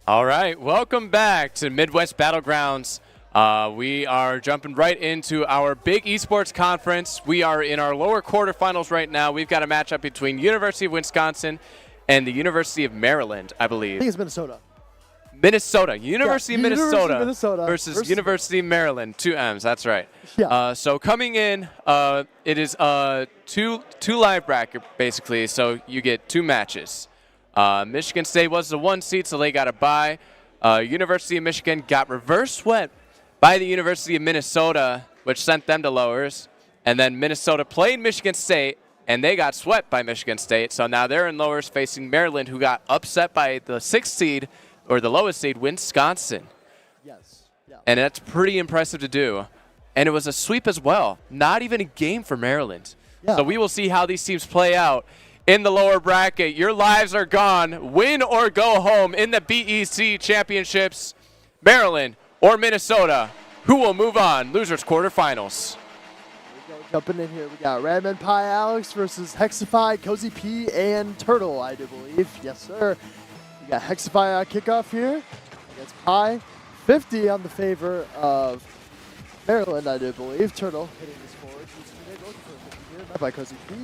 All right, welcome back to Midwest Battlegrounds. We are jumping right into our big esports conference. We are in our lower quarterfinals right now. We've got a matchup between University of Wisconsin and the University of Maryland, I believe. I think it's Minnesota. University of Minnesota versus University of Maryland. 2 M's, that's right. Yeah. So coming in, it is two live bracket, basically, so you get 2 matches. Michigan State was the 1 seed, so they got a bye. University of Michigan got reverse swept by the University of Minnesota, which sent them to lowers. And then Minnesota played Michigan State, and they got swept by Michigan State. So now they're in lowers facing Maryland, who got upset by the 6th seed, or the lowest seed, Wisconsin. Yes. Yeah. And that's pretty impressive to do. And it was a sweep as well. Not even a game for Maryland. Yeah. So we will see how these teams play out in the lower bracket. Your lives are gone. Win or go home in the BEC Championships. Maryland or Minnesota. Who will move on? Losers quarterfinals. Here we go, jumping in here. We got Radman Pie Alex versus Hexify, Cozy P, and Turtle, I do believe. Yes, sir. We got Hexify on kickoff here against Pie. 50 on the favor of Maryland, I do believe. Turtle hitting this forward. Looking for a 50 here. Met by Cozy P.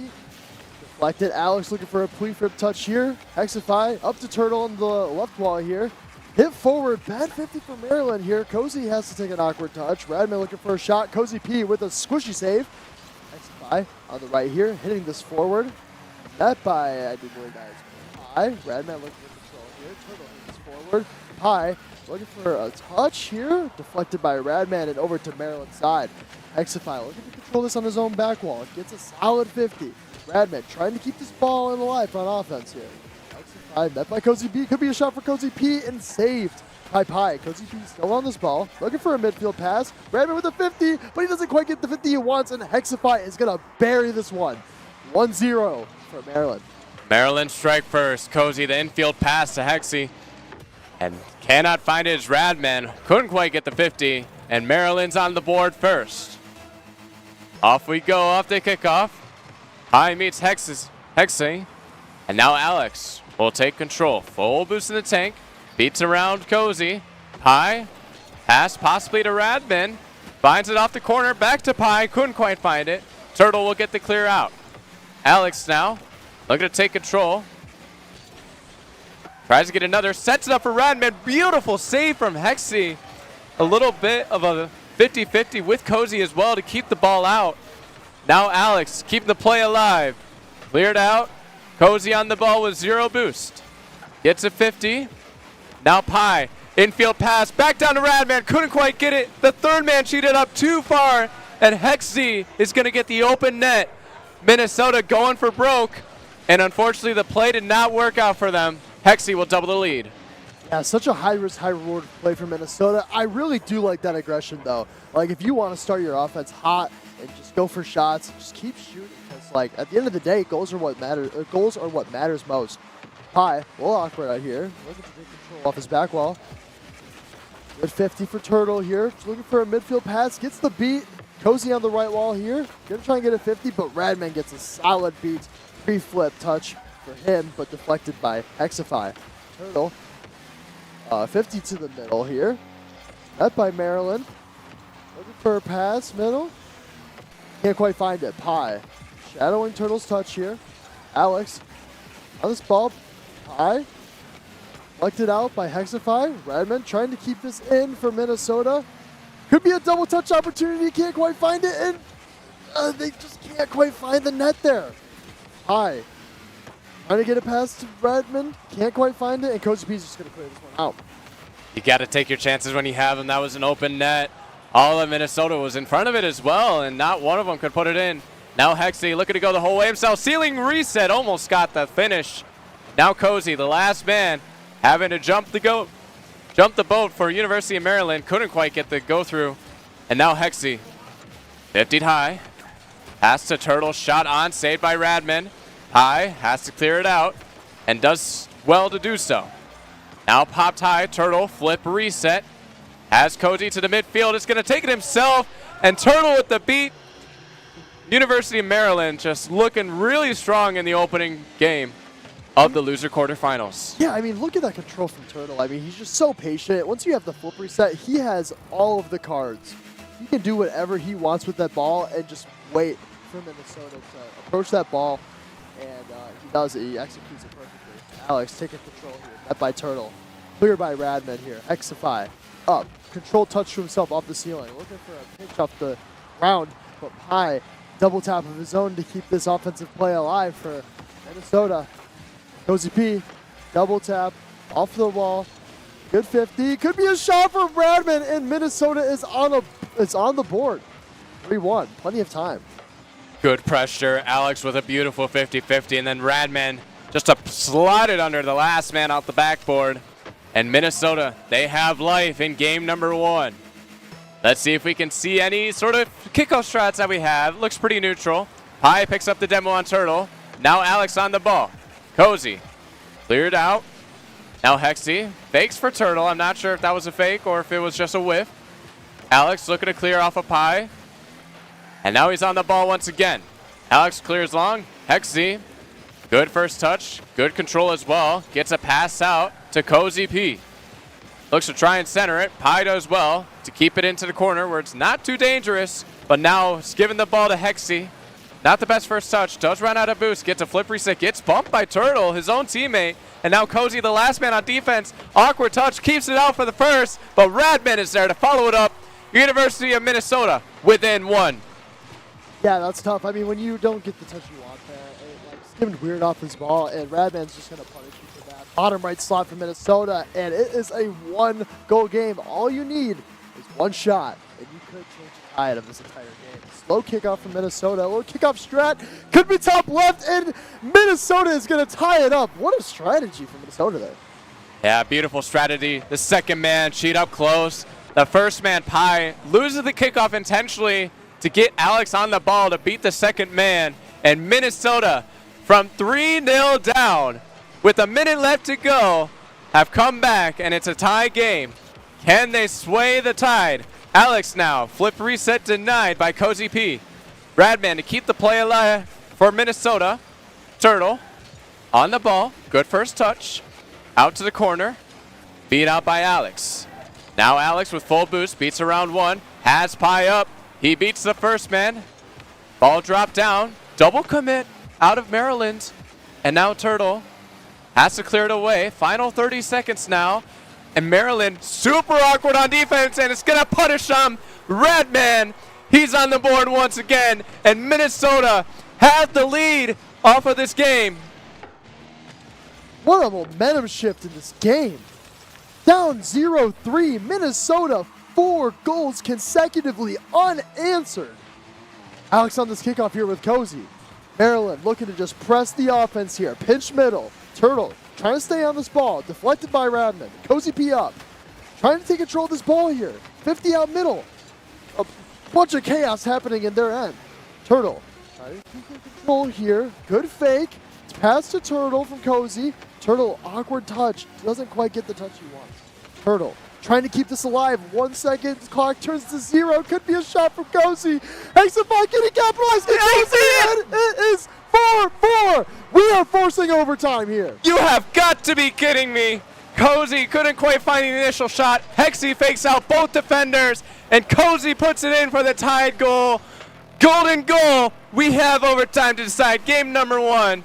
Deflected. Alex looking for a pre-flip touch here. Hexify up to Turtle on the left wall here. Hit forward. Bad 50 for Maryland here. Cozy has to take an awkward touch. Radman looking for a shot. Cozy P with a squishy save. Hexify on the right here. Hitting this forward. Met by, I do believe that is Pie. Radman looking for control here. Turtle hitting this forward. Pie looking for a touch here. Deflected by Radman and over to Maryland's side. Hexify looking to control this on his own back wall. Gets a solid 50. Radman trying to keep this ball in life on offense here. Hexify met by Cozy P. Could be a shot for Cozy P and saved by Pie. Cozy P still on this ball. Looking for a midfield pass. Radman with a 50, but he doesn't quite get the 50 he wants, and Hexify is going to bury this one. 1-0 for Maryland. Maryland strike first. Cozy, the infield pass to Hexy. And cannot find it as Radman. Couldn't quite get the 50. And Maryland's on the board first. Off we go off the kickoff. Pie meets Hexy. And now Alex will take control. Full boost in the tank. Beats around Cozy. Pie. Pass possibly to Radman. Finds it off the corner. Back to Pie. Couldn't quite find it. Turtle will get the clear out. Alex now looking to take control. Tries to get another. Sets it up for Radman. Beautiful save from Hexy. A little bit of a 50-50 with Cozy as well to keep the ball out. Now Alex keeping the play alive. Cleared out. Cozy on the ball with 0 boost. Gets a 50. Now Pie. Infield pass. Back down to Radman. Couldn't quite get it. The third man cheated up too far. And Hexy is going to get the open net. Minnesota going for broke. And unfortunately the play did not work out for them. Hexy will double the lead. Yeah, such a high-risk, high-reward play for Minnesota. I really do like that aggression, though. Like, if you want to start your offense hot and just go for shots, just keep shooting. Because, like, at the end of the day, goals are what matters most. Pie, a little awkward out here. Looking to take control off his back wall. Good 50 for Turtle here. Just looking for a midfield pass. Gets the beat. Cozy on the right wall here. Gonna try and get a 50, but Radman gets a solid beat. Pre-flip touch for him, but deflected by Hexify. Turtle. 50 to the middle here. Met by Maryland. Looking for a pass, middle. Can't quite find it. Pie. Shadowing Turtle's touch here. Alex on this ball. Pie. Deflected out by Hexify. Radman trying to keep this in for Minnesota. Could be a double touch opportunity. Can't quite find it. And they just can't quite find the net there. Pie. Trying to get it past Radman. Can't quite find it. And Cozy P's just going to clear this one out. You got to take your chances when you have them. That was an open net. All of Minnesota was in front of it as well, and not one of them could put it in. Now Hexy looking to go the whole way himself. Ceiling reset. Almost got the finish. Now Cozy, the last man, having to jump the boat for University of Maryland. Couldn't quite get the go through. And now Hexy. 50'd high. Pass to Turtle. Shot on. Saved by Radman. High has to clear it out and does well to do so. Now popped high. Turtle flip reset. Has Cozy to the midfield. It's going to take it himself. And Turtle with the beat. University of Maryland just looking really strong in the opening game. of the loser quarterfinals. Yeah, I mean, look at that control from Turtle. I mean, he's just so patient. Once you have the flip reset, he has all of the cards. He can do whatever he wants with that ball and just wait for Minnesota to approach that ball. And he does it. He executes it perfectly. Alex taking control here. Met by Turtle. Clear by Radman here. Hexify up. Control touch to himself off the ceiling. Looking for a pitch off the ground. But Pi, double tap of his own to keep this offensive play alive for Minnesota. Cozy P, double tap, off the wall. Good 50. Could be a shot for Radman, and Minnesota is on the board. 3-1. Plenty of time. Good pressure. Alex with a beautiful 50-50, and then Radman just a slotted under the last man off the backboard. And Minnesota, they have life in game number 1. Let's see if we can see any sort of kickoff strats that we have. Looks pretty neutral. Pi picks up the demo on Turtle. Now Alex on the ball. Cozy cleared out. Now Hexy fakes for Turtle. I'm not sure if that was a fake or if it was just a whiff. Alex looking to clear off of Pi. And now he's on the ball once again. Alex clears long. Hexy, good first touch. Good control as well. Gets a pass out to Cozy P. Looks to try and center it. Pi does well to keep it into the corner where it's not too dangerous. But now it's giving the ball to Hexy. Not the best first touch. Does run out of boost. Gets a flip reset. Gets bumped by Turtle, his own teammate. And now Cozy, the last man on defense. Awkward touch. Keeps it out for the first. But Radman is there to follow it up. University of Minnesota within 1. Yeah, that's tough. I mean, when you don't get the touch you want there, it like skimmed weird off his ball, and Radman's just going to punish you for that. Bottom right slot for Minnesota, and it is a 1-goal game. All you need is one shot, and you could change the tide of this entire game. Slow kickoff from Minnesota. A little kickoff strat. Could be top left, and Minnesota is going to tie it up. What a strategy from Minnesota there. Yeah, beautiful strategy. The second man, cheat up close. The first man, Pi, loses the kickoff intentionally to get Alex on the ball to beat the second man. And Minnesota, from 3-0 down, with a minute left to go, have come back, and it's a tie game. Can they sway the tide? Alex now, flip reset denied by Cozy P. Radman to keep the play alive for Minnesota. Turtle on the ball, good first touch. Out to the corner, beat out by Alex. Now Alex with full boost, beats around 1, has Pi up. He beats the first man. Ball dropped down, double commit out of Maryland. And now Turtle has to clear it away. Final 30 seconds now. And Maryland super awkward on defense, and it's going to punish him. Radman, he's on the board once again. And Minnesota has the lead off of this game. What a momentum shift in this game. Down 0-3, Minnesota 4 goals consecutively unanswered. Alex on this kickoff here with Cozy. Maryland looking to just press the offense here. Pinch middle. Turtle trying to stay on this ball. Deflected by Radman. Cozy P up. Trying to take control of this ball here. 50 out middle. A bunch of chaos happening in their end. Turtle trying to keep control here. Good fake. It's passed to Turtle from Cozy. Turtle, awkward touch. Doesn't quite get the touch he wants. Turtle trying to keep this alive. 1 second. Clock turns to 0. Could be a shot from Cozy. Hexify, can he capitalize? It is 4-4. We are forcing overtime here. You have got to be kidding me. Cozy couldn't quite find the initial shot. Hexy fakes out both defenders, and Cozy puts it in for the tied goal. Golden goal. We have overtime to decide game number 1.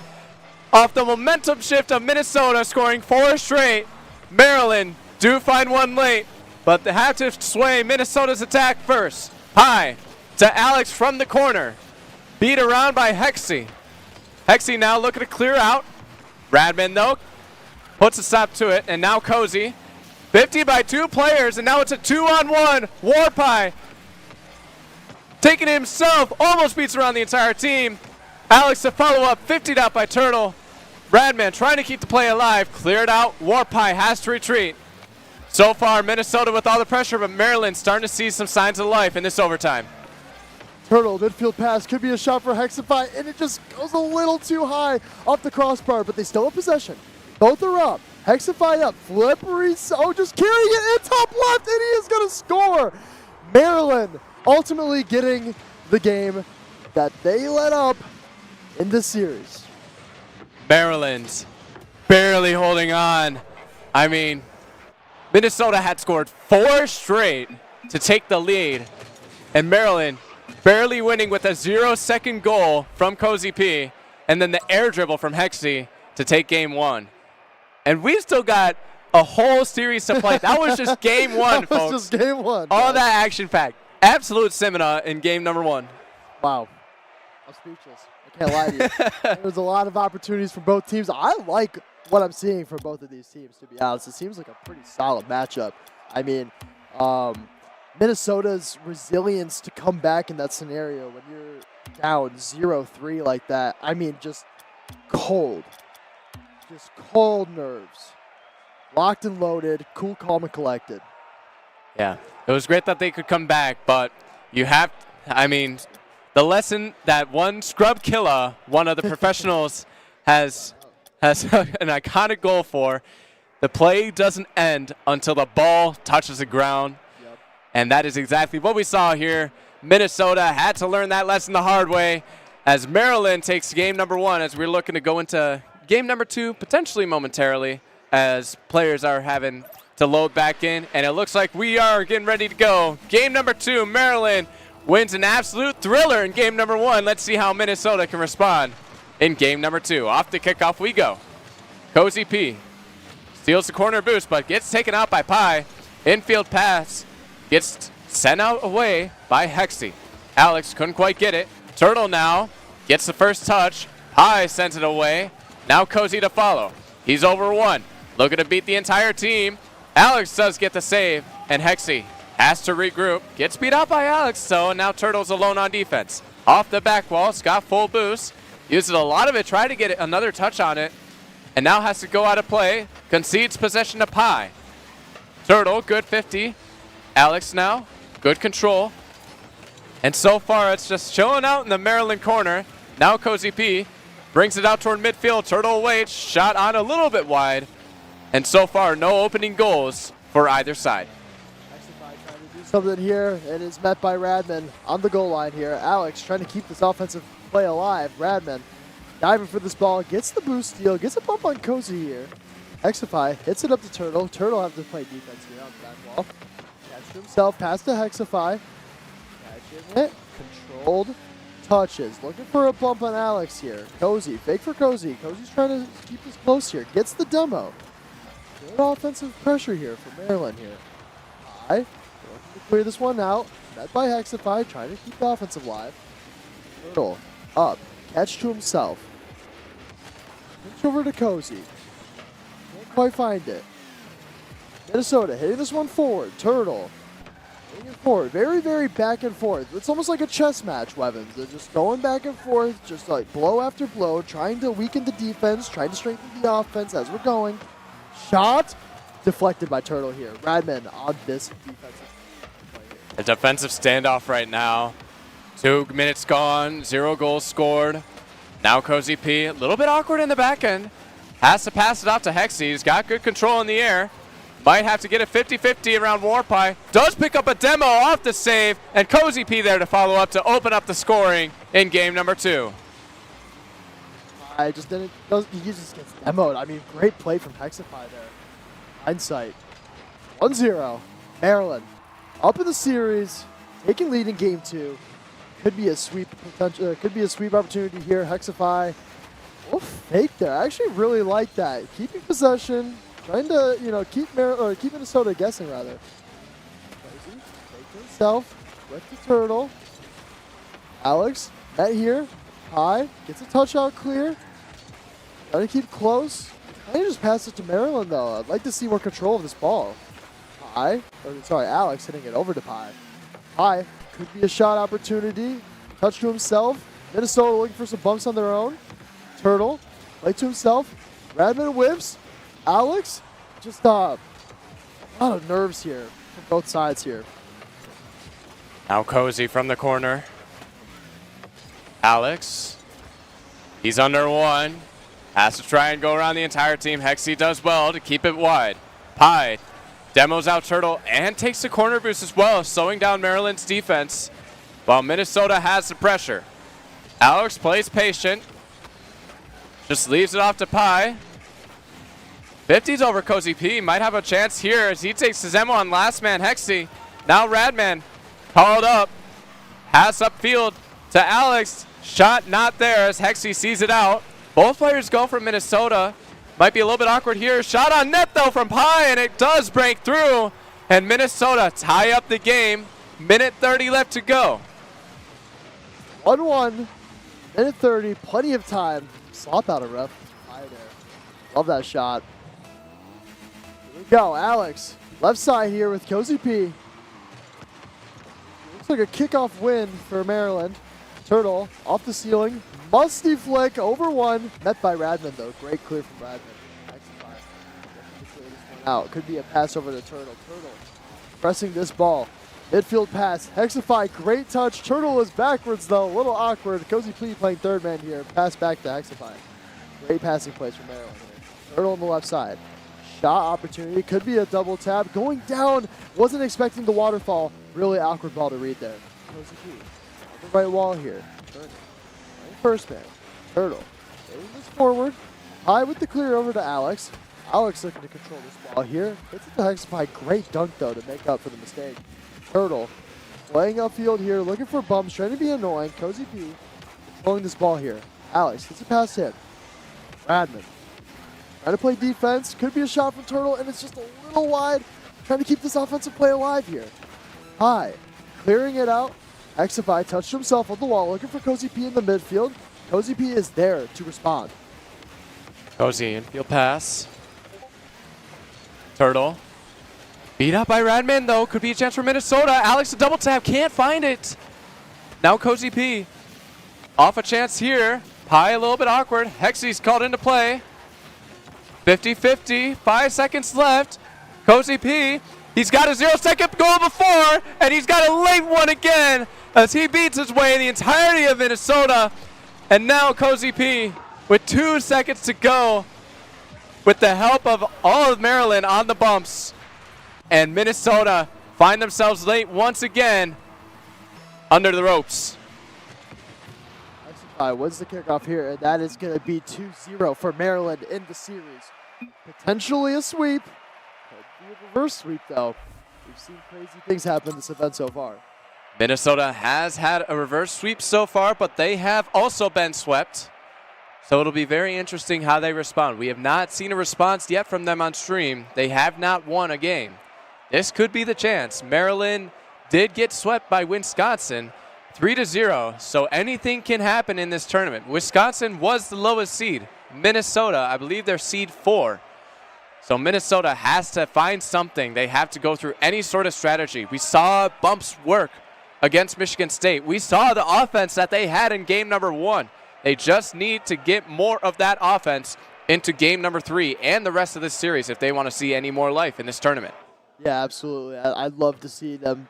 Off the momentum shift of Minnesota scoring 4 straight. Maryland do find 1 late, but they have to sway Minnesota's attack first. Pi to Alex from the corner. Beat around by Hexy. Hexy now looking to clear out. Radman, though, puts a stop to it, and now Cozy. 50 by 2 players, and now it's a 2-on-1. Warpie taking it himself, almost beats around the entire team. Alex to follow up, 50'd out by Turtle. Radman trying to keep the play alive, cleared out. Warpie has to retreat. So far, Minnesota with all the pressure, but Maryland starting to see some signs of life in this overtime. Turtle, midfield pass, could be a shot for Hexify, and it just goes a little too high off the crossbar, but they still have possession. Both are up. Hexify up, flippery, just carrying it in top left, and he is going to score. Maryland ultimately getting the game that they let up in this series. Maryland barely holding on. I mean, Minnesota had scored 4 straight to take the lead, and Maryland barely winning with a 0-second goal from Cozy P, and then the air dribble from Hexy to take game 1. And we've still got a whole series to play. That was just game 1, folks. That was just game 1. All that action packed. Absolute stamina in game number 1. Wow. I'm speechless. I can't lie to you. There's a lot of opportunities for both teams. I like what I'm seeing for both of these teams, to be honest. It seems like a pretty solid matchup. I mean, Minnesota's resilience to come back in that scenario when you're down 0-3 like that, I mean, just cold. Just cold nerves. Locked and loaded, cool, calm, and collected. Yeah, it was great that they could come back, but you have, I mean, the lesson that one Scrub Killa, one of the professionals, has an iconic goal for, the play doesn't end until the ball touches the ground. Yep. And that is exactly what we saw here. Minnesota had to learn that lesson the hard way as Maryland takes game number 1 as we're looking to go into game number 2, potentially momentarily, as players are having to load back in. And it looks like we are getting ready to go. Game number 2, Maryland wins an absolute thriller in game number 1. Let's see how Minnesota can respond in game number 2. Off the kickoff we go. Cozy P steals the corner boost, but gets taken out by Pi. Infield pass gets sent out away by Hexy. Alex couldn't quite get it. Turtle now gets the first touch. Pi sends it away. Now Cozy to follow. He's over 1. Looking to beat the entire team. Alex does get the save, and Hexy has to regroup. Gets beat out by Alex, though, and now Turtle's alone on defense. Off the back wall, Scott full boost. Uses a lot of it, tried to get another touch on it, and now has to go out of play. Concedes possession to Pi. Turtle, good 50. Alex now, good control. And so far, it's just chilling out in the Maryland corner. Now Cozy P brings it out toward midfield. Turtle waits, shot on a little bit wide. And so far, no opening goals for either side. Trying to do something here, and is met by Radman on the goal line here. Alex trying to keep this offensive play alive. Radman diving for this ball, gets the boost steal, gets a bump on Cozy here. Hexify hits it up to Turtle. Turtle have to play defense here on the back wall. Catch to himself, pass to Hexify. Catching it, controlled touches. Looking for a bump on Alex here. Cozy, fake for Cozy. Cozy's trying to keep this close here. Gets the demo. Good offensive pressure here for Maryland here. Pi looking to clear this one out. Met by Hexify, trying to keep the offensive alive. Turtle up, catch to himself. Pitch over to Cozy. Can't quite find it. Minnesota hitting this one forward. Turtle hitting it forward. Very, very back and forth. It's almost like a chess match, Wevins. They're just going back and forth, just like blow after blow, trying to weaken the defense, trying to strengthen the offense as we're going. Shot deflected by Turtle here. Radman on this defensive play here. A defensive standoff right now. 2 minutes gone, 0 goals scored. Now Cozy P, a little bit awkward in the back end. Has to pass it out to Hexy. He's got good control in the air. Might have to get a 50-50 around Warpie. Does pick up a demo off the save, and Cozy P there to follow up to open up the scoring in game number 2. I just didn't. He just gets demoed. I mean, great play from Hexify there. Hindsight. 1-0. Maryland up in the series, taking lead in game 2. Could be a sweep potential. Could be a sweep opportunity here. Hexify. Oh, fake there. I actually really like that. Keeping possession, trying to keep Minnesota guessing rather. Crazy. Fake to himself. With the Turtle. Alex met here. Pi gets a touch out clear. Trying to keep close. I think just pass it to Maryland though. I'd like to see more control of this ball. Alex hitting it over to Pi. Pi could be a shot opportunity. Touch to himself. Minnesota looking for some bumps on their own. Turtle, right to himself. Radman whips. Alex, just a lot of nerves here from both sides here. Now Cozy from the corner. Alex, he's under 1. Has to try and go around the entire team. Hexy does well to keep it wide. Pi demos out Turtle and takes the corner boost as well, slowing down Maryland's defense while Minnesota has the pressure. Alex plays patient. Just leaves it off to Pi. 50's over Cozy P. Might have a chance here as he takes his ammo on last man, Hexy. Now Radman called up. Pass upfield to Alex. Shot not there as Hexy sees it out. Both players go from Minnesota. Might be a little bit awkward here. Shot on net though from Pi, and it does break through. And Minnesota tie up the game. Minute 30 left to go. 1-1. Minute 30. Plenty of time. Slop out a ref. Pi there. Love that shot. Here we go. Alex. Left side here with Cozy P. Looks like a kickoff win for Maryland. Turtle off the ceiling. Musty flick over one. Met by Radman though. Great clear from Radman. Out. Could be a pass over to Turtle. Turtle pressing this ball. Midfield pass. Hexify. Great touch. Turtle is backwards though. A little awkward. Cozy P playing third man here. Pass back to Hexify. Great passing plays from Maryland. Turtle on the left side. Shot opportunity. Could be a double tap. Going down. Wasn't expecting the waterfall. Really awkward ball to read there. Cozy P. On the right wall here. Turtle. First man. Turtle. Moving this forward. High with the clear over to Alex. Alex looking to control this ball here. Hits it to Hexify. Great dunk though to make up for the mistake. Turtle playing upfield here. Looking for bumps. Trying to be annoying. Cozy P controlling this ball here. Alex hits a pass hit. Radman trying to play defense. Could be a shot from Turtle and it's just a little wide. Trying to keep this offensive play alive here. High. Clearing it out. Hexify touched himself on the wall. Looking for Cozy P in the midfield. Cozy P is there to respond. Cozy infield pass. Turtle. Beat up by Radman though. Could be a chance for Minnesota. Alex a double tap. Can't find it. Now Cozy P. Off a chance here. Pi a little bit awkward. Hexy's called into play. 50-50. 5 seconds left. Cozy P. He's got a 0-second goal before. And he's got a late one again. As he beats his way in the entirety of Minnesota. And now Cozy P with 2 seconds to go. With the help of all of Maryland on the bumps. And Minnesota find themselves late once again under the ropes. What's the kickoff here? And that is going to be 2-0 for Maryland in the series. Potentially a sweep. Could be a reverse sweep though. We've seen crazy things happen in this event so far. Minnesota has had a reverse sweep so far, but they have also been swept. So it'll be very interesting how they respond. We have not seen a response yet from them on stream. They have not won a game. This could be the chance. Maryland did get swept by Wisconsin 3-0, so anything can happen in this tournament. Wisconsin was the lowest seed. Minnesota, I believe they're seed 4. So Minnesota has to find something. They have to go through any sort of strategy. We saw bumps work against Michigan State. We saw the offense that they had in game number 1. They just need to get more of that offense into game number 3 and the rest of this series if they want to see any more life in this tournament. Yeah, absolutely. I'd love to see them,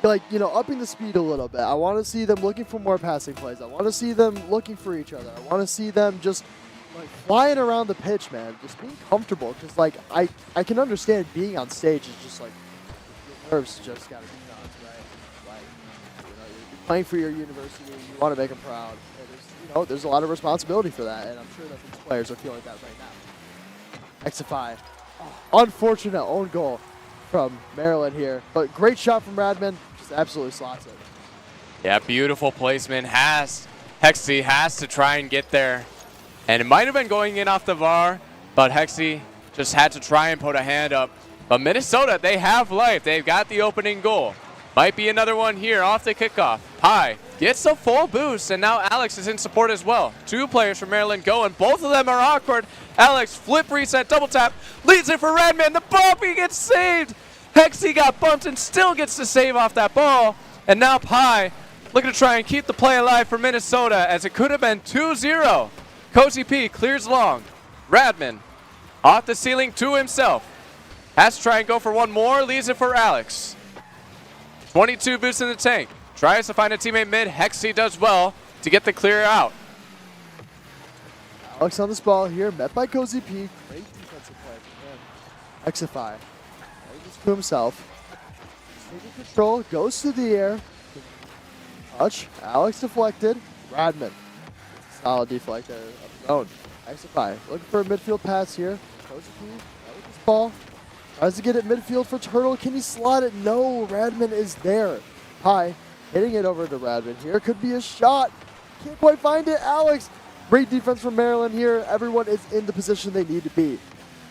upping the speed a little bit. I want to see them looking for more passing plays. I want to see them looking for each other. I want to see them just flying around the pitch, man. Just being comfortable. Because I can understand being on stage is just your nerves just got to be nuts, right? You're playing for your university. You want to make them proud. And there's a lot of responsibility for that. And I'm sure that these players are feeling that right now. Xify. Unfortunate own goal from Maryland here. But great shot from Radman. Just absolutely slots it. Yeah, beautiful placement. Hexy has to try and get there. And it might have been going in off the VAR, but Hexy just had to try and put a hand up. But Minnesota, they have life. They've got the opening goal. Might be another one here off the kickoff. Pi gets a full boost, and now Alex is in support as well. 2 players from Maryland go, and both of them are awkward. Alex, flip, reset, double tap, leads it for Radman. The bumpy gets saved. Hexy got bumped and still gets to save off that ball. And now Pi looking to try and keep the play alive for Minnesota, as it could have been 2-0. Cozy P clears long. Radman off the ceiling to himself. Has to try and go for one more, leaves it for Alex. 22 boosts in the tank. Tries to find a teammate mid. Hexy does well to get the clear out. Alex on this ball here, met by Cozy P. Great defensive play from him. Xify. Just to himself. Taking control, goes to the air. Touch. Alex deflected. Radman. solid deflect there of his own. Exify looking for a midfield pass here. Cozy P with this ball. Tries to get it midfield for Turtle. Can he slot it? No, Radman is there. Pi hitting it over to Radman here. Could be a shot. Can't quite find it. Alex, great defense from Maryland here. Everyone is in the position they need to be.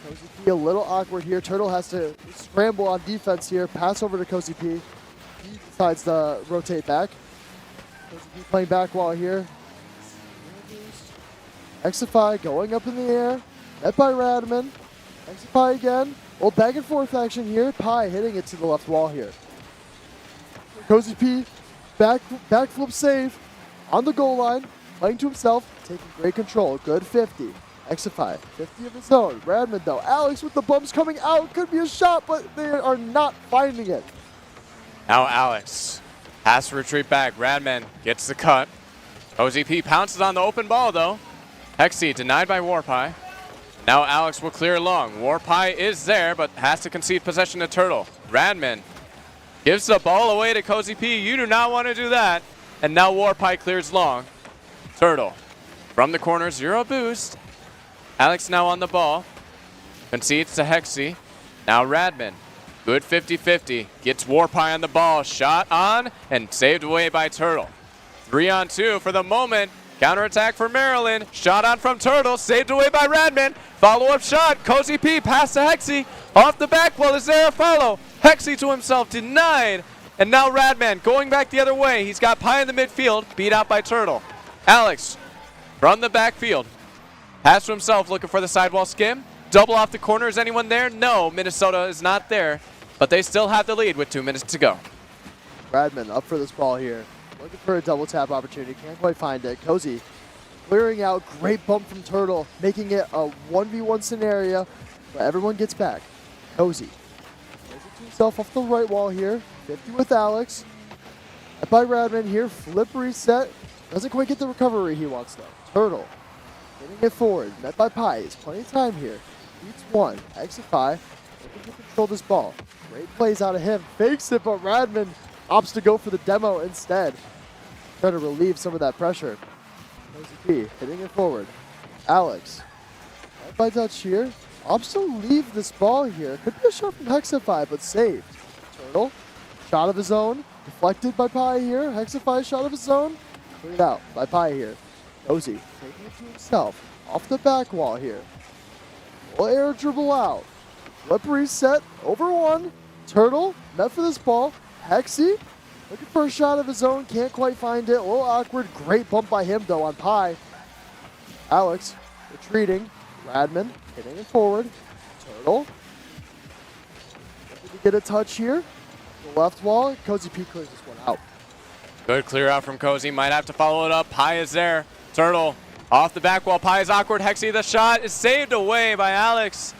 Cozy P a little awkward here. Turtle has to scramble on defense here. Pass over to Cozy P. He decides to rotate back. Cozy P playing back wall here. Exify going up in the air. Met by Radman. Exify again. Well, back and forth action here. Pi hitting it to the left wall here. Cozy P, backflip save on the goal line, playing to himself, taking great control. Good 50. Exify, 50 of his own. Radman though, Alex with the bumps coming out. Could be a shot, but they are not finding it. Now Alex has to retreat back. Radman gets the cut. Cozy P pounces on the open ball though. Hexy denied by Warpie. Now Alex will clear long. Warpie is there, but has to concede possession to Turtle. Radman gives the ball away to Cozy P. You do not want to do that. And now Warpie clears long. Turtle from the corner, 0 boost. Alex now on the ball. Concedes to Hexy. Now Radman. Good 50-50. Gets Warpie on the ball. Shot on and saved away by Turtle. 3-on-2 for the moment. Counterattack for Maryland. Shot on from Turtle. Saved away by Radman. Follow-up shot. Cozy P pass to Hexy. Off the back wall. Is there a follow? Hexy to himself. Denied. And now Radman going back the other way. He's got Pi in the midfield. Beat out by Turtle. Alex from the backfield. Pass to himself. Looking for the sidewall skim. Double off the corner. Is anyone there? No. Minnesota is not there. But they still have the lead with 2 minutes to go. Radman up for this ball here. Looking for a double tap opportunity. Can't quite find it. Cozy clearing out. Great bump from Turtle. Making it a 1v1 scenario. But everyone gets back. Cozy plays it to himself off the right wall here. 50 with Alex. Met by Radman here. Flip reset. Doesn't quite get the recovery he wants though. Turtle getting it forward. Met by Pi. There's plenty of time here. Beats one. Exify. Looking to control this ball. Great plays out of him. Fakes it, but Radman opts to go for the demo instead. Try to relieve some of that pressure. Cozy P hitting it forward. Alex. Right by touch here. Opts to leave this ball here. Could be a shot from Hexify, but saved. Turtle. Shot of his own. Deflected by Pi here. Hexify shot of his own. Cleared out by Pi here. Cozy taking it to himself. Off the back wall here. Full air dribble out. Flip reset. Over one. Turtle. Met for this ball. Hexy. Looking for a shot of his own. Can't quite find it. A little awkward. Great bump by him though on Pi. Alex retreating. Radman hitting it forward. Turtle. Looking to get a touch here. The left wall. Cozy P clears this one out. Good clear out from Cozy. Might have to follow it up. Pi is there. Turtle off the back wall. Pi is awkward. Hexy, the shot is saved away by Alex.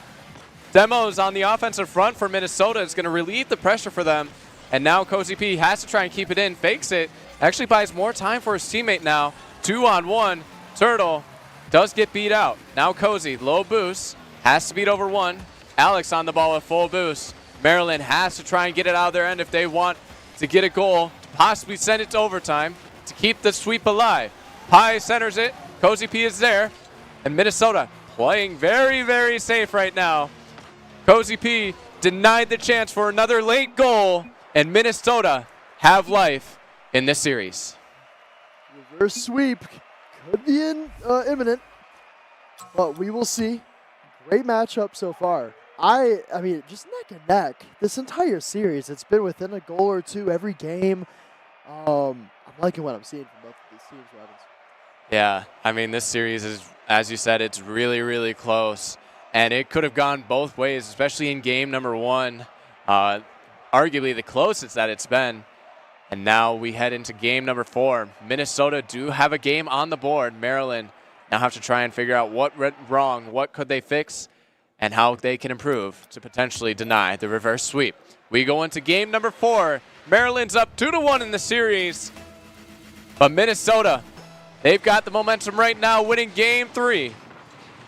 Demos on the offensive front for Minnesota. It's going to relieve the pressure for them. And now Cozy P has to try and keep it in. Fakes it. Actually buys more time for his teammate now. 2-on-1. Turtle does get beat out. Now Cozy, low boost. Has to beat over one. Alex on the ball with full boost. Maryland has to try and get it out of their end if they want to get a goal. To possibly send it to overtime. To keep the sweep alive. Pi centers it. Cozy P is there. And Minnesota playing very, very safe right now. Cozy P denied the chance for another late goal. And Minnesota have life in this series. Reverse sweep could be imminent, but we will see. Great matchup so far. I mean, just neck and neck. This entire series, it's been within a goal or two every game. I'm liking what I'm seeing from both of these teams, Evans. Yeah, I mean, this series is, as you said, it's really, really close. And it could have gone both ways, especially in game number one. Arguably the closest that it's been. And now we head into game number 4. Minnesota do have a game on the board. Maryland now have to try and figure out what went wrong, what could they fix, and how they can improve to potentially deny the reverse sweep. We go into game number 4. Maryland's up 2-1 in the series. But Minnesota, they've got the momentum right now, winning game 3.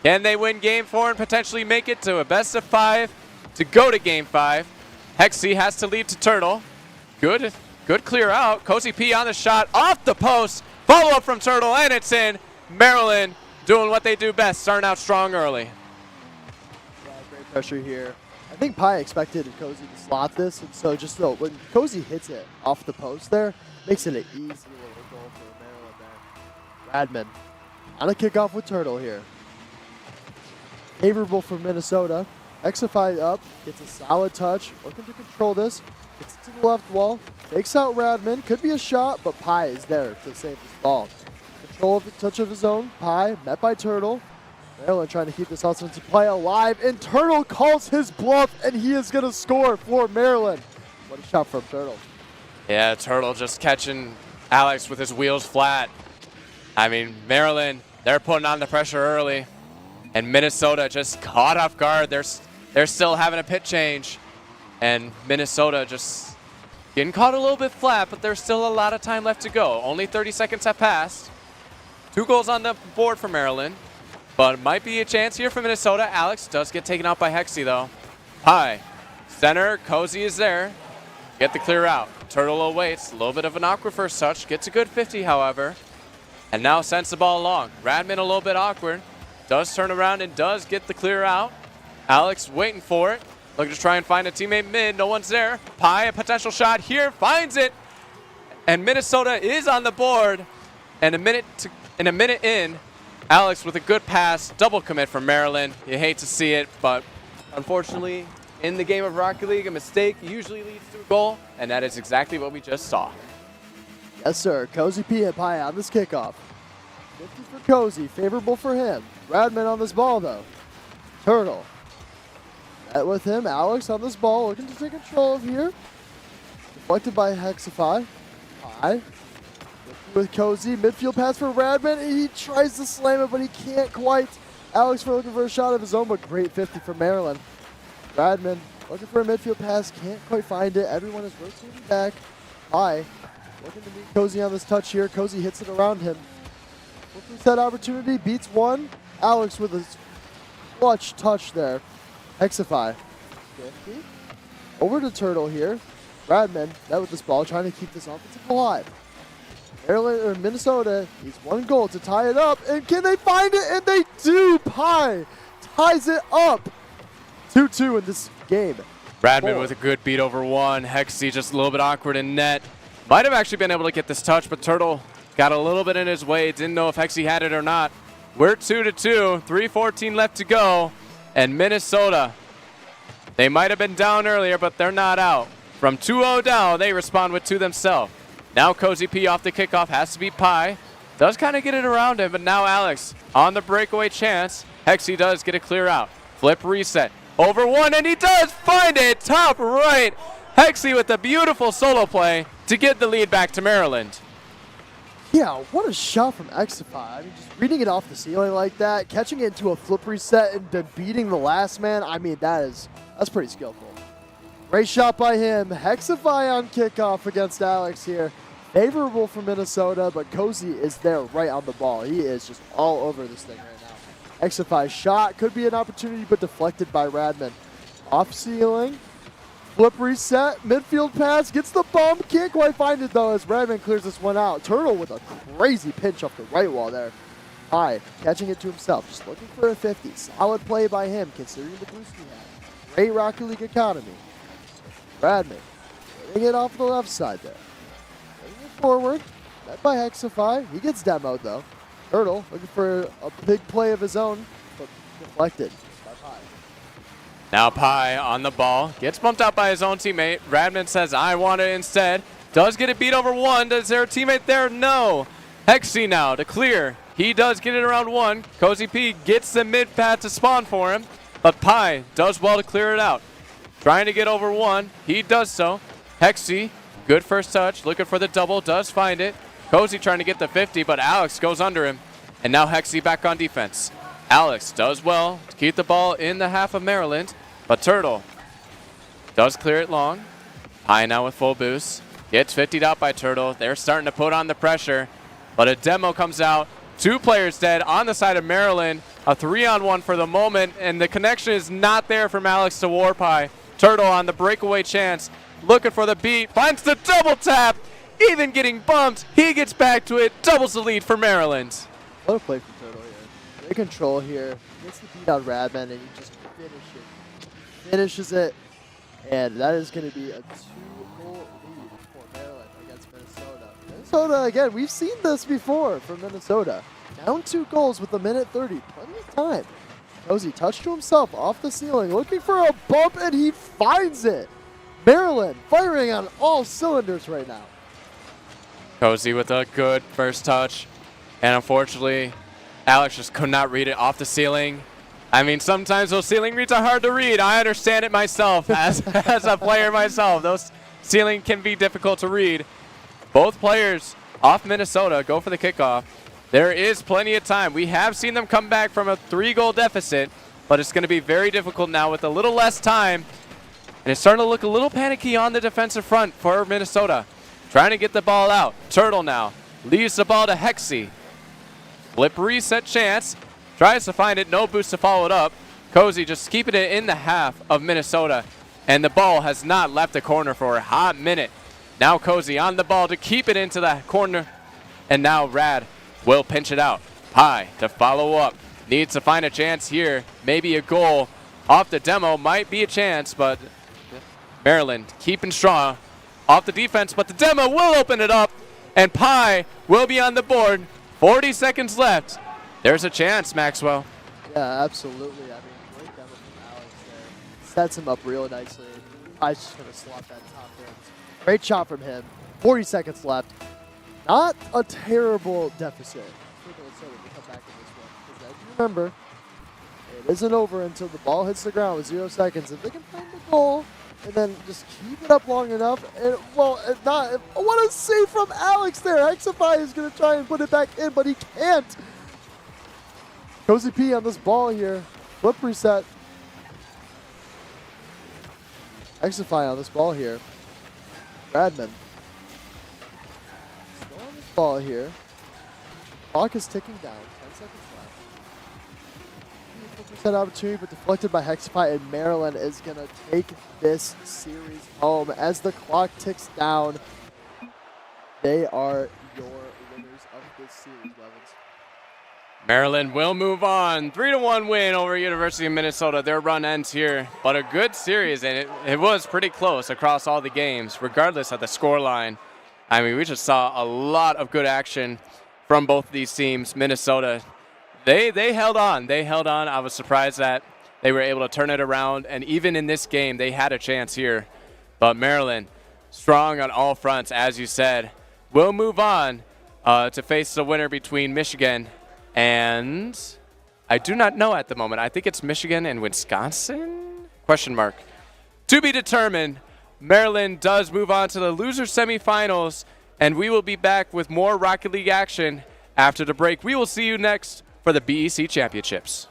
Can they win game 4 and potentially make it to a best of 5 to go to game 5? Hexy has to leave to Turtle. Good clear out. Cozy P on the shot, off the post. Follow up from Turtle, and it's in. Maryland doing what they do best, starting out strong early. Yeah, great pressure here. I think Pi expected Cozy to slot this, and so just so when Cozy hits it off the post there, makes it an easy little goal for Maryland there. Radman on a kickoff with Turtle here. Favorable for Minnesota. Exify up, gets a solid touch, looking to control this, gets it to the left wall, takes out Radman, could be a shot, but Pi is there to save this ball. Control of the touch of his own, Pi met by Turtle. Maryland trying to keep this offensive play alive, and Turtle calls his bluff, and he is going to score for Maryland. What a shot from Turtle. Yeah, Turtle just catching Alex with his wheels flat. I mean, Maryland, they're putting on the pressure early, and Minnesota just caught off guard. They're still having a pit change, and Minnesota just getting caught a little bit flat, but there's still a lot of time left to go. Only 30 seconds have passed. 2 goals on the board for Maryland, but might be a chance here for Minnesota. Alex does get taken out by Hexy, though. High. Center, Cozy is there. Get the clear out. Turtle awaits. A little bit of an awkward first touch. Gets a good 50, however. And now sends the ball along. Radman a little bit awkward. Does turn around and does get the clear out. Alex waiting for it. Looking to try and find a teammate mid. No one's there. Pi, a potential shot here. Finds it. And Minnesota is on the board. And a minute in, Alex with a good pass. Double commit from Maryland. You hate to see it, but unfortunately, in the game of Rocket League, a mistake usually leads to a goal. And that is exactly what we just saw. Yes, sir. Cozy P and Pi on this kickoff. 50 for Cozy. Favorable for him. Radman on this ball, though. Turtle. Met with him. Alex on this ball. Looking to take control of here. Deflected by Hexify. Pi. With Cozy. Midfield pass for Radman. He tries to slam it, but he can't quite. Alex looking for a shot of his own, but great 50 for Maryland. Radman looking for a midfield pass. Can't quite find it. Everyone is rotating back. Pi. Looking to meet Cozy on this touch here. Cozy hits it around him. Looking for that opportunity. Beats one. Alex with a clutch touch there. Hexify. 50. Over to Turtle here. Radman met with this ball, trying to keep this offensive alive. Maryland or Minnesota needs 1 goal to tie it up. And can they find it? And they do. Pi ties it up. 2-2 in this game. Radman with a good beat over 1. Hexy just a little bit awkward in net. Might have actually been able to get this touch, but Turtle got a little bit in his way. Didn't know if Hexy had it or not. We're 2-2. 3:14 left to go. And Minnesota, they might have been down earlier, but they're not out. From 2-0 down, they respond with 2 themselves. Now Cozy P off the kickoff. Has to be Pi. Does kind of get it around him, but now Alex on the breakaway chance. Hexy does get a clear out. Flip reset. Over 1, and he does find it. Top right. Hexy with a beautiful solo play to get the lead back to Maryland. Yeah, what a shot from Exify. I mean, just reading it off the ceiling like that, catching it into a flip reset and then beating the last man. I mean, that's pretty skillful. Great shot by him. Hexify on kickoff against Alex here. Favorable for Minnesota, but Cozy is there right on the ball. He is just all over this thing right now. Exify shot could be an opportunity, but deflected by Radman. Off ceiling. Flip reset, midfield pass, gets the bump, can't quite find it though as Radman clears this one out. Turtle with a crazy pinch off the right wall there. Pi catching it to himself, just looking for a 50. Solid play by him considering the boost he had. Great Rocket League economy. Radman getting it off the left side there. Getting it forward, met by Hexify. He gets demoed though. Turtle looking for a big play of his own, but deflected. Now Pi on the ball. Gets bumped out by his own teammate. Radman says, I want it instead. Does get it beat over 1. Is there a teammate there? No. Hexy now to clear. He does get it around 1. Cozy P gets the mid pad to spawn for him. But Pi does well to clear it out. Trying to get over 1. He does so. Hexy, good first touch. Looking for the double. Does find it. Cozy trying to get the 50, but Alex goes under him. And now Hexy back on defense. Alex does well to keep the ball in the half of Maryland. But Turtle does clear it long. Pi now with full boost. Gets 50'd out by Turtle. They're starting to put on the pressure. But a demo comes out. 2 players dead on the side of Maryland. A 3-on-1 for the moment. And the connection is not there from Alex to Warpie. Turtle on the breakaway chance. Looking for the beat. Finds the double tap. Even getting bumped. He gets back to it. Doubles the lead for Maryland. What a play from Turtle here. Great control here. Gets the beat on Radman and he just finishes it. And that is going to be a 2-goal lead for Maryland against Minnesota. Minnesota, again, we've seen this before from Minnesota. Down 2 goals with 1:30. Plenty of time. Cozy touched to himself off the ceiling, looking for a bump, and he finds it. Maryland firing on all cylinders right now. Cozy with a good first touch. And unfortunately, Alex just could not read it off the ceiling. I mean, sometimes those ceiling reads are hard to read. I understand it myself as a player myself. Those ceiling can be difficult to read. Both players off Minnesota go for the kickoff. There is plenty of time. We have seen them come back from a 3-goal deficit, but it's going to be very difficult now with a little less time. And it's starting to look a little panicky on the defensive front for Minnesota. Trying to get the ball out. Turtle now leaves the ball to Hexy. Flip reset chance. Tries to find it. No boost to follow it up. Cozy just keeping it in the half of Minnesota. And the ball has not left the corner for a hot minute. Now Cozy on the ball to keep it into the corner. And now Rad will pinch it out. Pie to follow up. Needs to find a chance here. Maybe a goal off the demo. Might be a chance, but Maryland keeping strong off the defense. But the demo will open it up. And Pie will be on the board. 40 seconds left. There's a chance, Maxwell. Yeah, absolutely. I mean, great demo from Alex there. Sets him up real nicely. Pie's just going to slot that top there. Great shot from him. 40 seconds left. Not a terrible deficit for Minnesota to come back in this one. Because as you remember, it isn't over until the ball hits the ground with 0 seconds. If they can find the goal and then just keep it up long enough, and well, if not, what a save from Alex there. Hexify is going to try and put it back in, but he can't. Cozy P on this ball here. Flip reset. Hexify on this ball here. Radman. Still on this ball here. Clock is ticking down. 10 seconds left. 50% opportunity, but deflected by Hexify, and Maryland is going to take this series home. As the clock ticks down, they are your winners of this series, Levins. Maryland will move on. 3-1 win over University of Minnesota. Their run ends here, but a good series, and it was pretty close across all the games, regardless of the scoreline. I mean, we just saw a lot of good action from both of these teams. Minnesota, they held on. They held on. I was surprised that they were able to turn it around, and even in this game, they had a chance here. But Maryland, strong on all fronts, as you said, will move on to face the winner between Michigan and I do not know at the moment. I think it's Michigan and Wisconsin? Question mark. To be determined. Maryland does move on to the loser semifinals, and we will be back with more Rocket League action after the break. We will see you next for the BEC Championships.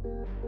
You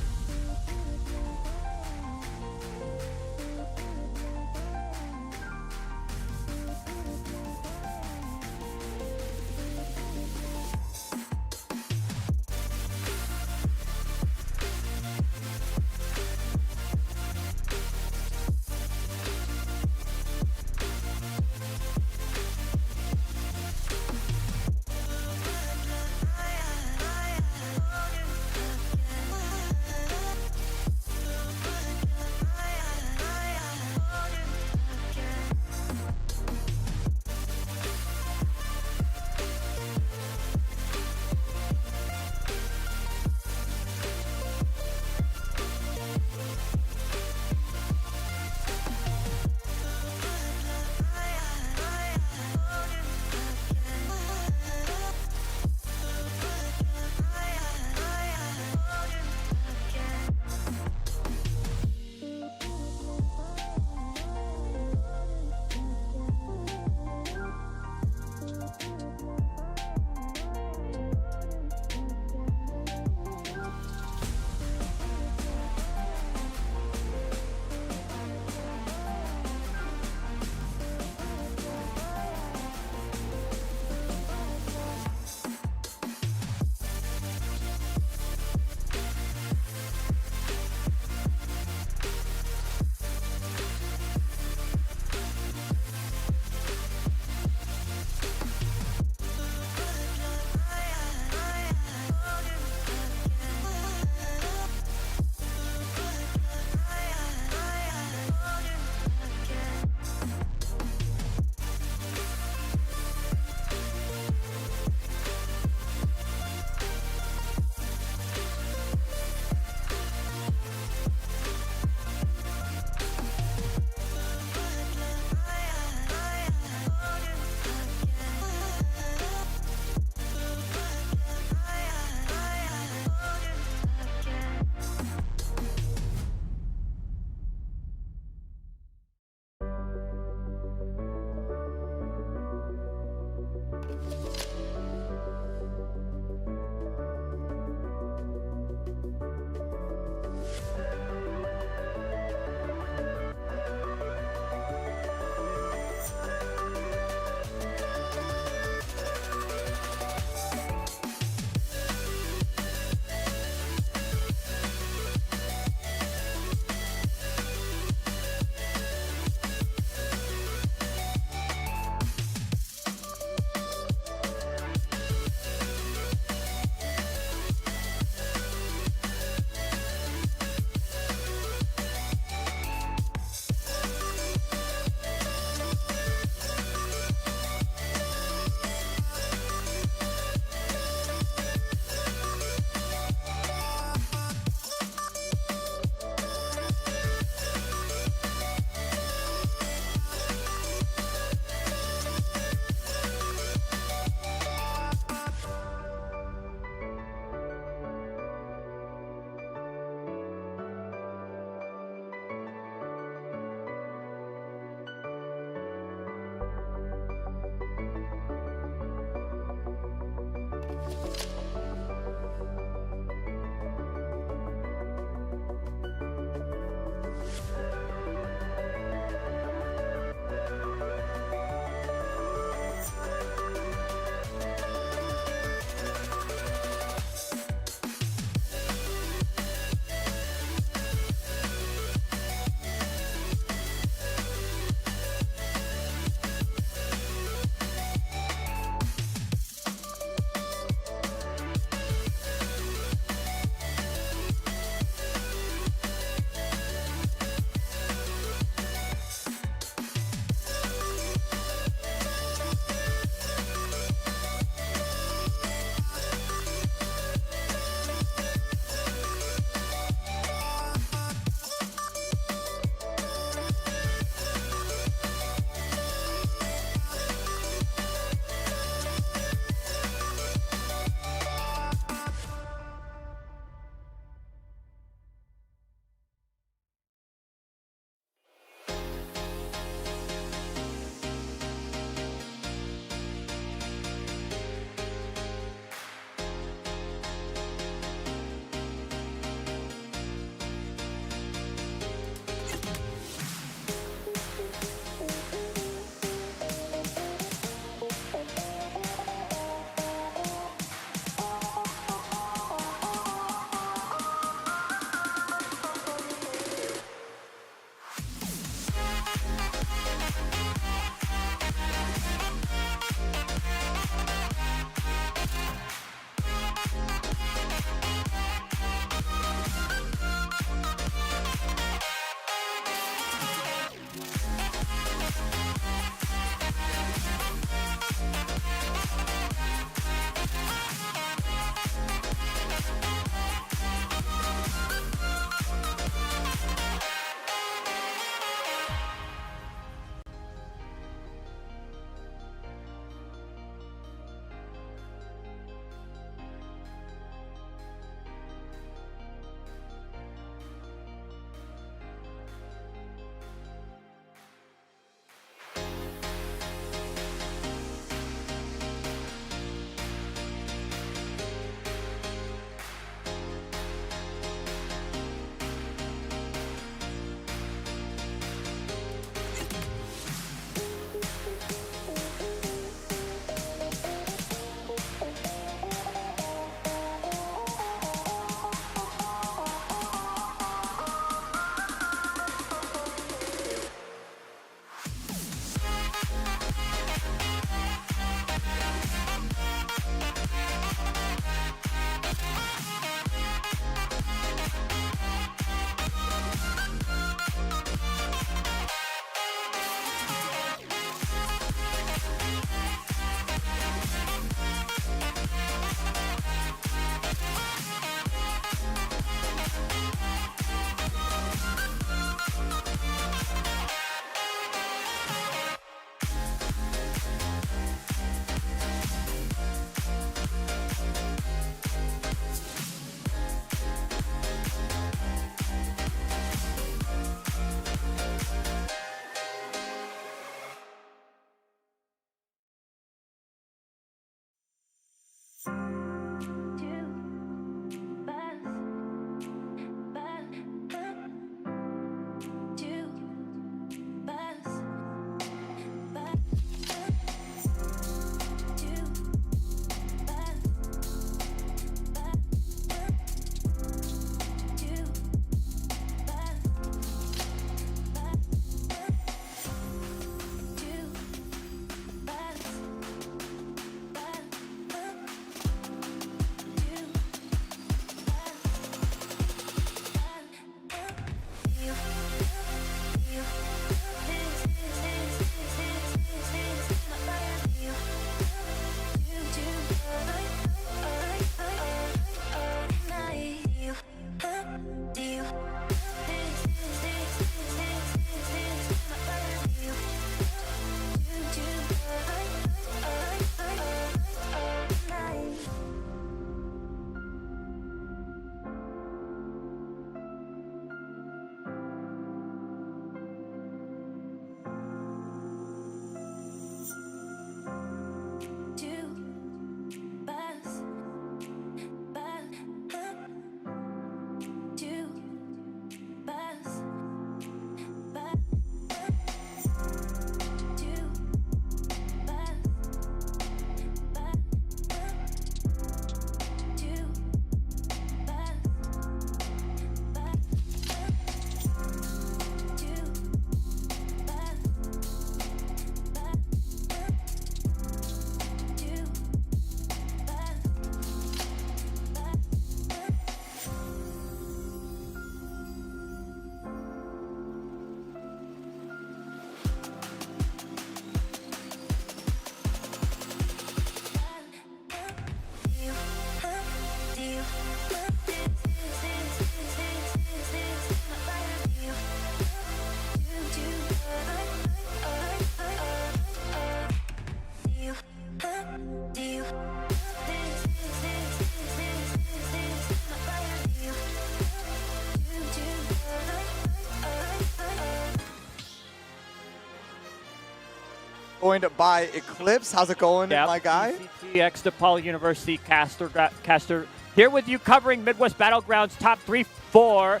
joined by Eclipse. How's it going, Yep. my guy? ECTX DePaul University caster here with you covering Midwest Battlegrounds top 3-4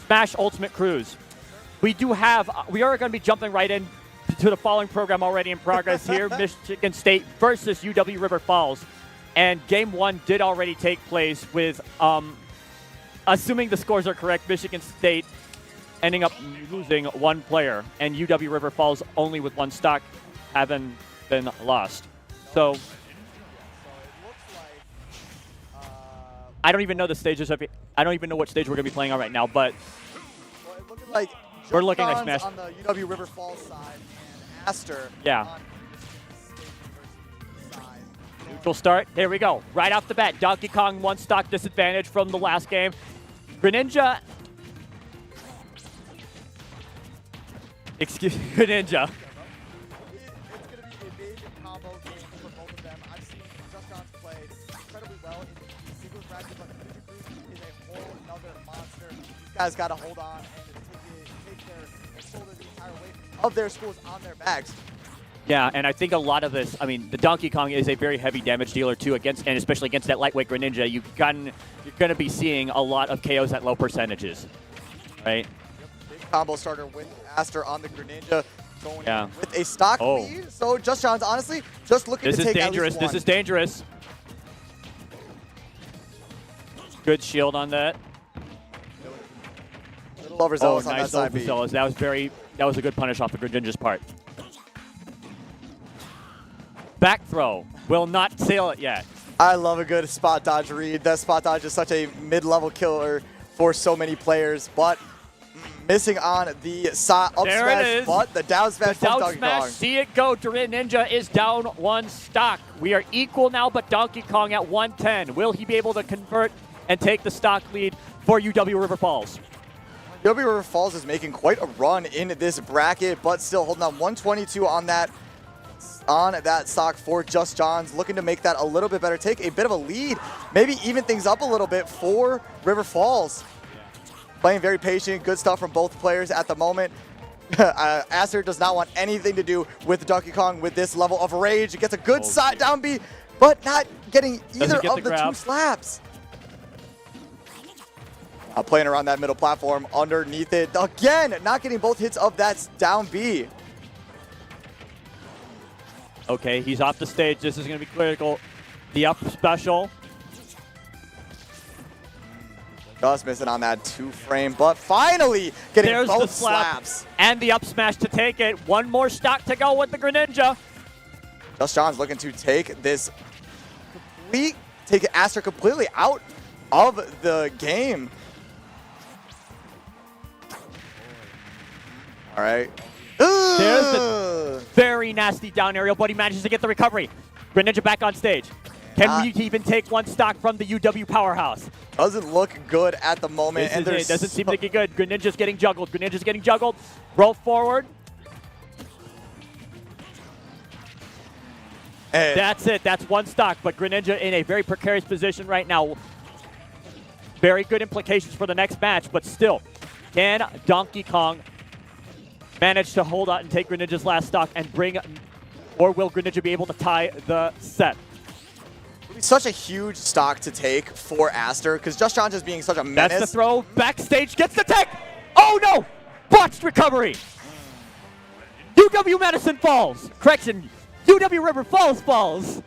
Smash Ultimate Cruise. We are going to be jumping right in to the following program already in progress here. Michigan State versus UW River Falls. And game 1 did already take place with, assuming the scores are correct, Michigan State ending up losing 1 player, and UW River Falls only with 1 stock having been lost. So I don't even know the stages of it. I don't even know what stage we're going to be playing on right now, but Well, it looking like we're looking at John's Smash. on the UW River Falls side and Aster Yeah. on the State University side. Neutral start. Here we go. Right off the bat, Donkey Kong 1 stock disadvantage from the last game. Greninja. Excuse me, Greninja. It's going to be a big combo game for both of them. I've seen Just John's play incredibly well in the singles bracket, but the Ninja Group is a whole nother monster. These guys got to hold on and take their shoulder the entire weight of their schools on their backs. Yeah, and I think a lot of this, I mean, the Donkey Kong is a very heavy damage dealer too, and especially against that lightweight Greninja, you're going to be seeing a lot of KOs at low percentages, right? Big combo starter with Aster on the Greninja, going Yeah. in with a stock lead. So Just John's honestly just looking This to is take dangerous. at least This is dangerous. Good shield on that. little overzealous on that side B. overzealous. That was a good punish off the Greninja's part. Back throw. Will not sail it yet. I love a good spot dodge read. That spot dodge is such a mid-level killer for so many players, but missing on the up smash, is. but the down smash from Down Donkey smash, Kong. see it go. Ninja is down 1 stock. We are equal now, but Donkey Kong at 110. Will he be able to convert and take the stock lead for UW River Falls? UW River Falls is making quite a run in this bracket, but still holding on 122 on that stock for Just John's, looking to make that a little bit better, take a bit of a lead, maybe even things up a little bit for River Falls. Playing very patient, good stuff from both players at the moment. Aster does not want anything to do with Donkey Kong with this level of rage. It gets a good side down B, but not getting either get of the the 2 grab. slaps. Playing around that middle platform underneath it. Again, not getting both hits of that down B. Okay, he's off the stage. This is going to be critical. The up special. Just missing on that 2-frame, but finally getting There's both the slap slaps. and the up smash to take it. 1 more stock to go with the Greninja. Just John's looking to take Aster completely out of the game. All right. There's the very nasty down aerial, but he manages to get the recovery. Greninja back on stage. Can we even take 1 stock from the UW powerhouse? Doesn't look good at the moment. It doesn't seem to get good. Greninja's getting juggled. Greninja's getting juggled. Roll forward. And That's it. That's 1 stock, but Greninja in a very precarious position right now. Very good implications for the next match, but still, can Donkey Kong manage to hold out and take Greninja's last stock and or will Greninja be able to tie the set? such a huge stock to take for Aster because Just John just being such a menace. That's the throw. Backstage gets the tech. Oh no! Botched recovery. UW Madison falls. Correction. UW River Falls falls.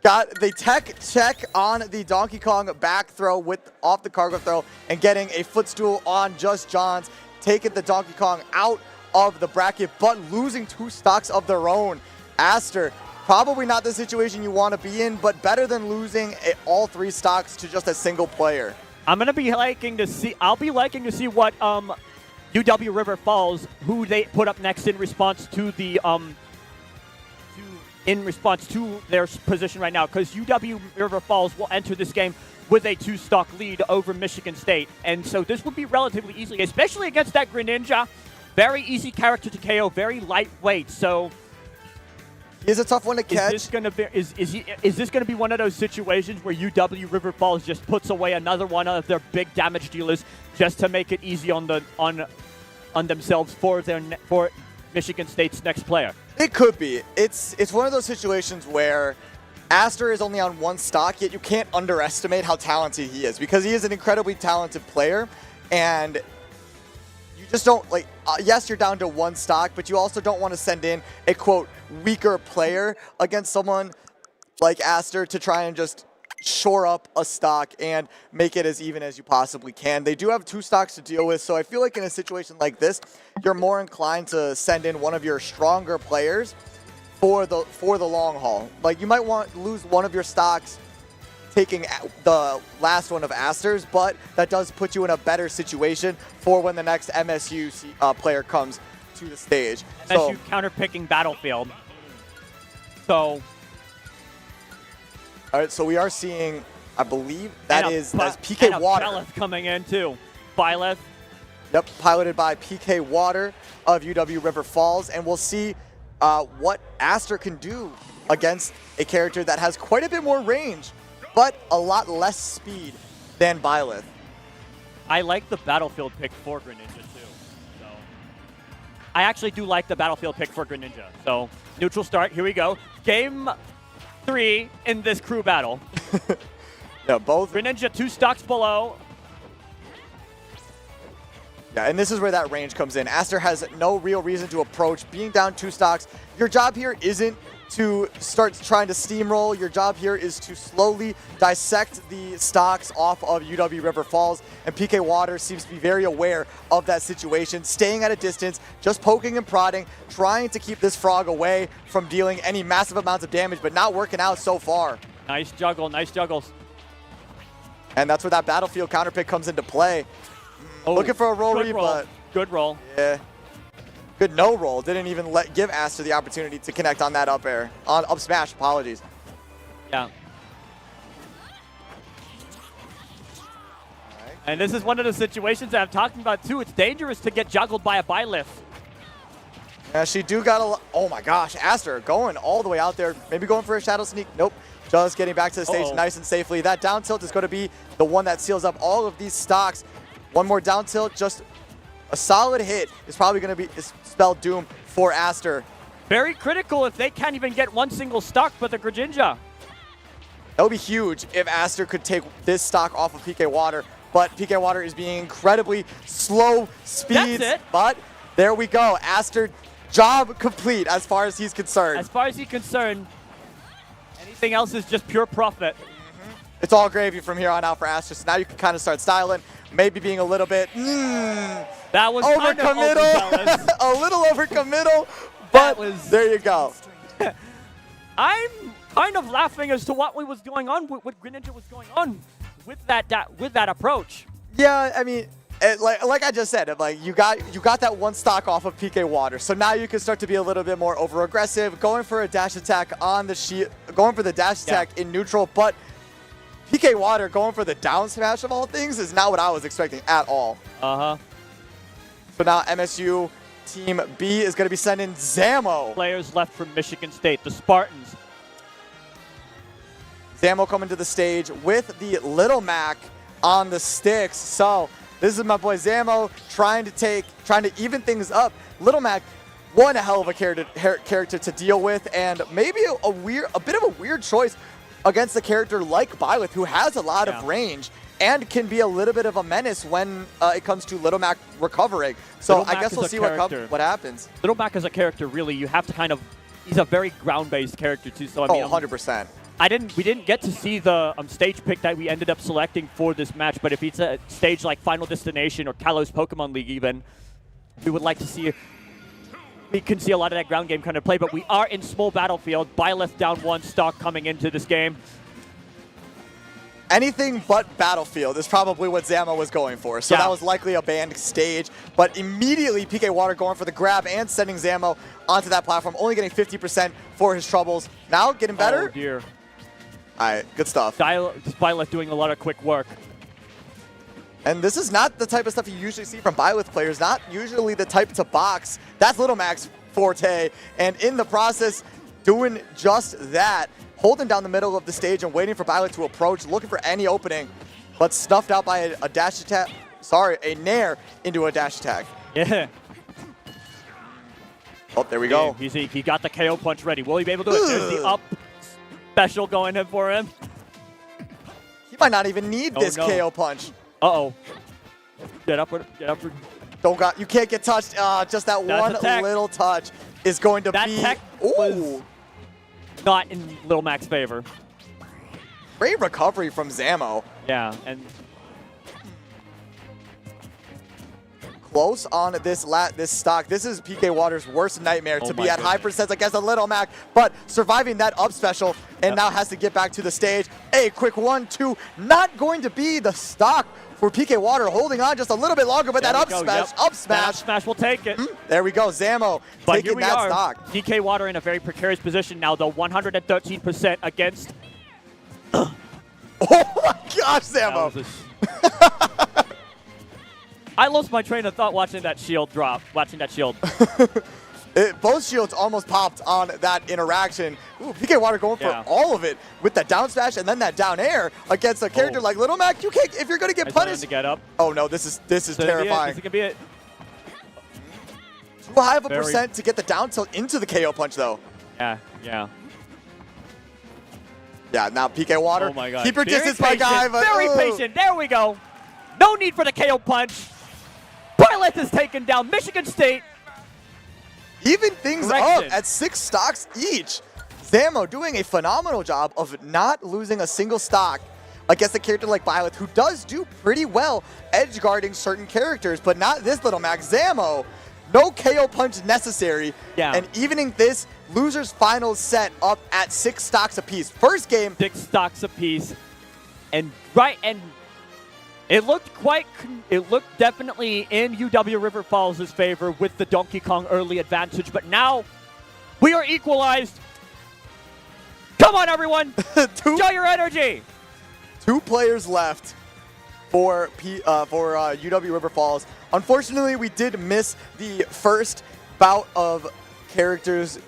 Got the tech check on the Donkey Kong back throw off the cargo throw and getting a footstool on Just John's, taking the Donkey Kong out of the bracket, but losing 2 stocks of their own. Aster, probably not the situation you want to be in, but better than losing all 3 stocks to just a single player. I'm gonna be liking to see. I'll be liking to see what UW River Falls, who they put up next in response to the their position right now, because UW River Falls will enter this game with a 2-stock lead over Michigan State, and so this would be relatively easy, especially against that Greninja. Very easy character to KO, very lightweight. So He's a tough one to catch. Is this gonna be one of those situations where UW River Falls just puts away another one of their big damage dealers just to make it easy on themselves for Michigan State's next player. It could be. It's one of those situations where Aster is only on one stock, yet you can't underestimate how talented he is, because he is an incredibly talented player, and you just don't, like, yes, you're down to one stock, but you also don't want to send in a, quote, weaker player against someone like Aster to try and just shore up a stock and make it as even as you possibly can. They do have 2 stocks to deal with, so I feel like in a situation like this, you're more inclined to send in one of your stronger players for the long haul. Like, you might want to lose one of your stocks taking the last one of Aster's, but that does put you in a better situation for when the next MSU player comes to the stage. MSU counterpicking Battlefield. So, all right, so we are seeing, I believe that's PK and Water. Byleth coming in too. Byleth. Yep, piloted by PK Water of UW River Falls, and we'll see what Aster can do against a character that has quite a bit more range, but a lot less speed than Byleth. I like the Battlefield pick for Greninja too. So I actually do like the Battlefield pick for Greninja. So neutral start, here we go. Game 3 in this crew battle. Yeah, both. Greninja 2 stocks below. Yeah, and this is where that range comes in. Aster has no real reason to approach. Being down 2 stocks, your job here isn't to start trying to steamroll. Your job here is to slowly dissect the stocks off of UW River Falls, and PK Water seems to be very aware of that situation, staying at a distance, just poking and prodding, trying to keep this frog away from dealing any massive amounts of damage, but not working out so far. Nice juggle, nice juggles. And that's where that Battlefield counterpick comes into play. Oh, looking for a roll good read, roll. but Good roll. yeah. Good no roll. Didn't even give Aster the opportunity to connect on that up air. On up smash, apologies. Yeah. And this is one of the situations that I'm talking about too. It's dangerous to get juggled by a Byleth. Yeah, she do got a oh my gosh, Aster going all the way out there. Maybe going for a shadow sneak. Nope. Just getting back to the stage nice and safely. That down tilt is going to be the one that seals up all of these stocks. One more down tilt, just a solid hit is probably going to be spell doom for Aster. Very critical if they can't even get one single stock for the Greninja. That would be huge if Aster could take this stock off of PK Water, but PK Water is being incredibly slow speeds. That's it. But there we go. Aster, job complete as far as he's concerned. As far as he's concerned, anything else is just pure profit. It's all gravy from here on out for Aster, so now you can kind of start styling, maybe being a little bit that was overcommittal, a little overcommittal, but there you go. I'm kind of laughing as to what was going on, what Greninja was going on with that approach. Yeah, I mean, like I just said, like you got that one stock off of PK Water, so now you can start to be a little bit more over aggressive, going for a dash attack on the shield, going for the dash attack in neutral, but PK Water going for the down smash of all things is not what I was expecting at all. Uh-huh. So now MSU Team B is going to be sending Zamo. Players left from Michigan State, the Spartans. Zamo coming to the stage with the Little Mac on the sticks. So this is my boy Zamo trying to even things up. Little Mac, one hell of a character to deal with, and maybe a bit of a weird choice against a character like Byleth, who has a lot of range and can be a little bit of a menace when it comes to Little Mac recovering. So I guess we'll see what happens. Little Mac as a character, really, you have to kind of, he's a very ground-based character too. So I mean, 100%. we didn't get to see the stage pick that we ended up selecting for this match, but if it's a stage like Final Destination or Kalos Pokemon League even, we would like to see. We can see a lot of that ground game kind of play, but we are in small battlefield. Byleth down 1 stock coming into this game. Anything but Battlefield is probably what Zamo was going for. So that was likely a banned stage. But immediately PK Water going for the grab and sending Zamo onto that platform, only getting 50% for his troubles. Now getting better. Oh dear. All right, good stuff. Byleth doing a lot of quick work. And this is not the type of stuff you usually see from Byleth players, not usually the type to box. That's Little Mac's forte. And in the process, doing just that, holding down the middle of the stage and waiting for Byleth to approach, looking for any opening, but snuffed out by a dash attack. Sorry, a nair into a dash attack. Yeah. Oh, there we go. He got the KO punch ready. Will he be able to do it? There's the up special going in for him. He might not even need this KO punch. Uh-oh. Get up. You can't get touched. Just that one little touch is going to be. That tech was not in Little Mac's favor. Great recovery from Zamo. Yeah, and close on this stock. This is PK Water's worst nightmare to be at high percents against a Little Mac, but surviving that up special and now has to get back to the stage. A quick 1-2, not going to be the stock for PK Water, holding on just a little bit longer, but that up smash will take it. There we go, Zamo taking that stock. PK Water in a very precarious position now, though, 113% against. Oh my gosh, Zamo! I lost my train of thought watching that shield drop, Both shields almost popped on that interaction. Ooh, PK Water going for all of it with that down smash and then that down air against a character like Little Mac. You can't, if you're going to get punished. To get up. Oh no, this is terrifying. This could be it. Too high of a percent to get the down tilt into the KO punch though. Yeah. Yeah, now PK Water. Oh my God. Keep your distance, my guy. But, very patient. There we go. No need for the KO punch. Pilot is taken down. Michigan State. Even things up at 6 stocks each. Zamo doing a phenomenal job of not losing a single stock against a character like Byleth, who does do pretty well edge guarding certain characters, but not this Little Mac. Zamo, no KO punch necessary. Yeah. And evening this loser's final set up at 6 stocks apiece. First game. 6 stocks apiece. And it looked definitely in UW River Falls' favor with the Donkey Kong early advantage, but now we are equalized. Come on, everyone. Show your energy. 2 players left for UW River Falls. Unfortunately, we did miss the first bout of characters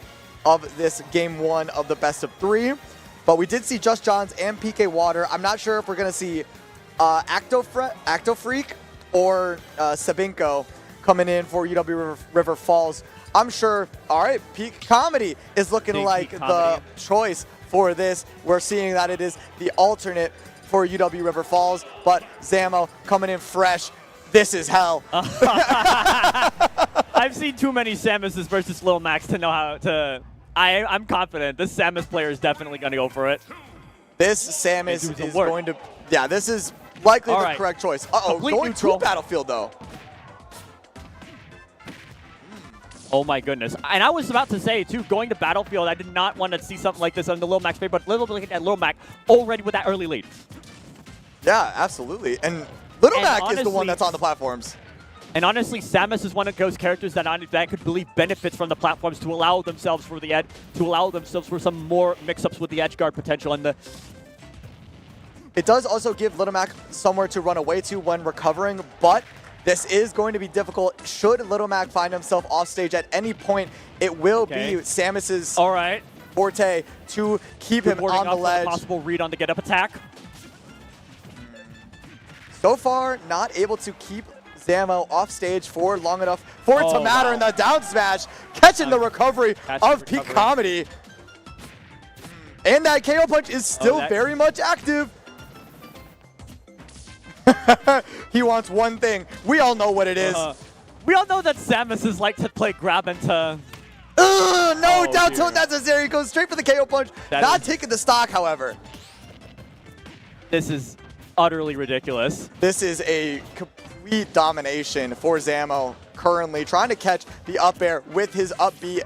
of this game 1 of the best of 3, but we did see Just Johns and PK Water. I'm not sure if we're going to see Acto Freak or Sabinko coming in for UW River Falls. I'm sure, all right, Peak Comedy is looking like the choice for this. We're seeing that it is the alternate for UW River Falls, but Zamo coming in fresh. This is hell. I've seen too many Samuses versus Lil Max to know how to... I'm confident. This Samus player is definitely going to go for it. This Samus is going to... Yeah, this is likely the correct choice. Uh-oh, going to Battlefield, though. Oh, my goodness. And I was about to say, too, going to Battlefield, I did not want to see something like this on the Lil Max favor, but look at Lil Mac already with that early lead. Yeah, absolutely. And Little Mac honestly, is the one that's on the platforms. And honestly, Samus is one of those characters that could really benefit from the platforms to allow themselves for the edge, for some more mix-ups with the edge guard potential and the... It does also give Little Mac somewhere to run away to when recovering, but this is going to be difficult. Should Little Mac find himself off stage at any point, it will be Samus's forte to keep him on the ledge. Possible read on the get-up attack. So far, not able to keep Zamo off stage for long enough for it to matter in the down smash, catching the recovery of Peak Comedy. And that KO punch is still very much active. He wants one thing. We all know what it is. We all know that Samus is like to play grab into... no down tilt necessary. Goes straight for the KO punch. Not taking the stock, however. This is utterly ridiculous. This is a complete domination for Zamo. Currently trying to catch the up air with his up B.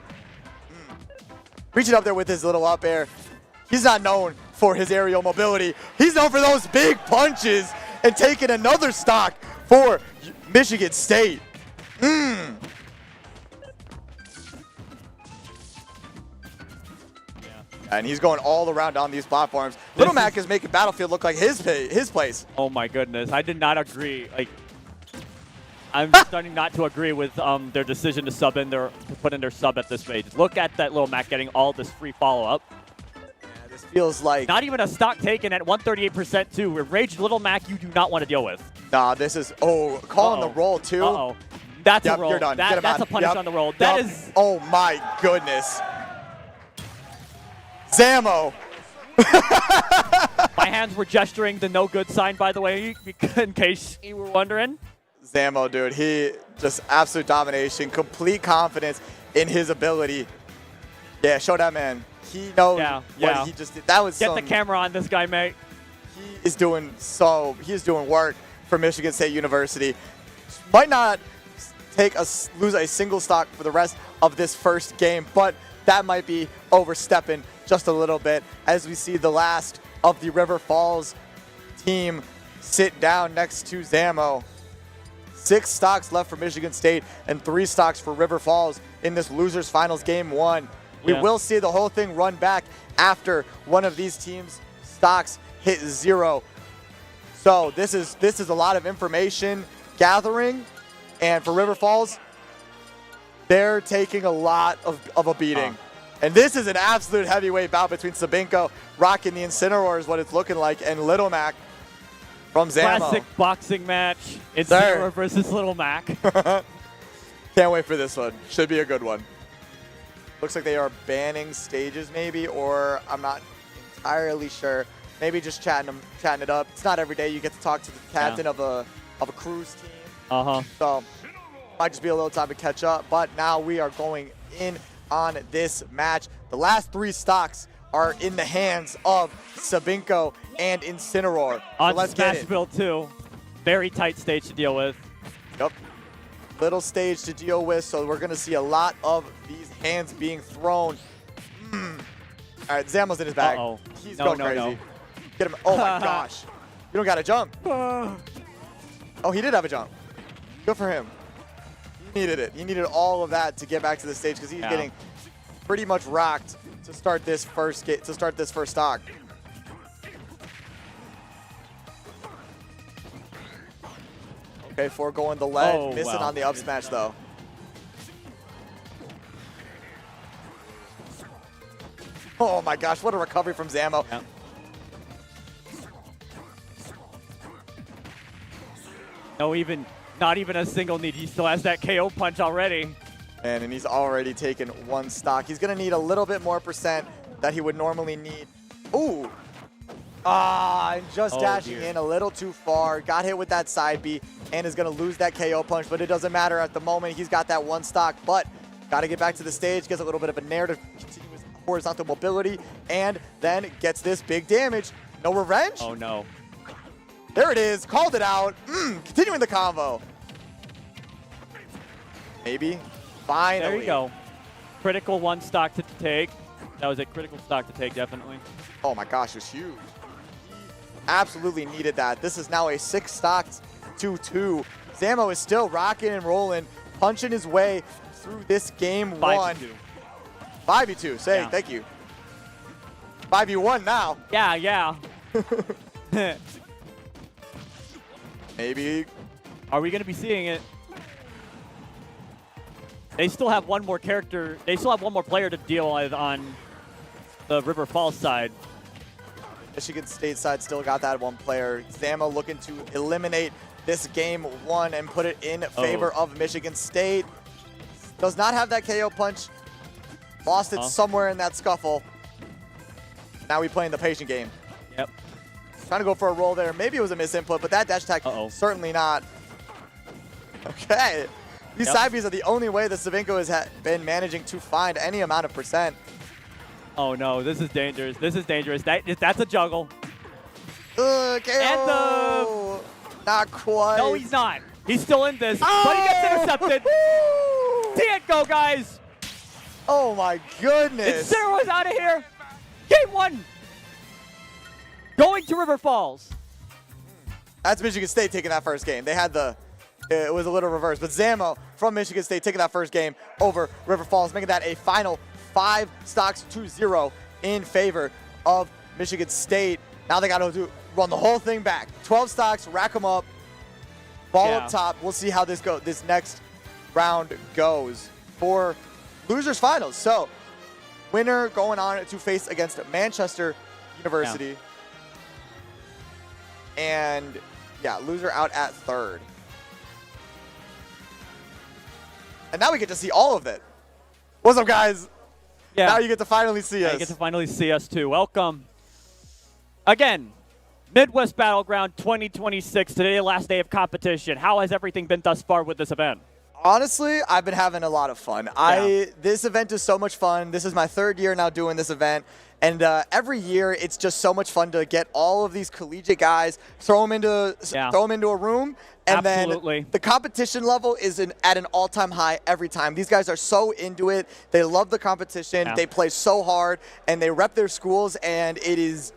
Reaching up there with his little up air. He's not known for his aerial mobility. He's known for those big punches. And taking another stock for Michigan State. And he's going all around on these platforms. Little Mac is making Battlefield look like his place. Oh my goodness, I did not agree. Like, I'm starting not to agree with their decision to put in their sub at this stage. Look at that Little Mac getting all this free follow-up. This feels like... Not even a stock taken at 138% too. Rage Little Mac you do not want to deal with. Nah, this is... calling the roll too. That's Yep, a roll. you're done. Get him That's out. a punish Yep. on the roll. That Yep. is. Oh my goodness. Zamo. My hands were gesturing the no good sign, by the way, in case you were wondering. Zamo, dude, he just absolute domination, complete confidence in his ability. Yeah, show that man. He knows what he just did. That was Get the camera on this guy, mate. He is doing work for Michigan State University. Might not lose a single stock for the rest of this first game, but that might be overstepping just a little bit as we see the last of the River Falls team sit down next to Zamo. 6 stocks left for Michigan State and 3 stocks for River Falls in this losers finals game 1. We will see the whole thing run back after one of these teams' stocks hit 0. So this is a lot of information gathering, and for River Falls, they're taking a lot of a beating. And this is an absolute heavyweight bout between Sabinko rocking the Incineroar is what it's looking like, and Little Mac from Zamo. Classic boxing match. Incineroar versus Little Mac. Can't wait for this one. Should be a good one. Looks like they are banning stages maybe, or I'm not entirely sure. Maybe just chatting it up. It's not every day you get to talk to the captain of a cruise team. So might just be a little time to catch up. But now we are going in on this match. The last 3 stocks are in the hands of Sabinko and Incineroar. On so let's get it. Smashville too. Very tight stage to deal with. Yep. Little stage to deal with, so we're going to see a lot of these hands being thrown. All right, Zamo's in his bag. He's going crazy. No. Get him. Oh, my gosh. You don't got to jump. Oh, he did have a jump. Good for him. He needed it. He needed all of that to get back to the stage because he's getting pretty much rocked to start this first stock. Okay, foregoing the ledge, missing on the up smash though. Oh my gosh, what a recovery from Zamo. Yep. Not even a single need. He still has that KO punch already. And he's already taken 1 stock. He's going to need a little bit more percent that he would normally need. Ooh. And just dashing in a little too far. Got hit with that side B and is going to lose that KO punch, but it doesn't matter at the moment. He's got that 1 stock, but got to get back to the stage, gets a little bit of a nair to continue his horizontal mobility, and then gets this big damage. No revenge? Oh, no. There it is. Called it out. Continuing the combo. Maybe. Finally. There you go. Critical 1 stock to take. That was a critical stock to take, definitely. Oh my gosh, it was huge. Absolutely needed that. This is now a 6 stocks to 2. Zamo is still rocking and rolling, punching his way through this game 1. 5v2. Say thank you. 5v1 now. Yeah. Maybe. Are we going to be seeing it? They still have one more character. They still have one more player to deal with on the River Falls side. Michigan State side still got that 1 player. Zamo looking to eliminate this game 1 and put it in favor of Michigan State. Does not have that KO punch. Lost it somewhere in that scuffle. Now we playing the patient game. Yep. Trying to go for a roll there. Maybe it was a misinput, but that dash attack certainly not. Okay. These side Bs are the only way that Sabinko has been managing to find any amount of percent. Oh no, this is dangerous. This is dangerous. That's a juggle. KO! Not quite. No, he's not. He's still in this, but he gets intercepted. See it go, guys. Oh my goodness. Incineroar's out of here. Game 1. Going to River Falls. That's Michigan State taking that first game. They had it was a little reverse, but Zamo from Michigan State taking that first game over River Falls, making that a final 5 stocks to 0 in favor of Michigan State. Now they got to run the whole thing back. 12 stocks, rack them up, ball up top. We'll see how this next round goes for losers finals. So winner going on to face against Manchester University. And loser out at 3rd. And now we get to see all of it. What's up, guys? Yeah. Now you get to finally see us. You get to finally see us, too. Welcome. Again, Midwest Battleground 2026, today, last day of competition. How has everything been thus far with this event? Honestly, I've been having a lot of fun. This event is so much fun. This is my 3rd year now doing this event. And every year, it's just so much fun to get all of these collegiate guys, throw them into a room, and Absolutely. then the competition level is at an all-time high every time. These guys are so into it. They love the competition. Yeah. They play so hard, and they rep their schools, and it is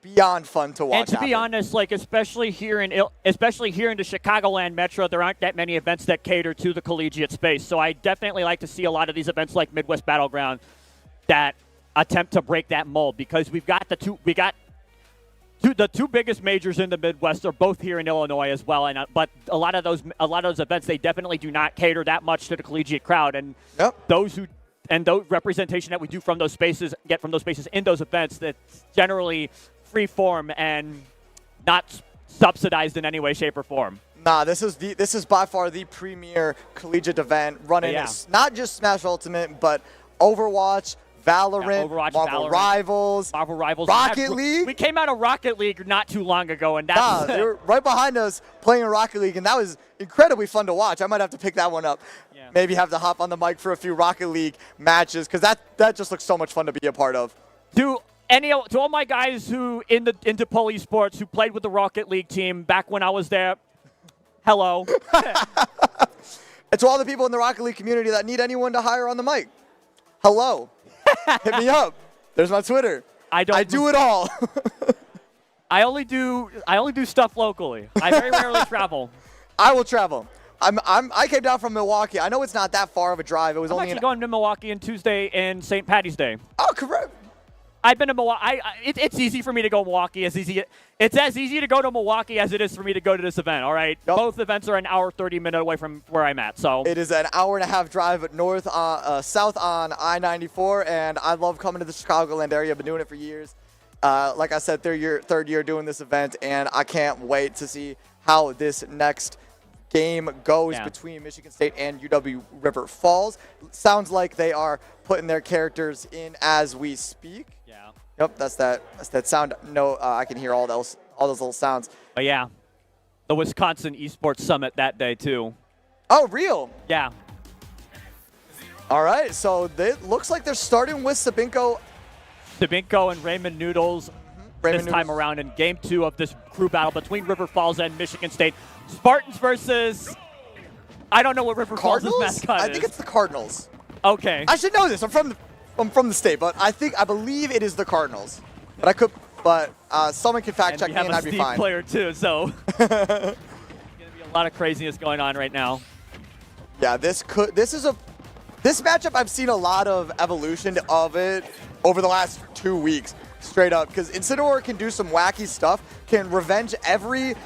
beyond fun to watch. And to be honest, like especially here in the Chicagoland metro, there aren't that many events that cater to the collegiate space. So I definitely like to see a lot of these events like Midwest Battleground that attempt to break that mold, because the two biggest majors in the Midwest are both here in Illinois as well. And but a lot of those events, they definitely do not cater that much to the collegiate crowd. And those representation that we do from those spaces, get from those spaces in those events, that's generally free form and not subsidized in any way, shape, or form. Nah, this is by far the premier collegiate event running not just Smash Ultimate, but Overwatch, Valorant, Marvel Rivals, Rocket League. We came out of Rocket League not too long ago, and they were right behind us playing Rocket League, and that was incredibly fun to watch. I might have to pick that one up. Yeah. Maybe have to hop on the mic for a few Rocket League matches, because that just looks so much fun to be a part of. To all my guys who into Pole Sports who played with the Rocket League team back when I was there, hello. And to all the people in the Rocket League community that need anyone to hire on the mic, hello. Hit me up. There's my Twitter. I do it all. I only do stuff locally. I very rarely travel. I will travel. I came down from Milwaukee. I know it's not that far of a drive. It was I'm only actually going to Milwaukee on Tuesday and St. Patty's Day. Oh, correct. I've been to Milwaukee. It's easy for me to go to Milwaukee. It's as easy to go to Milwaukee as it is for me to go to this event. All right. Yep. Both events are an hour 30-minute away from where I'm at. So it is an hour-and-a-half drive south on I-94, and I love coming to the Chicagoland area. I've been doing it for years. Like I said, third year doing this event, and I can't wait to see how this next game goes between Michigan State and UW River Falls. Sounds like they are putting their characters in as we speak. Yeah. Yep, that's that sound. No, I can hear all those little sounds. But yeah, the Wisconsin Esports Summit that day too. Oh, real? Yeah. All right, so it looks like they're starting with Sabinko and Raymond Noodles time around in Game 2 of this crew battle between River Falls and Michigan State. Spartans versus, I don't know what River Falls' mascot is. I think it's the Cardinals. Okay. I should know this. I'm from the state, but I believe it is the Cardinals. But someone can fact check me and I'd be fine. Player too, so there's gonna be a lot of craziness going on right now. Yeah, this matchup, I've seen a lot of evolution of it over the last 2 weeks, straight up, because Incineroar can do some wacky stuff, can revenge every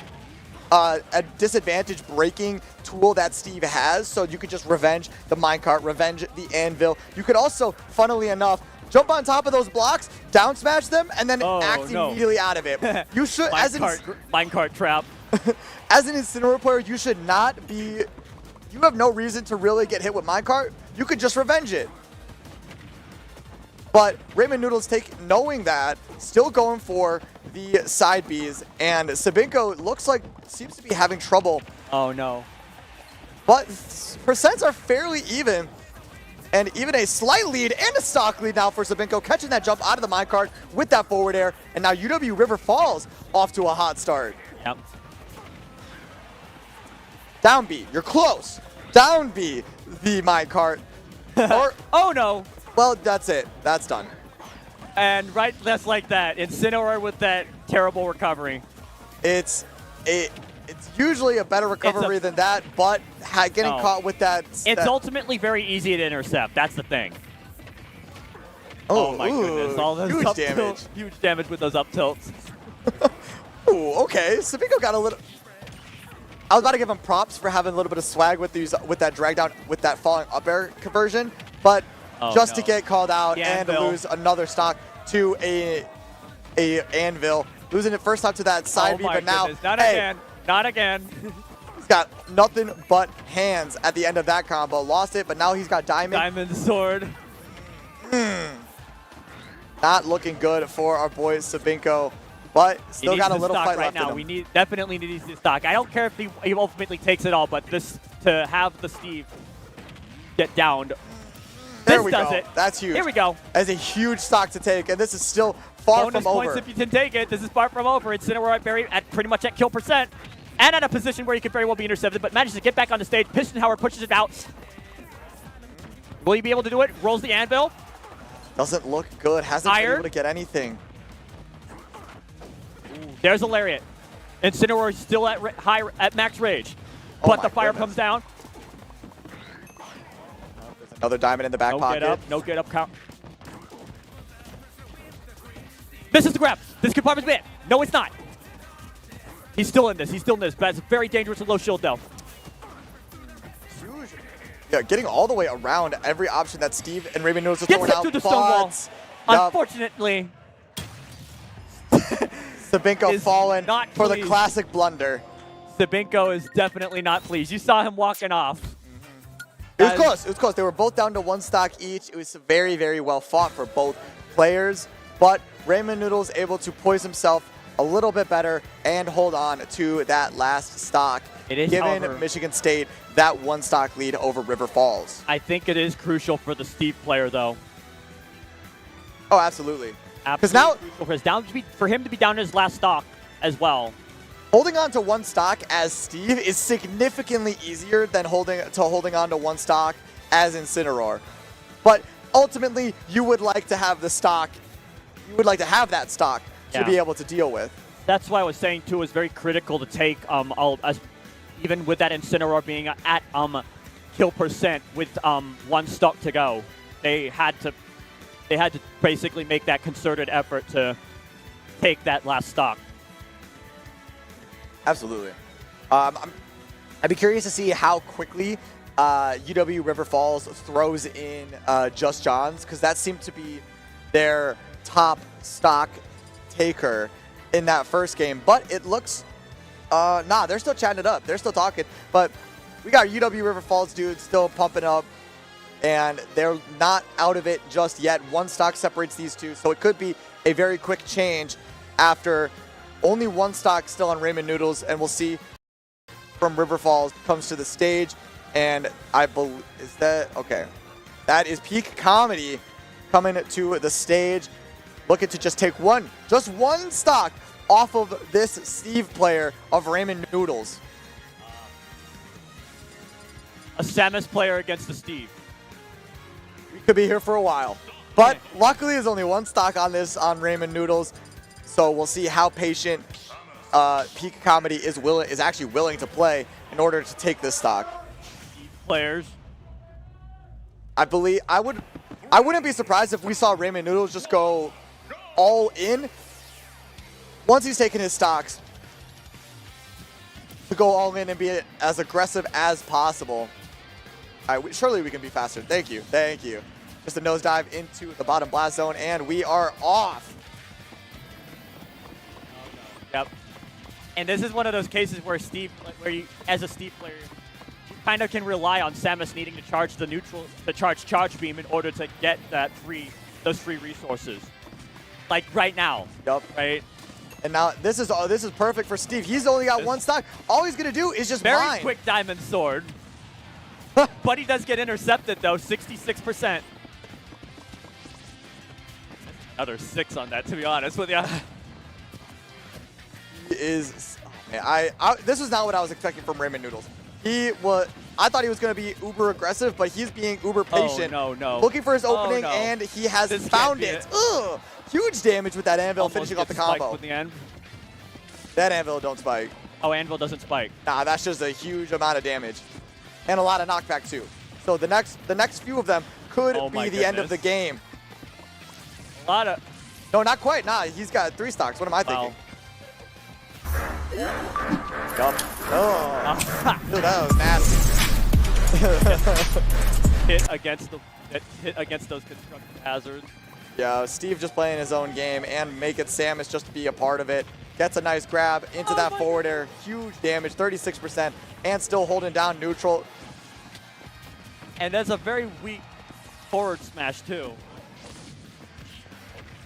a disadvantage breaking tool that Steve has, so you could just revenge the minecart, revenge the anvil. You could also, funnily enough, jump on top of those blocks, down smash them, and then immediately out of it. You should, minecart trap. As an Incineroar player, you should not be. You have no reason to really get hit with minecart. You could just revenge it. But Raymond Noodles knowing that, still going for the side Bs, and Sabinko seems to be having trouble. Oh no. But percents are fairly even, and even a slight lead and a stock lead now for Sabinko, catching that jump out of the minecart with that forward air, and now UW River Falls off to a hot start. Yep. Down B, you're close. Down B, the minecart. Oh no. Well, that's it. That's done. And just like that, Incineroar with that terrible recovery. It's usually a better recovery than that, but getting caught with that. It's ultimately very easy to intercept. That's the thing. Oh my goodness! All those huge damage. Huge damage with those up tilts. Ooh, okay. Sabinko got a little. I was about to give him props for having a little bit of swag with that drag down, with that falling up air conversion, but to get called out and to lose another stock to a anvil, losing it first time to that side B, but now not again. He's got nothing but hands at the end of that combo. Lost it, but now he's got diamond. Diamond sword. Not looking good for our boy Sabinko, but still got a little fight right left now. in him. Definitely needs to stock. I don't care if he ultimately takes it all, but this to have the Steve get downed. There This we does go. it. That's huge. Here we go. That's a huge stock to take, and this is still far Bonus from points over. if you can take it. This is far from over. Incineroar at pretty much at kill percent, and at a position where he could very well be intercepted, but manages to get back on the stage. Pistonhauer pushes it out. Will he be able to do it? Rolls the anvil. Doesn't look good. Hasn't been Tired. able to get anything. There's a lariat. Incineroar is still at max rage, Oh but my the fire goodness. comes down. There's another diamond in the back No pocket. get up. No get up count. This is the grab. This could probably be it. No, it's not. He's still in this. He's still in this. But it's very dangerous with low shield, though. Huge. Yeah, getting all the way around every option that Steve and Raven Noodles are Gets throwing hit out. through the stone wall. Yup. Unfortunately, Sabinko is fallen not for the pleased. classic blunder. Sabinko is definitely not pleased. You saw him walking off. It was close. It was close. They were both down to one stock each. It was very, very well fought for both players. But Raymond Noodles able to poise himself a little bit better and hold on to that last stock, It is, giving however, Michigan State that one stock lead over River Falls. I think it is crucial for the Steve player, though. Oh, absolutely. Absolutely now- crucial for him to be down to his last stock as well. Holding on to one stock as Steve is significantly easier than holding on to one stock as Incineroar. But ultimately, you would like to have the stock. You would like to have that stock to be able to deal with. That's why I was saying too. It was very critical to take even with that Incineroar being at kill percent with one stock to go. They had to basically make that concerted effort to take that last stock. Absolutely. I'd be curious to see how quickly UW River Falls throws in Just Johns, because that seemed to be their top stock taker in that first game. But it looks, they're still chatting it up. They're still talking. But we got UW River Falls dudes still pumping up, and they're not out of it just yet. One stock separates these two, so it could be a very quick change after only one stock still on Raymond Noodles, and we'll see from River Falls comes to the stage. And I believe, is that, okay. That is Peak Comedy coming to the stage, looking to just take just one stock off of this Steve player of Raymond Noodles. A Samus player against the Steve. We could be here for a while. But luckily there's only one stock on Raymond Noodles. So we'll see how patient Peak Comedy is actually willing to play in order to take this stock. Players. I wouldn't be surprised if we saw Raymond Noodles just go all in once he's taken his stocks, to go all in and be as aggressive as possible. All right, surely we can be faster. Thank you. Thank you. Just a nosedive into the bottom blast zone, and we are off. Yep. And this is one of those cases where as a Steve player, you kind of can rely on Samus needing to charge the charge beam in order to get those free resources. Like right now. Yep. Right. And now this is perfect for Steve. He's only got one stock. All he's gonna do is just Very mine. quick diamond sword. But he does get intercepted though, 66%. Another 6 on that, to be honest with you. He is. Oh man, this was not what I was expecting from Raymond Noodles. I thought he was going to be uber aggressive, but he's being uber patient. Oh, no. Looking for his opening, no. and he has This found can't be it. Ugh! Huge damage with that anvil, Almost finishing off the gets spiked combo. with the end. That anvil don't spike. Oh, anvil doesn't spike. Nah, that's just a huge amount of damage. And a lot of knockback, too. So the next few of them could be the end of the game. A lot of... No, not quite. Nah, he's got 3 stocks. What am I thinking? Yup. Oh. Dude, that was nasty. hit against those construction hazards. Yeah, Steve just playing his own game and making Samus just to be a part of it. Gets a nice grab into that forward air. Huge damage, 36%, and still holding down neutral. And that's a very weak forward smash, too.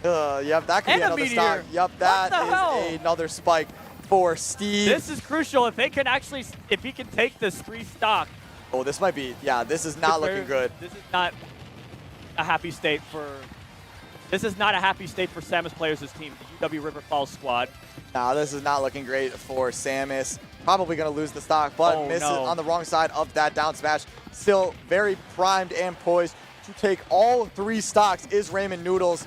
Yep, that could And be a another meteor. stock. Yep, that What the hell? is another spike for Steve. This is crucial. If they can actually, if he can take this 3 stock. Oh, this might be, yeah, this is not looking good. This is not a happy state for. This is not a happy state for Samus players' team, the UW River Falls squad. Nah, this is not looking great for Samus. Probably going to lose the stock, but misses on the wrong side of that down smash. Still very primed and poised to take all 3 stocks is Raymond Noodles.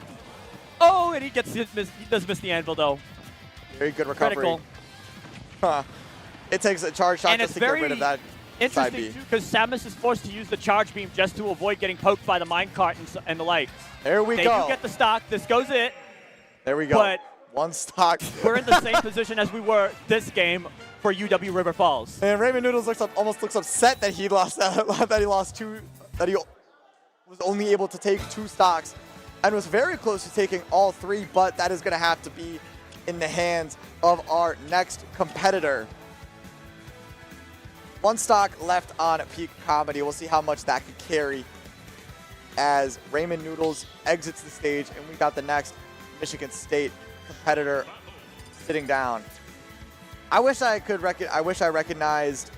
Oh, and he does miss the anvil, though. Very good recovery. Critical. Huh. It takes a charge shot And just it's to get rid very of that side B. interesting, too, because Samus is forced to use the charge beam just to avoid getting poked by the minecart and the lights. There we They go. do get the stock. This goes it. There we go. But 1 stock. we're in the same position as we were this game for UW River Falls. And Raymond Noodles almost looks upset that he lost that he lost 2, that he was only able to take 2 stocks and was very close to taking all 3, but that is going to have to be in the hands of our next competitor. 1 stock left on Peak Comedy. We'll see how much that could carry as Raymond Noodles exits the stage, and we got the next Michigan State competitor sitting down. I wish I recognized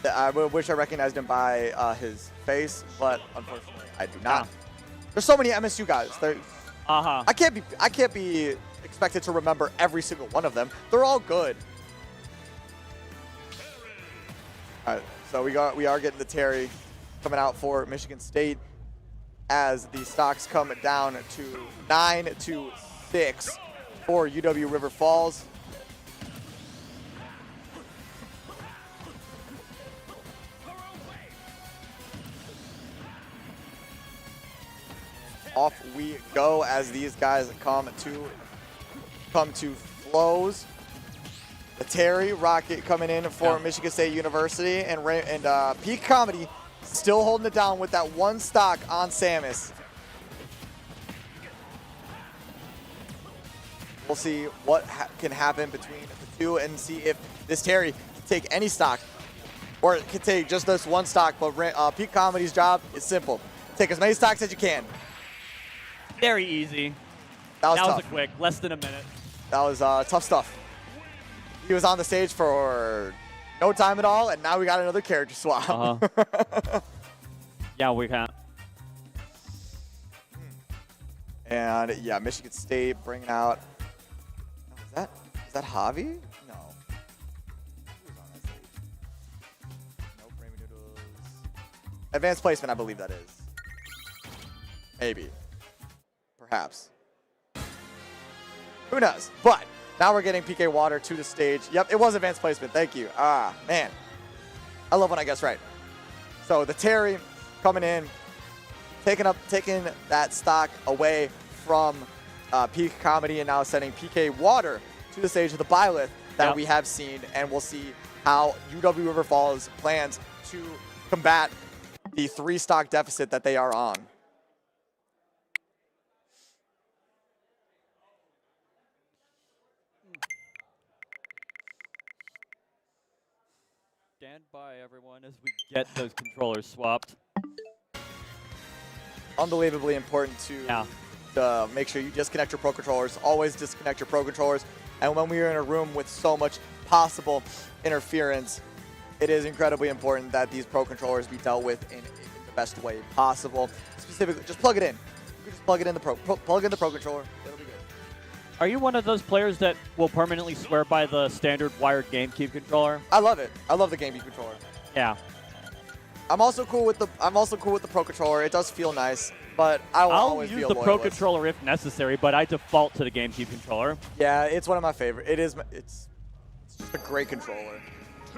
him by his face, but unfortunately I do not. There's so many MSU guys. I can't be expected to remember every single one of them. They're all good. All right, so we are getting the Terry coming out for Michigan State as the stocks come down to 9-6 for UW River Falls. Off we go as these guys come to flows. The Terry Rocket coming in for Michigan State University, and Peak Comedy still holding it down with that 1 stock on Samus. We'll see what can happen between the 2 and see if this Terry can take any stock or it can take just this 1 stock. But Peak Comedy's job is simple: take as many stocks as you can. Very easy. That was That tough. was a quick, less than a minute. That was tough stuff. He was on the stage for no time at all, and now we got another character swap. Yeah, we can. And yeah, Michigan State bringing out. Is that Javi? No. Who was on that stage? Nope, Raymond Noodles. Advanced placement, I believe that is. Maybe. Perhaps. Who knows? But now we're getting PK Water to the stage. Yep, it was advanced placement. Thank you. Ah, man. I love when I guess right. So the Terry coming in, taking that stock away from Peak Comedy, and now sending PK Water to the stage of the Byleth that we have seen, and we'll see how UW River Falls plans to combat the 3 stock deficit that they are on. Stand by, everyone, as we get those controllers swapped. Unbelievably important to make sure you disconnect your Pro Controllers. Always disconnect your Pro Controllers. And when we are in a room with so much possible interference, it is incredibly important that these Pro Controllers be dealt with in the best way possible. Specifically, just plug it in. You can just plug it in plug in the Pro Controller. It'll be good. Are you one of those players that will permanently swear by the standard wired GameCube controller? I love it. I love the GameCube controller. Yeah. I'm also cool with the Pro Controller. It does feel nice, but I'll always be a use the Pro loyalist. Controller if necessary, but I default to the GameCube controller. Yeah, it's one of my favorite. It's just a great controller.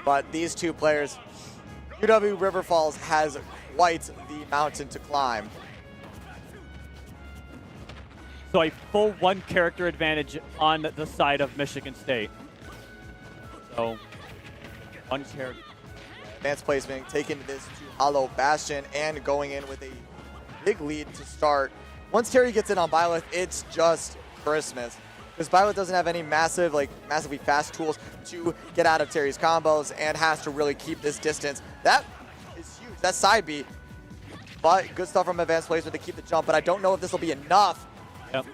But these 2 players, UW River Falls has quite the mountain to climb. So a full 1 character advantage on the side of Michigan State. So 1 character. Advanced placement, taking this to Hollow Bastion and going in with a big lead to start once Terry gets in on Byleth, it's just Christmas. Because Byleth doesn't have any massively fast tools to get out of Terry's combos and has to really keep this distance. That is huge. That's side B. But good stuff from advanced placement to keep the jump, but I don't know if this will be enough. Yep.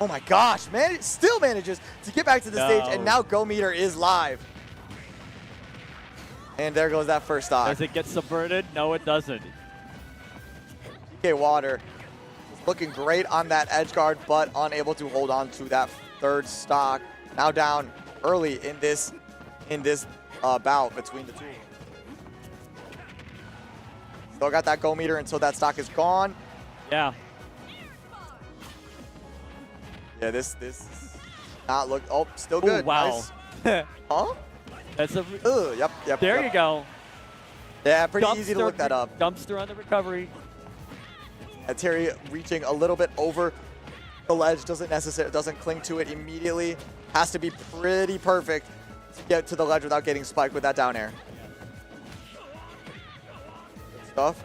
Oh my gosh, man, it still manages to get back to the stage, and now Go Meter is live. And there goes that first stock. Does it get subverted? No, it doesn't. PK Water looking great on that edge guard, but unable to hold on to that third stock. Now down early in this bout between the two. Still got that Go Meter until that stock is gone. Yeah. Yeah, this is not look. Oh, still good. Ooh, wow. Nice. Huh? That's a. Yep. There you go. Yeah, pretty easy to look that up. Dumpster on the recovery. Terry reaching a little bit over the ledge, doesn't cling to it immediately. Has to be pretty perfect to get to the ledge without getting spiked with that down air. Good stuff.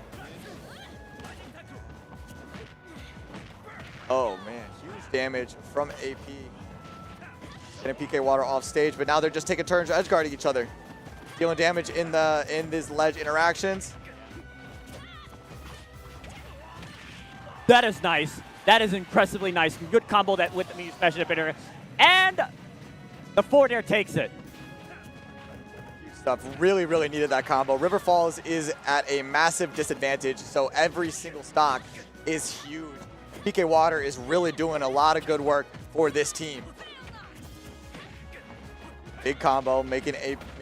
Oh man, huge damage from AP. Getting PK Water off stage, but now they're just taking turns edge guarding each other, dealing damage in these ledge interactions. That is nice. That is impressively nice. Good combo that with the special inhibitor. And the forward air takes it. Huge stuff. Really, really needed that combo. River Falls is at a massive disadvantage, so every single stock is huge. PK Water is really doing a lot of good work for this team. Big combo, making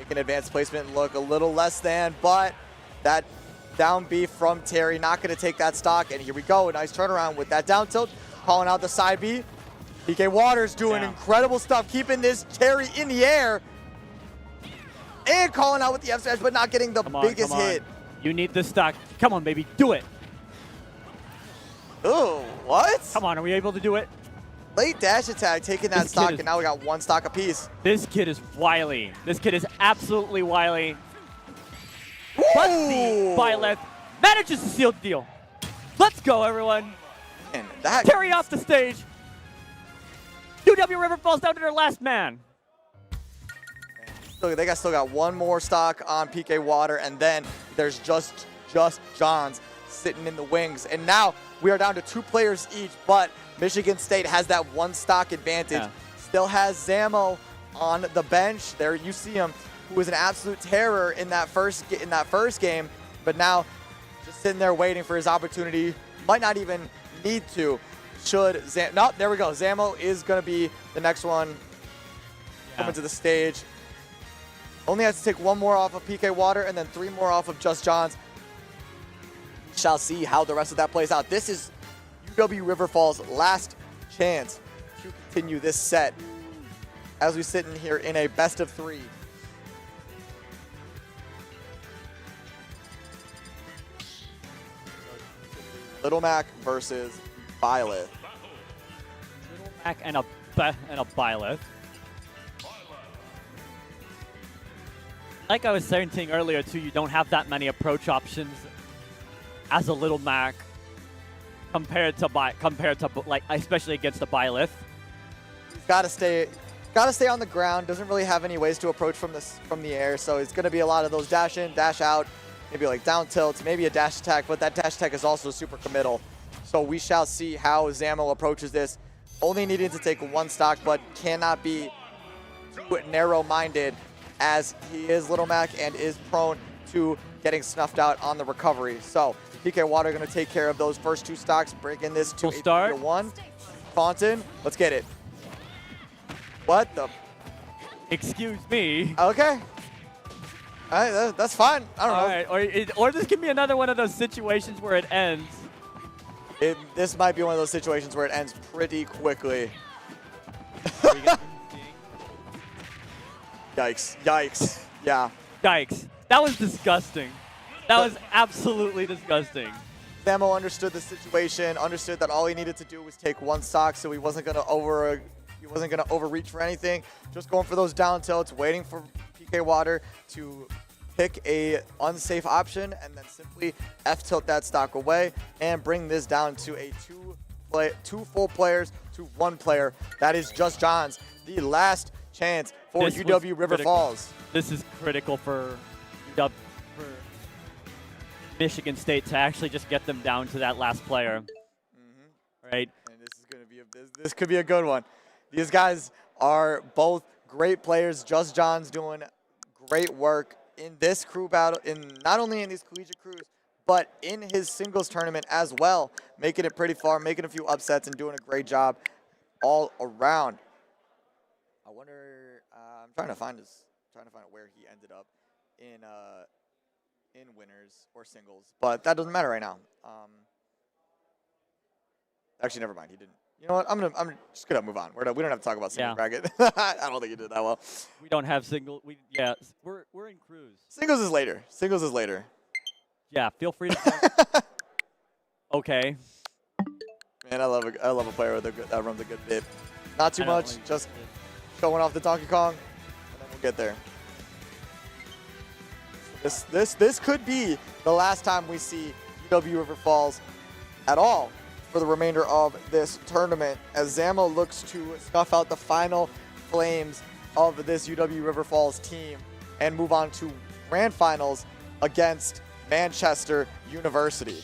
advanced placement look a little less than, but that down B from Terry, not going to take that stock, and here we go, a nice turnaround with that down tilt, calling out the side B. PK Water's doing incredible stuff, keeping this Terry in the air, and calling out with the F smash, but not getting the biggest hit. You need this stock. Come on, baby, do it. Oh, what? Come on, are we able to do it? Late dash attack, taking that stock, and now we got one stock apiece. This kid is wily. This kid is absolutely wily. But the Byleth manages to seal the deal. Let's go, everyone. Man, that Terry off the stage. UW River falls down to their last man. They still got one more stock on PK Water, and then there's just Johns sitting in the wings. And now we are down to 2 players each, but Michigan State has that one stock advantage. Yeah. Still has Zamo on the bench. There you see him, who was an absolute terror in that first game, but now just sitting there waiting for his opportunity. Might not even need to. Should no, there we go. Zamo is going to be the next one coming to the stage. Only has to take 1 more off of PK Water and then 3 more off of Just Johns. Shall see how the rest of that plays out. This is UW River Falls' last chance to continue this set as we sit in here in a best of 3. Little Mac versus Byleth. Little Mac and a Byleth. Like I was saying earlier too, you don't have that many approach options as a Little Mac compared to like especially against the Byleth. He's got to stay on the ground. Doesn't really have any ways to approach from the air, so it's going to be a lot of those dash in, dash out, maybe like down tilts, maybe a dash attack, but that dash attack is also super committal. So we shall see how Zamo approaches this. Only needing to take 1 stock, but cannot be too narrow-minded as he is Little Mac and is prone to getting snuffed out on the recovery. So PK Water going to take care of those first 2 stocks, breaking this to 1. Taunton, let's get it. What the? Excuse me. Okay. All right, that's fine. I don't know. All right, or this can be another one of those situations where it ends. This might be one of those situations where it ends pretty quickly. Yikes. Yikes. Yeah. Yikes. That was disgusting. That was absolutely disgusting. Zamo understood the situation, understood that all he needed to do was take 1 stock, so he wasn't gonna overreach for anything. Just going for those down tilts, waiting for PK Water to pick a unsafe option and then simply F-tilt that stock away and bring this down to a two full players to one player. That is Just Johns, the last chance for UW River Falls. This is critical for UW, for Michigan State to actually just get them down to that last player. Right? And this is going to be this could be a good one. These guys are both great players. Just Johns doing great work in this crew battle, in not only in these collegiate crews, but in his singles tournament as well, making it pretty far, making a few upsets, and doing a great job all around. I wonder. I'm trying to find where he ended up in winners or singles, but that doesn't matter right now. Actually, never mind. He didn't. You know what? I'm just gonna move on. We don't have to talk about single bracket. I don't think he did that well. We don't have single. We're in crews. Singles is later. Singles is later. Yeah, feel free to. Okay. Man, I love a player that runs a good bit. Not too much, just showing off the Donkey Kong, and then we'll get there. This could be the last time we see UW River Falls at all for the remainder of this tournament, as Zamo looks to snuff out the final flames of this UW River Falls team and move on to grand finals against Manchester University.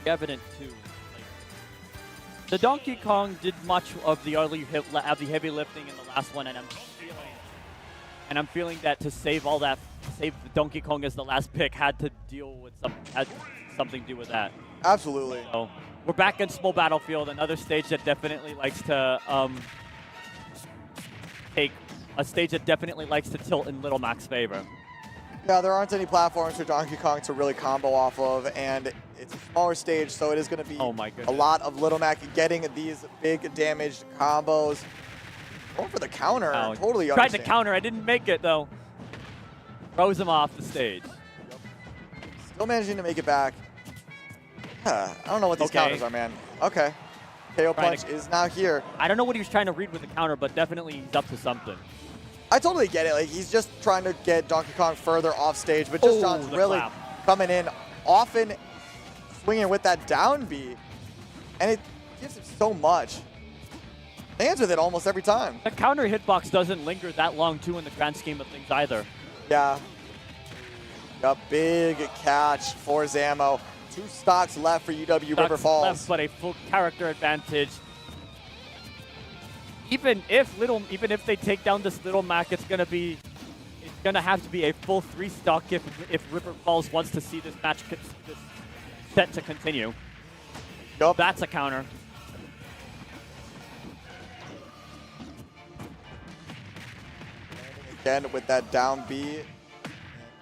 Evident too. The Donkey Kong did much of the heavy lifting in the last one, and I'm feeling that to save all that, save Donkey Kong as the last pick, had something to do with that. Absolutely. So we're back in Small Battlefield, another stage that definitely likes to tilt in Little Mac's favor. Yeah, there aren't any platforms for Donkey Kong to really combo off of, and it's a smaller stage, so it is going to be a lot of Little Mac getting these big damaged combos. Going for the counter, totally tried to counter, I didn't make it though. Throws him off the stage. Still managing to make it back. I don't know what these counters are, man. Okay. KO Punch is now here. I don't know what he was trying to read with the counter, but definitely he's up to something. I totally get it. Like, he's just trying to get Donkey Kong further off stage, but Just John's really coming in, often swinging with that down B, and it gives him so much. Lands with it almost every time. The counter hitbox doesn't linger that long, too, in the grand scheme of things either. Yeah. A big catch for Zamo. 2 stocks left for UW River Falls. Left, but a full character advantage. Even if they take down this Little Mac, it's gonna have to be a full 3 stock if River Falls wants to see this match set to continue. Yup. That's a counter. Again with that down B,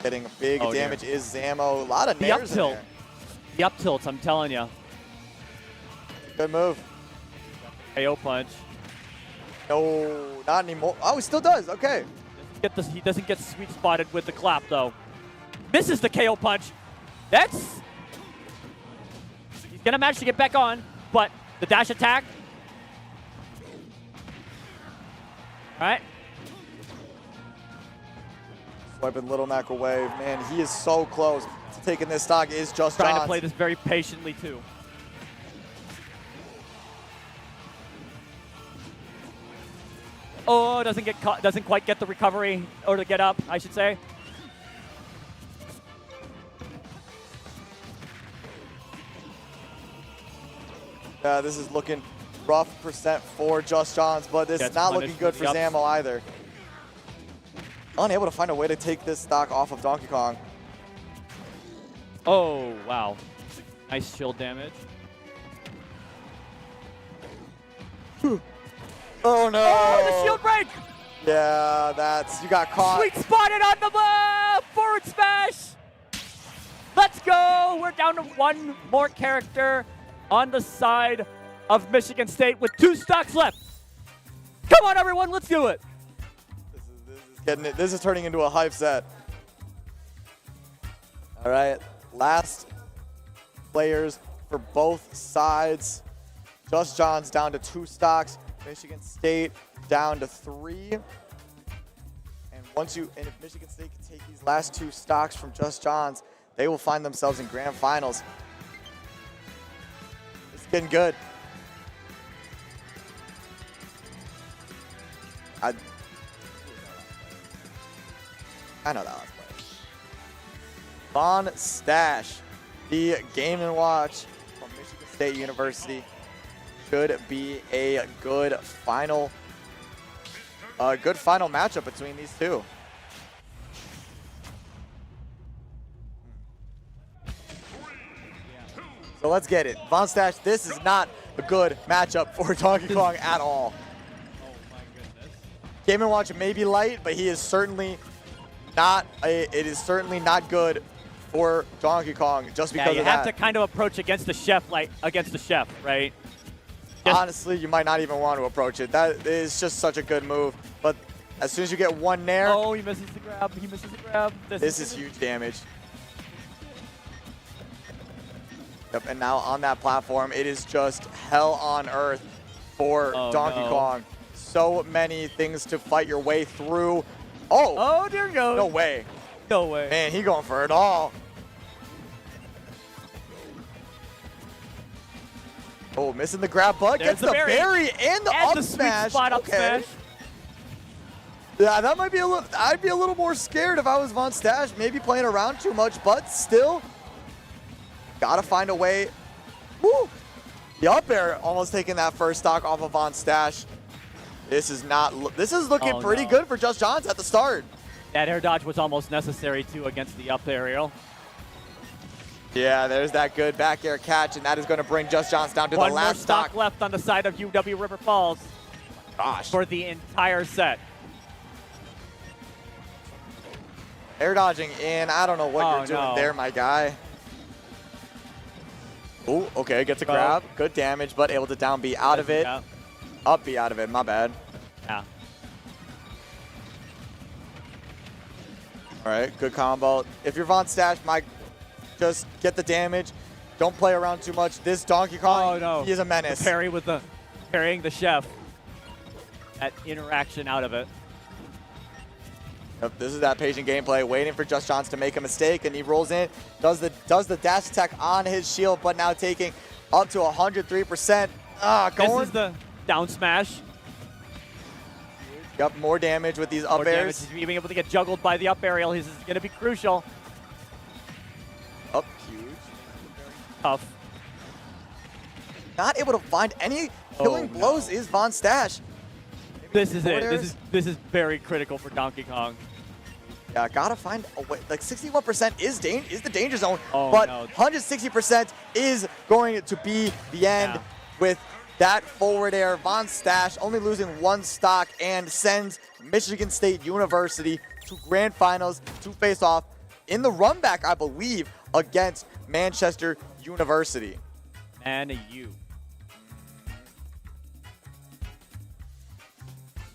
getting big damage is Zamo. A lot of nairs in there. The up tilts, I'm telling you. Good move. KO punch. No, not anymore. Oh, he still does. Okay. He doesn't get sweet spotted with the clap though. Misses the KO punch. He's gonna manage to get back on, but the dash attack. All right. Swiping Little Mac away. Man, he is so close to taking this stock. Is Just trying to play this very patiently too. Oh, doesn't quite get the recovery, or to get up, I should say. Yeah, this is looking rough percent for Just Johns, but this is not looking good for Zamo either. Unable to find a way to take this stock off of Donkey Kong. Oh, wow. Nice shield damage. Oh no! Oh, the shield break! Yeah, you got caught. Sweet spotted on the forward smash! Let's go! We're down to 1 more character on the side of Michigan State with 2 stocks left. Come on, everyone, let's do it! This is turning into a hype set. All right, last players for both sides. Just Johns down to 2 stocks. Michigan State down to 3. And if Michigan State can take these last 2 stocks from Just Johns, they will find themselves in grand finals. It's getting good. I know that last player. Von Stash, the Game & Watch from Michigan State University. Should be a good final matchup between these two. So let's get it. Von Stash, this is not a good matchup for Donkey Kong at all. Oh my goodness. Game & Watch may be light, but he is certainly not. It is certainly not good for Donkey Kong just because you of that. have to kind of approach against the chef, right? Honestly, you might not even want to approach it. That is just such a good move. But as soon as you get one nair, Oh, he misses the grab. He misses the grab. this is huge damage. Yep, and now on that platform, it is just hell on earth for Donkey Kong. So many things to fight your way through. Oh, there goes. No way. No way. Man, he going for it all. Oh, missing the grab, but There's gets the berry and the up the smash. sweet spot up smash. Yeah, that might be a little. I'd be a little more scared if I was Von Stash. Maybe playing around too much, but still, gotta find a way. Woo! The up air almost taking that first stock off of Von Stash. This is looking pretty good for Just Johns at the start. That air dodge was almost necessary too against the up aerial. Yeah, there's that good back air catch, and that is going to bring Just Johns down to the last One more stock stock. left on the side of UW River Falls. Gosh. For the entire set. Air dodging in. I don't know what you're doing there, my guy. Oh, okay, gets a grab. Good damage, but able to down B out of it. Yeah. Up B out of it, my bad. Yeah. All right, good combo. If you're Von Stash, just get the damage. Don't play around too much. This Donkey Kong, he is a menace. Parry with the parrying the chef. That interaction out of it. Yep, this is that patient gameplay, waiting for Just Johns to make a mistake, and he rolls in, does the dash attack on his shield, but now taking up to 103%. Going. This is the down smash. Yep, more damage with these up More airs. damage. He's being able to get juggled by the up aerial. This is going to be crucial. Up huge. Tough. Not able to find any killing blows is Von Stash. This is it. This is very critical for Donkey Kong. Yeah, gotta find a way. Like 61% is the danger zone, Oh, but no. 160% is going to be the end with that forward air. Von Stash only losing one stock and sends Michigan State University to grand finals to face off in the run back, I believe, against Manchester University. And you.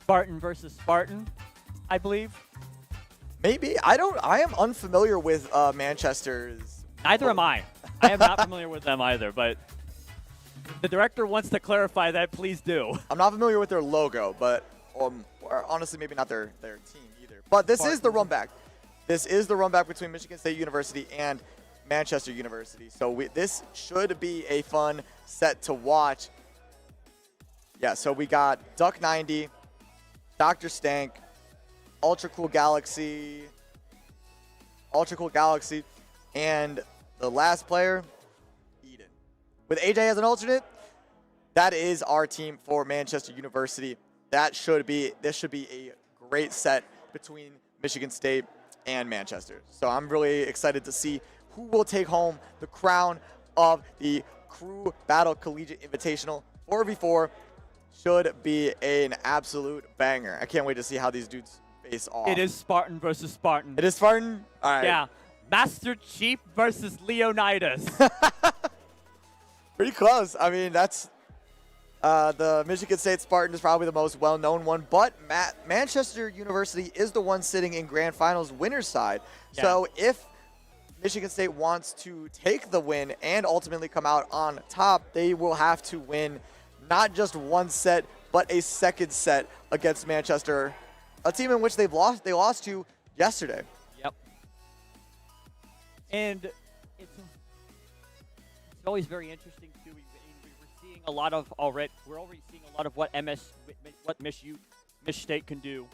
Spartan versus Spartan, I believe. Maybe. I am unfamiliar with Manchester's. Neither am I. I am not familiar with them either, but if the director wants to clarify that, please do. I'm not familiar with their logo, but or honestly, maybe not their team either. But this is the run back. This is the run back between Michigan State University and Manchester University. So this should be a fun set to watch. Yeah, so we got Duck 90, Dr. Stank, Ultra Cool Galaxy, and the last player, Eden. With AJ as an alternate, that is our team for Manchester University. This should be a great set between Michigan State and Manchester. So I'm really excited to see who will take home the crown of the Crew Battle Collegiate Invitational. 4v4 should be an absolute banger. I can't wait to see how these dudes face off. It is Spartan versus Spartan. It is Spartan? All right. Yeah. Master Chief versus Leonidas. Pretty close. I mean, that's the Michigan State Spartan is probably the most well-known one, but Manchester University is the one sitting in grand finals winner's side. Yeah. So if Michigan State wants to take the win and ultimately come out on top, they will have to win not just one set, but a second set against Manchester, a team in which they lost to yesterday. Yep. And it's always very interesting too. We're seeing a lot of already. We're already seeing a lot of what Mich State can do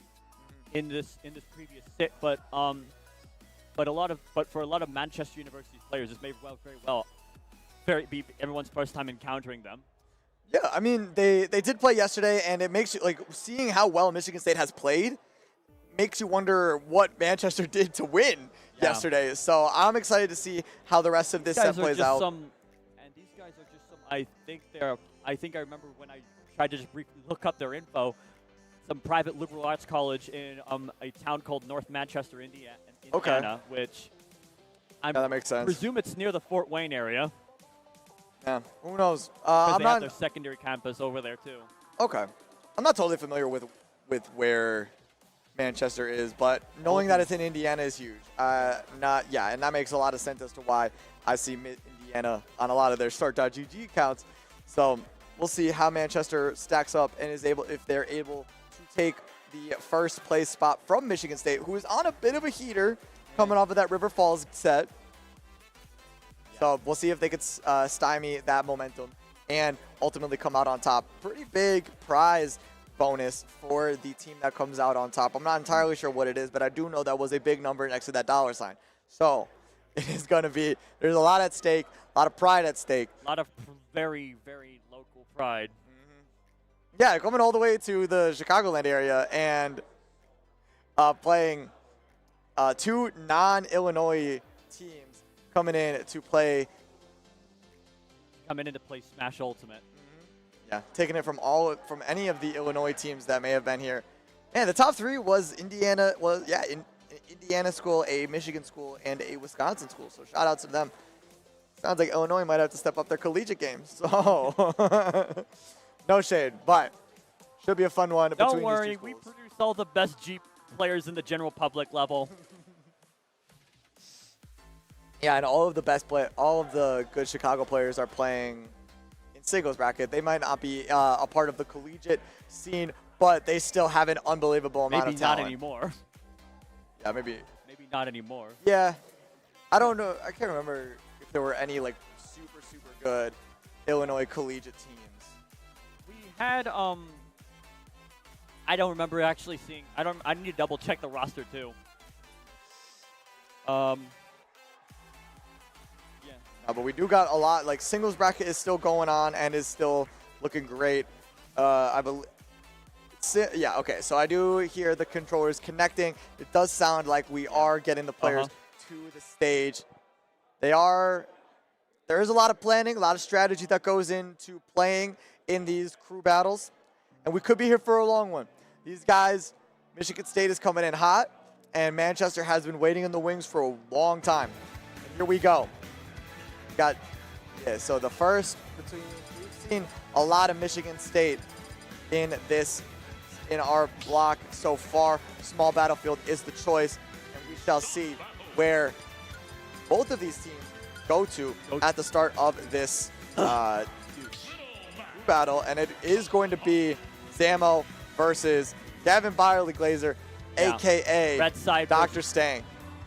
in this previous sit, but for a lot of Manchester University players, this may very well be everyone's first time encountering them. Yeah, I mean, they did play yesterday, and it makes you, like, seeing how well Michigan State has played makes you wonder what Manchester did to win yesterday. So I'm excited to see how the rest of this set plays out. And these guys are just some, I think I remember when I tried to just briefly look up their info, some private liberal arts college in a town called North Manchester, Indiana, which that makes sense. Presume it's near the Fort Wayne area. Yeah, who knows? They have their secondary campus over there too. Okay, I'm not totally familiar with where Manchester is, but knowing that it's in Indiana is huge. And that makes a lot of sense as to why I see Indiana on a lot of their start.gg accounts. So we'll see how Manchester stacks up and if they're able to take the first place spot from Michigan State, who is on a bit of a heater coming off of that River Falls set. So we'll see if they could stymie that momentum and ultimately come out on top. Pretty big prize bonus for the team that comes out on top. I'm not entirely sure what it is, but I do know that was a big number next to that $sign. So it is going to be, there's a lot at stake, a lot of pride at stake. A lot of very, very local pride. Mm-hmm. Yeah, coming all the way to the Chicagoland area and playing two non-Illinois teams coming in to play Smash Ultimate. Mm-hmm. Yeah, taking it from any of the Illinois teams that may have been here. And the top three was Indiana school, a Michigan school, and a Wisconsin school. So shout out to them. Sounds like Illinois might have to step up their collegiate game. So no shade, but should be a fun one. Don't worry, we produce all the best Jeep players in the general public level. Yeah, and all of the good Chicago players are playing in singles bracket. They might not be a part of the collegiate scene, but they still have an unbelievable amount of talent. Maybe not anymore. Yeah, maybe not anymore. Yeah, I don't know. I can't remember if there were any like super good Illinois collegiate teams. We had I don't remember actually seeing. I need to double check the roster too. But we do got a lot, like singles bracket is still going on and is still looking great. I believe. Yeah, okay, so I do hear the controllers connecting. It does sound like we are getting the players to the stage. There is a lot of planning, a lot of strategy that goes into playing in these crew battles. And we could be here for a long one. These guys, Michigan State is coming in hot, and Manchester has been waiting in the wings for a long time. And here we go. So the first we've seen a lot of Michigan State in our block so far. Small battlefield is the choice, and we shall see where both of these teams go to at the start of this battle, and it is going to be Zamo versus Gavin Byerly Glazer, aka Red side Dr. Stang.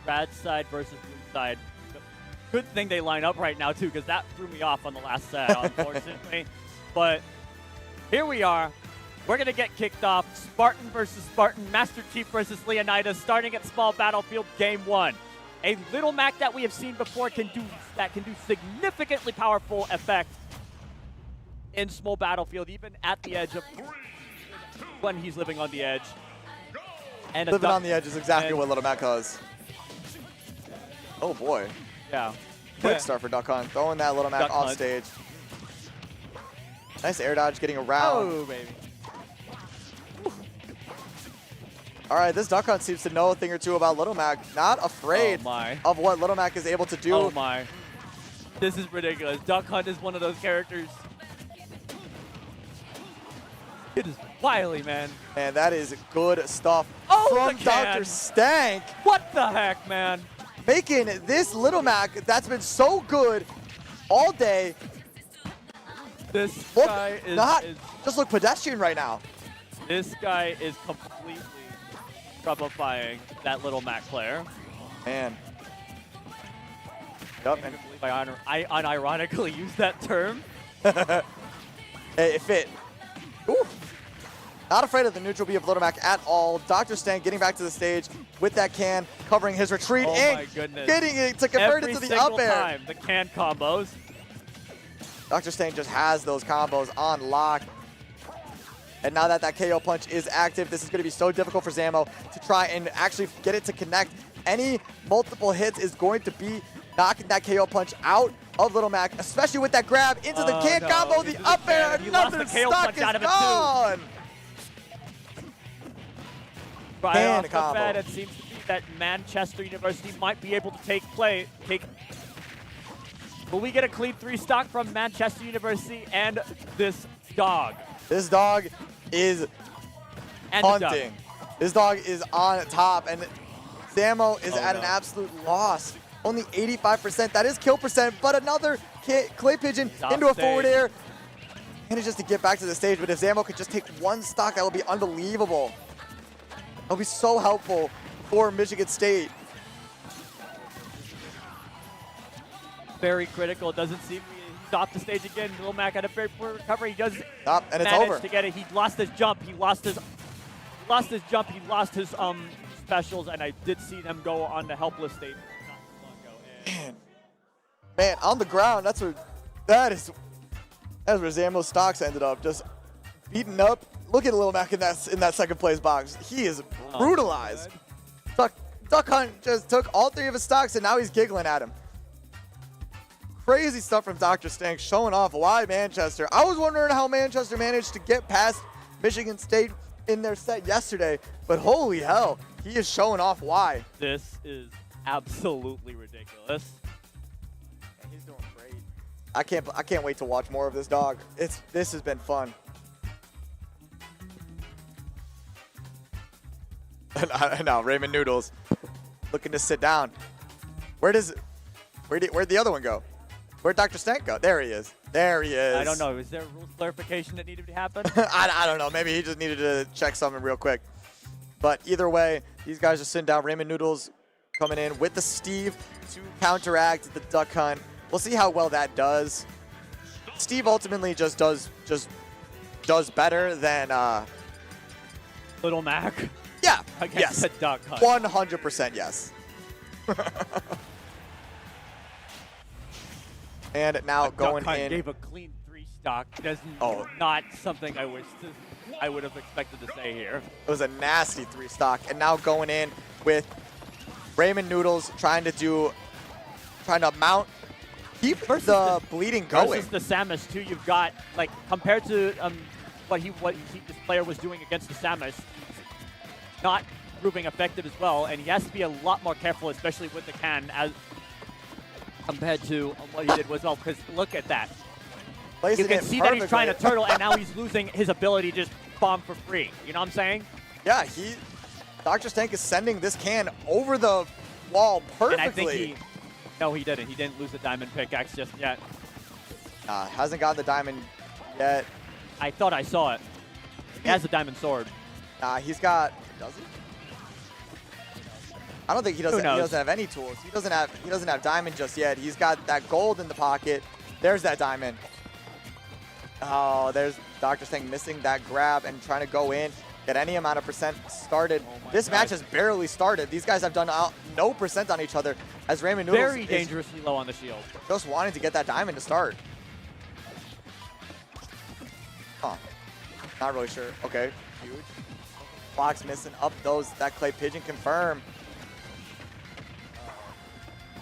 Red side versus blue side. Good thing they line up right now, too, because that threw me off on the last set, unfortunately. But here we are. We're going to get kicked off. Spartan versus Spartan, Master Chief versus Leonidas, starting at Small Battlefield Game 1. A Little Mac that we have seen before can do significantly powerful effect in Small Battlefield, even at the edge of when he's living on the edge. And living on the edge is exactly what Little Mac does. Oh, boy. Yeah. Quick start for Duck Hunt, throwing that Little Mac Duck off Hunt. stage. Nice air dodge getting around. Oh, baby. All right, this Duck Hunt seems to know a thing or two about Little Mac. Not afraid of what Little Mac is able to do. Oh, my. This is ridiculous. Duck Hunt is one of those characters. It is wily, man. And that is good stuff Oh, from Dr. Stank. What the heck, man? Making this Little Mac that's been so good all day This Look, guy is, not is just look pedestrian right now. this guy is completely troublifying that little Mac player. Man. Yup, and I unironically use that term. hey, it fit. Ooh. Not afraid of the neutral B of Little Mac at all. Dr. Stank getting back to the stage with that can, covering his retreat Oh and my goodness. getting it to convert Every it to the single up air. time, the can combos. Dr. Stank just has those combos on lock. And now that that KO punch is active, this is going to be so difficult for Zamo to try and actually get it to connect. Any multiple hits is going to be knocking that KO punch out of Little Mac, especially with that grab into the can combo, the up air, He lost another the KO stock punch is out of it too. gone. Right Can off the combo. bat, it seems to be that Manchester University might be able to take. Will we get a clean 3 stock from Manchester University and this dog? This dog is And the duck. hunting. This dog is on top, and Zamo is at an no. absolute loss. Only 85%. That is kill percent, but another clay pigeon Top into a forward stage. air. Manages to get back to the stage, but if Zamo could just take 1 stock, that would be unbelievable. That would be so helpful for Michigan State. Very critical. Doesn't seem he's off the stage again. Lil Mac had a very poor recovery. He does Stop, and it's manage over. to get it. He lost his jump. He lost his jump. He lost his specials, and I did see them go on the helpless state not too long ago. And Man, on the ground, that is where Zamo's stocks ended up. Just beaten up. Look at Lil Mac in that second place box. He is brutalized. Duck Hunt just took all 3 of his stocks, and now he's giggling at him. Crazy stuff from Dr. Stank, showing off why Manchester. I was wondering how Manchester managed to get past Michigan State in their set yesterday, but holy hell, he is showing off why. this is absolutely ridiculous. And he's doing great. I can't wait to watch more of this dog. This has been fun. And now Raymond Noodles looking to sit down. Where'd the other one go? Where'd Dr. Stank go? There he is. There he is. I don't know. Is there a rules clarification that needed to happen? I don't know. Maybe he just needed to check something real quick. But either way, these guys are sitting down. Raymond Noodles coming in with the Steve to counteract the Duck Hunt. We'll see how well that does. Steve ultimately just does better than Little Mac yeah. against Yes. the Duck Hunt. 100% yes. And now going Duck Hunt in. gave a clean 3 stock. That's Oh. not something I would have expected to say here. It was a nasty 3 stock. And now going in with Raymond Noodles trying to keep Versus the bleeding going. Versus the Samus too, you've got like compared to what this player was doing against the Samus, not proving effective as well, and he has to be a lot more careful, especially with the can, as compared to what he did as well. Because look at that, Placing you can it see that he's trying to perfectly. turtle, and now he's losing his ability to just bomb for free. You know what I'm saying? Yeah, Dr. Stank is sending this can over the wall perfectly. And I think no, he didn't. He didn't lose the diamond pickaxe just yet. Hasn't got the diamond yet. I thought I saw it. He has a diamond sword. He's got. Does he? I don't think he doesn't. He knows? doesn't have any tools. He doesn't have diamond just yet. He's got that gold in the pocket. There's that diamond. Oh, there's Dr. Stank missing that grab and trying to go in, get any amount of percent started. This match has barely started. These guys have done no percent on each other. As Raymond Noodles Very is dangerously low on the shield. just wanting to get that diamond to start. Huh. Not really sure. Okay. Huge. Blocks missing up those. That clay pigeon confirm.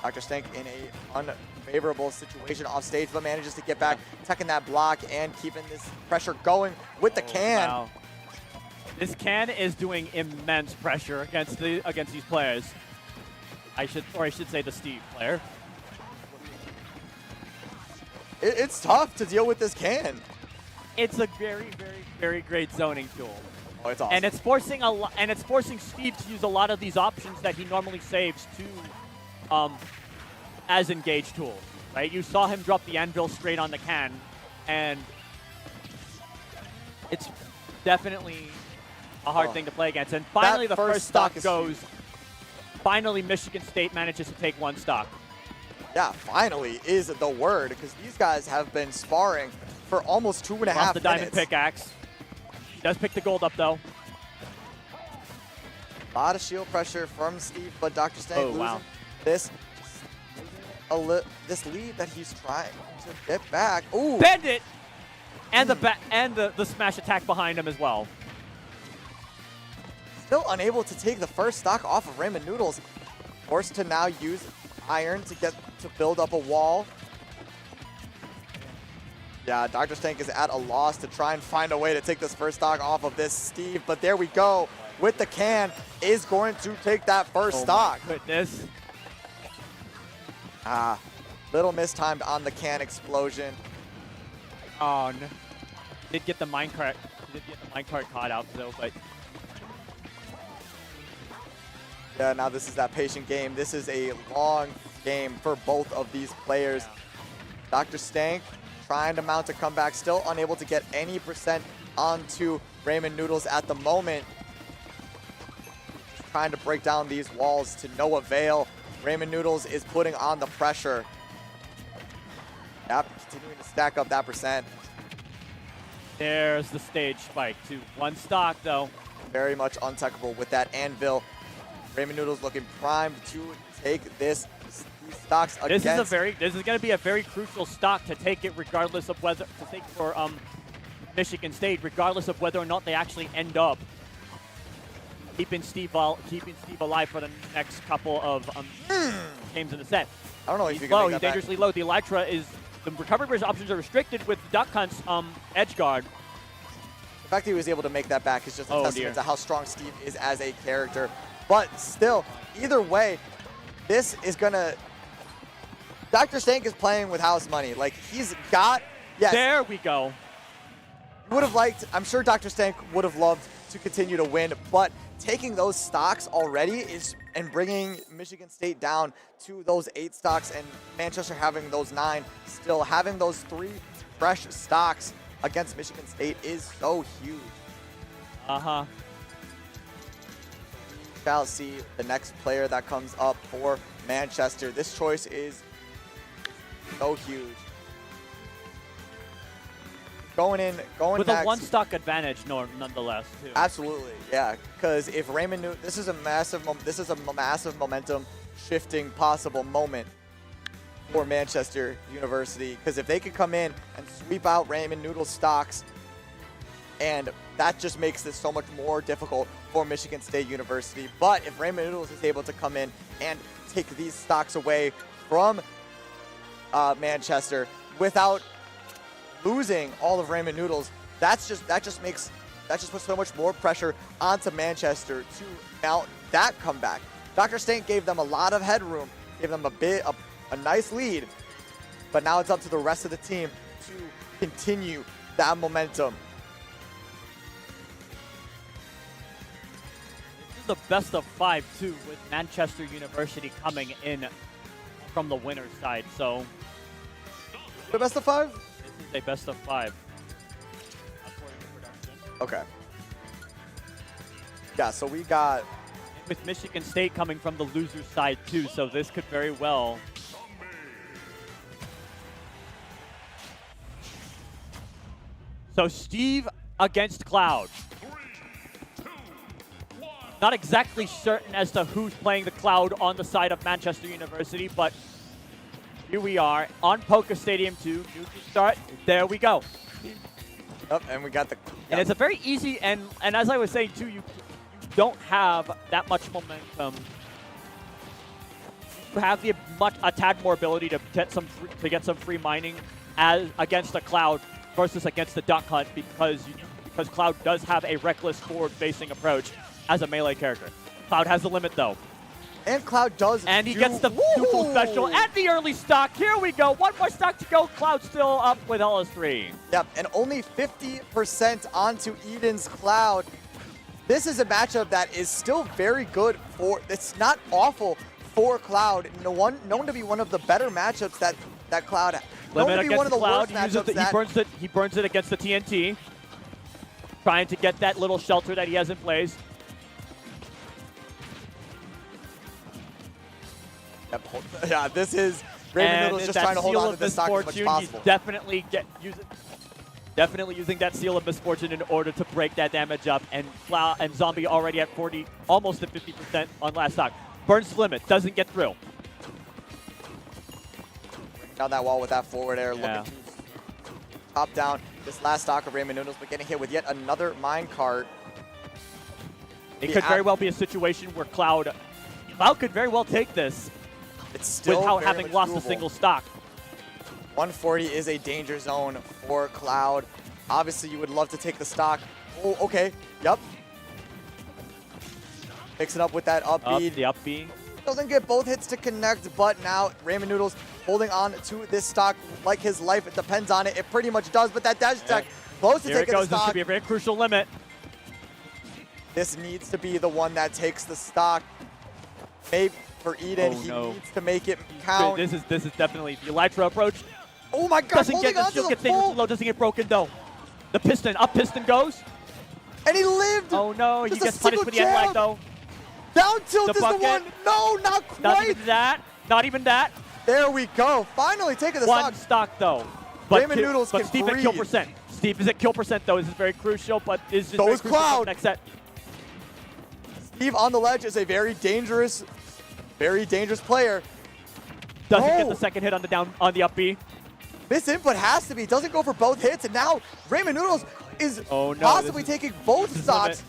Dr. Stank in a unfavorable situation off stage, but manages to get back, tucking that block and keeping this pressure going with the can. Wow. This can is doing immense pressure against these players. I should say the Steve player. It's tough to deal with this can. It's a very, very, very great zoning tool. Oh, it's awesome. And it's forcing Steve to use a lot of these options that he normally saves to as engage tools. Right? You saw him drop the anvil straight on the can, and It's definitely a hard Oh. thing to play against. And finally, the first first stock stock is goes. Finally, Michigan State manages to take one stock. Yeah, finally is the word, because these guys have been sparring for almost 2.5 Lost minutes. the diamond pickaxe. He does pick the gold up, though. A lot of shield pressure from Steve, but Dr. Stank losing wow. this this lead that he's trying to get back. Ooh, Bend it! And the smash attack behind him as well. still unable to take the first stock off of Raymond Noodles. Forced to now use iron to build up a wall. Yeah, Dr. Stank is at a loss to try and find a way to take this first stock off of this Steve, but there we go. With the can, is going to take that first stock. My goodness. Little mistimed on the can explosion. Oh, no. Did get the minecart. Did get the minecart caught out though, but Yeah, now this is that patient game. This is a long game for both of these players. Dr. Stank trying to mount a comeback, still unable to get any percent onto Raymond Noodles at the moment. Trying to break down these walls to no avail. Raymond Noodles is putting on the pressure. Yep, continuing to stack up that percent. there's the stage spike to one stock though. Very much untechable with that anvil. Raymond Noodles looking primed to take these stocks against. This is going to be a very crucial stock to take it, regardless of whether to take for Michigan State, regardless of whether or not they actually end up keeping Steve alive for the next couple of games in the set. I don't know if He's you can low. make He's that back. dangerously low. The Elytra is the recovery bridge options are restricted with Duck Hunt's edge guard. The fact that he was able to make that back is just a Oh, testament dear. to how strong Steve is as a character. But still, either way, this is gonna. Dr. Stank is playing with house money. Like, he's got. Yes, There we go. would have liked. I'm sure Dr. Stank would have loved to continue to win, but taking those stocks already and bringing Michigan State down to those 8 stocks and Manchester having those 9, still having those 3 fresh stocks against Michigan State is so huge. Uh-huh. Shall see the next player that comes up for Manchester. This choice is so huge. Going With next. a one stock advantage, nonetheless, too. Absolutely, yeah. Because if Raymond knew this is a massive momentum shifting possible moment for Manchester University. Because if they could come in and sweep out Raymond Noodle's stocks, and that just makes this so much more difficult for Michigan State University. But if Raymond Noodles is able to come in and take these stocks away from Manchester without losing all of Raymond Noodles, that just puts so much more pressure onto Manchester to mount that comeback. Dr. Stank gave them a lot of headroom, gave them a nice lead, but now it's up to the rest of the team to continue that momentum. This is the best of 5, too, with Manchester University coming in from the winner's side. So The best of 5? this is a best of 5. According to production. Okay. Yeah, so we got With Michigan State coming from the loser's side, too, so this could very well. So Steve against Cloud. Not exactly certain as to who's playing the Cloud on the side of Manchester University, but here we are on Poker Stadium 2. New start. There we go. up, and we got the. And it's a very easy, and as I was saying too, you don't have that much momentum. You have a tad more ability to get some free mining as against the Cloud versus against the Duck Hunt because Cloud does have a reckless forward-facing approach as a melee character. Cloud has the limit though. And Cloud does. And he gets the super special and the early stock. Here we go. One more stock to go. Cloud still up with LS3. Yep, and only 50% onto Eden's Cloud. This is a matchup that is still very good for. It's not awful for Cloud. Known to be one of the better matchups that Cloud. Known Limit to be against one of the Cloud. worst matchups He burns it against the TNT. trying to get that little shelter that he has in place. Yep. Yeah, this is Raymond Noodles just trying to hold on to this stock as much as possible. He's definitely using that Seal of Misfortune in order to break that damage up. And Zombie already at 40, almost at 50% on last stock. Burns the limit, doesn't get through. Down that wall with that forward air, Yeah. looking to top down this last stock of Raymond Noodles, but getting hit with yet another minecart. It could very well be a situation where Cloud could very well take this It's still without very having much lost a doable. single stock. 140 is a danger zone for Cloud. Obviously, you would love to take the stock. Oh, okay. Yep. Mixing up with that up B. The up B. Doesn't get both hits to connect, but now Raymond Noodles holding on to this stock like his life. It depends on it. It pretty much does, but that dash attack close to Here it taking the goes. This stock. could be a very crucial limit. This needs to be the one that takes the stock. Maybe for Eden, Oh, he no. needs to make it count. This is definitely the Elytra approach. Oh my God, Doesn't holding get on to still the gets dangerously full, low. Doesn't get broken though. The piston up, piston goes. and he lived. Oh no, he Just a gets punished single for the end lag jab. though. Down tilt The is the bucket. one. No, not Not quite. even that. Not even that. There we go. Finally taking the One stock. stock though. But Raymond Noodles but can Steve at kill breathe. percent. Steve is at kill percent though. This is very crucial, but is just So very is crucial for the Cloud. next set. Steve on the ledge is a very dangerous player. Doesn't get No. the second hit on the up B. This input has to be. Doesn't go for both hits, and now Raymond Noodles is Oh, no, possibly this is- taking both this is stocks.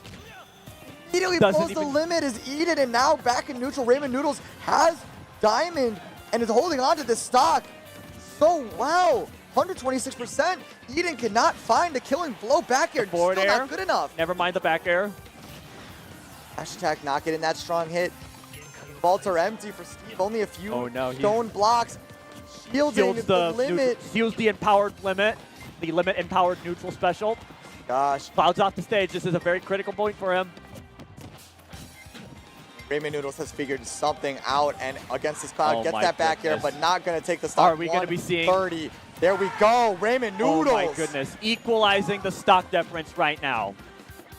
Immediately Doesn't blows the even- limit is Eden, and now back in neutral, Raymond Noodles has Diamond and is holding on to this stock so well. 126%. Eden cannot find a killing blow back air. Forward Still air. not good enough. Never mind the back air. Dash attack not getting that strong hit. Vaults are empty for Steve. Only a few Oh, no, he's- stone blocks. Shielding Seals the limit. Seals the empowered limit. The limit empowered neutral special. Gosh, Cloud's off the stage. This is a very critical point for him. Raymond Noodles has figured something out, and against this Cloud, Oh gets my that back air, goodness. but not going to take the stock. Are we gonna be seeing- 130. There we go. Raymond Noodles. Oh my goodness. Equalizing the stock difference right now.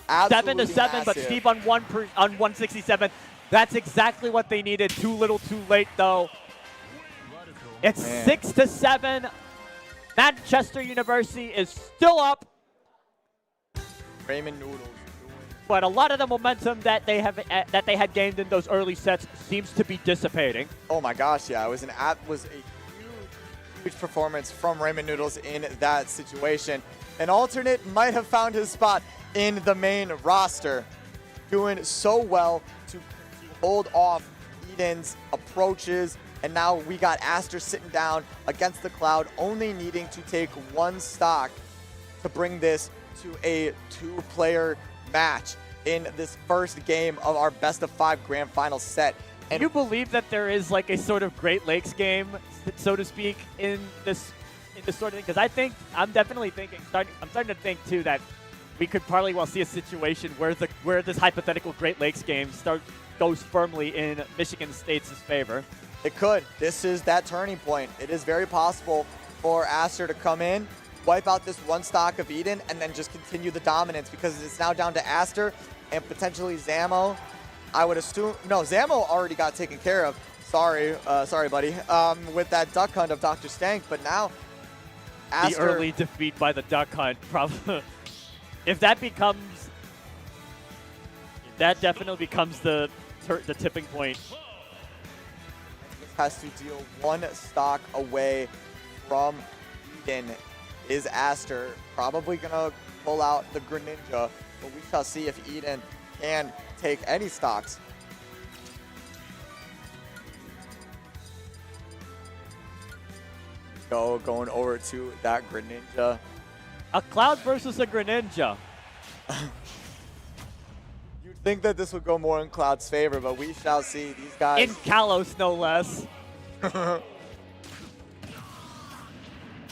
Absolutely 7-7, but massive. Steve on 167. That's exactly what they needed. Too little, too late, though. It's Man. 6-7. Manchester University is still up, Raymond Noodles. but a lot of the momentum that they had gained in those early sets seems to be dissipating. Oh my gosh, yeah. It was a huge performance from Raymond Noodles in that situation. An alternate might have found his spot in the main roster. Doing so well to hold off Eden's approaches. And now we got Aster sitting down against the Cloud, only needing to take one stock to bring this to a two-player match in this first game of our best-of-5 grand final set. Can you believe that there is like a sort of Great Lakes game, so to speak, in this sort of thing? Because I'm definitely thinking, I'm starting to think too that we could probably well see a situation where this hypothetical Great Lakes game goes firmly in Michigan State's favor. It could. This is that turning point. It is very possible for Aster to come in, wipe out this one stock of Eden, and then just continue the dominance because it's now down to Aster and potentially Zamo. I would assume, no, Zamo already got taken care of. Sorry, buddy, with that duck hunt of Dr. Stank, but now Aster. The early defeat by the duck hunt, probably. If that definitely becomes the tipping point. Has to deal one stock away from Eden. Is Aster probably gonna pull out the Greninja, but we shall see if Eden can take any stocks. Going over to that Greninja. A Cloud versus a Greninja. You'd think that this would go more in Cloud's favor, but we shall see. These guys. In Kalos, no less.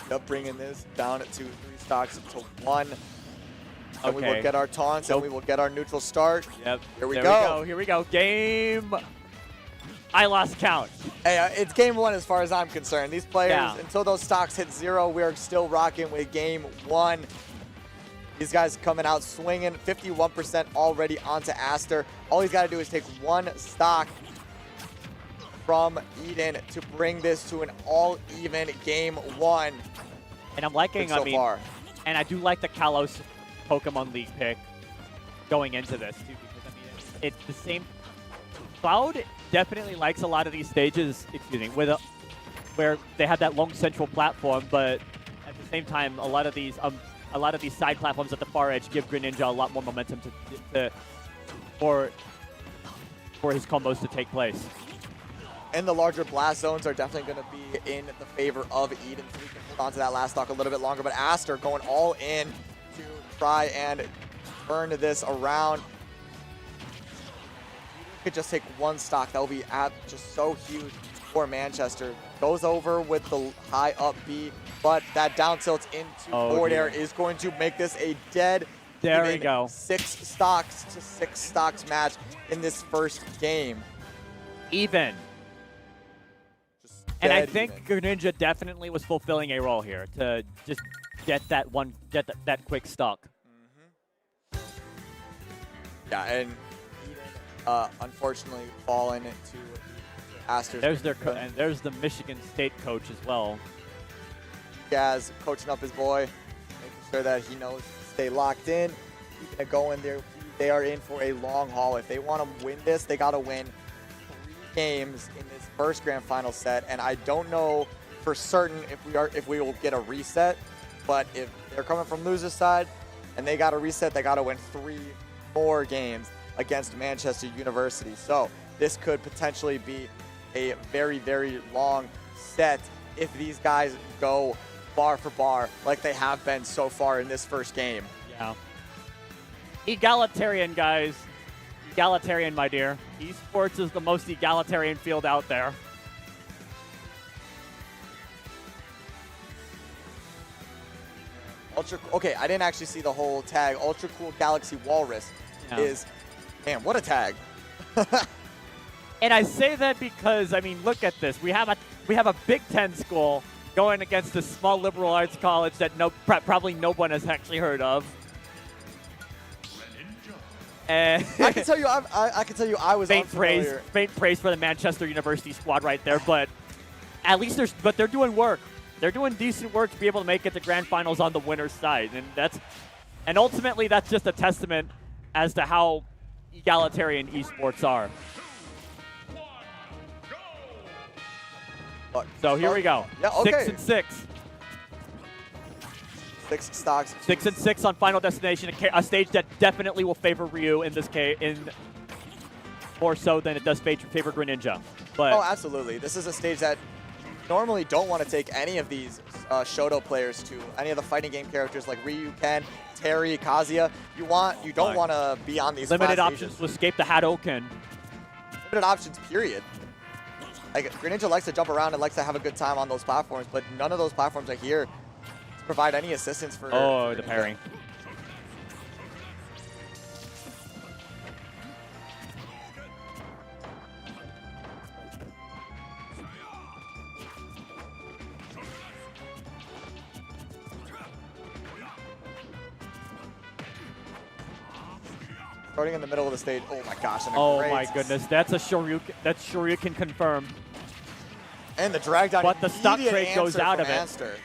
Up bringing this down to 3 stocks to 1. And we will Okay. get our taunts and we will get our neutral start. Yep. Here we There go. Here we go. Game. I lost count. Hey, it's game 1 as far as I'm concerned. These players, Yeah. until those stocks hit 0, we are still rocking with game 1. These guys coming out swinging, 51% already onto Aster. All he's got to do is take one stock from Eden to bring this to an all-even game 1. And I'm liking, so far. And I do like the Kalos Pokemon League pick going into this, too, because, I mean, it's the same. Cloud definitely likes a lot of these stages, where they have that long central platform, but at the same time, a lot of these side platforms at the far edge give Greninja a lot more momentum for his combos to take place. And the larger blast zones are definitely going to be in the favor of Eden, so we can hold on to that last stock a little bit longer. But Aster going all in to try and turn this around. Could just take one stock. That will be just so huge for Manchester. Goes over with the high up B, but that down tilt into forward air is going to make this a dead. There we go. 6 stocks to 6 stocks match in this first game. Even. And I think Greninja definitely was fulfilling a role here to just get that quick stock. Yeah, and unfortunately fallen to Aster's. And there's the Michigan State coach as well. Gaz coaching up his boy, making sure that he knows to stay locked in, keeping it going there. They are in for a long haul. If they want to win this, they got to win 3 games in this first grand final set. And I don't know for certain if we will get a reset, but if they're coming from loser's side and they got a reset, they got to win 3 more games against Manchester University. So this could potentially be a very, very long set if these guys go bar for bar like they have been so far in this first game. Yeah. Egalitarian, guys. Egalitarian, my dear. Esports is the most egalitarian field out there. Okay, I didn't actually see the whole tag. Ultra Cool Galaxy Walrus is, man, what a tag. And I say that because, I mean, look at this. We have a Big Ten school going against a small liberal arts college that probably no one has actually heard of. And I can tell you, I was unfamiliar. Faint praise for the Manchester University squad right there, but at least they're doing work. They're doing decent work to be able to make it to grand finals on the winner's side, and ultimately that's just a testament as to how egalitarian esports are. So here we go. Yeah, okay. 6 and 6. 6 stocks. 6 and 6 on Final Destination, a stage that definitely will favor Ryu in this case, more so than it does favor Greninja. But oh, absolutely. This is a stage that normally don't want to take any of these Shoto players to, any of the fighting game characters like Ryu, Ken, Terry, Kazuya. You don't want to be on these limited flat options stages. to escape the Hadouken. Limited options, period. Like, Greninja likes to jump around and likes to have a good time on those platforms, but none of those platforms are here to provide any assistance for Oh, the Greninja. parry. Starting in the middle of the stage. Oh my gosh. And a Oh great my goodness, that's a Shoryuken. That's Shoryuken confirmed. And the drag down. But the stock immediate trade goes answer out from of it. Aster.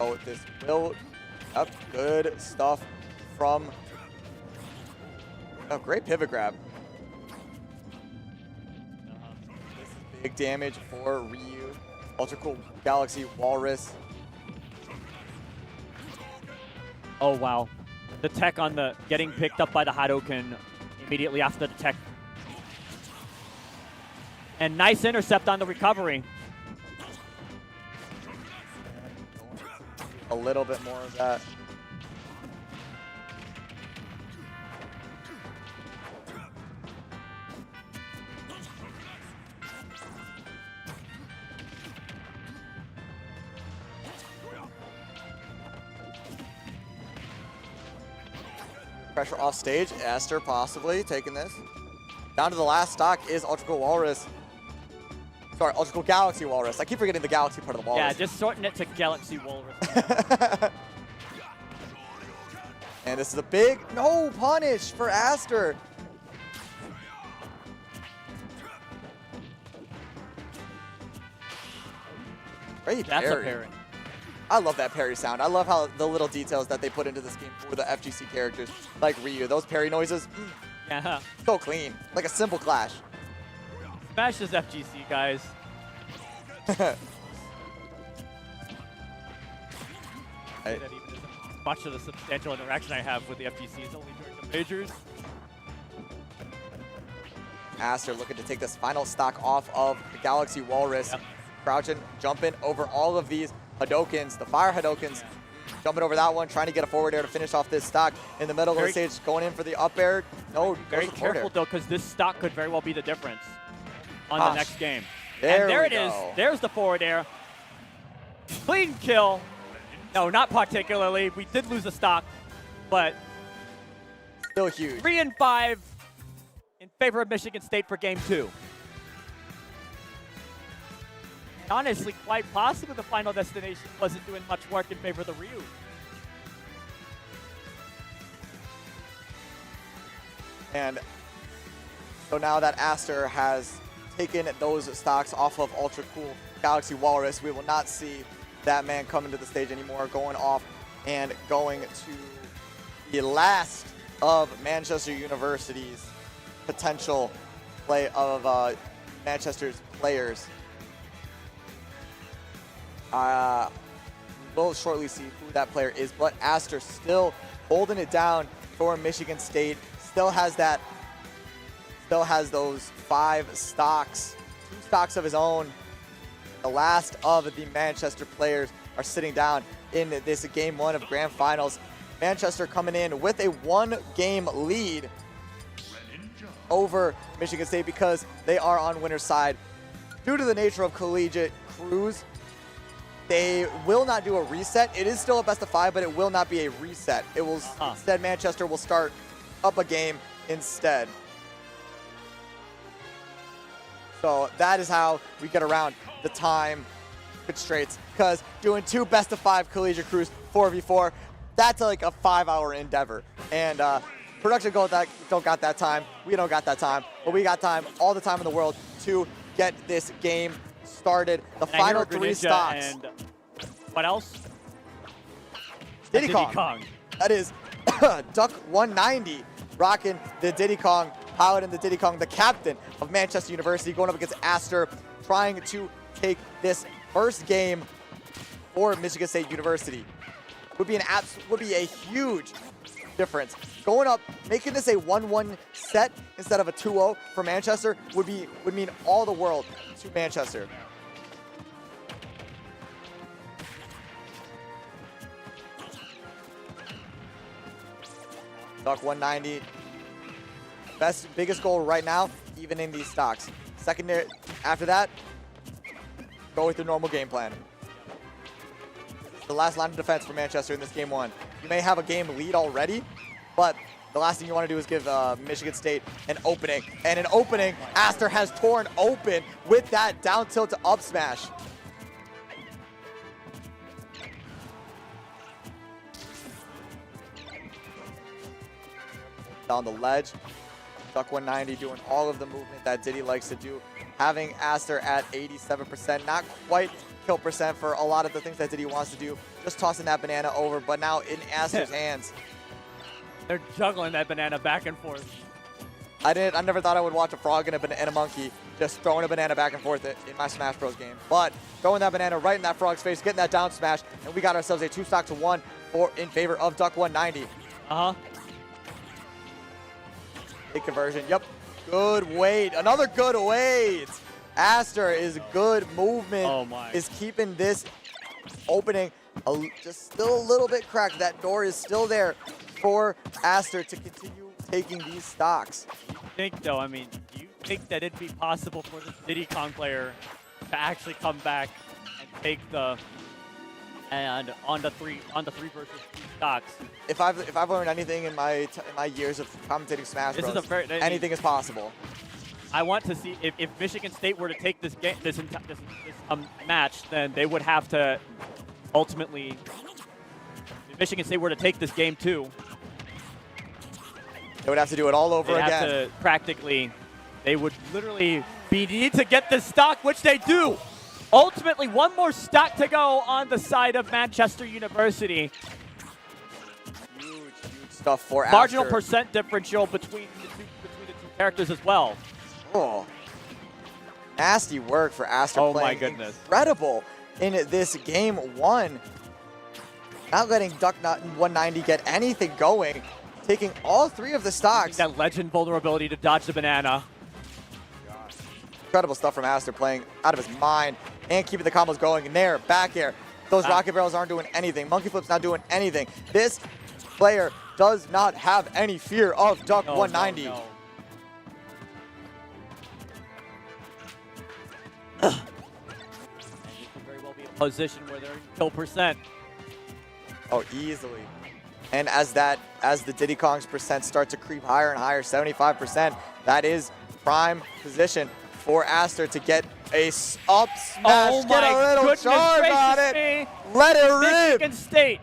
Oh, this will up good stuff from. Oh, great pivot grab. This is big damage for Ryu. Ultra Cool Galaxy Walrus. Oh wow, the tech on the getting picked up by the Hadouken immediately after the tech. And nice intercept on the recovery. A little bit more of that. Pressure off stage. Aster possibly taking this. Down to the last stock is Ultra Cool Walrus. Sorry, Ultra Cool Galaxy Walrus. I keep forgetting the Galaxy part of the Walrus. Yeah, just shorten it to Galaxy Walrus. And this is a big no punish for Aster. Great That's parry. a parry. I love that parry sound. I love how the little details that they put into this game for the FGC characters, like Ryu. Those parry noises, Yeah. so clean. Like a simple clash. Smash this FGC, guys. Hey. That even isn't much of the substantial interaction I have with the FGCs, only during the majors. Aster looking to take this final stock off of the Galaxy Walrus. Yep. Crouching, jumping over all of these Hadokens, the fire Hadokens. Jumping over that one, trying to get a forward air to finish off this stock. In the middle of the stage, going in for the up air. No, Very goes for forward careful, air. though, because this stock could very well be the difference on the Gosh. next game. There And there we it is. go. There's the forward air. Clean kill. No, not particularly. We did lose a stock, but Still huge. 3 and 5 in favor of Michigan State for game 2. Honestly, quite possibly the final destination wasn't doing much work in favor of the Ryu. And so now that Aster has taken those stocks off of Ultra Cool Galaxy Walrus, we will not see that man come into the stage anymore, going off and going to the last of Manchester University's potential play of Manchester's players. We'll shortly see who that player is, but Aster still holding it down for Michigan State. Still has those 5 stocks, 2 stocks of his own. The last of the Manchester players are sitting down in this game 1 of Grand Finals. Manchester coming in with a 1-game lead over Michigan State because they are on winner's side. Due to the nature of collegiate crews, they will not do a reset. It is still a best of 5, but it will not be a reset. It will instead, Manchester will start up a game instead. So that is how we get around the time constraints, because doing 2 best of 5 collegiate crews 4v4, that's like a 5-hour endeavor. And production don't got that time. We don't got that time, but we got time, all the time in the world, to get this game started. The final 3 stocks. And what else? Diddy Diddy Kong. Kong. That is Duck 190 rocking the Diddy Kong, piloting the Diddy Kong, the captain of Manchester University, going up against Aster, trying to take this first game for Michigan State University. Would be a huge difference. Going up, making this a 1-1 set instead of a 2-0 for Manchester would mean all the world to Manchester. Duck 190. Biggest goal right now, even in these stocks. Secondary, after that, go with your normal game plan. The last line of defense for Manchester in this game 1. You may have a game lead already, but the last thing you want to do is give Michigan State an opening. And an opening, Aster has torn open with that down tilt to up smash. Down the ledge. Duck 190 doing all of the movement that Diddy likes to do. Having Aster at 87%, not quite kill percent for a lot of the things that Diddy wants to do. Just tossing that banana over, but now in Aster's hands. They're juggling that banana back and forth. I never thought I would watch a frog and a monkey just throwing a banana back and forth in my Smash Bros game. But throwing that banana right in that frog's face, getting that down smash, and we got ourselves a 2-1 in favor of Duck 190. Big conversion. Yep. Good weight. Another good weight. Aster is good movement. Oh my. Is keeping this opening just still a little bit cracked. That door is still there for Aster to continue taking these stocks. Do you think that it'd be possible for this Diddy Kong player to actually come back and take on the three versus 3 stocks? If I've learned anything in my years of commentating Smash Bros, anything is possible. I want to see if Michigan State were to take this game, this match, then they would have to ultimately. If Michigan State were to take this game too, They would have to do it all over they'd again. have to practically, they would literally need to get this stock, which they do. Ultimately, one more stock to go on the side of Manchester University. Huge stuff for Marginal Aster. percent differential between the two characters as well. Oh. Nasty work for Aster. Oh my playing goodness. Incredible in this game one. Not letting Duck 190 get anything going. Taking all three of the stocks. That legend vulnerability to dodge the banana. Incredible stuff from Aster, playing out of his mind and keeping the combos going. And there, back air. Those rocket barrels aren't doing anything. Monkey flip's not doing anything. This player does not have any fear of Duck 190. No. And he could very well be in a position where they're in kill percent. Oh, easily. And as the Diddy Kong's percent start to creep higher and higher, 75%, that is prime position for Aster to get a up smash, Oh get a my little goodness charge on gracious it, me. let it rip. Michigan State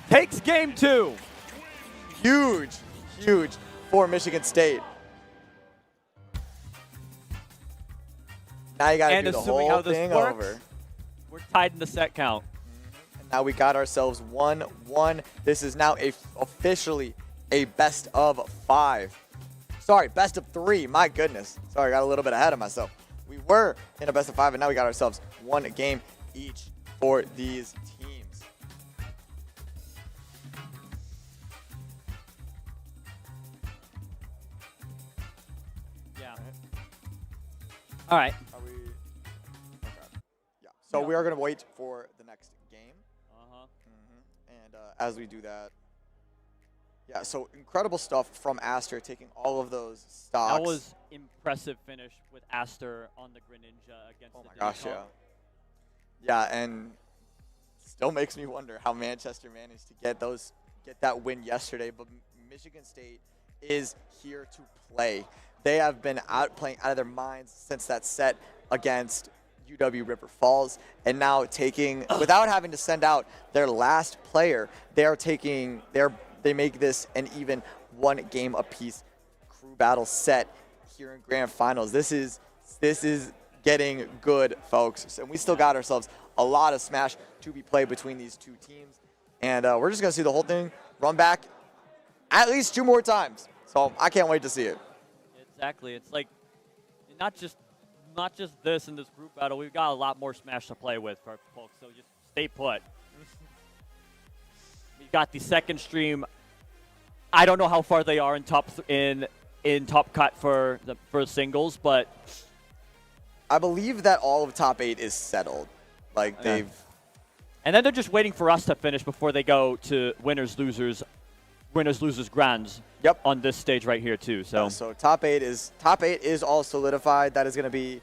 takes game two. Huge for Michigan State. Now you gotta And do the assuming how whole this thing works, over. we're tied in the set count. Now we got ourselves 1-1. This is now officially a best of 5. Sorry, best of 3. My goodness. Sorry, I got a little bit ahead of myself. We were in a best of 5, and now we got ourselves 1 game each for these teams. Yeah. All right. Are we? Okay. Yeah. So we are going to wait for the next game. And as we do that, yeah, so incredible stuff from Aster, taking all of those stocks. That was impressive finish with Aster on the Greninja against Oh the my gosh, Diddy Kong. yeah. Yeah, and still makes me wonder how Manchester managed to get that win yesterday. But Michigan State is here to play. They have been playing out of their minds since that set against UW River Falls, and now without having to send out their last player, they make this an even 1 game apiece crew battle set here in grand finals. This is getting good, folks. And we still got ourselves a lot of Smash to be played between these two teams, and we're just gonna see the whole thing run back at least 2 more times. So I can't wait to see it. Exactly. It's like not just this in this group battle. We've got a lot more Smash to play with, for folks. So just stay put. We've got the second stream. I don't know how far they are in top cut for the singles, but I believe that all of top 8 is settled. Like they've. And then they're just waiting for us to finish before they go to winners losers grands. Yep. On this stage right here too. So So top 8 is all solidified. That is going to be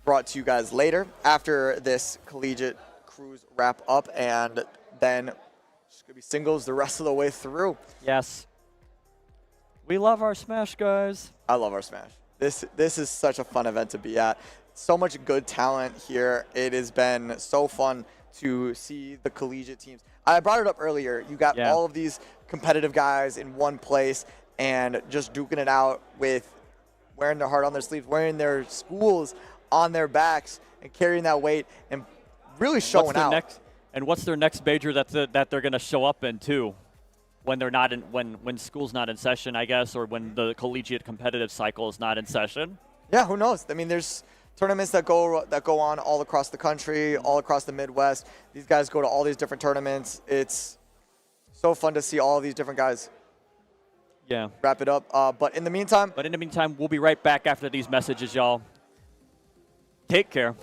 brought to you guys later after this collegiate cruise wrap up, and then it's going to be singles the rest of the way through. yes, we love our Smash guys. I love our Smash. This is such a fun event to be at. So much good talent here. It has been so fun to see the collegiate teams. I brought it up earlier. You got all of these competitive guys in one place and just duking it out with wearing their heart on their sleeves, wearing their schools on their backs, and carrying that weight and really showing out. What's their next major that they're going to show up in too, when they're not in when school's not in session, I guess, or when the collegiate competitive cycle is not in session? Yeah, who knows? I mean, there's tournaments that go on all across the country, all across the Midwest. These guys go to all these different tournaments. It's so fun to see all of these different guys. Yeah. Wrap it up. But in the meantime, we'll be right back after these messages, y'all. Take care.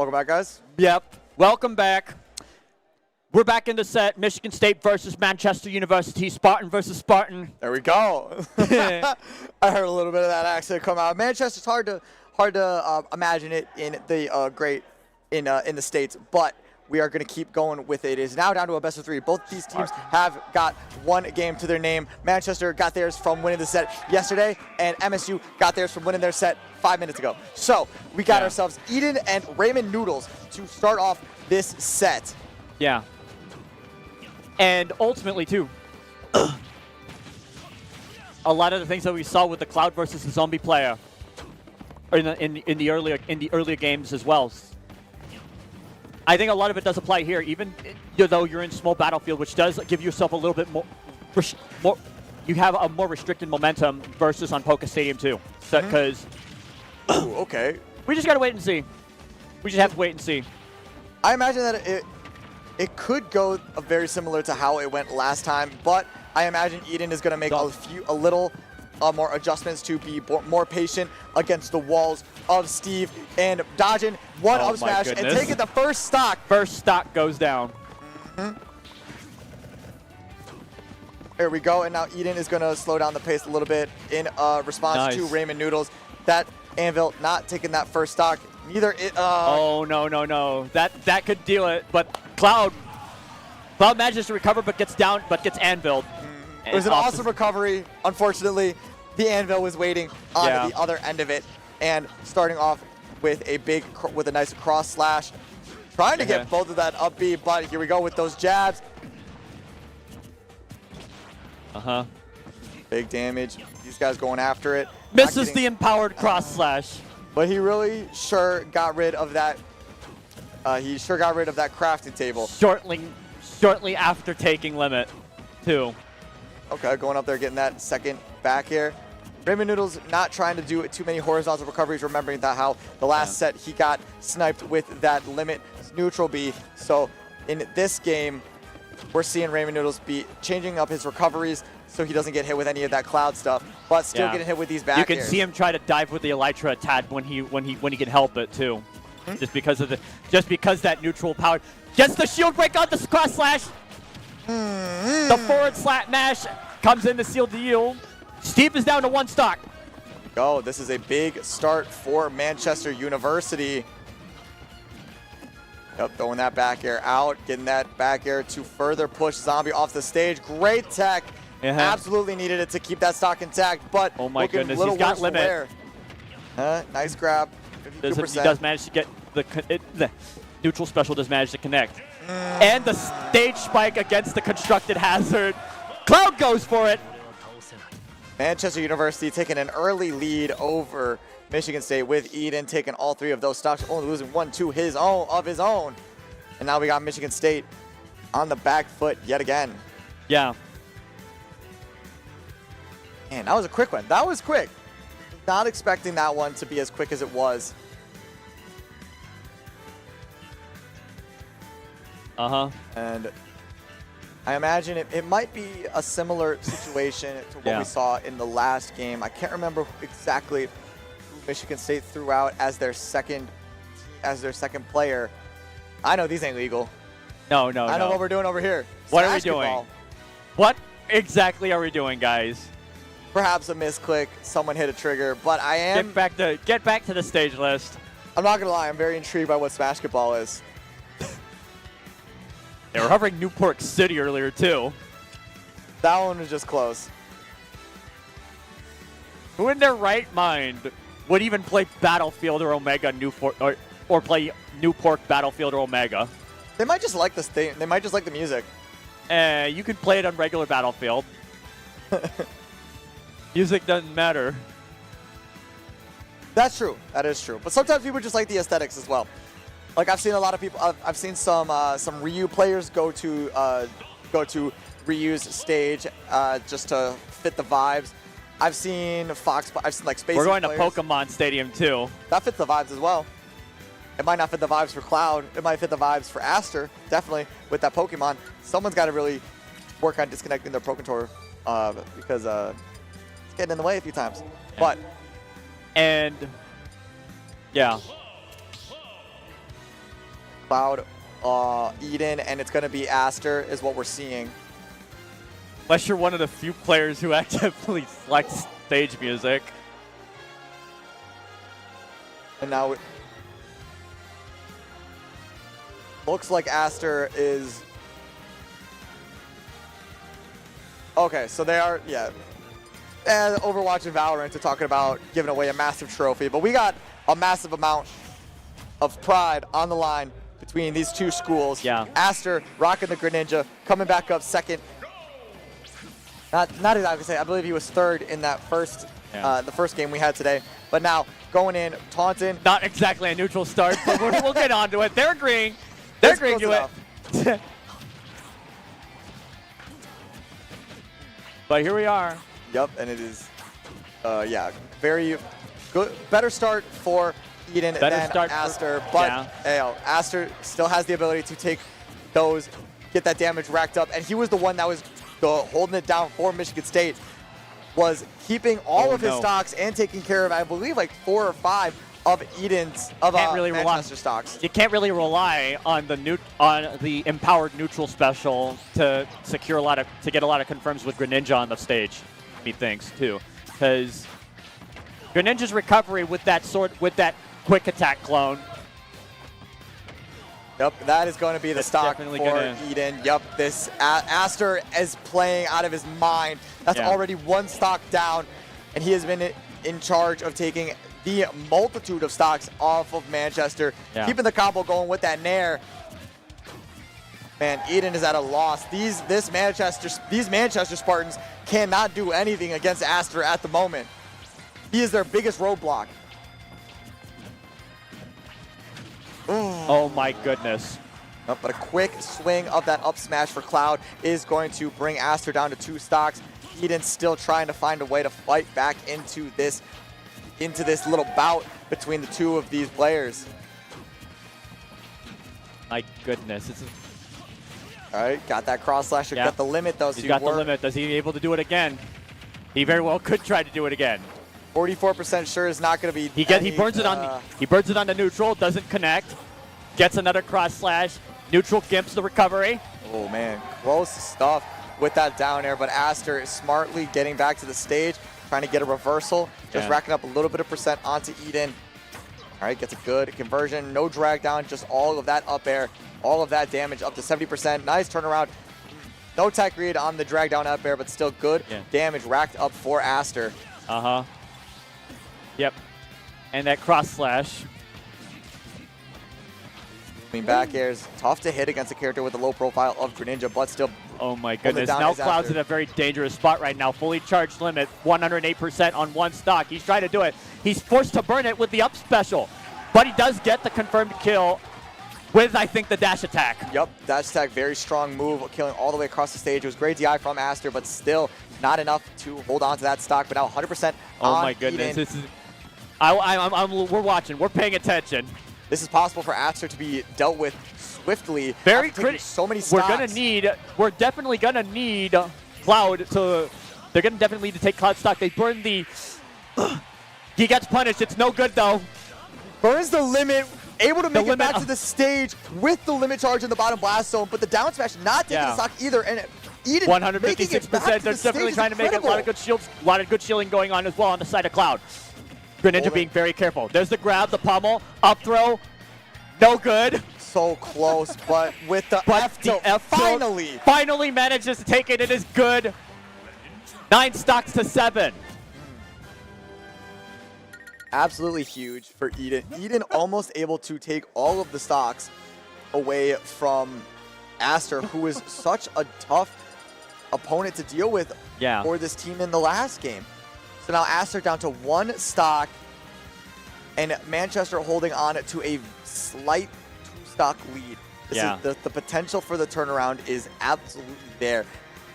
Welcome back, guys. Yep. Welcome back. We're back in the set. Michigan State versus Manchester University. Spartan versus Spartan. There we go. I heard a little bit of that accent come out. Manchester's hard to imagine it in the in the States, but we are going to keep going with it. It is now down to a best of 3. Both these teams have got one game to their name. Manchester got theirs from winning the set yesterday, and MSU got theirs from winning their set 5 minutes ago. So we got ourselves Eden and Raymond Noodles to start off this set. Yeah. And ultimately, too, a lot of the things that we saw with the Cloud versus the Zombie player in the earlier games as well. I think a lot of it does apply here, even though you're in small battlefield, which does give yourself a little bit more. You have a more restricted momentum versus on Poca Stadium too, because Okay. we just gotta wait and see. We just have to wait and see. I imagine that it could go very similar to how it went last time, but I imagine Eden is going to make a little more adjustments to be more patient against the walls of Steve and dodging one up smash and taking the first stock. First stock goes down. There we go, and now Eden is going to slow down the pace a little bit in response to Raymond Noodles. That Anvil not taking that first stock. Neither it. Oh no! That could deal it, but Cloud manages to recover, but gets down, but gets anviled. It was an awesome recovery. Unfortunately, the anvil was waiting on the other end of it, and starting off with a nice cross slash, trying to get both of that up B. But here we go with those jabs. Big damage. These guys going after it. Misses the empowered cross slash. But he really sure got rid of that. He sure got rid of that crafting table. Shortly after taking limit, too. Okay, going up there, getting that second back air. Raymond Noodles not trying to do too many horizontal recoveries, remembering that how the last set he got sniped with that limit neutral B. So in this game, we're seeing Raymond Noodles be changing up his recoveries so he doesn't get hit with any of that cloud stuff, but still getting hit with these back You can airs. see him try to dive with the Elytra a tad when he can help it too. Just because that neutral power gets the shield break on the cross slash. The forward slap mash comes in to seal the yield. Steve is down to 1 stock. Go. This is a big start for Manchester University. Yep, throwing that back air out, getting that back air to further push Zombie off the stage. Great tech. Absolutely needed it to keep that stock intact, but oh my goodness, he's got limit. Nice grab. 52%. He does manage to get the neutral special does manage to connect. And the stage spike against the constructed hazard. Cloud goes for it. Manchester University taking an early lead over Michigan State with Eden taking all 3 of those stocks, only losing 1 to his own. And now we got Michigan State on the back foot yet again. Yeah. Man, that was a quick one. That was quick. Not expecting that one to be as quick as it was. And I imagine it might be a similar situation to what we saw in the last game. I can't remember exactly who Michigan State threw out as their second player. I know these ain't legal. No. I know what we're doing over here. What are we doing? What exactly are we doing, guys? Perhaps a misclick. Someone hit a trigger, but I am get back to the stage list. I'm not gonna lie. I'm very intrigued by what Smashketball is. They were hovering Newport City earlier too. That one was just close. Who in their right mind would even play Battlefield or Omega Newport or play Newport Battlefield or Omega? They might just like this thing. They might just like the music. You can play it on regular Battlefield. Music doesn't matter. That's true. That is true. But sometimes people just like the aesthetics as well. Like I've seen a lot of people. I've seen some Ryu players go to Ryu's stage just to fit the vibes. I've seen like Space. We're going to Pokemon Stadium too. That fits the vibes as well. It might not fit the vibes for Cloud. It might fit the vibes for Aster. Definitely with that Pokemon. Someone's got to really work on disconnecting their Pro Controller because it's getting in the way a few times. But yeah. Cloud, Eden, and it's going to be Aster is what we're seeing. Unless you're one of the few players who actively selects stage music. And now it looks like Aster is... Okay, so they are, yeah. And Overwatch and Valorant are talking about giving away a massive trophy, but we got a massive amount of pride on the line between these two schools. Yeah. Aster rocking the Greninja, coming back up second. Not exactly say. I believe he was third in that first, the first game we had today. But now going in, taunting. Not exactly a neutral start, but we'll get on to it. They're agreeing. They're agreeing to it. But here we are. Yep, and it is, yeah, very good. Better start for Eden than Aster, but Aster still has the ability to take those, get that damage racked up, and he was the one that was holding it down for Michigan State, was keeping all of his stocks and taking care of, I believe, like 4 or 5 of Eden's, of Manchester stocks. You can't really rely on the empowered neutral special to secure to get a lot of confirms with Greninja on the stage. Methinks too, because Greninja's recovery with that quick attack clone. Yep, that is going to be the stock for Eden. Yep, this Aster is playing out of his mind. That's already 1 stock down, and he has been in charge of taking the multitude of stocks off of Manchester, keeping the combo going with that Nair. Man, Eden is at a loss. These Manchester Spartans cannot do anything against Aster at the moment. He is their biggest roadblock. Oh my goodness. But a quick swing of that up smash for Cloud is going to bring Aster down to 2 stocks. Eden still trying to find a way to fight back into this little bout between the two of these players. My goodness. All right, got that cross slash. Got the limit though. He's got the limit. Is he able to do it again? He very well could try to do it again. 44% sure is not going to be. He burns it on the neutral. Doesn't connect. Gets another cross slash. Neutral gimps the recovery. Oh man, close stuff with that down air. But Aster is smartly getting back to the stage, trying to get a reversal. Just racking up a little bit of percent onto Eden. All right, gets a good conversion. No drag down. Just all of that up air. All of that damage up to 70%. Nice turnaround. No tech read on the drag down up air, but still good damage racked up for Aster. Yep. And that cross slash. I mean, back airs tough to hit against a character with the low profile of Greninja, but still. Oh my goodness. Now Cloud's in a very dangerous spot right now. Fully charged limit, 108% on 1 stock. He's trying to do it. He's forced to burn it with the up special, but he does get the confirmed kill with, I think, the dash attack. Yep, dash attack, very strong move, killing all the way across the stage. It was great DI from Aster, but still not enough to hold on to that stock. But now 100% Oh on my goodness. Eden. This is, we're watching. We're paying attention. This is possible for Aster to be dealt with swiftly. Very critical. So many stocks. We're definitely gonna need Cloud to. They're gonna definitely need to take Cloud stock. They burn the. He gets punished. It's no good though. Burns the limit. Able to make it back to the stage with the limit charge in the bottom blast zone, but the down smash not taking the stock either. And Eden 156%. They're definitely trying to make it. A lot of good shields, a lot of good shielding going on as well on the side of Cloud. Greninja being very careful. There's the grab, the pummel, up throw, no good. So close, but with the F tilt, finally manages to take it. It is good. 9 stocks to 7. Absolutely huge for Eden. Eden almost able to take all of the stocks away from Aster, who is such a tough opponent to deal with for this team in the last game. So now Aster down to 1 stock, and Manchester holding on to a slight 2-stock lead. The potential for the turnaround is absolutely there.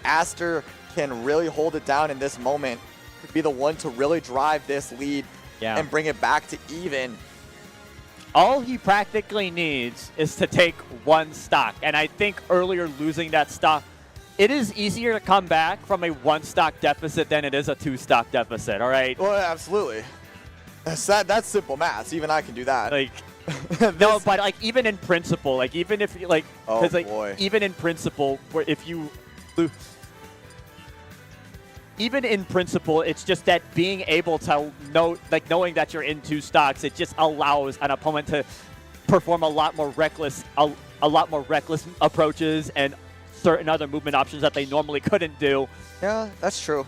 Aster can really hold it down in this moment, could be the one to really drive this lead and bring it back to even. All he practically needs is to take 1 stock, and I think earlier losing that stock, it is easier to come back from a 1-stock deficit than it is a 2-stock deficit, all right? Well, absolutely. That's simple math. Even I can do that. Like, No, but like even in principle, like even if you like, Oh, because like boy. even in principle, where if you lose. Even in principle, it's just that being able to know, like knowing that you're in 2 stocks, it just allows an opponent to perform a lot more reckless approaches and certain other movement options that they normally couldn't do. Yeah, that's true.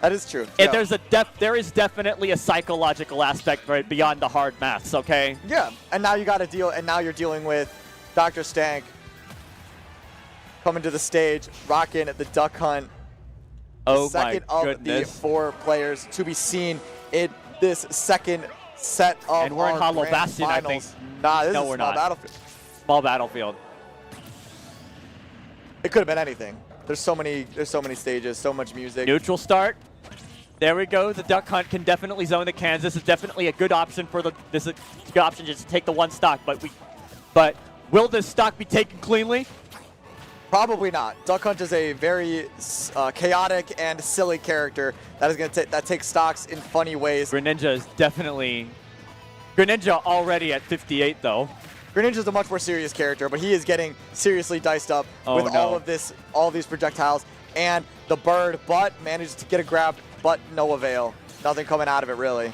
That is true. And Yeah. there is definitely a psychological aspect right beyond the hard maths. Okay. Yeah, and now you got to deal, and now you're dealing with Dr. Stank coming to the stage, rocking the duck hunt. Oh Second my of goodness. the 4 players to be seen in this second set of And we're in our Hollow grand Bastion, I finals. think. Nah, this No, is we're a small not. battlefield. Small battlefield. It could have been anything. There's so many stages, so much music. Neutral start. There we go. The duck hunt can definitely zone the cans. This is definitely a good option for this is a good option just to take the 1 stock. But will this stock be taken cleanly? Probably not. Duck Hunt is a very chaotic and silly character that is going to that takes stocks in funny ways. Greninja is definitely Greninja already at 58 though. Greninja is a much more serious character, but he is getting seriously diced up Oh, with no. all of these projectiles, and the bird, but manages to get a grab, but no avail. Nothing coming out of it really.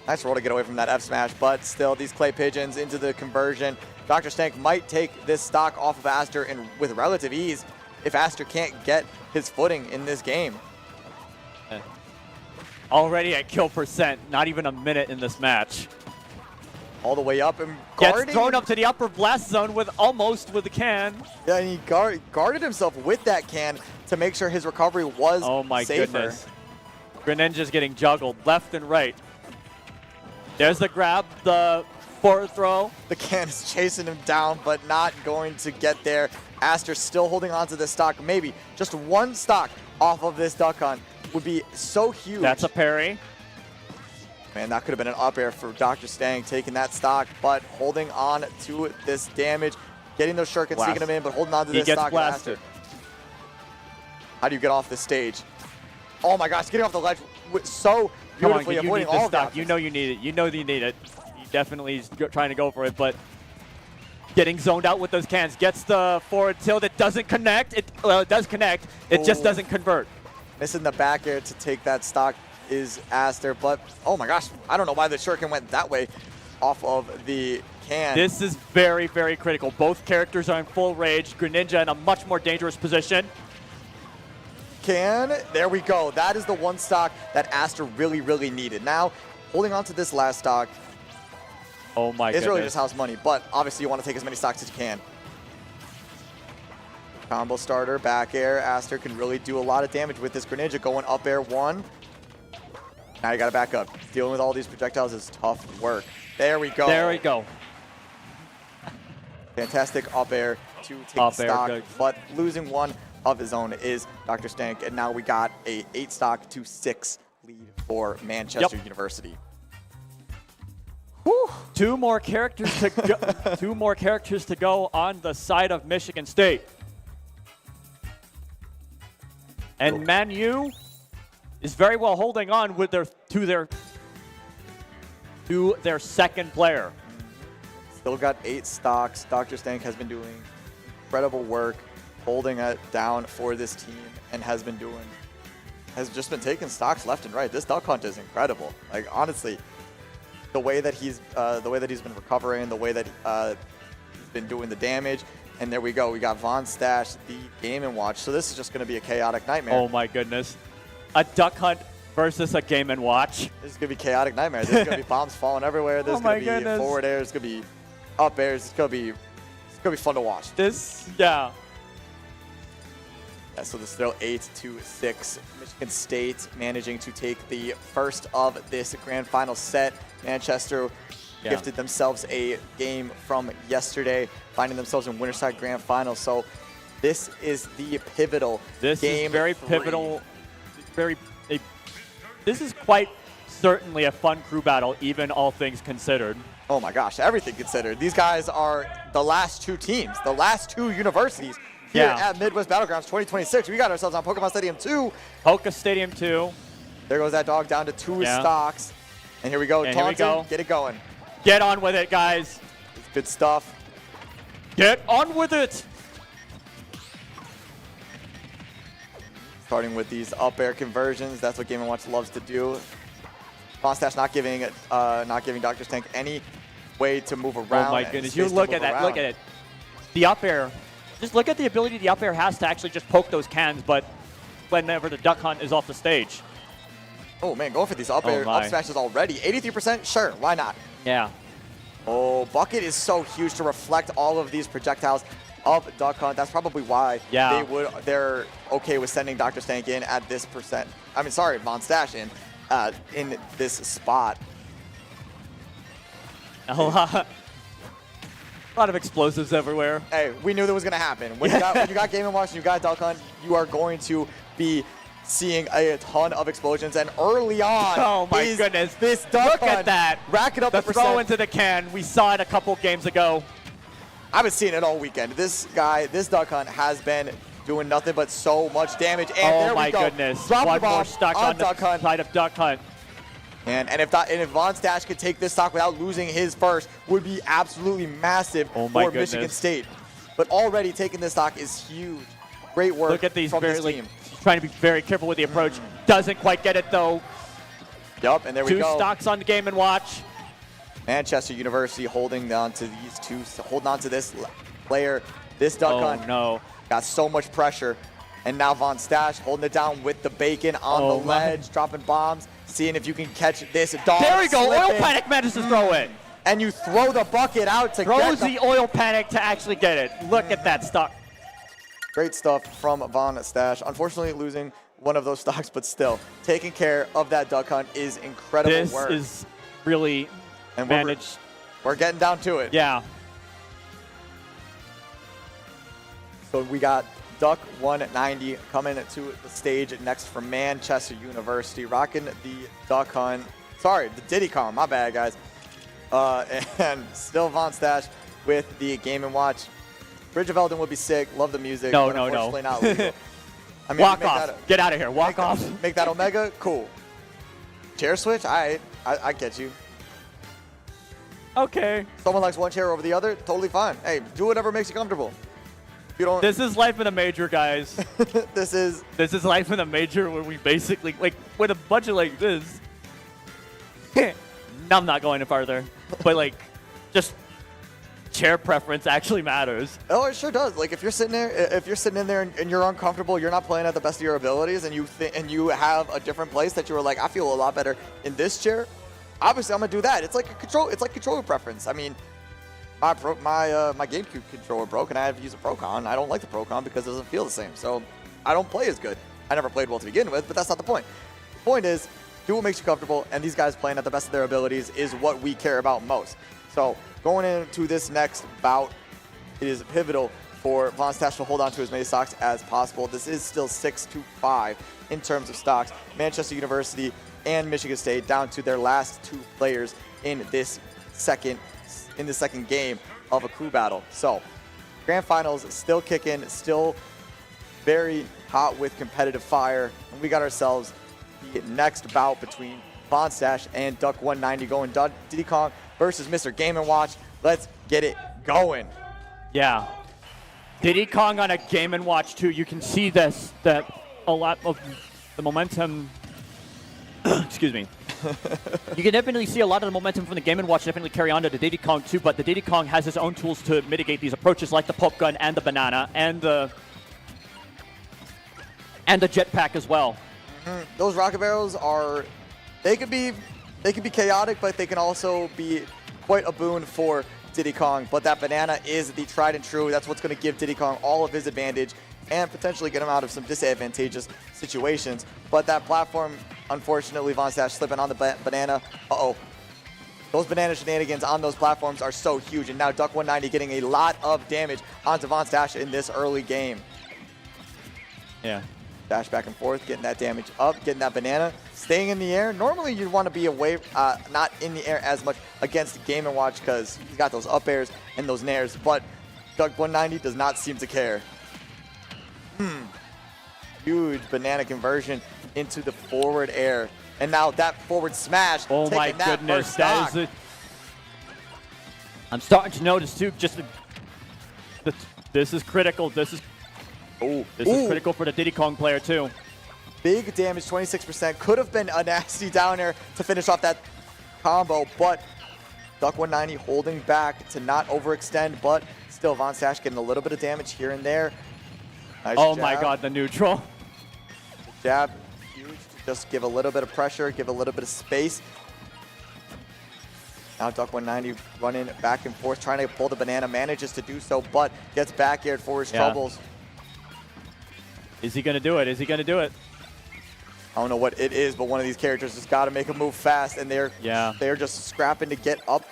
Nice roll to get away from that F smash, but still these clay pigeons into the conversion. Dr. Stank might take this stock off of Aster and with relative ease if Aster can't get his footing in this game. Already at kill percent, not even a minute in this match. All the way up and Gets guarding. thrown up to the upper blast zone with the can. Yeah, and he guarded himself with that can to make sure his recovery was Oh my safer. goodness. Greninja's getting juggled left and right. There's the grab, the forward throw. The can is chasing him down, but not going to get there. Aster still holding on to this stock. Maybe just 1 stock off of this duck hunt would be so huge. That's a parry. Man, that could have been an up air for Dr. Stang taking that stock, but holding on to this damage, getting those shurikens, Blast. sneaking him in, but holding on to He this gets stock. blasted. How do you get off this stage? Oh my gosh, getting off the ledge so Come on, beautifully, you need avoiding this all of stock. that. You know you need it. You know you need it. He definitely is trying to go for it, but getting zoned out with those cans. Gets the forward tilt. It doesn't connect. It does connect. It just Oh. doesn't convert. Missing the back air to take that stock is Aster, but oh my gosh, I don't know why the shuriken went that way off of the can. This is very, very critical. Both characters are in full rage. Greninja in a much more dangerous position. There we go. That is the 1 stock that Aster really, really needed. Now, holding on to this last stock Oh my is goodness. really just house money, but obviously you want to take as many stocks as you can. Combo starter, back air. Aster can really do a lot of damage with this Greninja going up air 1. Now you got to back up. Dealing with all these projectiles is tough work. There we go. There we go. Fantastic up air to take Up the air, stock, good. but losing 1 of his own is Dr. Stank, and now we got a 8 stock to 6 lead for Manchester University. Whew. 2 more characters to go. 2 more characters to go on the side of Michigan State. And Manu is very well holding on with to their second player. Still got 8 stocks. Dr. Stank has been doing incredible work holding it down for this team and has just been taking stocks left and right. This duck hunt is incredible. Like honestly, the way that he's been recovering, the way that he's been doing the damage, and there we go. We got Von Stash, the Game & Watch. So this is just going to be a chaotic nightmare. Oh my goodness. A duck hunt versus a Game & Watch. This is going to be chaotic nightmare. There's going to be bombs falling everywhere. There's Oh my going to be goodness. forward airs. It's going to be up airs. It's going to be fun to watch. Yeah. Yeah, so there's still 8-6. Michigan State managing to take the first of this grand final set. Manchester gifted themselves a game from yesterday, finding themselves in Winterside Grand Final. So this is the pivotal This game. is very 3. pivotal. This is quite certainly a fun crew battle, even all things considered. Oh my gosh, everything considered. These guys are the last 2 teams, the last 2 universities here at Midwest Battlegrounds 2026. We got ourselves on Pokemon Stadium 2. Poca Stadium 2. There goes that dog down to 2 stocks. And here we go, And here we Taunton, go. get it going. Get on with it, guys. It's good stuff. Get on with it. Starting with these up air conversions, that's what Game & Watch loves to do. Vonstache not giving Dr. Stank any way to move around. Oh my goodness, you look at that, look at it. The up air, just look at the ability the up air has to actually just poke those cans, but whenever the duck hunt is off the stage. Oh man, going for these up air up smashes already. 83%, sure, why not? Yeah. Oh, Bucket is so huge to reflect all of these projectiles of Duck Hunt. That's probably why they're okay with sending Dr. Stank in at this percent. I mean, sorry, Vonstache in this spot. A lot of explosives everywhere. Hey, we knew that was going to happen. When you got Game & Watch and you got Duck Hunt, you are going to be seeing a ton of explosions. And early on, oh my goodness, this Duck Hunt, at that, racking up the the throw into the can. We saw it a couple games ago. I've been seeing it all weekend. This Duck Hunt has been doing nothing but so much damage. And there we go. Oh my goodness, Drop one the ball more stock on Duck the Hunt. side of Duck Hunt. And if Vonstache could take this stock without losing his first, would be absolutely massive for Michigan State. But already taking this stock is huge. Great work. Look at these from this team. He's trying to be very careful with the approach. Doesn't quite get it though. Yup, and there we go. 2 stocks on the Game & Watch. Manchester University holding on to these two, holding on to this player. This Duck Hunt got so much pressure. And now Vonstache holding it down with the bacon on the ledge, dropping bombs, seeing if you can catch this dog. There we go. Slipping. Oil Panic manages to throw it. And you throw the bucket out to Throws the Oil Panic to actually get it. Look at that stock. Great stuff from Vonstache. Unfortunately, losing one of those stocks, but still taking care of that Duck Hunt is incredible work. This is really managed. We're getting down to it. Yeah. So we got Duck 190 coming to the stage next for Manchester University, rocking the Duck Hunt. Sorry, the Diddy Kong. My bad, guys. And still Vonstache with the Game & Watch. Bridge of Eldon would be sick. Love the music. No. Unfortunately not legal. I mean, walk off. Get out of here. Walk off. Make that Omega? Cool. Chair switch? All right. I get you. Okay. Someone likes one chair over the other? Totally fine. Hey, do whatever makes you comfortable. If you don't. This is life in a major, guys. This is life in a major where we basically, like, with a budget like this. I'm not going farther. But, like, just chair preference actually matters. Oh, it sure does. Like if you're sitting in there and you're uncomfortable, you're not playing at the best of your abilities, and you have a different place that you were like, I feel a lot better in this chair. Obviously, I'm gonna do that. It's like controller preference. I mean, my GameCube controller broke, and I have to use a Procon. I don't like the Procon because it doesn't feel the same. So I don't play as good. I never played well to begin with, but that's not the point. The point is, do what makes you comfortable, and these guys playing at the best of their abilities is what we care about most. So going into this next bout, it is pivotal for Vonstache to hold on to as many stocks as possible. This is still 6-5 in terms of stocks. Manchester University and Michigan State down to their last 2 players in this second game of a crew battle. So grand finals still kicking, still very hot with competitive fire, and we got ourselves the next bout between Vonstache and Duck 190 going Diddy Kong versus Mr. Game & Watch. Let's get it going. Yeah. Diddy Kong on a Game & Watch too. You can see that a lot of the momentum. Excuse me. You can definitely see a lot of the momentum from the Game & Watch definitely carry on to the Diddy Kong too, but the Diddy Kong has his own tools to mitigate these approaches, like the pulp gun and the banana and the jetpack as well. Those rocket barrels they could be chaotic, but they can also be quite a boon for Diddy Kong. But that banana is the tried and true. That's what's going to give Diddy Kong all of his advantage and potentially get him out of some disadvantageous situations. But that platform, unfortunately, Vonstache slipping on the banana. Uh-oh. Those banana shenanigans on those platforms are so huge. And now Duck 190 getting a lot of damage onto Vonstache in this early game. Yeah. Dash back and forth, getting that damage up, getting that banana, staying in the air. Normally, you'd want to be away, not in the air as much against Game & Watch because he's got those up airs and those nairs, but Duck 190 does not seem to care. Huge banana conversion into the forward air. And now that forward smash. Oh my goodness, that is I'm starting to notice too. This is critical. This is critical for the Diddy Kong player too. Big damage, 26%. Could have been a nasty down air to finish off that combo, but Duck 190 holding back to not overextend, but still Von Stash getting a little bit of damage here and there. Nice Oh jab. my god, the neutral. Jab, huge. Just give a little bit of pressure, give a little bit of space. Now Duck 190 running back and forth, trying to pull the banana, manages to do so, but gets back aired for his troubles. Is he going to do it? Is he going to do it? I don't know what it is, but one of these characters just got to make a move fast, and they're just scrapping to get up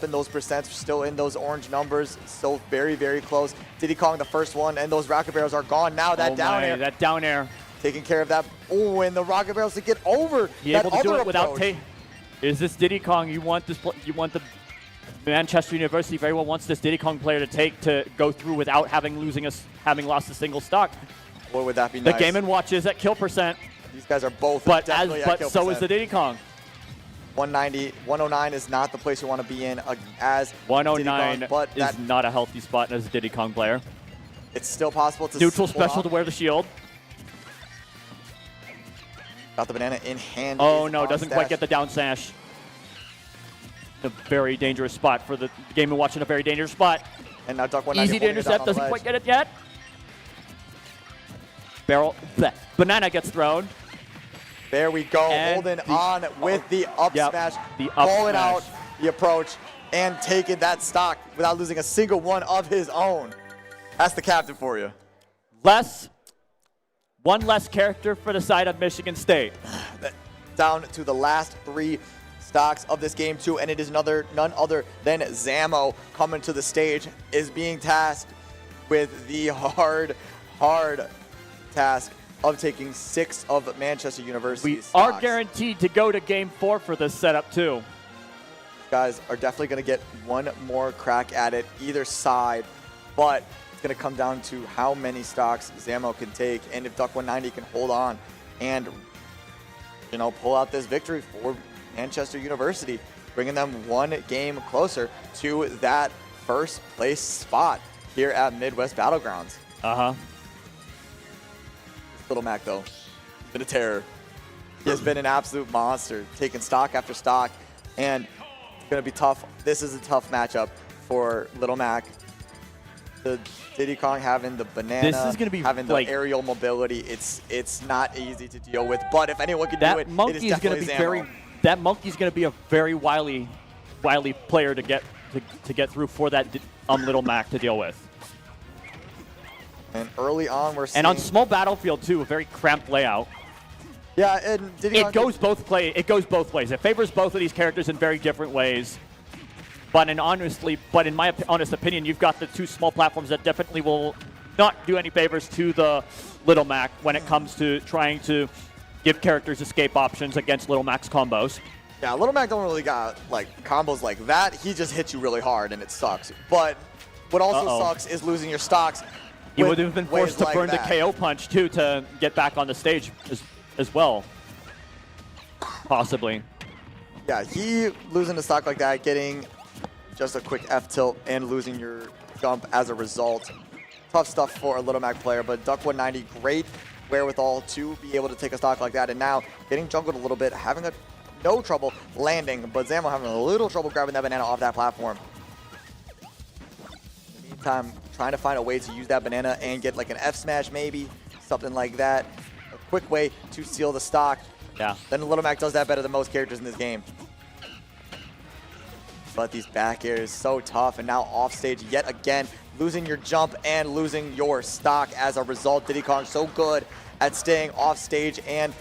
in those percents, still in those orange numbers, still very, very close. Diddy Kong the first one, and those rocket barrels are gone. Now that down air. That down air. Taking care of that. Oh, and the rocket barrels to get over He that able to do other it without approach. Is this Diddy Kong? You want this? You want the Manchester University very well wants this Diddy Kong player to take to go through without having lost a single stock. Boy, would that be The nice. Game & Watch is at kill percent. These guys are both But definitely at kill so percent. is the Diddy Kong. 190, 109 is not the place you want to be in as 109 Diddy Kong, but is not a healthy spot as a Diddy Kong player. it's still possible to Neutral pull special off. to wear the shield. Got the banana in hand. Oh is no, on doesn't quite Stash. get the down sash. A very dangerous spot for the Game & Watch in a very dangerous spot. And now Duck 190 Easy to holding it down intercept, on the doesn't ledge. quite get it yet. Banana gets thrown. There we go, And holding on with the up smash, the up pulling smash. out the approach, and taking that stock without losing a single one of his own. That's the captain for you. One less character for the side of Michigan State. Down to the last 3 stocks of this game too, and it is none other than Zamo coming to the stage, is being tasked with the hard task of taking 6 of Manchester University's We stocks. are guaranteed to go to Game 4 for this setup too. Guys are definitely going to get one more crack at it either side, but it's going to come down to how many stocks Zamo can take, and if Duck 190 can hold on and pull out this victory for Manchester University, bringing them one game closer to that first place spot here at Midwest Battlegrounds. Little Mac, though, been a terror. He has been an absolute monster, taking stock after stock, and it's going to be tough. This is a tough matchup for Little Mac. The Diddy Kong having the banana, This is gonna be having the like- aerial mobility. It's not easy to deal with, but if anyone can do That it, it monkey is is going to definitely be Zamo. that monkey's going to be a very wily player to get through for that Little Mac to deal with. And early on, we're seeing... And on small battlefield too, a very cramped layout. Yeah, and Diddy Kong It goes both ways. It favors both of these characters in very different ways. But in my honest opinion, you've got the 2 small platforms that definitely will not do any favors to the Little Mac when it comes to trying to give characters escape options against Little Mac's combos. Yeah, Little Mac don't really got combos like that. He just hits you really hard, and it sucks. But what also sucks is losing your stocks. He with would have been ways forced to like burn that. the KO punch too to get back on the stage as well. Possibly. Yeah, he losing a stock like that, getting just a quick F tilt and losing your jump as a result. Tough stuff for a Little Mac player, but Duck 190, great wherewithal to be able to take a stock like that. And now getting jungled a little bit, having no trouble landing, but Zamo having a little trouble grabbing that banana off that platform. In the meantime, trying to find a way to use that banana and get like an F smash maybe, something like that. A quick way to steal the stock. Yeah. Then Little Mac does that better than most characters in this game. But these back airs so tough, and now off stage yet again, losing your jump and losing your stock as a result. Diddy Kong so good at staying off stage and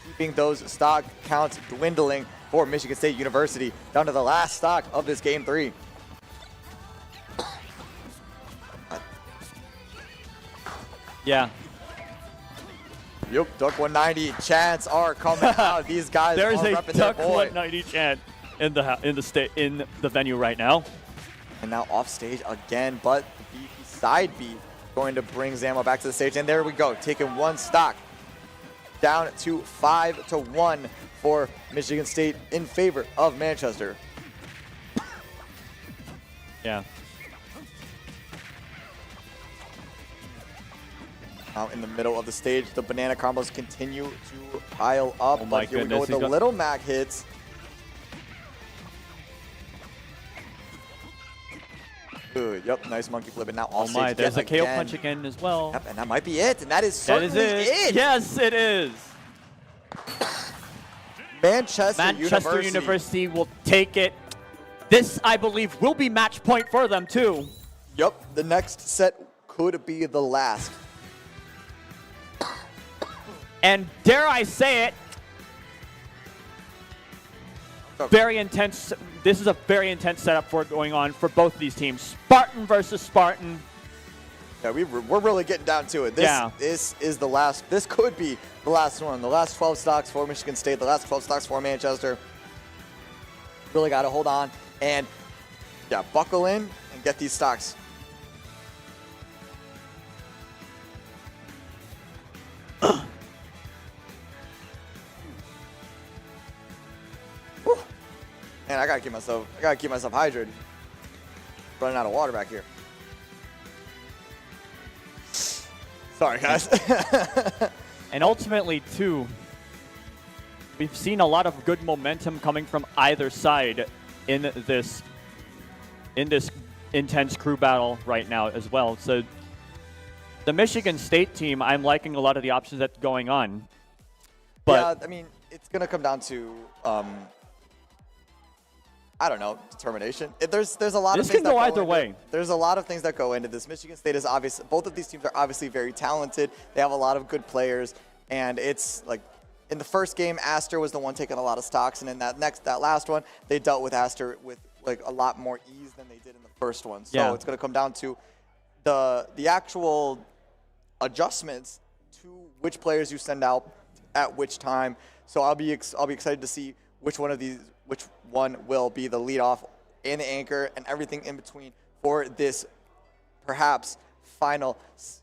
keeping those stock counts dwindling for Michigan State University, down to the last stock of this game 3. Yeah. Yep, Duck 190 chants are coming out. These guys There's are a repping their Duck boy. 190 chant in the venue right now. And now off stage again, but the beefy side B going to bring Zamo back to the stage. And there we go, taking one stock down to 5-1 for Michigan State in favor of Manchester. Yeah. Out in the middle of the stage, the banana combos continue to pile up. Oh my But here we go with goodness, the little mag hits. Good. Yep, nice monkey flip. And now all Oh my, stage there's a yet KO again. punch again as well. Yep, and that might be it. And that is That certainly is it. it. Yes, it is. Manchester University will take it. This, I believe, will be match point for them, too. Yep, the next set could be the last. And dare I say it, very intense. This is a very intense setup for going on for both these teams. Spartan versus Spartan. Yeah, we're really getting down to it. This is the last. This could be the last one. The last 12 stocks for Michigan State. The last 12 stocks for Manchester. Really got to hold on and yeah, buckle in and get these stocks. Man, I gotta keep myself hydrated. Running out of water back here. Sorry, guys. And ultimately, too, we've seen a lot of good momentum coming from either side in this intense crew battle right now as well. So the Michigan State team, I'm liking a lot of the options that's going on. But yeah, I mean, it's gonna come down to I don't know, determination. There's a lot of things this can that go either way. There's a lot of things that go into this. Michigan State is obvious. Both of these teams are obviously very talented. They have a lot of good players, and it's like in the first game, Astor was the one taking a lot of stocks, and in that last one, they dealt with Astor with like a lot more ease than they did in the first one. So Yeah. it's going to come down to the actual adjustments to which players you send out at which time. So I'll be excited to see which one will be the leadoff and the anchor and everything in between for this perhaps final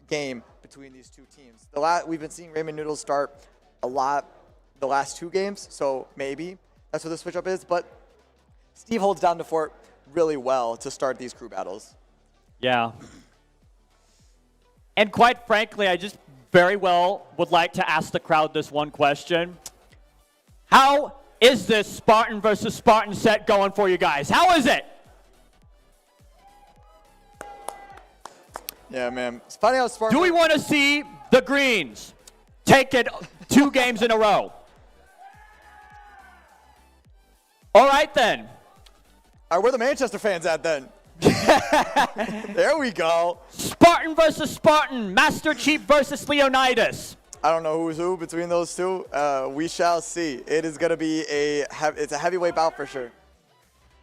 game between these two teams. We've been seeing Raymond Noodles start a lot the last two games, so maybe that's what the switch up is. But Steve holds down the fort really well to start these crew battles. Yeah. And quite frankly, I just very well would like to ask the crowd this one question. How is this Spartan versus Spartan set going for you guys? How is it? Yeah, man. It's funny how Spartan... Do we want to see the Greens take it 2 games in a row? All right, then. All right, where the Manchester fans at, then? There we go. Spartan versus Spartan. Master Chief versus Leonidas. I don't know who's who between those two. We shall see. It is going to be it's a heavyweight bout for sure.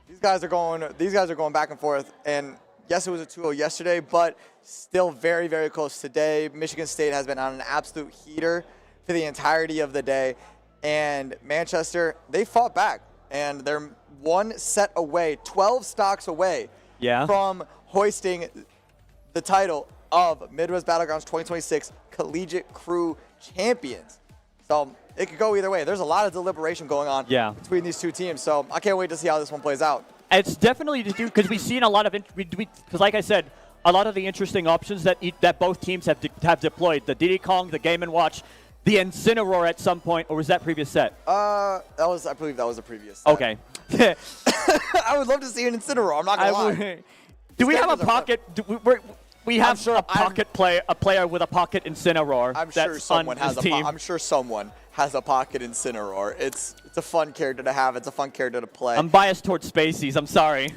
These guys are going back and forth. And yes, it was a 2-0 yesterday, but still very, very close today. Michigan State has been on an absolute heater for the entirety of the day. And Manchester, they fought back. And they're 1 set away, 12 stocks away from hoisting the title of Midwest Battlegrounds 2026 Collegiate Crew Champions. So it could go either way. There's a lot of deliberation going on between these two teams. So I can't wait to see how this one plays out. It's definitely to do because we've seen a lot of because, like I said, a lot of the interesting options that both teams have deployed. The Diddy Kong, the Game & Watch, the Incineroar at some point, or was that previous set? I believe that was a previous set. Okay. I would love to see an Incineroar. I'm not gonna lie. Do we have a pocket? We have a player with a pocket Incineroar. I'm sure someone has a. I'm sure someone has a pocket Incineroar. It's a fun character to have. It's a fun character to play. I'm biased towards Spaceys. I'm sorry.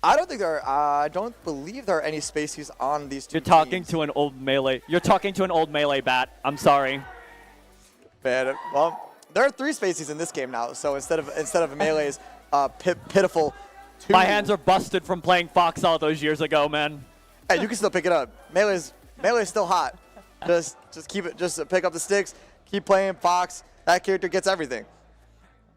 I don't believe there are any Spaceys on these two. You're talking to an old melee. You're talking to an old melee bat. I'm sorry. Man, well, there are 3 Spaceys in this game now. So instead of melee's pitiful 2. My hands are busted from playing Fox all those years ago, man. Hey, you can still pick it up. Melee's still hot. Just keep it. Just pick up the sticks. Keep playing Fox. That character gets everything.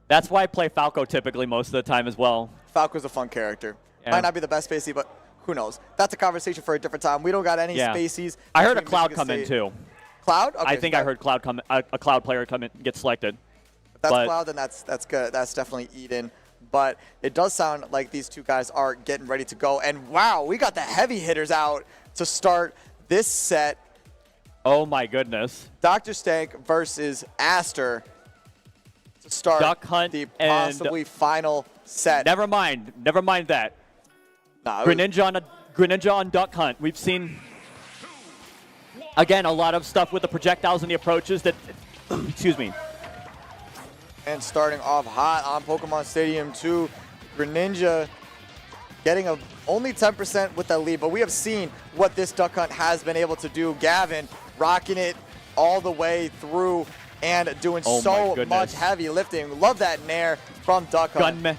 That's why I play Falco typically most of the time as well. Falco's a fun character. Yeah. Might not be the best Spacey, but who knows? That's a conversation for a different time. We don't got any Spaceys. I heard a Cloud come in too. Cloud? Okay, I think I heard Cloud a Cloud player come in, get selected. If that's Cloud, then that's good. That's definitely Eden. but it does sound like these two guys are getting ready to go. And wow, we got the heavy hitters out to start this set. Oh my goodness. Dr. Stank versus Aster to start Duck Hunt the and possibly final set. Never mind that. Nah, it was- Greninja on Duck Hunt. We've seen, again, a lot of stuff with the projectiles and the approaches that, excuse me. And starting off hot on Pokemon Stadium 2, Greninja getting only 10% with that lead, but we have seen what this Duck Hunt has been able to do. Gavin rocking it all the way through and doing so much heavy lifting. Love that nair from Duck Hunt.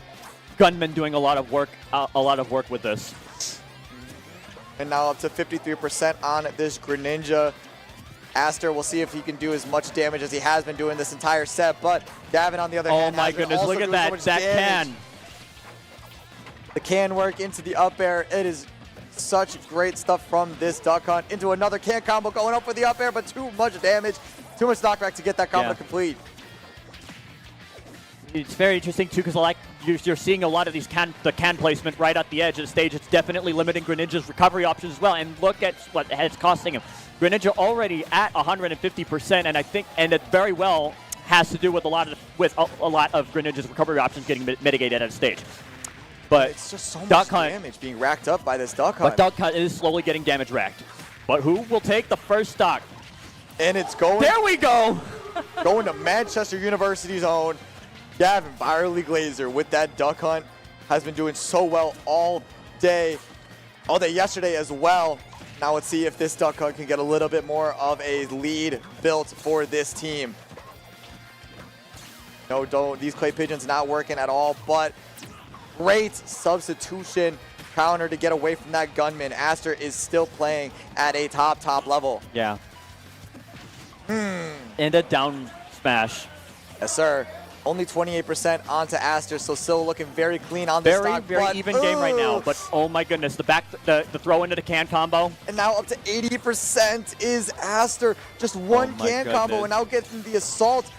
Gunman doing a lot of work with this. And now up to 53% on this Greninja. Aster, we'll see if he can do as much damage as he has been doing this entire set, but Gavin on the other hand, oh my goodness, look at that, that can. The can work into the up air. It is such great stuff from this Duck Hunt. Into another can combo going up for the up air, but too much damage, too much knockback to get that combo complete. It's very interesting too, because like you're seeing a lot of these can placement right at the edge of the stage. It's definitely limiting Greninja's recovery options as well. And look at what it's costing him. Greninja already at 150%, and I think, and it very well has to do with a lot of Greninja's recovery options getting mitigated at a stage. But it's just so much damage being racked up by this Duck Hunt. But Duck Hunt is slowly getting damage racked. But who will take the first stock? And it's going. There we go. Going to Manchester University's own Gavin Byerly Glazer with that Duck Hunt. Has been doing so well all day yesterday as well. Now let's see if this Duck Hunt can get a little bit more of a lead built for this team. No, these Clay Pigeons not working at all, but great substitution counter to get away from that Gunman. Aster is still playing at a top level. Yeah. And a down smash. Yes, sir. Only 28% onto Aster, so still looking very clean on the stock. Very even game right now, but oh my goodness, the throw into the can combo. And now up to 80% is Aster. Just one can combo, and now getting the assault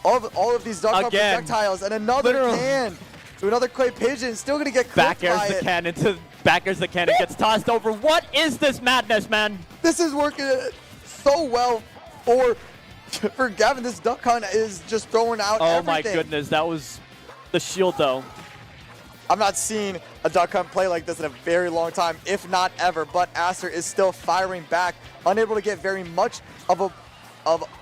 of all of these Duck Hunt projectiles, and another can to another Clay Pigeon. Still gonna get clipped by it. Back airs the can, it gets tossed over. What is this madness, man? This is working so well for Gavin. This Duck Hunt is just throwing out everything. My goodness, that was the shield though. I'm not seeing a Duck Hunt play like this in a very long time, if not ever, but Aster is still firing back, unable to get very much of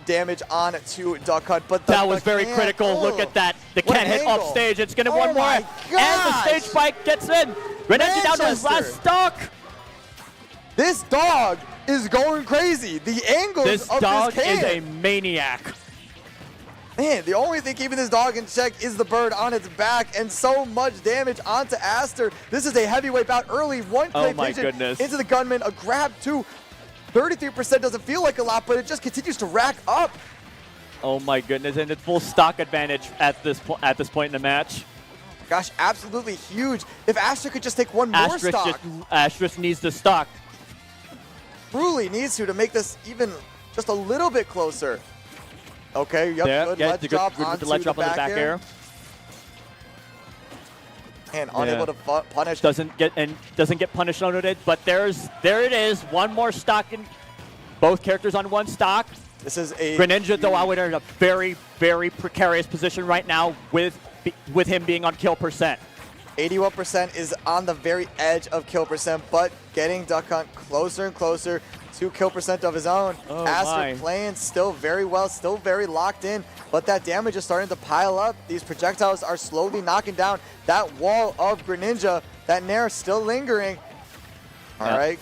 damage on to Duck Hunt. But that was very critical. Look at that. The can hit off stage. It's going to one more. And the stage spike gets in. Greninja down to his last stock. This dog is going crazy. The angles of this can. This dog is a maniac. Man, the only thing keeping this dog in check is the bird on its back, and so much damage onto Aster. This is a heavyweight bout early. One Clay Pigeon into the Gunman, a grab two. 33% doesn't feel like a lot, but it just continues to rack up. Oh my goodness, and it's full stock advantage at this point in the match. Gosh, absolutely huge. If Aster could just take one more stock. Aster needs the stock. Truly needs to make this even just a little bit closer. Okay, yep, good ledge drop onto the back air. And unable to punish. Doesn't get punished on it, but there it is. One more stock in both characters on one stock. This is a Greninja though out in a very, very precarious position right now with him being on kill percent. 81% is on the very edge of kill percent, but getting Duck Hunt closer and closer to kill percent of his own. Aster playing still very well, still very locked in, but that damage is starting to pile up. These projectiles are slowly knocking down that wall of Greninja. That Nair still lingering. All right.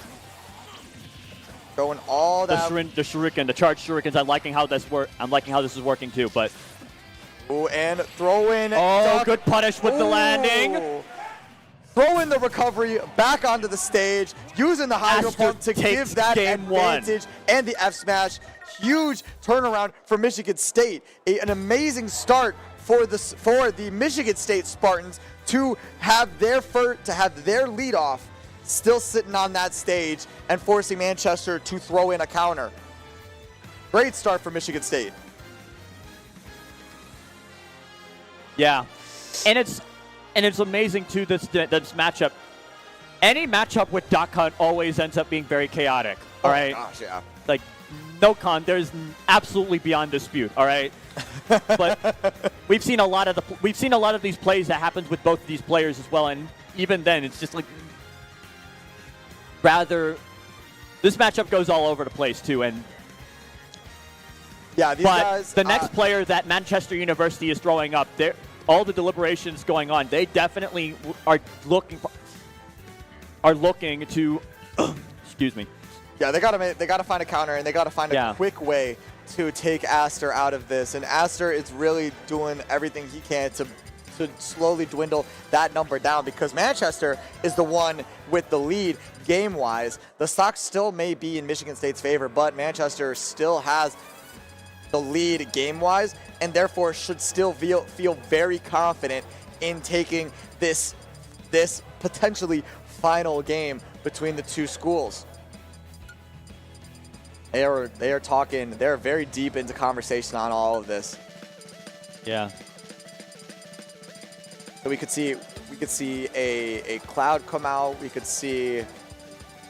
Going all that. The shuriken, the charged shurikens. I'm liking how this is working too, but. Ooh, and throw in. Oh, good punish with the landing. Throw in the recovery back onto the stage, using the Hydro Pump to give that advantage and the F smash. Huge turnaround for Michigan State. An amazing start for the Michigan State Spartans to have their lead off, still sitting on that stage and forcing Manchester to throw in a counter. Great start for Michigan State. Yeah, and it's And it's amazing, too, this matchup. Any matchup with Duck Hunt always ends up being very chaotic, all right? Oh, gosh, yeah. Like, no con, there's absolutely beyond dispute, all right? But we've seen a lot of these plays that happens with both of these players as well, and even then, it's just like this matchup goes all over the place too, and yeah, these but guys, the next player that Manchester University is throwing up, all the deliberations going on, they definitely are looking to excuse me. Yeah, they gotta find a counter, and they gotta find a quick way to take Aster out of this. And Aster is really doing everything he can to slowly dwindle that number down, because Manchester is the one with the lead game-wise. The stock still may be in Michigan State's favor, but Manchester still has the lead game-wise, and therefore should still feel very confident in taking this potentially final game between the two schools. They are talking. They're very deep into conversation on all of this. Yeah. So we could see a Cloud come out. We could see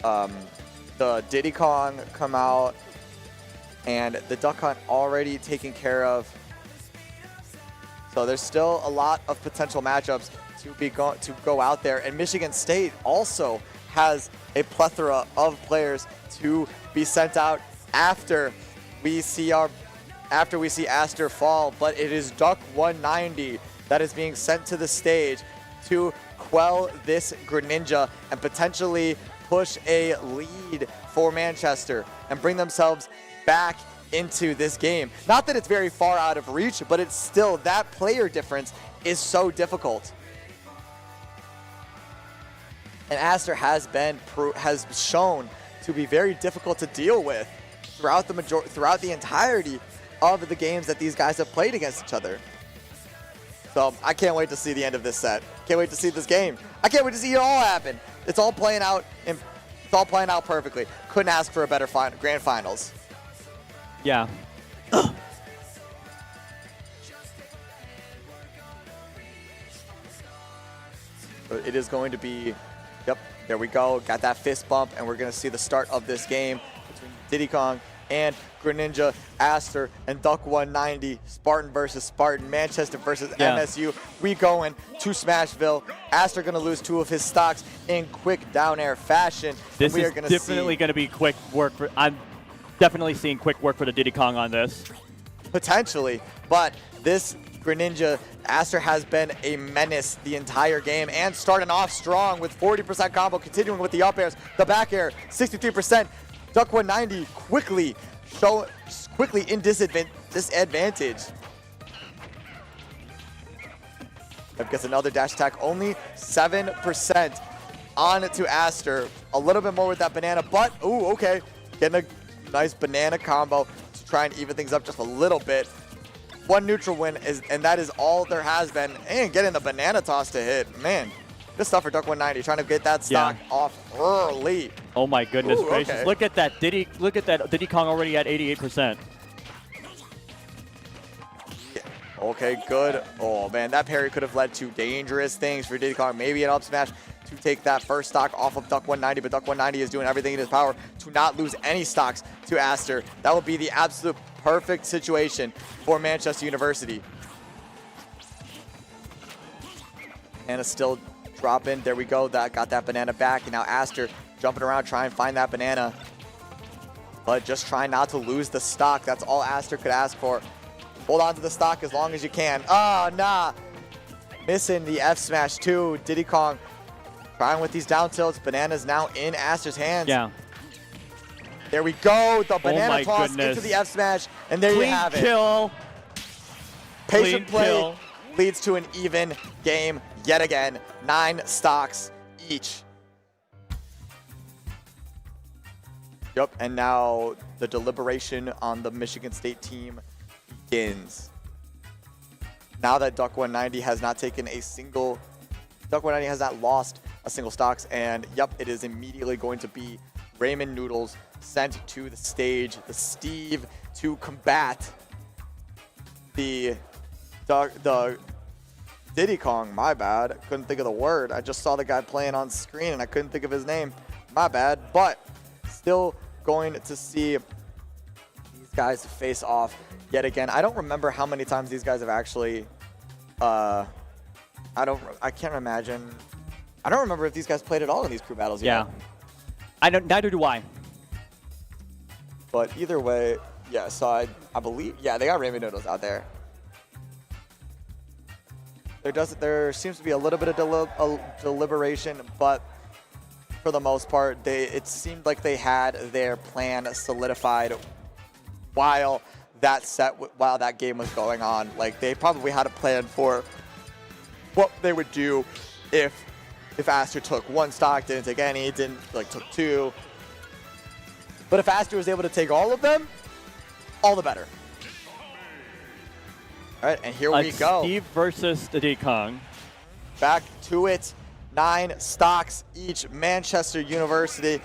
the Diddy Kong come out, and the Duck Hunt already taken care of. So there's still a lot of potential matchups to go out there, and Michigan State also has a plethora of players to be sent out after we see Aster fall. But it is Duck 190 that is being sent to the stage to quell this Greninja and potentially push a lead for Manchester and bring themselves back into this game. Not that it's very far out of reach, but it's still, that player difference is so difficult. And Aster has shown to be very difficult to deal with throughout the entirety of the games that these guys have played against each other. So I can't wait to see the end of this set. Can't wait to see this game. I can't wait to see it all happen. It's all playing out perfectly. Couldn't ask for a better grand finals. Yeah. It is going to be, yep, there we go. Got that fist bump, and we're going to see the start of this game between Diddy Kong and Greninja, Aster, and Duck 190. Spartan versus Spartan, Manchester versus MSU. We going to Smashville. Aster going to lose 2 of his stocks in quick down air fashion. This is definitely going to be quick work. I'm definitely seeing quick work for the Diddy Kong on this. Potentially, but this Greninja, Aster has been a menace the entire game, and starting off strong with 40% combo, continuing with the up airs, the back air, 63%. Duck 190 quickly in disadvantage. Gets another dash attack, only 7% on to Aster. A little bit more with that banana, but ooh, okay. Getting a nice banana combo to try and even things up just a little bit. One neutral win, and that is all there has been. And getting the banana toss to hit. Man, good stuff for Duck 190, trying to get that stock off early. Oh my goodness gracious. Okay. Look at that Diddy Kong already at 88%. Yeah. Okay, good. Oh man, that parry could have led to dangerous things for Diddy Kong. Maybe an up smash to take that first stock off of Duck 190, but Duck 190 is doing everything in his power to not lose any stocks to Aster. That would be the absolute perfect situation for Manchester University. And it's still dropping. There we go. That got that banana back, and now Aster jumping around trying to find that banana, but just trying not to lose the stock. That's all Aster could ask for. Hold on to the stock as long as you can. Oh, nah. Missing the F smash too. Diddy Kong trying with these down tilts. Banana's now in Aster's hands. Yeah. There we go. The banana toss goodness. into the F smash, and there you have it. Kill. Patient Clean play kill. leads to an even game yet again. 9 stocks each. Yep, and now the deliberation on the Michigan State team begins. Now that Duck 190 has not taken a single, Duck 190 has not lost a single stocks, and yep, it is immediately going to be Raymond Noodles sent to the stage, the Steve, to combat the Diddy Kong, my bad. Couldn't think of the word. I just saw the guy playing on screen and I couldn't think of his name. My bad. But still going to see these guys face off yet again. I don't remember how many times these guys have actually, I can't imagine. I don't remember if these guys played at all in these crew battles yet. Yeah. Neither do I. But either way, yeah, so I believe, yeah, they got Ramen Noodles out there. There seems to be a little bit of deliberation, but for the most part, it seemed like they had their plan solidified while that game was going on. Like, they probably had a plan for what they would do if Aster took one stock, didn't take any, took two. But if Aster was able to take all of them, all the better. All right, and here we go. Steve versus Diddy Kong. Back to it. 9 stocks each. Manchester University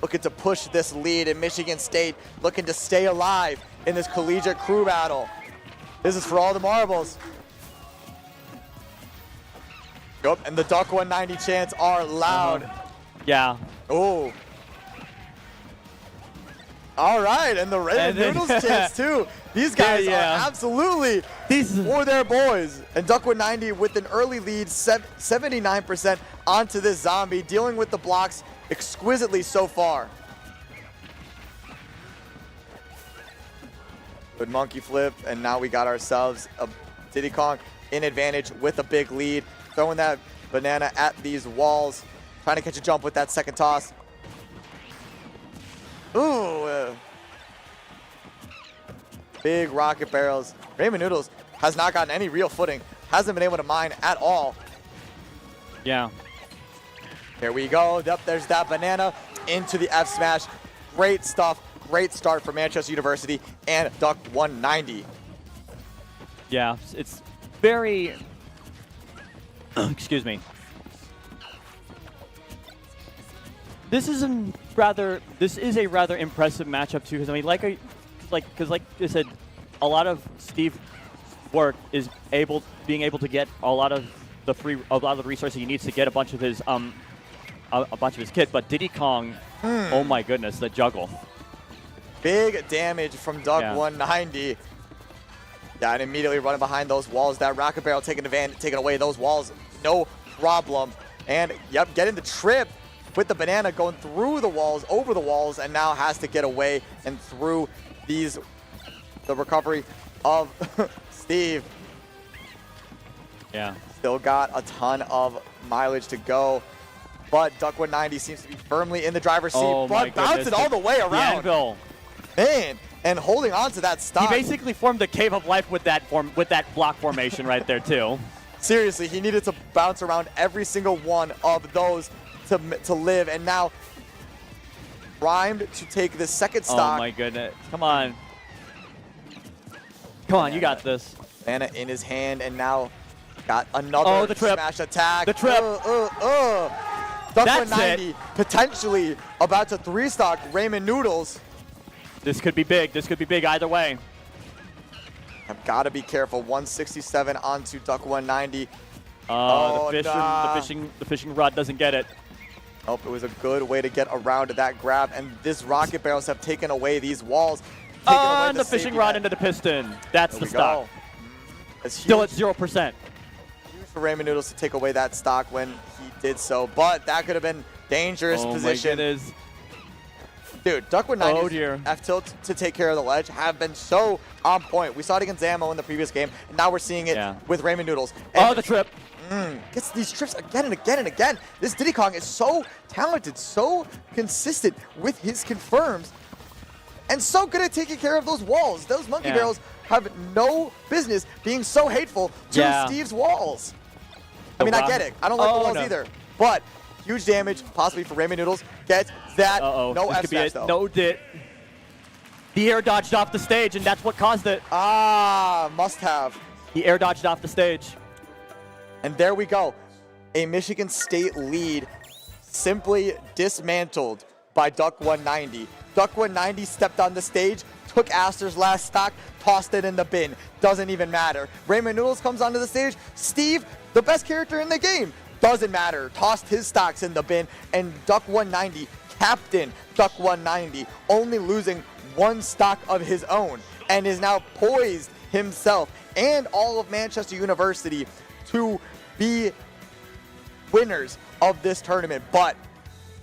looking to push this lead, in Michigan State looking to stay alive in this collegiate crew battle. This is for all the marbles. Yep, and the Duck 190 chants are loud. Yeah. Oh. All right, and the Ramen Noodles chants too. These guys are absolutely for their boys. And Duck 190 with an early lead, 79% onto this zombie, dealing with the blocks exquisitely so far. Good monkey flip, and now we got ourselves a Diddy Kong in advantage with a big lead. Throwing that banana at these walls, trying to catch a jump with that second toss. Ooh. Big rocket barrels. Ramen Noodles has not gotten any real footing. Hasn't been able to mine at all. Yeah. Here we go. Yep, there's that banana into the F smash. Great stuff. Great start for Manchester University and Duck 190. Yeah, it's very... Excuse me. This is a rather impressive matchup too, because I mean, like I said, a lot of Steve's work is being able to get a lot of the resources he needs to get a bunch of his kit. But Diddy Kong, oh my goodness, the juggle. Big damage from Duck 190. Yeah, and immediately running behind those walls. That rocket barrel taking away those walls, no problem. And yep, getting the trip with the banana going through the walls, over the walls, and now has to get away and through the recovery of Steve. Yeah. Still got a ton of mileage to go, but Duck 190 seems to be firmly in the driver's seat, but bouncing all the way around. The anvil. Man, and holding on to that stock. He basically formed a cave of life with that block formation right there too. Seriously, he needed to bounce around every single one of those to live, and now primed to take the second stock. Oh my goodness. Come on. Come on, you got this. Banana in his hand, and now got another the trip. smash attack. The trip. Duck 190 potentially about to 3-stock Ramen Noodles. This could be big. This could be big either way. I've got to be careful. 167 onto Duck 190. The fishing rod doesn't get it. Oh, it was a good way to get around that grab, and this rocket barrels have taken away these walls. And the fishing rod into the piston. That's the stock. Still at 0%. Huge for Ramen Noodles to take away that stock when he did so, but that could have been dangerous position. My goodness. Dude, Duck 190's F tilt to take care of the ledge have been so on point. We saw it against Ammo in the previous game, and now we're seeing it with Ramen Noodles. And the trip. Gets these trips again and again and again. This Diddy Kong is so talented, so consistent with his confirms, and so good at taking care of those walls. Those monkey barrels have no business being so hateful to Steve's walls. I mean, I get it. I don't like the walls either, but huge damage, possibly for Ramen Noodles. Gets that. No F smash though. No did. The air dodged off the stage, and that's what caused it. Must have. He air dodged off the stage. And there we go. A Michigan State lead simply dismantled by Duck 190. Duck 190 stepped on the stage took Aster's last stock, tossed it in the bin. Doesn't even matter. Raymond Noodles comes onto the stage. Steve, the best character in the game, doesn't matter. Tossed his stocks in the bin, and Duck 190, captain Duck 190, only losing one stock of his own, and is now poised himself and all of Manchester University to be winners of this tournament. But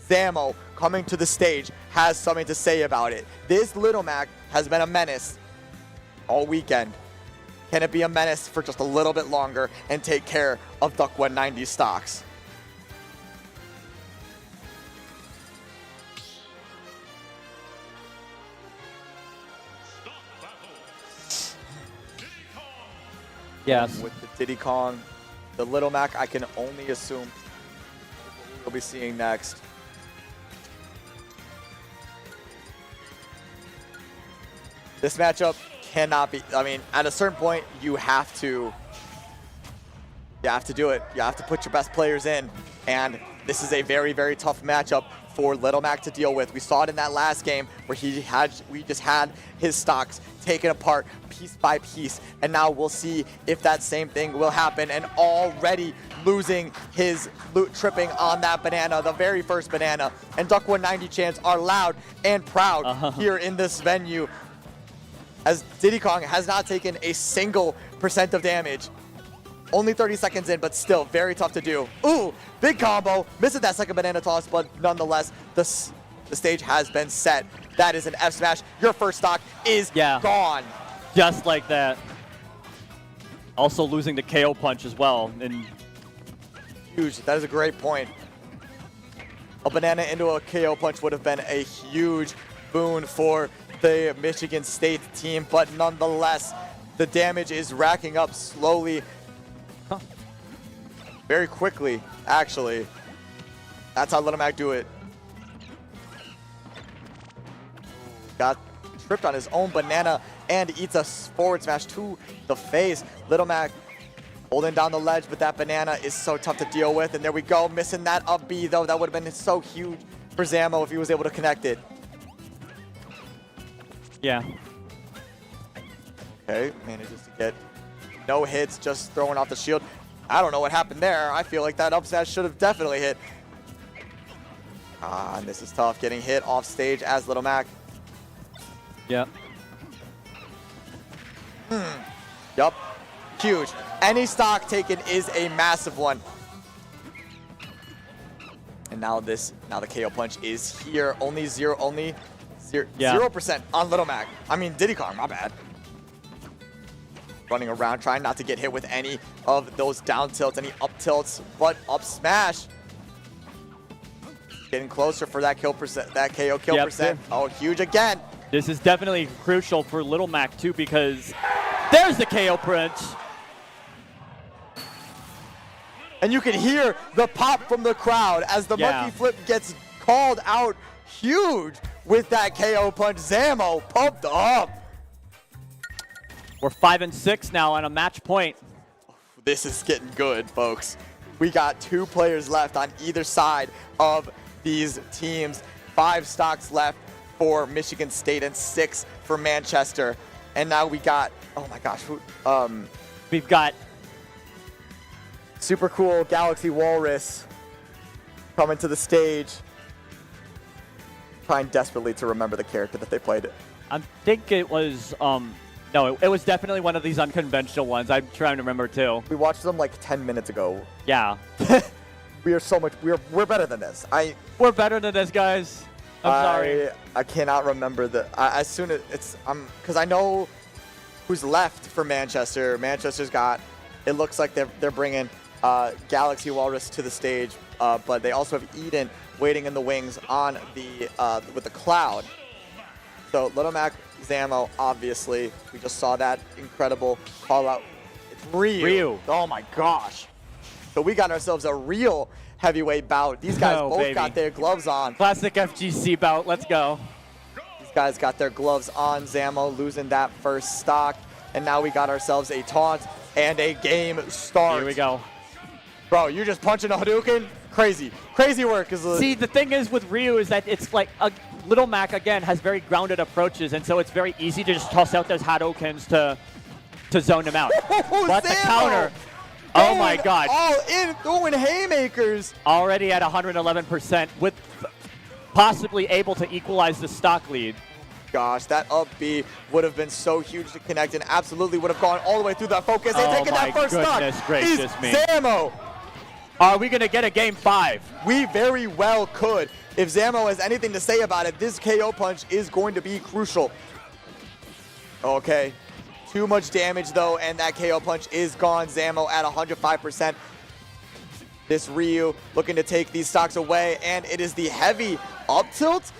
Zamo, coming to the stage, has something to say about it. This Little Mac has been a menace all weekend. Can it be a menace for just a little bit longer and take care of Duck 190 stocks? Yes. With the Diddy Kong, the Little Mac, I can only assume what we'll be seeing next. This matchup cannot be, I mean, at a certain point, you have to do it. You have to put your best players in, and this is a very, very tough matchup for Little Mac to deal with. We saw it in that last game where we just had his stocks taken apart piece by piece, and now we'll see if that same thing will happen. And already losing his tripping on that banana, the very first banana. And Duck 190 chants are loud and proud here in this venue, as Diddy Kong has not taken a single % of damage. Only 30 seconds in, but still very tough to do. Ooh, big combo. Misses that second banana toss, but nonetheless, the stage has been set. That is an F smash. Your first stock is gone. Just like that. Also losing the KO punch as well. And huge. That is a great point. A banana into a KO punch would have been a huge boon for the Michigan State team, but nonetheless, the damage is racking up slowly. Very quickly, actually. That's how Little Mac do it. Got tripped on his own banana and eats a forward smash to the face. Little Mac holding down the ledge, but that banana is so tough to deal with. And there we go, missing that up B though. That would have been so huge for Zamo if he was able to connect it. Yeah. Okay, manages to get no hits, just throwing off the shield. I don't know what happened there. I feel like that up smash should have definitely hit. And this is tough, getting hit off stage as Little Mac. Yep. Yup, huge. Any stock taken is a massive one. And now the KO punch is here. Only 0% on Little Mac. I mean, Diddy Kong, my bad. Running around, trying not to get hit with any of those down tilts, any up tilts, but up smash. Getting closer for that kill percent, that KO kill percent. Oh, huge again. This is definitely crucial for Little Mac too, because there's the KO punch. And you can hear the pop from the crowd as the monkey flip gets called out huge with that KO punch. Zamo pumped up. We're 5-6 now on a match point. This is getting good, folks. We got 2 players left on either side of these teams. 5 stocks left for Michigan State and 6 for Manchester. And now we got, oh my gosh, we've got super cool Galaxy Walrus coming to the stage. Trying desperately to remember the character that they played. I think it was, no, it was definitely one of these unconventional ones. I'm trying to remember too. We watched them like 10 minutes ago. Yeah. We are so much, we're better than this. We're better than this, guys. I'm sorry. I cannot remember as soon as it's, because I know who's left for Manchester. Manchester's got, it looks like they're bringing Galaxy Walrus to the stage, but they also have Eden waiting in the wings on the with the Cloud. So Little Mac, Zamo, obviously, we just saw that incredible call out. It's Ryu. Oh my gosh. So we got ourselves a real heavyweight bout. These guys both got their gloves on. Classic FGC bout. Let's go. These guys got their gloves on. Zamo losing that first stock, and now we got ourselves a taunt and a game start. Here we go. Bro, you're just punching a Hadouken? Crazy. Crazy work. See, the thing is with Ryu is that it's like Little Mac, again, has very grounded approaches, and so it's very easy to just toss out those Hadokens to zone him out. But the Zamo counter, oh my God. All in, throwing haymakers. Already at 111% with possibly able to equalize the stock lead. Gosh, that up B would have been so huge to connect and absolutely would have gone all the way through that focus and taken that first stock. Goodness gracious me. Zamo. Are we going to get a game 5? We very well could. If Zamo has anything to say about it, this KO punch is going to be crucial. Okay. Too much damage, though, and that KO punch is gone. Zamo at 105%. This Ryu looking to take these stocks away, and it is the heavy up tilt.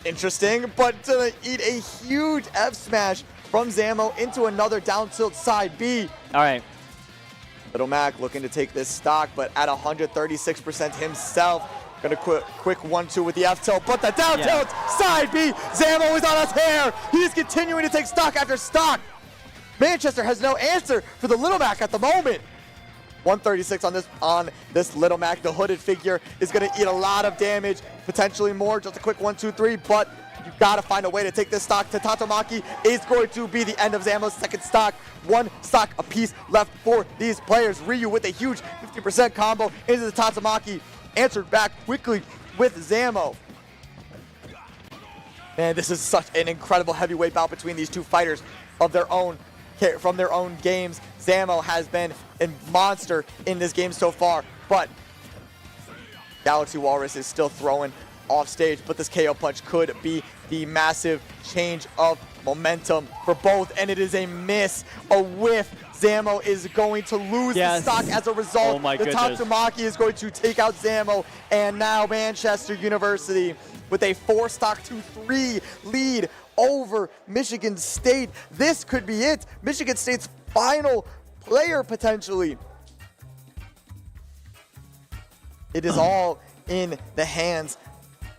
Interesting, but to eat a huge F smash from Zamo into another down tilt side B. All right. Little Mac looking to take this stock, but at 136% himself. Gonna quick 1-2 with the F tilt, but the down tilt side B. Zamo is on a tear. He's continuing to take stock after stock. Manchester has no answer for the Little Mac at the moment. 136 on this Little Mac. The hooded figure is going to eat a lot of damage, potentially more. Just a quick 1-2-3, but you got to find a way to take this stock. To Tatomaki is going to be the end of Zamo's second stock. One stock apiece left for these players. Ryu with a huge 50% combo into the Tatomaki. Answered back quickly with Zamo. Man, this is such an incredible heavyweight bout between these two fighters of their own, from their own games. Zamo has been a monster in this game so far, but Galaxy Walrus is still throwing off stage, but this KO punch could be the massive change of momentum for both, and it is a miss, a whiff. Zamo is going to lose the stock as a result. Oh my the goodness. Tatsumaki is going to take out Zamo, and now Manchester University with a 4-3 lead over Michigan State. This could be it. Michigan State's final player potentially. It is all in the hands,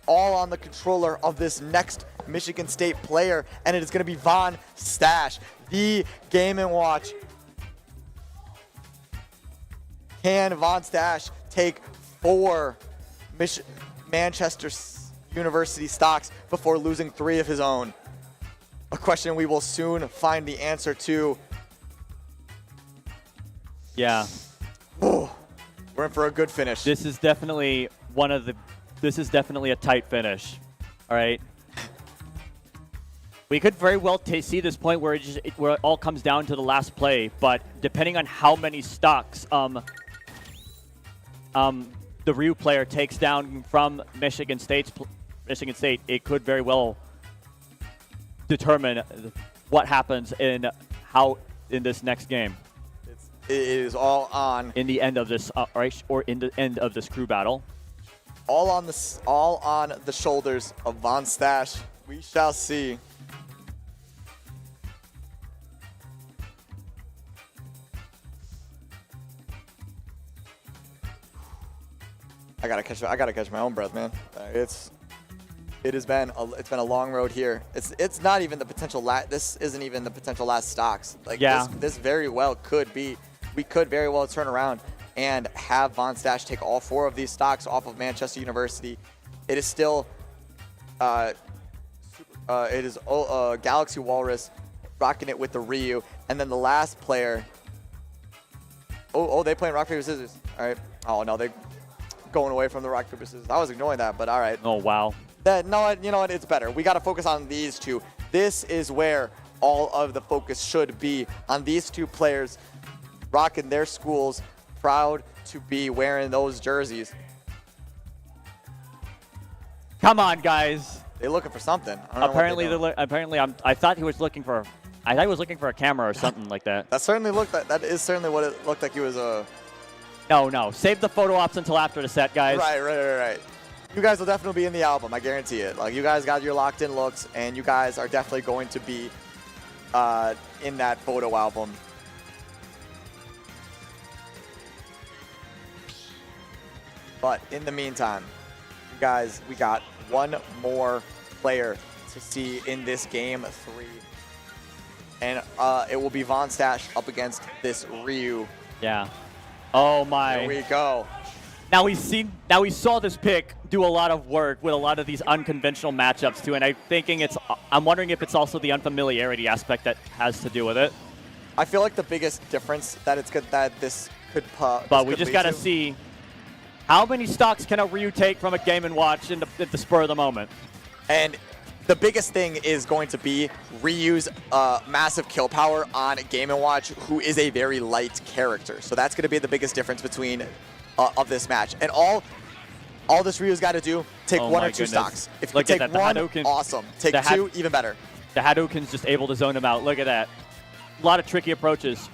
all on the controller of this next Michigan State player, and it is going to be Von Stash, the Game & Watch. Can Von Stash take 4 Manchester University stocks before losing 3 of his own? A question we will soon find the answer to. Yeah. Ooh, we're in for a good finish. This is definitely a tight finish. All right. We could very well see this point where it all comes down to the last play, but depending on how many stocks the Ryu player takes down from Michigan State, it could very well determine what happens in this next game. It is all on in the end of this, or in the end of this crew battle. All on the shoulders of Von Stash. We shall see. I gotta catch my own breath, man. It's been a long road here. It's not even the potential this isn't even the potential last stocks. Like this very well could be. We could very well turn around and have Von Stash take all 4 of these stocks off of Manchester University. It is still Galaxy Walrus rocking it with the Ryu, and then the last player. Oh, they playing rock paper scissors. All right. Oh no, they going away from the rock paper scissors. I was ignoring that, but all right. Oh wow. You know what? It's better. We got to focus on these two. This is where all of the focus should be on these two players rocking their schools, proud to be wearing those jerseys. Come on, guys. They're looking for something. I thought he was looking for a camera or something like that. That is certainly what it looked like. He was a. No. Save the photo ops until after the set, guys. Right. You guys will definitely be in the album. I guarantee it. Like, you guys got your locked in looks, and you guys are definitely going to be in that photo album. But in the meantime, you guys, we got one more player to see in this game 3. And it will be Von Stash up against this Ryu. Yeah. Oh my. Here we go. Now we saw this pick do a lot of work with a lot of these unconventional matchups too, and I'm wondering if it's also the unfamiliarity aspect that has to do with it. I feel like the biggest difference that this could But we just got to see how many stocks can a Ryu take from a Game & Watch at the spur of the moment. And the biggest thing is going to be Ryu's massive kill power on Game & Watch, who is a very light character. So that's going to be the biggest difference between of this match. And all this Ryu's got to do, take one or two stocks. If you take one, awesome. Take two, even better. The Hadouken's just able to zone him out. Look at that. A lot of tricky approaches.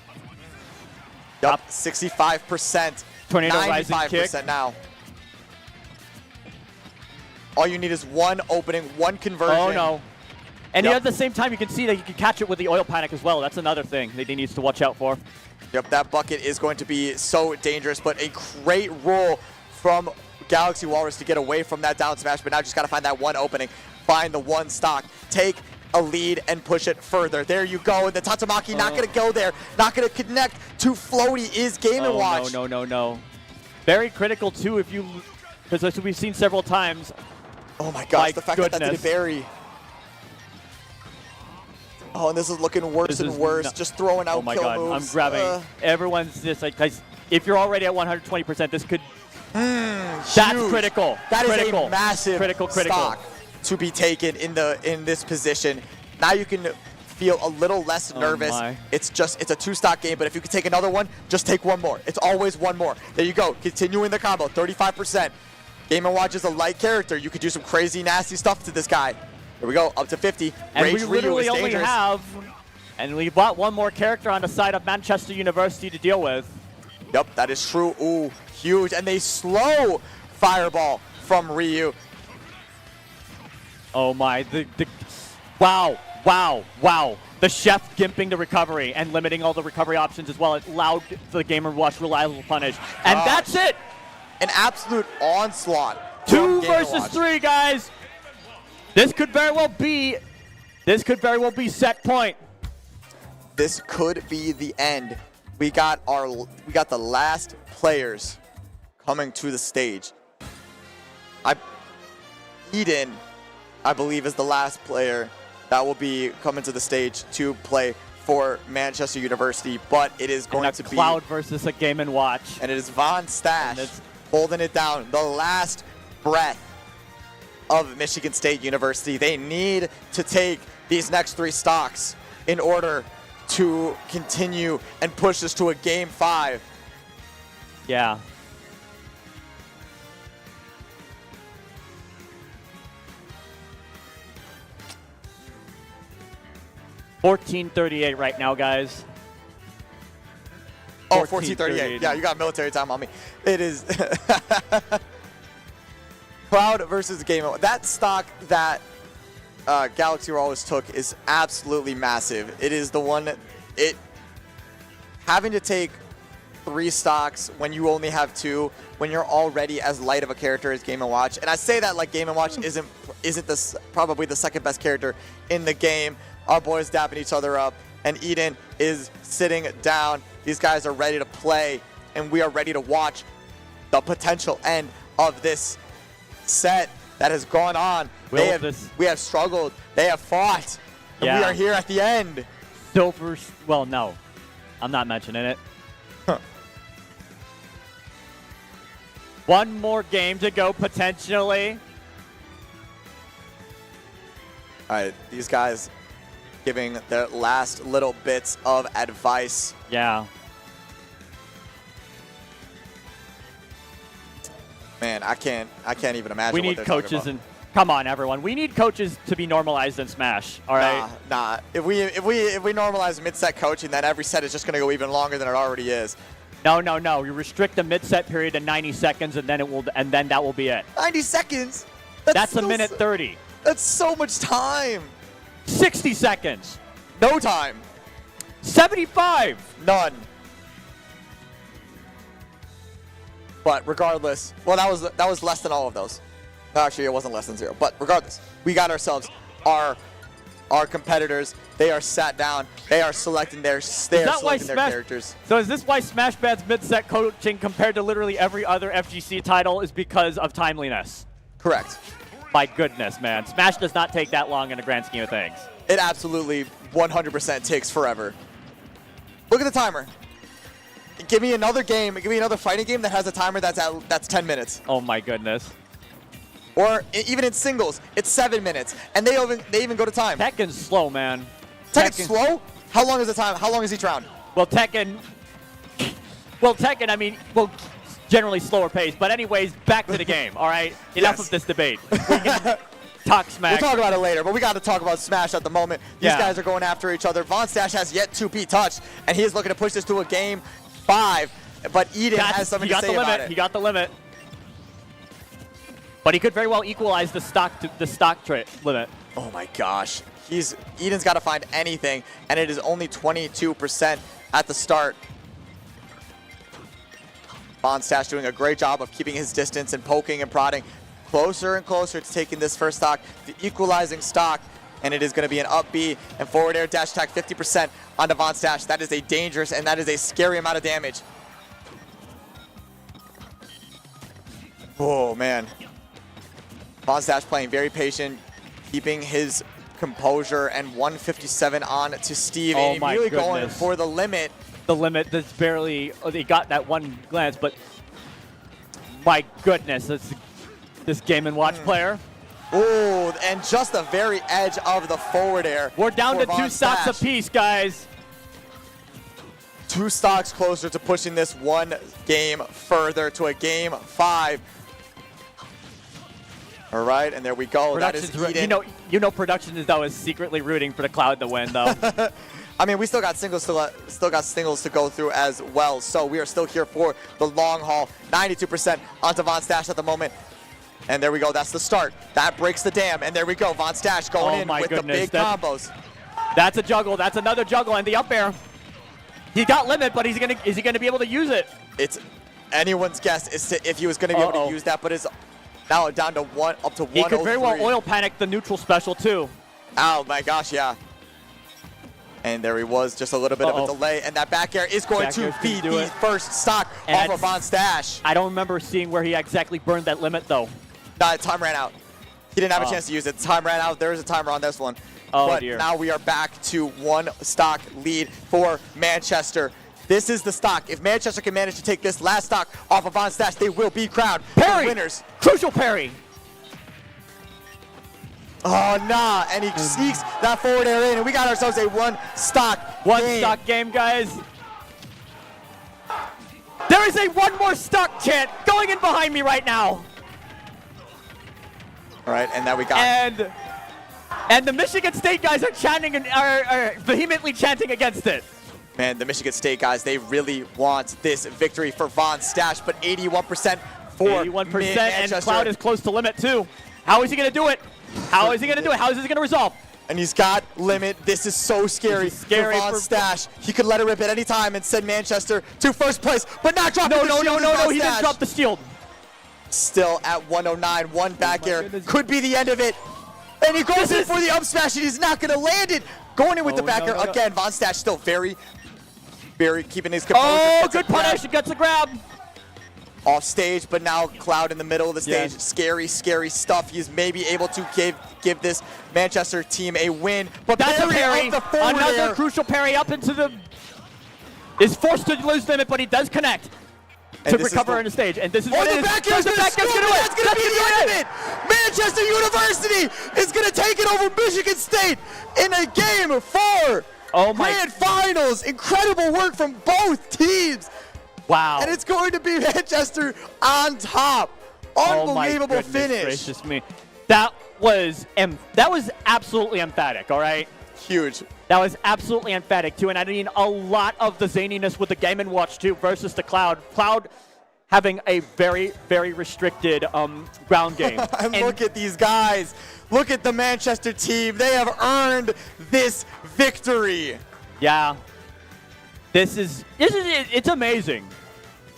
Yup, 65%. Tornado rising kick. 95% now. All you need is one opening, one conversion. Oh, no. And at the same time, you can see that you can catch it with the oil panic as well. That's another thing that he needs to watch out for. Yep, that bucket is going to be so dangerous, but a great roll from Galaxy Walrus to get away from that down smash, but now just got to find that one opening, find the one stock, take a lead and push it further. There you go, and the Tatsumaki not going to go there, not going to connect to floaty is Game & Watch. No. Very critical too, because as we've seen several times. Oh my gosh, the fact that didn't bury. Oh, and this is looking worse and worse. Just throwing out kill moves. I'm grabbing. Everyone's just like, guys, if you're already at 120%, this could. That's critical. That is critical. a massive critical stock to be taken in this position. Now you can feel a little less nervous. It's a two-stock game, but if you could take another one, just take one more. It's always one more. There you go. Continuing the combo, 35%. Game & Watch is a light character. You could do some crazy, nasty stuff to this guy. Here we go, up to 50. And Rage we literally Ryu is only dangerous. have, and we've got one more character on the side of Manchester University to deal with. Yep, that is true. Ooh, huge. And they slow Fireball from Ryu. Oh my, wow. The chef gimping the recovery and limiting all the recovery options as well. It allowed the Game & Watch reliable punish. And that's it! An absolute onslaught. 2 versus 3, guys. This could very well be set point. This could be the end. We got the last players coming to the stage. Eden, I believe, is the last player that will be coming to the stage to play for Manchester University, but it is going to be Cloud versus a Game & Watch. And it is Von Stash holding it down. The last breath of Michigan State University. They need to take these next 3 stocks in order to continue and push this to a Game 5. Yeah. $14:38 right now, guys. Oh, 14:38. Yeah, you got military time on me. It is Cloud versus Game & Watch. That stock that Galaxy always took is absolutely massive. It is the one having to take 3 stocks when you only have 2, when you're already as light of a character as Game & Watch. And I say that like Game & Watch isn't probably the second best character in the game. Our boys dapping each other up, and Eden is sitting down. These guys are ready to play, and we are ready to watch the potential end of this set that has gone on. We have struggled. They have fought. And we are here at the end. Silver. Well, no. I'm not mentioning it. One more game to go, potentially. All right, these guys giving their last little bits of advice. Yeah. Man, I can't even imagine. We need what coaches and come on, everyone. We need coaches to be normalized in Smash. All right. Nah. If we normalize mid-set coaching, then every set is just going to go even longer than it already is. No. You restrict the mid-set period to 90 seconds, and then that will be it. 90 seconds. That's a minute 30. That's so much time. 60 seconds. No time. 75. None. But regardless, well, that was less than all of those. Actually, it wasn't less than 0. But regardless, we got ourselves our competitors They are sat down. They are selecting their characters. So is this why Smash Bad's mid-set coaching compared to literally every other FGC title is because of timeliness? Correct. My goodness, man. Smash does not take that long in the grand scheme of things. It absolutely 100% takes forever. Look at the timer. Give me another game. Give me another fighting game that has a timer that's 10 minutes. Oh my goodness. Or even in singles, it's 7 minutes, and they even go to time. Tekken's slow, man. Tekken's slow? How long is the time? How long is each round? Well, Tekken, I mean, generally slower pace. But anyways, back to the game, all right? Enough Yes. of this debate. We can talk Smash. We'll talk about it later, but we got to talk about Smash at the moment. These guys are going after each other. Von Stash has yet to be touched, and he is looking to push this to a game 5. But Eden has something to say about it. He got the limit. But he could very well equalize the stock limit. Oh my gosh. Eden's got to find anything, and it is only 22% at the start. Von Stash doing a great job of keeping his distance and poking and prodding closer and closer to taking this first stock, the equalizing stock, and it is going to be an up B and forward air dash attack 50% onto Von Stash. That is a dangerous and that is a scary amount of damage. Oh man. Von Stash playing very patient, keeping his composure, and 157 on to Steve. Oh and my really goodness. going for the limit. The limit that's barely, they got that one glance, but my goodness, this Game & Watch player. Oh, and just the very edge of the forward air. We're down to for 2 Von stocks Stash. apiece, guys. 2 stocks closer to pushing this one game further to a game 5. All right, and there we go. That is Eden. You know, production is secretly rooting for the Cloud to win, though. I mean, we still got singles to go through as well. So we are still here for the long haul. 92% onto Von Stash at the moment. And there we go. That's the start. That breaks the dam. And there we go. Von Stash going in with the big combos. That's a juggle. That's another juggle, and the up air. He got limit, but is he gonna be able to use it? It's anyone's guess as to if he was going to be able to use that, but it's now down to up to 103. He could very well oil panic the neutral special too. Oh my gosh, yeah. And there he was, just a little bit of a delay, and that back air is going to be the first stock off of Von Stash. I don't remember seeing where he exactly burned that limit though. Time ran out. He didn't have a chance to use it. Time ran out. There is a timer on this one. But dear. Now we are back to 1 stock lead for Manchester. This is the stock. If Manchester can manage to take this last stock off of Von Stash, they will be crowned winners. Crucial parry. Oh, nah. And he sneaks that forward air in, and we got ourselves a 1 stock stock game, guys. There is a 1 more stock chant going in behind me right now. All right, and now we got... And the Michigan State guys are chanting and are vehemently chanting against it. Man, the Michigan State guys, they really want this victory for Von Stash, but 81% for 81%, Manchester. and Cloud is close to limit too. How is he going to do it? How is he going to do it? How is this going to resolve? And he's got limit. This is so scary, scary for Von Stash. He could let it rip at any time and send Manchester to first place, but not dropping the shield. No, he didn't drop the shield. Still at 109, 1 back air. Could be the end of it. And he goes in for the up smash, and he's not going to land it. Going in with the back air again. Von Stash still very keeping his composure. Oh, good punish. He gets the grab. Off stage, but now Cloud in the middle of the stage. Yes. Scary stuff. He's maybe able to give this Manchester team a win. But that's a parry. Another air. crucial parry up into the... Is forced to lose limit, but he does connect to recover on the stage. And this is what it is. The back air's going to do it. That's going to be the end of it. Manchester University is going to take it over Michigan State in a game 4. Grand Finals. Incredible work from both teams. Wow. And it's going to be Manchester on top. Unbelievable finish. Gracious me. That was absolutely emphatic, all right? Huge. That was absolutely emphatic, too. And I mean, a lot of the zaniness with the Game & Watch, too, versus the Cloud. Cloud having a very, very restricted ground game. And look at these guys. Look at the Manchester team. They have earned this victory. Yeah. It's amazing.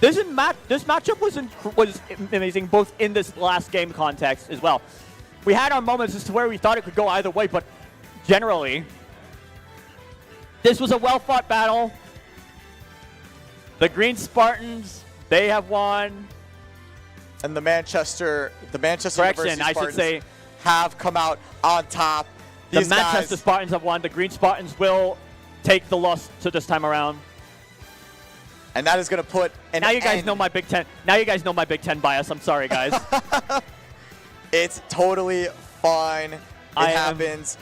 This matchup was amazing, both in this last game context as well. We had our moments as to where we thought it could go either way, but generally, This was a well-fought battle. The Green Spartans, they have won. And the Manchester Correction, University I should Spartans say. have come out on top. The These Manchester guys, Spartans have won. The Green Spartans will take the loss to this time around. and that is going to put an Now you guys end. know my Big Ten. Now you guys know my Big Ten bias. I'm sorry, guys. It's totally fine. It happens.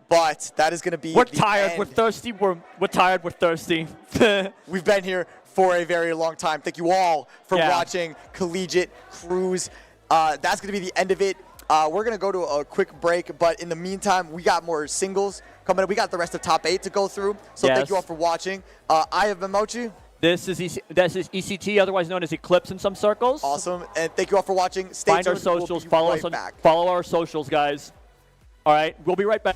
But that is going to be We're the tired. end. We're thirsty. We're tired. We're thirsty. We've been here for a very long time. Thank you all for Yeah. watching Collegiate Cruise. That's going to be the end of it. We're going to go to a quick break, but in the meantime, we got more singles coming up. We got the rest of top 8 to go through. So Yes. thank you all for watching. I have been Mochi. This is ECT, otherwise known as Eclipse in some circles. Awesome. And thank you all for watching. Stay Find tuned. our socials. We'll be Follow right us on. back. Follow our socials, guys. All right, we'll be right back.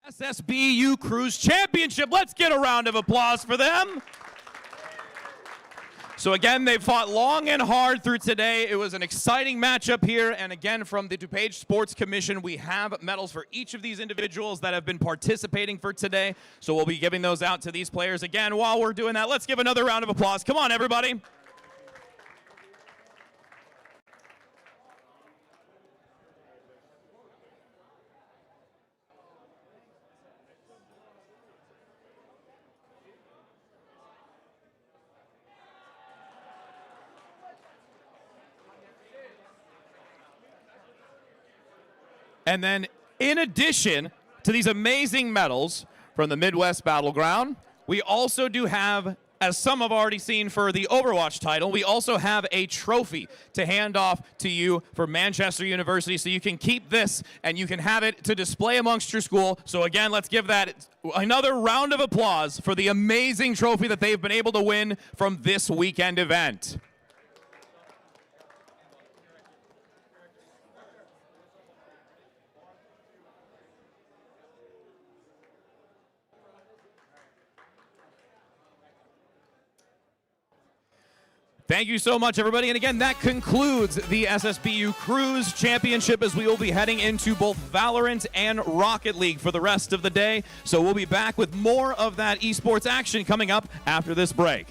SSBU Cruise Championship. Let's get a round of applause for them. So again, they fought long and hard through today. It was an exciting matchup here. And again, from the DuPage Sports Commission, we have medals for each of these individuals that have been participating for today. So we'll be giving those out to these players. Again, while we're doing that, let's give another round of applause. Come on, everybody. And then, in addition to these amazing medals from the Midwest Battleground, we also do have, as some have already seen for the Overwatch title, we also have a trophy to hand off to you for Manchester University, so you can keep this and you can have it to display amongst your school. So again, let's give that another round of applause for the amazing trophy that they've been able to win from this weekend event. Thank you so much, everybody. And again, that concludes the SSBU Cruise Championship, as we will be heading into both Valorant and Rocket League for the rest of the day. So we'll be back with more of that esports action coming up after this break.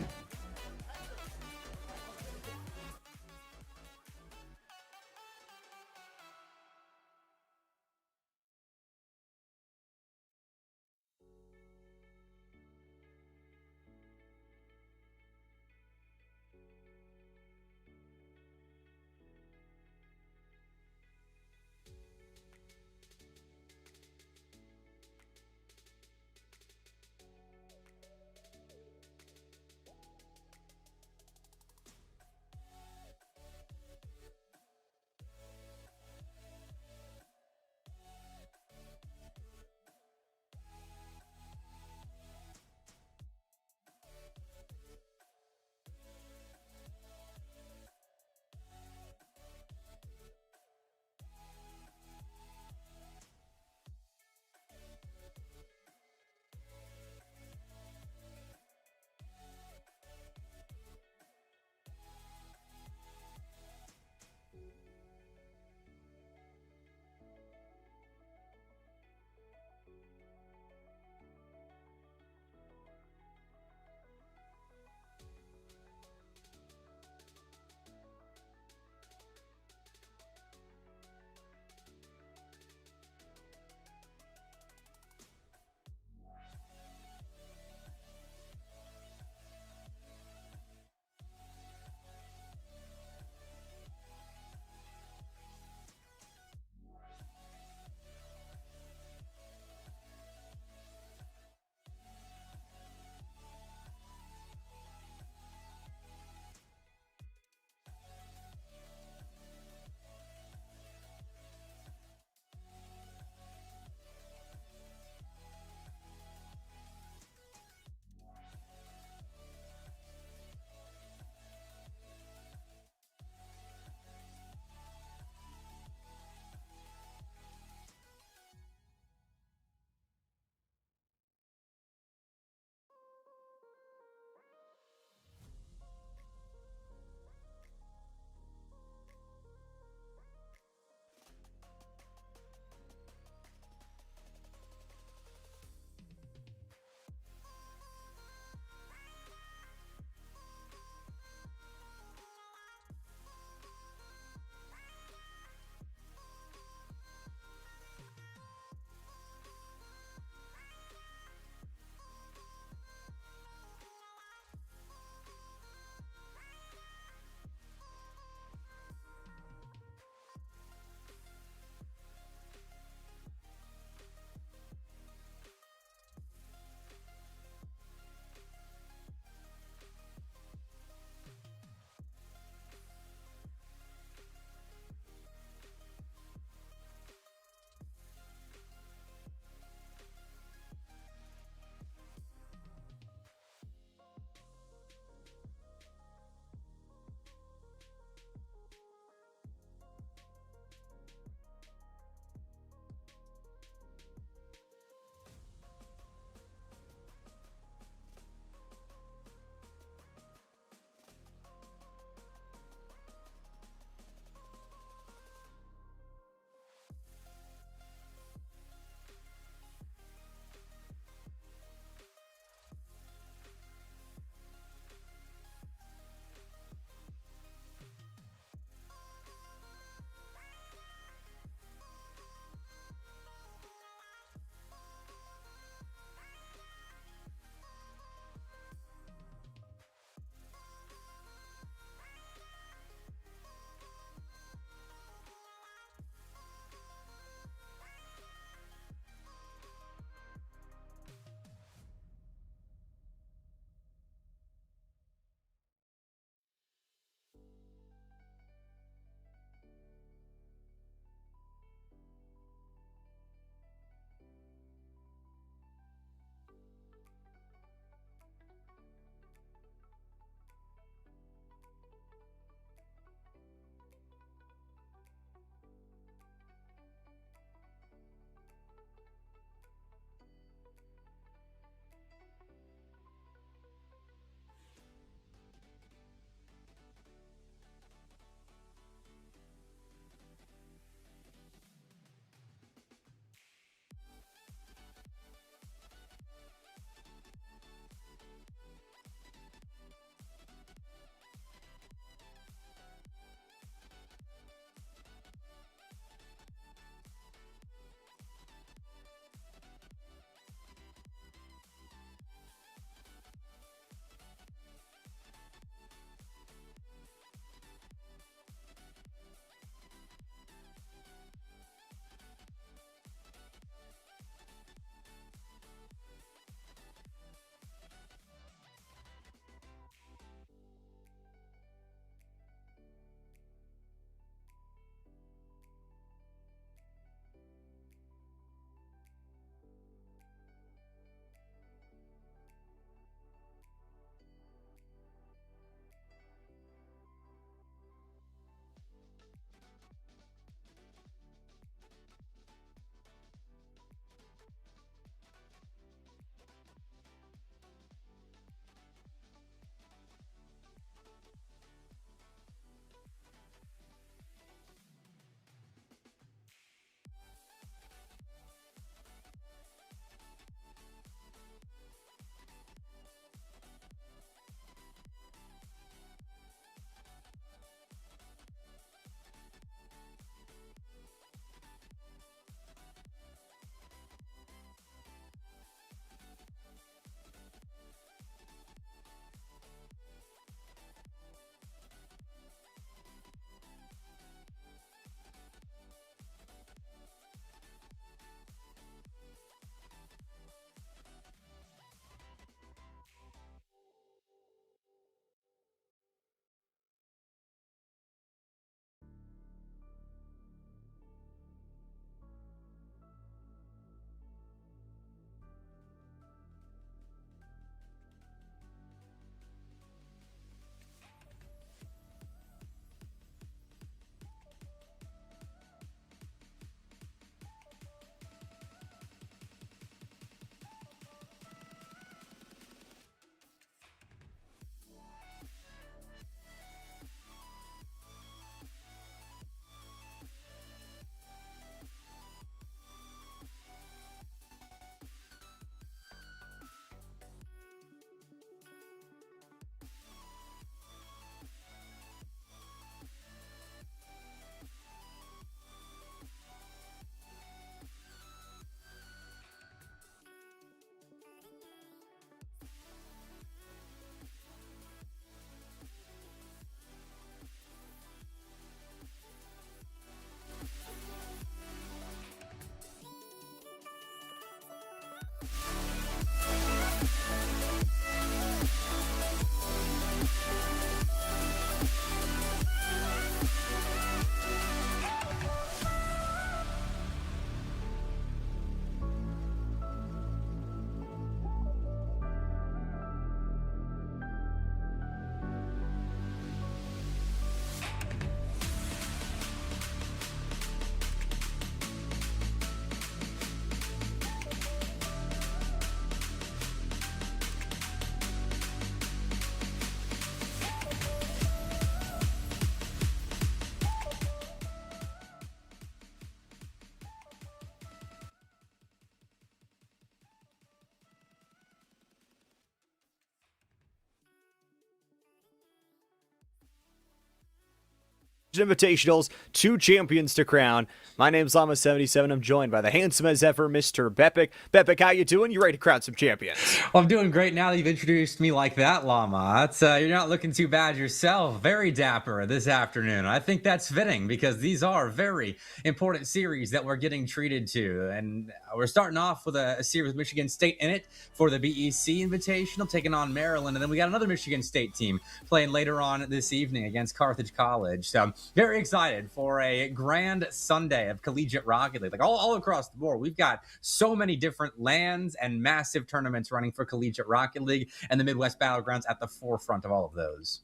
Invitationals, 2 champions to crown. My name's Llama77. I'm joined by the handsome as ever, Mr. Bepic. Bepic, how you doing? You ready to crown some champions? Well, I'm doing great now that you've introduced me like that, Llama. That's, you're not looking too bad yourself. Very dapper this afternoon. I think that's fitting because these are very important series that we're getting treated to. And we're starting off with a series with Michigan State in it for the BEC Invitational, taking on Maryland. And then we got another Michigan State team playing later on this evening against Carthage College. So very excited for a grand Sunday of collegiate Rocket League. Like all across the board, we've got so many different lands and massive tournaments running for collegiate Rocket League, and the Midwest Battlegrounds at the forefront of all of those.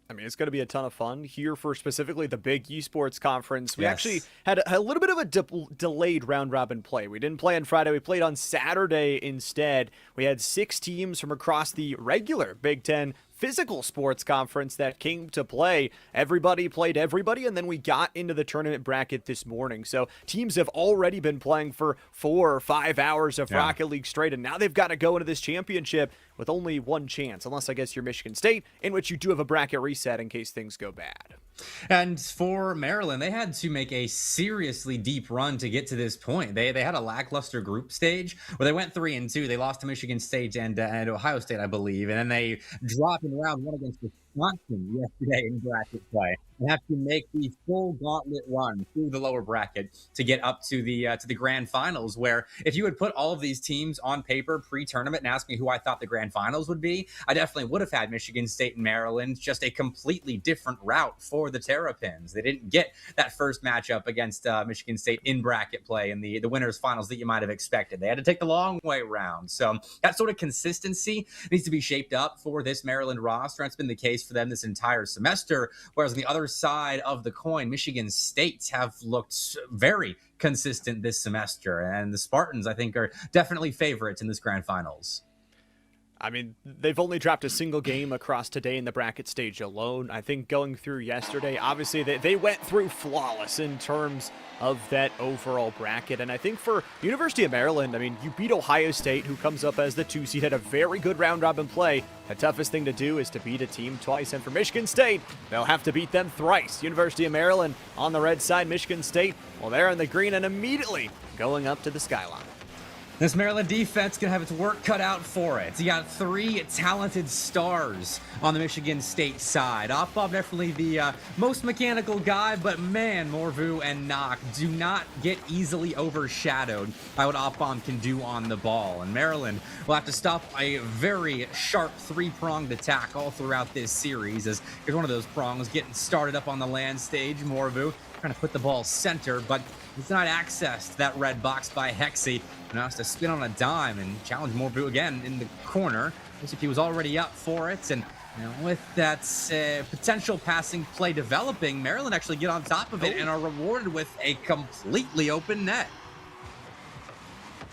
I mean, it's going to be a ton of fun here for specifically the big esports conference. We Yes. actually had a little bit of a delayed round robin play. We didn't play on Friday. We played on Saturday instead. We had 6 teams from across the regular Big Ten physical sports conference that came to play. Everybody played everybody, and then we got into the tournament bracket this morning. So teams have already been playing for 4 or 5 hours of Rocket League straight, and now they've got to go into this championship with only one chance, unless I guess you're Michigan State, in which you do have a bracket reset in case things go bad. And for Maryland, they had to make a seriously deep run to get to this point. They had a lackluster group stage where they went 3-2. They lost to Michigan State and Ohio State, I believe, and then they dropped in round 1 against Wisconsin yesterday in bracket play. They have to make the full gauntlet run through the lower bracket to get up to the grand finals, where if you had put all of these teams on paper pre-tournament and asked me who I thought the grand finals would be, I definitely would have had Michigan State and Maryland, just a completely different route for the Terrapins. They didn't get that first matchup against Michigan State in bracket play in the winners finals that you might have expected. They had to take the long way around. So that sort of consistency needs to be shaped up for this Maryland roster. That's been the case for them this entire semester, whereas on the other side of the coin, Michigan State have looked very consistent this semester, and the Spartans, I think, are definitely favorites in this grand finals. I mean, they've only dropped a single game across today in the bracket stage alone. I think going through yesterday, obviously they went through flawless in terms of that overall bracket. And I think for University of Maryland, I mean, you beat Ohio State, who comes up as the 2 seed, had a very good round robin play. The toughest thing to do is to beat a team twice. And for Michigan State, they'll have to beat them thrice. University of Maryland on the red side, Michigan State, well, they're in the green and immediately going up to the skyline. This Maryland defense going to have its work cut out for it. You got 3 talented stars on the Michigan State side. Oppov definitely the most mechanical guy, but man, Morvu and Nock do not get easily overshadowed by what Oppov can do on the ball. And Maryland will have to stop a very sharp 3-pronged attack all throughout this series, as here's one of those prongs getting started up on the land stage. Morvu trying to put the ball center, but he's not accessed that red box by Hexy. Now has to spin on a dime and challenge Morvu again in the corner. Looks like he was already up for it, and with that potential passing play developing, Maryland actually get on top of it and are rewarded with a completely open net.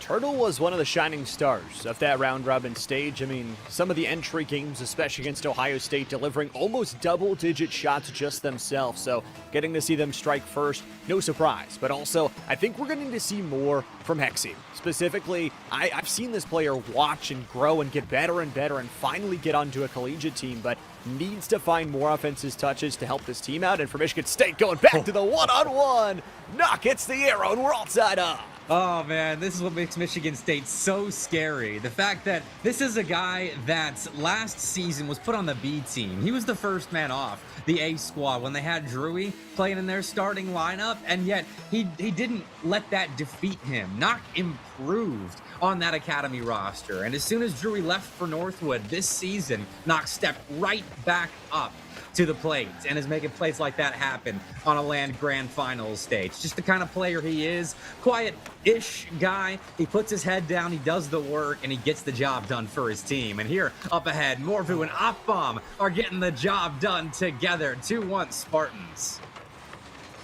Turtle was one of the shining stars of that round robin stage. I mean, some of the entry games, especially against Ohio State, delivering almost double-digit shots just themselves. So getting to see them strike first, no surprise. But also, I think we're getting to see more from Hexy. Specifically, I've seen this player watch and grow and get better and better and finally get onto a collegiate team, but needs to find more offensive touches to help this team out. And for Michigan State, going back to the one-on-one, Nock hits the arrow, and we're all tied up. Oh man, this is what makes Michigan State so scary. The fact that this is a guy that last season was put on the B team. He was the first man off the A squad when they had Drewy playing in their starting lineup, and yet he didn't let that defeat him. Nock improved on that academy roster, and as soon as Drewy left for Northwood this season, Nock stepped right back up to the plate and is making plays like that happen on a land grand finals stage. Just the kind of player he is. Quiet-ish guy. He puts his head down, he does the work, and he gets the job done for his team. And here up ahead, Morvu and Oppom are getting the job done together. 2-1 Spartans.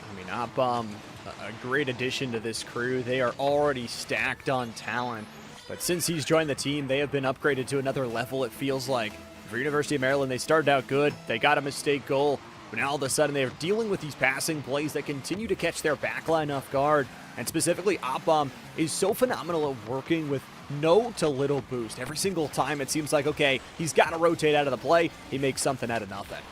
I mean, Oppom, a great addition to this crew. They are already stacked on talent, but since he's joined the team, they have been upgraded to another level, it feels like. For University of Maryland, they started out good. They got a mistake goal, but now all of a sudden they're dealing with these passing plays that continue to catch their backline off guard. And specifically, Oppom is so phenomenal at working with no to little boost. Every single time it seems like, okay, he's got to rotate out of the play. He makes something out of nothing.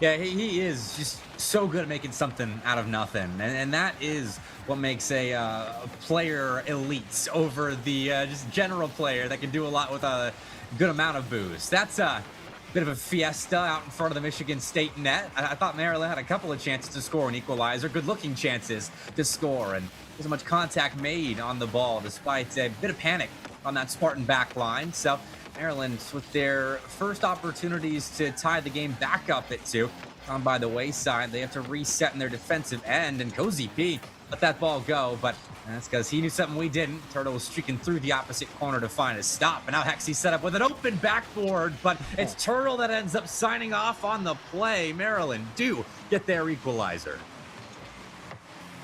Yeah, he is just so good at making something out of nothing, and that is what makes a player elite over the just general player that can do a lot with a good amount of boost. That's a bit of a fiesta out in front of the Michigan State net. I thought Maryland had a couple of chances to score an equalizer, good-looking chances to score, and there's so much contact made on the ball despite a bit of panic on that Spartan back line. So Maryland, with their first opportunities to tie the game back up at 2, on by the wayside. They have to reset in their defensive end, and Cozy P let that ball go, but that's because he knew something we didn't. Turtle was streaking through the opposite corner to find a stop, and now Hexy set up with an open backboard, but it's Turtle that ends up signing off on the play. Maryland do get their equalizer.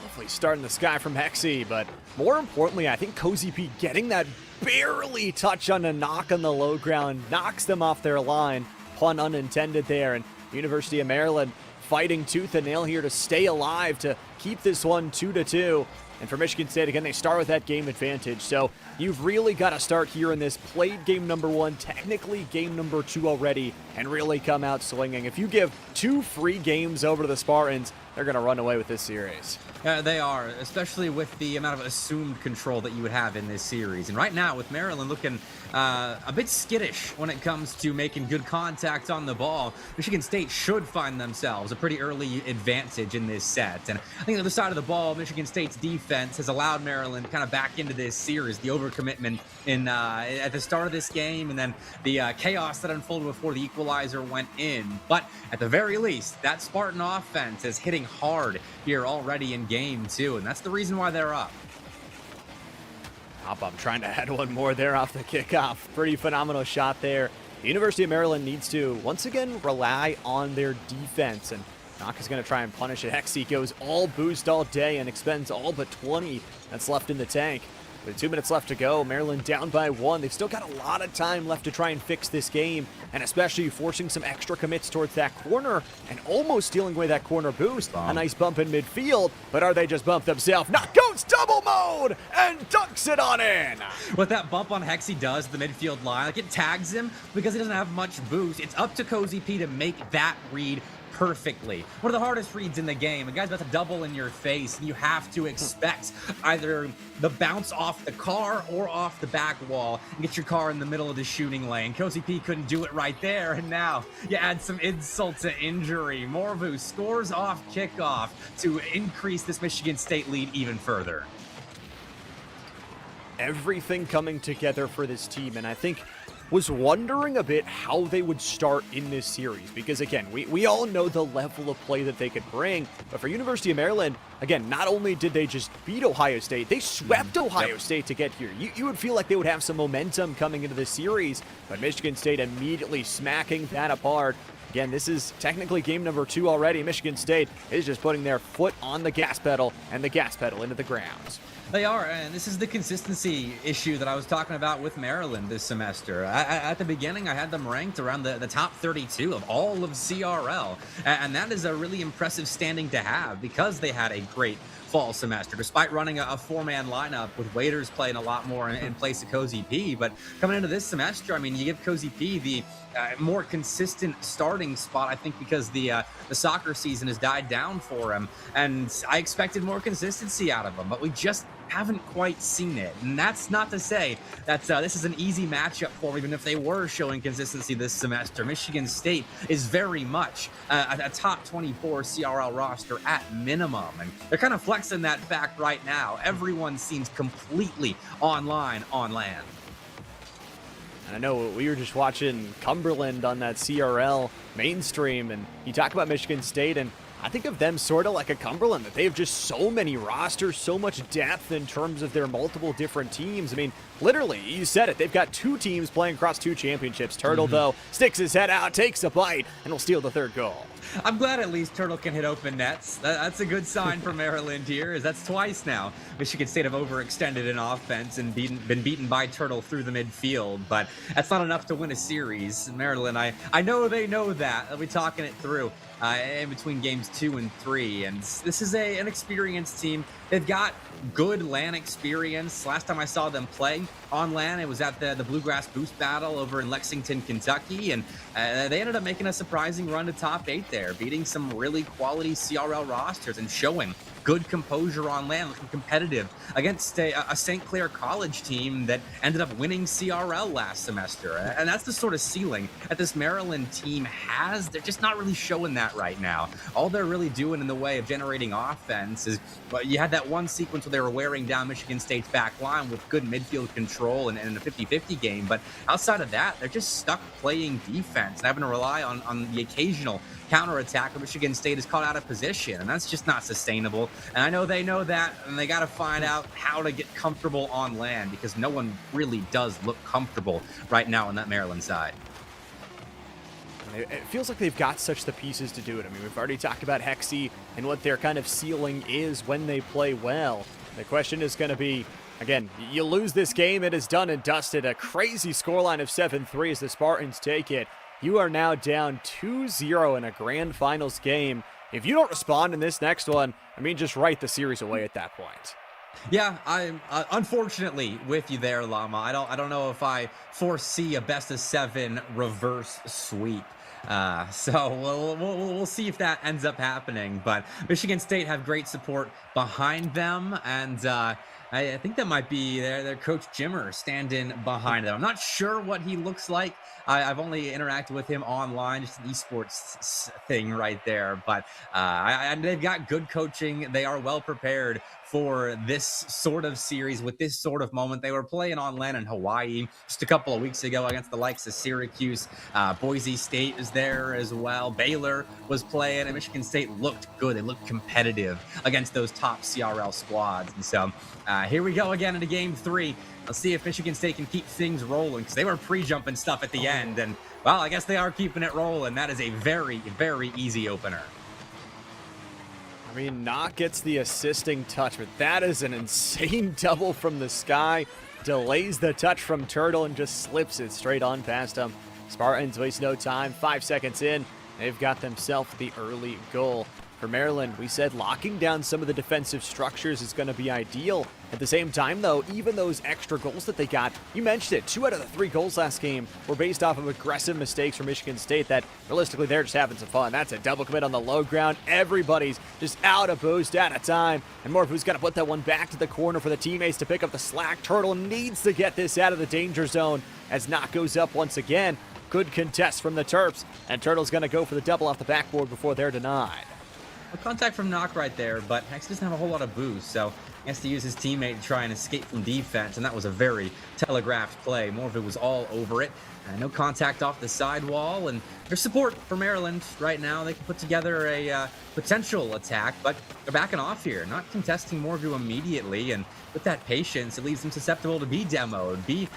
Lovely start in the sky from Hexy, but more importantly, I think Cozy P getting that barely touch on a knock on the low ground knocks them off their line. Pun unintended there, and University of Maryland fighting tooth and nail here to stay alive, to keep this one 2-2. And for Michigan State, again, they start with that game advantage. So you've really got to start here in this, played game number 1, technically game number 2 already, and really come out swinging. If you give 2 free games over to the Spartans, they're going to run away with this series. They are, especially with the amount of assumed control that you would have in this series. And right now, with Maryland looking a bit skittish when it comes to making good contact on the ball, Michigan State should find themselves a pretty early advantage in this set. And I think the other side of the ball, Michigan State's defense has allowed Maryland kind of back into this series. The overcommitment in at the start of this game, and then the chaos that unfolded before the equalizer went in. But at the very least, that Spartan offense is hitting hard here already in game 2, and that's the reason why they're up. I'm trying to add one more there off the kickoff. Pretty phenomenal shot there. The University of Maryland needs to, once again, rely on their defense, and Knock is going to try and punish it. Hexy goes all boost all day and expends all but 20 that's left in the tank. With 2 minutes left to go, Maryland down by 1. They've still got a lot of time left to try and fix this game, and especially forcing some extra commits towards that corner and almost stealing away that corner boost. A nice bump in midfield, but are they just bumped themselves? Knock goes double mode and dunks it on in. What that bump on Hexy does, the midfield line, like it tags him because he doesn't have much boost. It's up to Cozy P to make that read perfectly. One of the hardest reads in the game. A guy's about to double in your face, and you have to expect either the bounce off the car or off the back wall and get your car in the middle of the shooting lane. Cozy P couldn't do it right there, and now you add some insult to injury. Morvu scores off kickoff to increase this Michigan State lead even further. Everything coming together for this team, and I think was wondering a bit how they would start in this series, because again, we all know the level of play that they could bring, but for University of Maryland, again, not only did they just beat Ohio State, they swept Ohio State to get here. You would feel like they would have some momentum coming into this series, but Michigan State immediately smacking that apart. Again, this is technically game number 2 already. Michigan State is just putting their foot on the gas pedal and the gas pedal into the ground. They are, and this is the consistency issue that I was talking about with Maryland this semester. At the beginning, I had them ranked around the top 32 of all of CRL, and that is a really impressive standing to have because they had a great fall semester, despite running a 4-man lineup with Waiters playing a lot more in place of Cozy P. But coming into this semester, I mean, you give Cozy P the more consistent starting spot, I think, because the soccer season has died down for him, and I expected more consistency out of him, but we just haven't quite seen it. And that's not to say that this is an easy matchup for them, even if they were showing consistency this semester. Michigan State is very much a top 24 CRL roster at minimum, and they're kind of flexing that fact right now. Everyone seems completely online on land. I know we were just watching Cumberland on that CRL mainstream, and you talk about Michigan State, and I think of them sort of like a Cumberland, that they have just so many rosters, so much depth in terms of their multiple different teams. I mean, literally, you said it. They've got 2 teams playing across 2 championships. Turtle, though, sticks his head out, takes a bite, and will steal the 3rd goal. I'm glad at least Turtle can hit open nets. That's a good sign for Maryland here, as that's twice now Michigan State have overextended in offense and been beaten by Turtle through the midfield, but that's not enough to win a series. Maryland, I know they know that. They'll be talking it through in between games 2 and 3, and this is an experienced team. They've got good LAN experience. Last time I saw them play on LAN, it was at the Bluegrass Boost Battle over in Lexington, Kentucky, and they ended up making a surprising run to top 8 there, beating some really quality CRL rosters and showing good composure on LAN, looking competitive against a St. Clair College team that ended up winning CRL last semester. And that's the sort of ceiling that this Maryland team has. They're just not really showing that right now. All they're really doing in the way of generating offense is, well, you had that one sequence where they were wearing down Michigan State's back line with good midfield control and a 50-50 game. But outside of that, they're just stuck playing defense and having to rely on the occasional counterattack where Michigan State is caught out of position, and that's just not sustainable. And I know that, and they got to find out how to get comfortable on LAN, because no one really does look comfortable right now on that Maryland side. It feels like they've got such the pieces to do it. I mean, we've already talked about Hexy and what their kind of ceiling is when they play well. The question is going to be, again, you lose this game, it is done and dusted. A crazy scoreline of 7-3 as the Spartans take it. You are now down 2-0 in a grand finals game. If you don't respond in this next one, I mean, just write the series away at that point. Yeah, I'm unfortunately with you there, Llama. I don't know if I foresee a best-of-7 reverse sweep. So we'll see if that ends up happening. But Michigan State have great support behind them, and I think that might be their coach Jimmer standing behind them. I'm not sure what he looks like. I've only interacted with him online, just an esports thing right there. But they've got good coaching. They are well prepared for this sort of series with this sort of moment. They were playing on LAN in Hawaii just a couple of weeks ago against the likes of Syracuse. Boise State is there as well. Baylor was playing, and Michigan State looked good. They looked competitive against those top CRL squads. And so here we go again into game 3. Let's see if Michigan State can keep things rolling, because they were pre-jumping stuff at the end. And, well, I guess they are keeping it rolling. That is a very, very easy opener. I mean, Knock gets the assisting touch, but that is an insane double from the sky. Delays the touch from Turtle and just slips it straight on past him. Spartans waste no time. 5 seconds in, they've got themselves the early goal. For Maryland, we said locking down some of the defensive structures is going to be ideal. At the same time, though, even those extra goals that they got, you mentioned it, 2 out of the 3 goals last game were based off of aggressive mistakes from Michigan State that, realistically, they're just having some fun. That's a double commit on the low ground. Everybody's just out of boost, out of time. And Morphu's got to put that one back to the corner for the teammates to pick up the slack. Turtle needs to get this out of the danger zone as Knock goes up once again. Good contest from the Terps, and Turtle's going to go for the double off the backboard before they're denied. A contact from Knock right there, but Hex doesn't have a whole lot of boost, so he has to use his teammate to try and escape from defense, and that was a very telegraphed play. Morphu was all over it. No contact off the sidewall, and there's support for Maryland right now. They can put together a potential attack, but they're backing off here, not contesting Morphu immediately, and with that patience, it leaves them susceptible to be demoed, be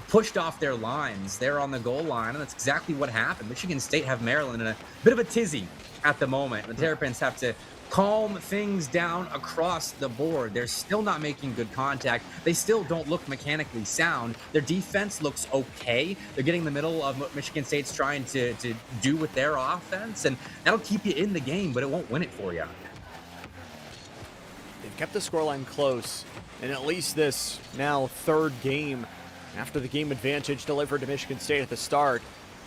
pushed off their lines. They're on the goal line, and that's exactly what happened. Michigan State have Maryland in a bit of a tizzy at the moment. The Terrapins have to calm things down across the board. They're still not making good contact. They still don't look mechanically sound. Their defense looks okay. They're getting in the middle of what Michigan State's trying to do with their offense, and that'll keep you in the game, but it won't win it for you. They've kept the scoreline close in at least this now 3rd game after the game advantage delivered to Michigan State at the start.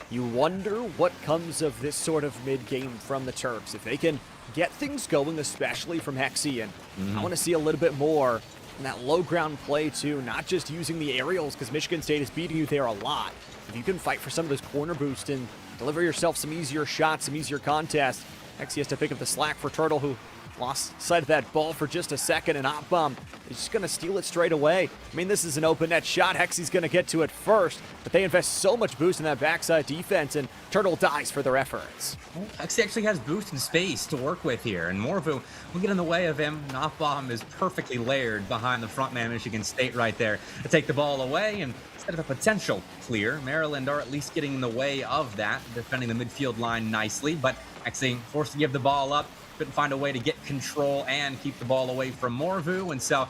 You wonder what comes of this sort of mid-game from the Terps. If they can get things going, especially from Hexy, and I want to see a little bit more in that low ground play too, not just using the aerials, because Michigan State is beating you there a lot. If you can fight for some of those corner boosts and deliver yourself some easier shots, some easier contests, Hexy has to pick up the slack for Turtle, who lost sight of that ball for just a second, and Opbomb is just going to steal it straight away. I mean, this is an open net shot. Hexy's going to get to it first, but they invest so much boost in that backside defense, and Turtle dies for their efforts. Well, Hexy actually has boost and space to work with here, and Morphu will get in the way of him. Opbomb is perfectly layered behind the front man Michigan State right there to take the ball away, and instead of a potential clear, Maryland are at least getting in the way of that, defending the midfield line nicely, but Hexy forced to give the ball up. Couldn't find a way to get control and keep the ball away from Morphu, and so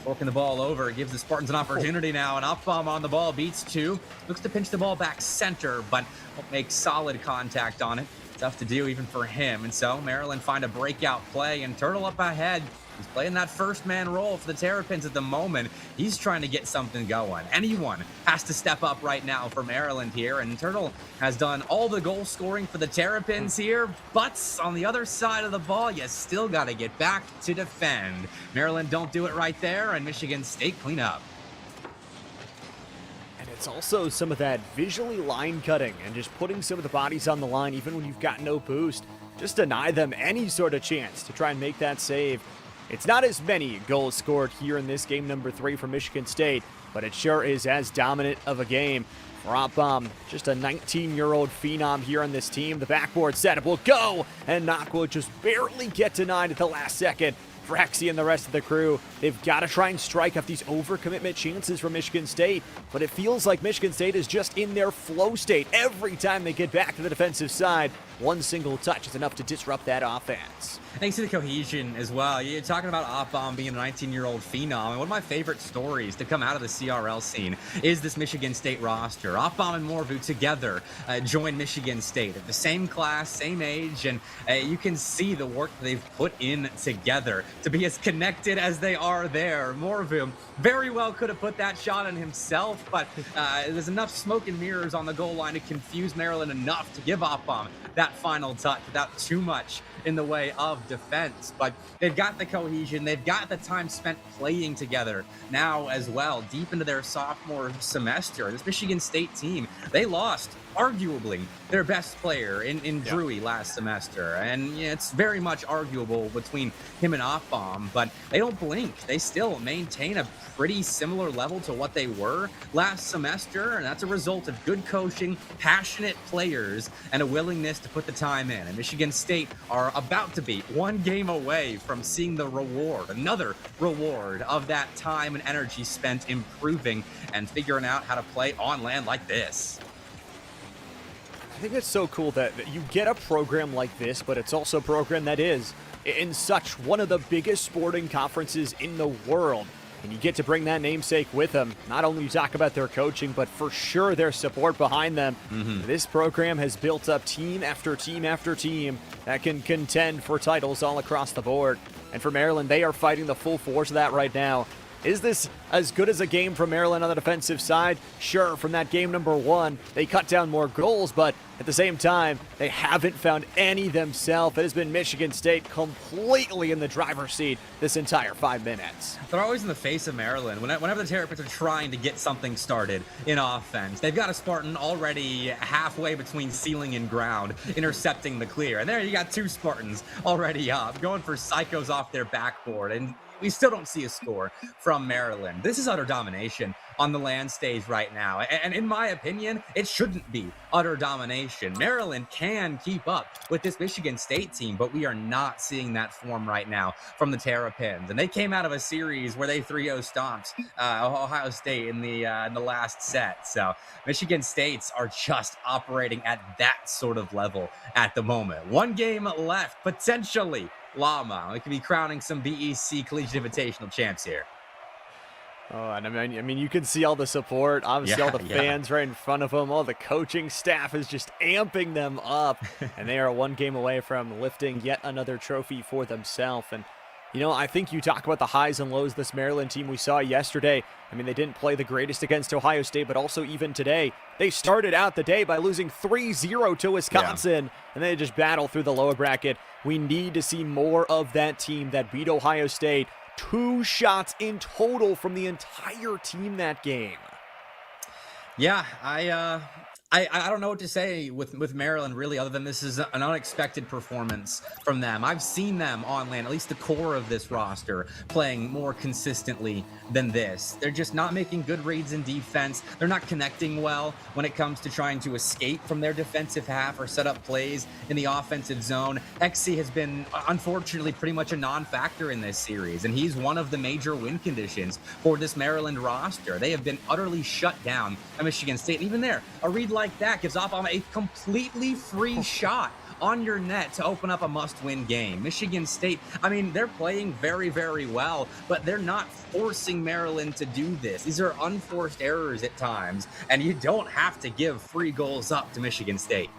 forking the ball over gives the Spartans an opportunity now. An Opbomb on the ball, beats 2, looks to pinch the ball back center, but won't make solid contact on it. Tough to do even for him, and so Maryland find a breakout play, and Turtle up ahead He's playing that first man role for the Terrapins at the moment. He's trying to get something going. Anyone has to step up right now for Maryland here, and Turtle has done all the goal scoring for the Terrapins here, but on the other side of the ball, you still got to get back to defend. Maryland don't do it right there, and Michigan State clean up. And it's also some of that visually line cutting and just putting some of the bodies on the line even when you've got no boost. Just deny them any sort of chance to try and make that save. It's not as many goals scored here in this game number 3 for Michigan State, but it sure is as dominant of a game. Rottbaum, just a 19-year-old phenom here on this team. The backboard setup will go, and Knock will just barely get denied at the last second. For Hexy and the rest of the crew, they've got to try and strike up these overcommitment chances for Michigan State, but it feels like Michigan State is just in their flow state every time they get back to the defensive side. One single touch is enough to disrupt that offense. Thanks to the cohesion as well. You're talking about Oppbaum being a 19-year-old phenom, and one of my favorite stories to come out of the CRL scene is this Michigan State roster. Oppbaum and Morvu together joined Michigan State at the same class, same age, and you can see the work they've put in together to be as connected as they are there. Morvu very well could have put that shot on himself, but there's enough smoke and mirrors on the goal line to confuse Maryland enough to give Oppbaum that final touch without too much in the way of defense. But they've got the cohesion, they've got the time spent playing together now as well, deep into their sophomore semester. This Michigan State team, they lost arguably their best player in Drewy last semester, and it's very much arguable between him and Oppbaum, but they don't blink. They still maintain a pretty similar level to what they were last semester, and that's a result of good coaching, passionate players, and a willingness to put the time in. And Michigan State are about to be one game away from seeing the reward, another reward of that time and energy spent improving and figuring out how to play on land like this. I think it's so cool that you get a program like this, but it's also a program that is in such one of the biggest sporting conferences in the world. And you get to bring that namesake with them. Not only you talk about their coaching, but for sure their support behind them. This program has built up team after team after team that can contend for titles all across the board. And for Maryland, they are fighting the full force of that right now. Is this as good as a game from Maryland on the defensive side? Sure, from that game number 1, they cut down more goals, but at the same time, they haven't found any themselves. It has been Michigan State completely in the driver's seat this entire 5 minutes. They're always in the face of Maryland. Whenever the Terrapins are trying to get something started in offense, they've got a Spartan already halfway between ceiling and ground, intercepting the clear. And there you got 2 Spartans already up, going for psychos off their backboard. And we still don't see a score from Maryland. This is utter domination on the land stage right now. And in my opinion, it shouldn't be utter domination. Maryland can keep up with this Michigan State team, but we are not seeing that form right now from the Terrapins. And they came out of a series where they 3-0 stomped Ohio State in the last set. So Michigan States are just operating at that sort of level at the moment. 1 game left, potentially. Llama. We could be crowning some BEC Collegiate Invitational champs here. Oh, and I mean, you can see all the support. Obviously, all the fans right in front of them. All the coaching staff is just amping them up. And they are 1 game away from lifting yet another trophy for themselves. And, you know, I think you talk about the highs and lows this Maryland team we saw yesterday. I mean, they didn't play the greatest against Ohio State, but also even today, they started out the day by losing 3-0 to Wisconsin, and they just battle through the lower bracket. We need to see more of that team that beat Ohio State. 2 shots in total from the entire team that game. Yeah, I don't know what to say with Maryland, really, other than this is an unexpected performance from them. I've seen them on land, at least the core of this roster, playing more consistently than this. They're just not making good reads in defense. They're not connecting well when it comes to trying to escape from their defensive half or set up plays in the offensive zone. Hexy has been, unfortunately, pretty much a non-factor in this series, and he's one of the major win conditions for this Maryland roster. They have been utterly shut down at Michigan State. Even there, a read like that gives Oppbaum a completely free shot on your net to open up a must-win game. Michigan State, I mean, they're playing very, very well, but they're not forcing Maryland to do this. These are unforced errors at times, and you don't have to give free goals up to Michigan State.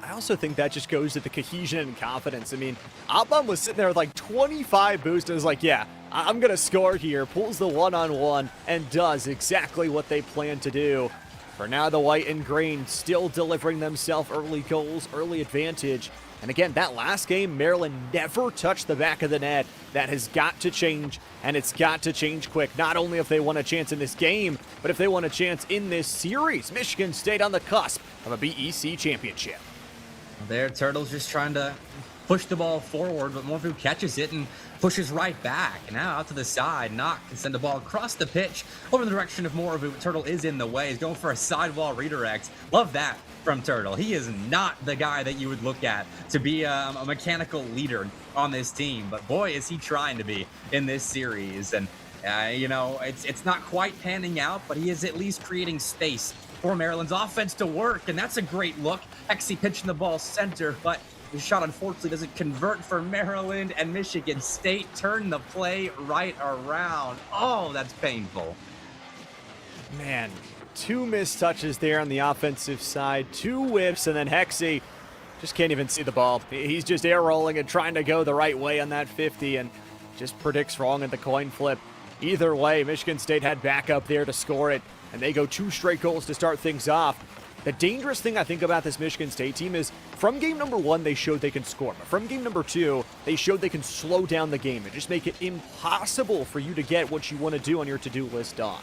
I also think that just goes to the cohesion and confidence. I mean, Opbom was sitting there with like 25 boosts and was like, yeah, I'm going to score here, pulls the one-on-one, and does exactly what they plan to do. For now, the white and green still delivering themselves early goals, early advantage. And again, that last game, Maryland never touched the back of the net. That has got to change, and it's got to change quick. Not only if they want a chance in this game, but if they want a chance in this series. Michigan State on the cusp of a BEC championship. There, Turtle's just trying to push the ball forward, but Morphew catches it and pushes right back. And now out to the side, Knock can send the ball across the pitch over in the direction of Morphew. Turtle is in the way. He's going for a sidewall redirect. Love that from Turtle. He is not the guy that you would look at to be a mechanical leader on this team, but boy, is he trying to be in this series. And you know, it's not quite panning out, but he is at least creating space for Maryland's offense to work, and that's a great look. Hexy pitching the ball center, but the shot unfortunately doesn't convert for Maryland, and Michigan State turn the play right around. Oh, that's painful. Man, 2 missed touches there on the offensive side, 2 whiffs, and then Hexy just can't even see the ball. He's just air rolling and trying to go the right way on that 50 and just predicts wrong at the coin flip. Either way, Michigan State had backup there to score it, and they go 2 straight goals to start things off. The dangerous thing I think about this Michigan State team is from game number 1, they showed they can score. But from game number 2, they showed they can slow down the game and just make it impossible for you to get what you want to do on your to-do list done.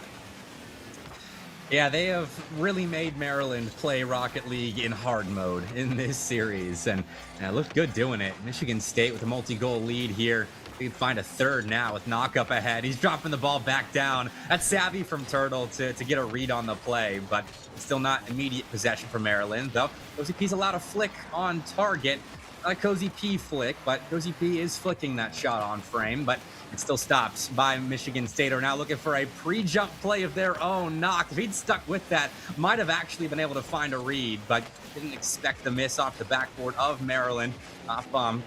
Yeah, they have really made Maryland play Rocket League in hard mode in this series, and looked good doing it. Michigan State with a multi-goal lead here. They can find a third now with Knock up ahead. He's dropping the ball back down. That's savvy from Turtle to get a read on the play, but still not immediate possession for Maryland, though. Cozy P's allowed a flick on target. Not a Cozy P flick, but Cozy P is flicking that shot on frame, but it still stops by Michigan State. Are now looking for a pre-jump play of their own. Knock, if he'd stuck with that, might have actually been able to find a read, but didn't expect the miss off the backboard of Maryland.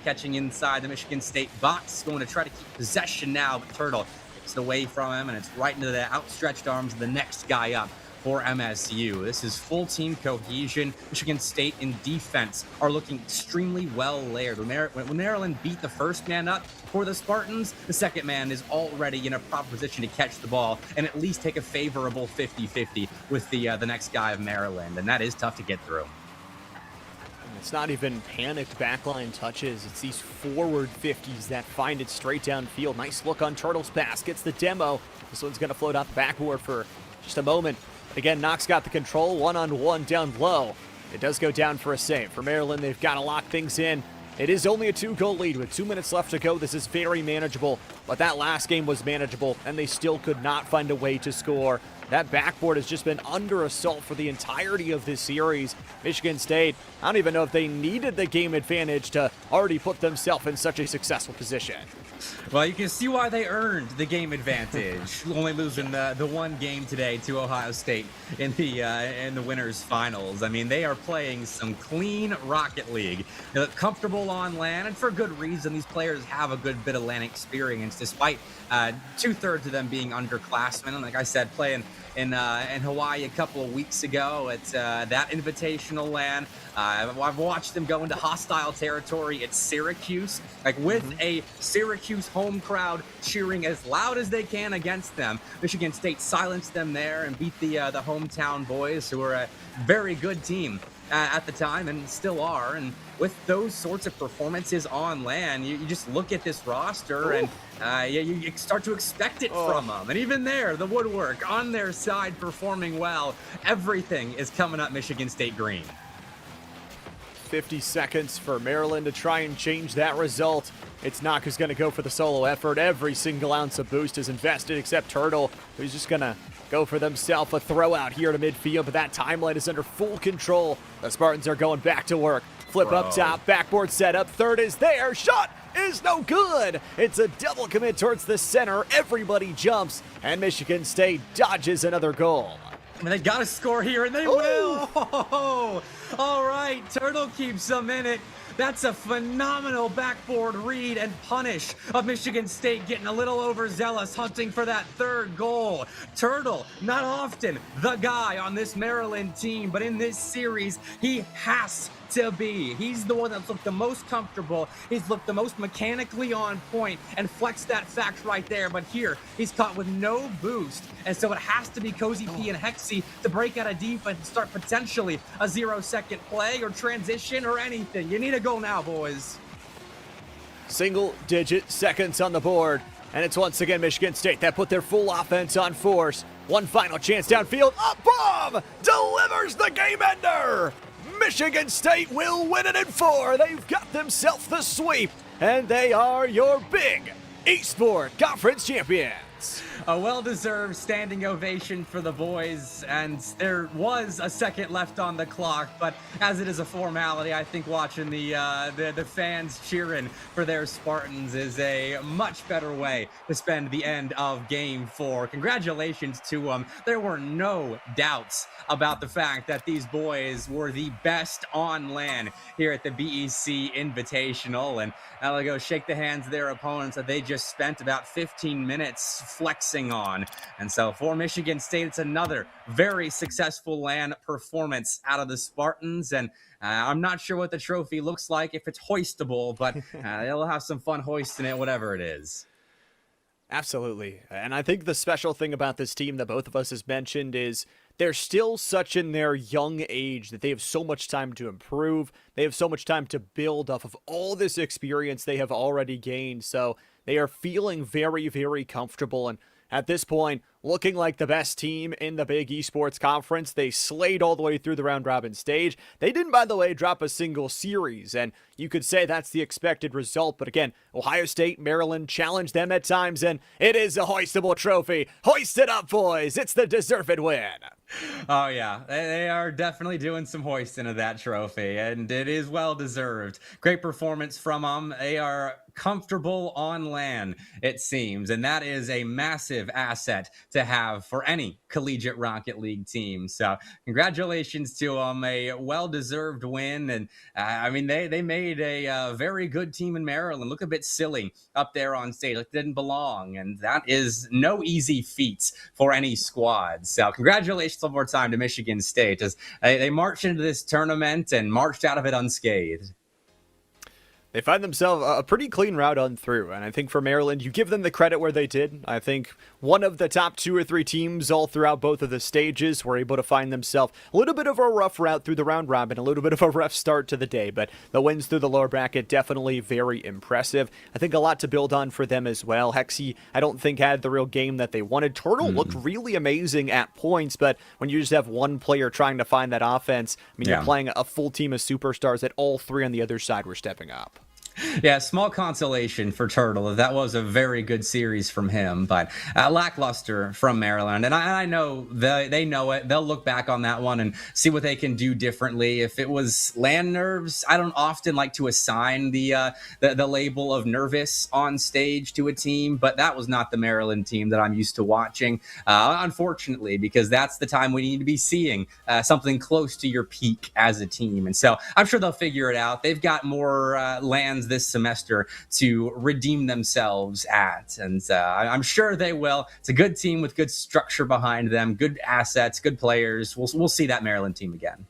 Catching inside the Michigan State box, going to try to keep possession now, but Turtle gets it away from him, and it's right into the outstretched arms of the next guy up for MSU. This is full team cohesion. Michigan State in defense are looking extremely well layered. When Maryland beat the first man up for the Spartans, the second man is already in a proper position to catch the ball and at least take a favorable 50-50 with the next guy of Maryland, and that is tough to get through. It's not even panicked backline touches. It's these forward 50s that find it straight downfield. Nice look on Turtle's pass. Gets the demo. This one's going to float off the backboard for just a moment. Again, Knox got the control. One-on-one down low. It does go down for a save. For Maryland, they've got to lock things in. It is only a 2-goal lead with 2 minutes left to go. This is very manageable, but that last game was manageable, and they still could not find a way to score. That backboard has just been under assault for the entirety of this series. Michigan State, I don't even know if they needed the game advantage to already put themselves in such a successful position. Well, you can see why they earned the game advantage, only losing the one game today to Ohio State in the winners finals. I mean, they are playing some clean Rocket League. They look comfortable on land, and for good reason. These players have a good bit of land experience, despite 2/3 of them being underclassmen. And like I said, playing in Hawaii a couple of weeks ago at that invitational land. I've watched them go into hostile territory at Syracuse, like with a Syracuse home crowd cheering as loud as they can against them. Michigan State silenced them there and beat the hometown boys, who were a very good team at the time and still are. And with those sorts of performances on land, you just look at this roster and you start to expect it from them. And even there, the woodwork on their side performing well. Everything is coming up Michigan State green. 50 seconds for Maryland to try and change that result. It's Knock who's going to go for the solo effort. Every single ounce of boost is invested except Turtle, who's just going to go for themselves a throw out here to midfield, but that timeline is under full control. The Spartans are going back to work. Flip up top, backboard set up, third is there, shot is no good. It's a double commit towards the center. Everybody jumps, and Michigan State dodges another goal. I mean, they got to score here, and they will. All right, Turtle keeps them in it. That's a phenomenal backboard read and punish of Michigan State, getting a little overzealous, hunting for that third goal. Turtle, not often the guy on this Maryland team, but in this series, he has to be. He's the one that's looked the most comfortable. He's looked the most mechanically on point and flexed that fact right there. But here, he's caught with no boost. And so it has to be Cozy P and Hexy to break out of defense and start potentially a 0-second play or transition or anything. You need a goal now, boys. Single-digit seconds on the board. And it's once again Michigan State that put their full offense on force. One final chance downfield. A bomb delivers the game ender. Michigan State will win it in 4. They've got themselves the sweep, and they are your big eSport Conference champions. A well-deserved standing ovation for the boys, and there was a second left on the clock, but as it is a formality, I think watching the fans cheering for their Spartans is a much better way to spend the end of Game 4. Congratulations to them. There were no doubts about the fact that these boys were the best on land here at the BEC Invitational, and they'll go shake the hands of their opponents that they just spent about 15 minutes flexing on. And so for Michigan State, it's another very successful LAN performance out of the Spartans. And I'm not sure what the trophy looks like, if it's hoistable, but they'll have some fun hoisting it, whatever it is. Absolutely. And I think the special thing about this team that both of us has mentioned is they're still such in their young age that they have so much time to improve. They have so much time to build off of all this experience they have already gained. So they are feeling very, very comfortable. And at this point, looking like the best team in the Big Esports Conference. They slayed all the way through the round-robin stage. They didn't, by the way, drop a single series, and you could say that's the expected result. But again, Ohio State, Maryland challenged them at times, and it is a hoistable trophy. Hoist it up, boys. It's the deserved win. Oh, yeah. They are definitely doing some hoisting of that trophy, and it is well-deserved. Great performance from them. They are comfortable on LAN, it seems, and that is a massive asset to have for any collegiate Rocket League team. So congratulations to them, a well-deserved win. And I mean, they made a very good team in Maryland look a bit silly up there on stage, like they didn't belong, and that is no easy feat for any squad. So congratulations one more time to Michigan State as they marched into this tournament and marched out of it unscathed. They find themselves a pretty clean route on through, and I think for Maryland, you give them the credit where they did. I think one of the top 2 or 3 teams all throughout both of the stages were able to find themselves a little bit of a rough route through the round robin, a little bit of a rough start to the day, but the wins through the lower bracket definitely very impressive. I think a lot to build on for them as well. Hexy, I don't think had the real game that they wanted. Turtle looked really amazing at points, but when you just have one player trying to find that offense, I mean, you're playing a full team of superstars that all 3 on the other side were stepping up. Yeah, small consolation for Turtle. That was a very good series from him, but lackluster from Maryland. And I know they know it. They'll look back on that one and see what they can do differently. If it was LAN nerves, I don't often like to assign the label of nervous on stage to a team, but that was not the Maryland team that I'm used to watching, unfortunately, because that's the time we need to be seeing something close to your peak as a team. And so I'm sure they'll figure it out. They've got more LANs this semester to redeem themselves at, and I'm sure they will. It's a good team with good structure behind them, good assets, good players. We'll see that Maryland team again.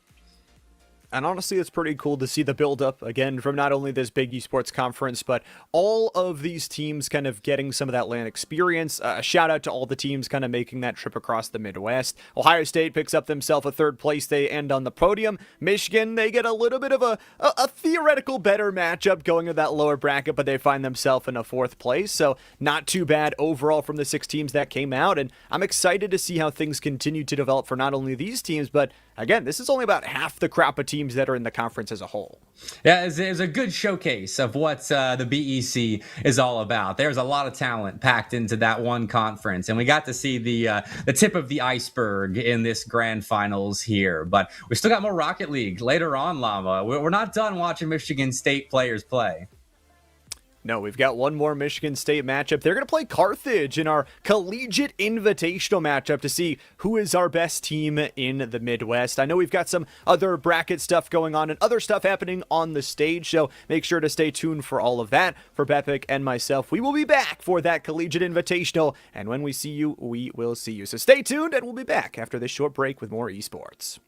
And honestly, it's pretty cool to see the build-up, again, from not only this big esports conference, but all of these teams kind of getting some of that LAN experience. A shout-out to all the teams kind of making that trip across the Midwest. Ohio State picks up themselves a 3rd place. They end on the podium. Michigan, they get a little bit of a theoretical better matchup going to that lower bracket, but they find themselves in a 4th place. So not too bad overall from the 6 teams that came out. And I'm excited to see how things continue to develop for not only these teams, but again, this is only about half the crop of teams that are in the conference as a whole. Yeah, it's a good showcase of what the BEC is all about. There's a lot of talent packed into that one conference, and we got to see the tip of the iceberg in this grand finals here. But we still got more Rocket League later on, Llama. We're not done watching Michigan State players play. No, we've got one more Michigan State matchup. They're going to play Carthage in our collegiate invitational matchup to see who is our best team in the Midwest. I know we've got some other bracket stuff going on and other stuff happening on the stage, so make sure to stay tuned for all of that. For Bepik and myself, we will be back for that collegiate invitational, and when we see you, we will see you. So stay tuned, and we'll be back after this short break with more esports.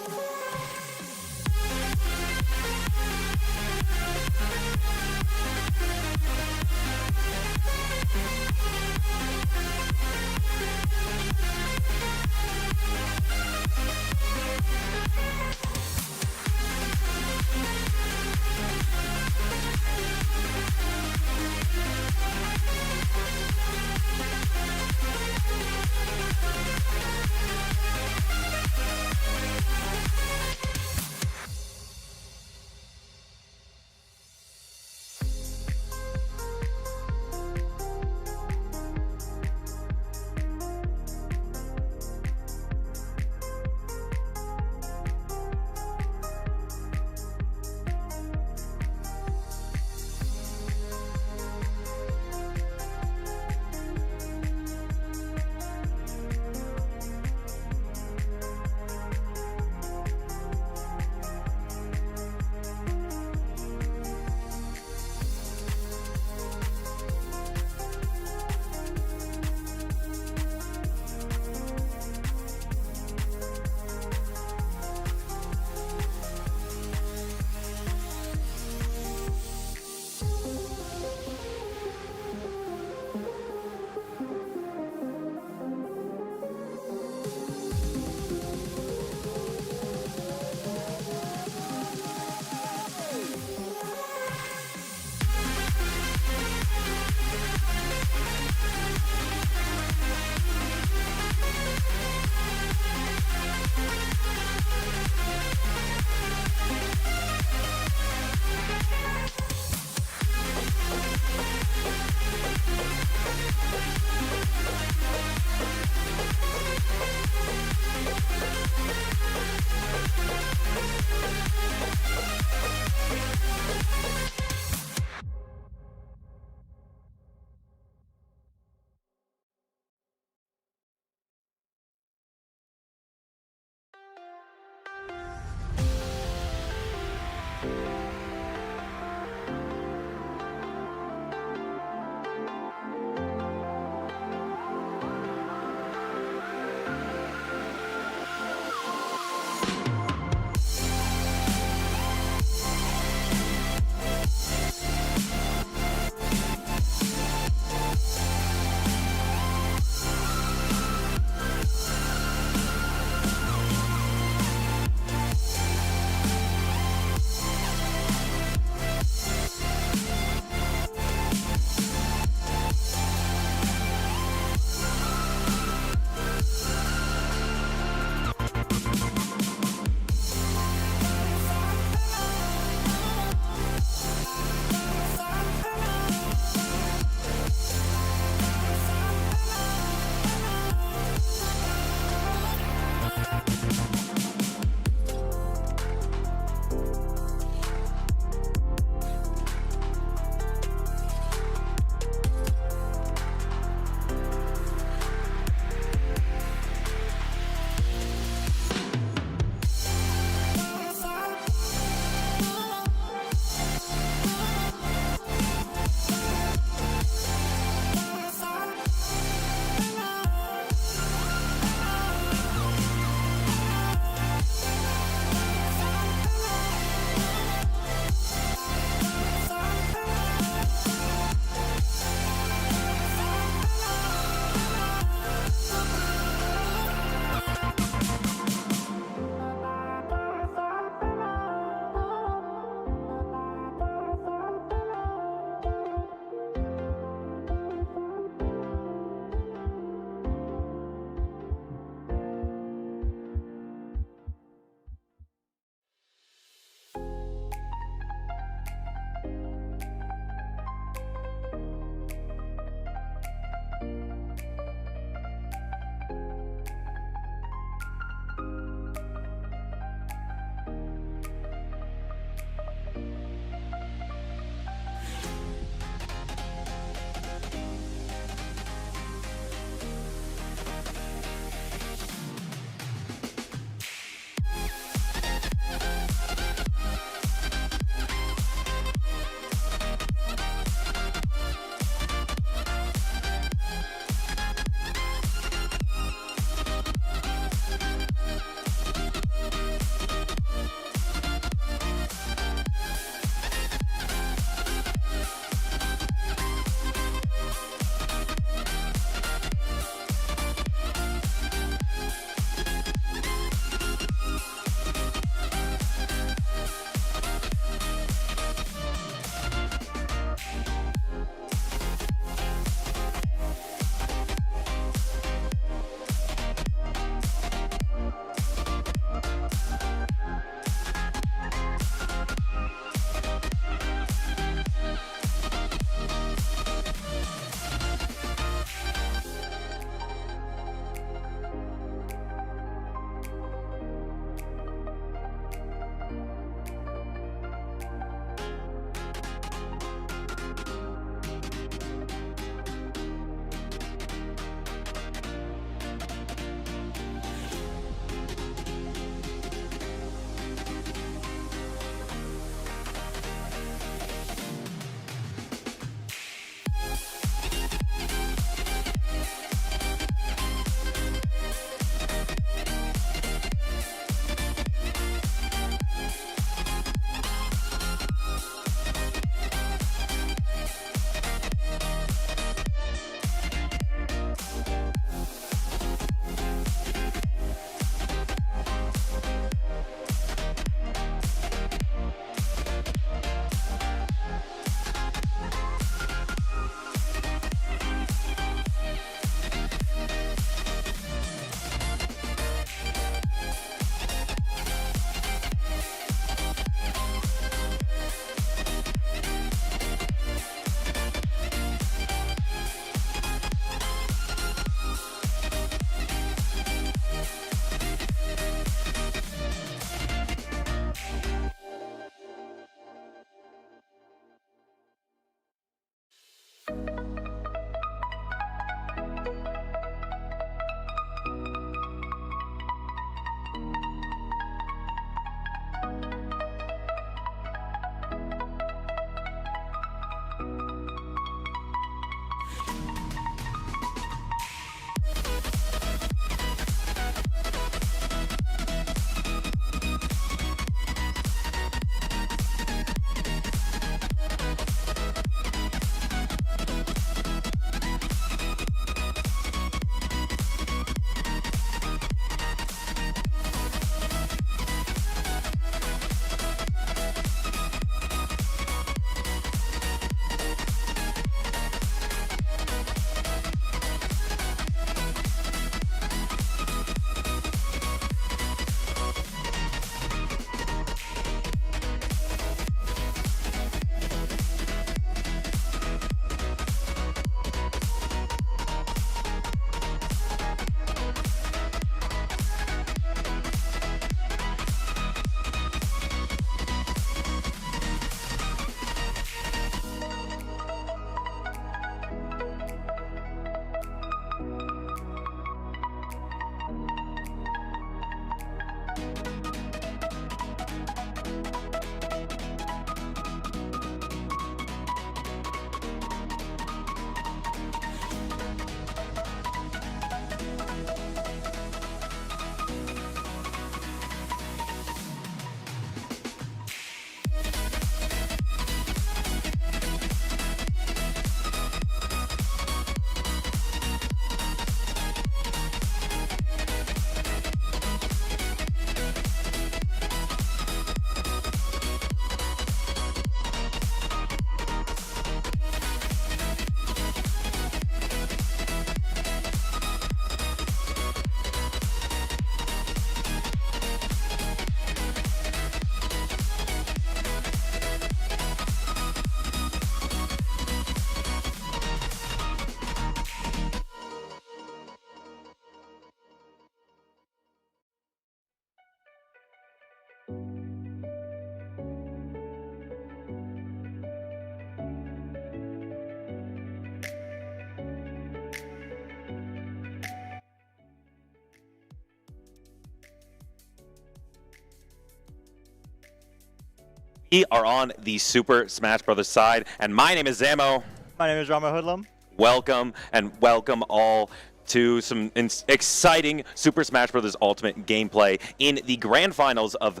We are on the Super Smash Bros. Side, and my name is Zamo. My name is Rama Hoodlum. Welcome, and welcome all to some exciting Super Smash Bros. Ultimate gameplay. In the grand finals of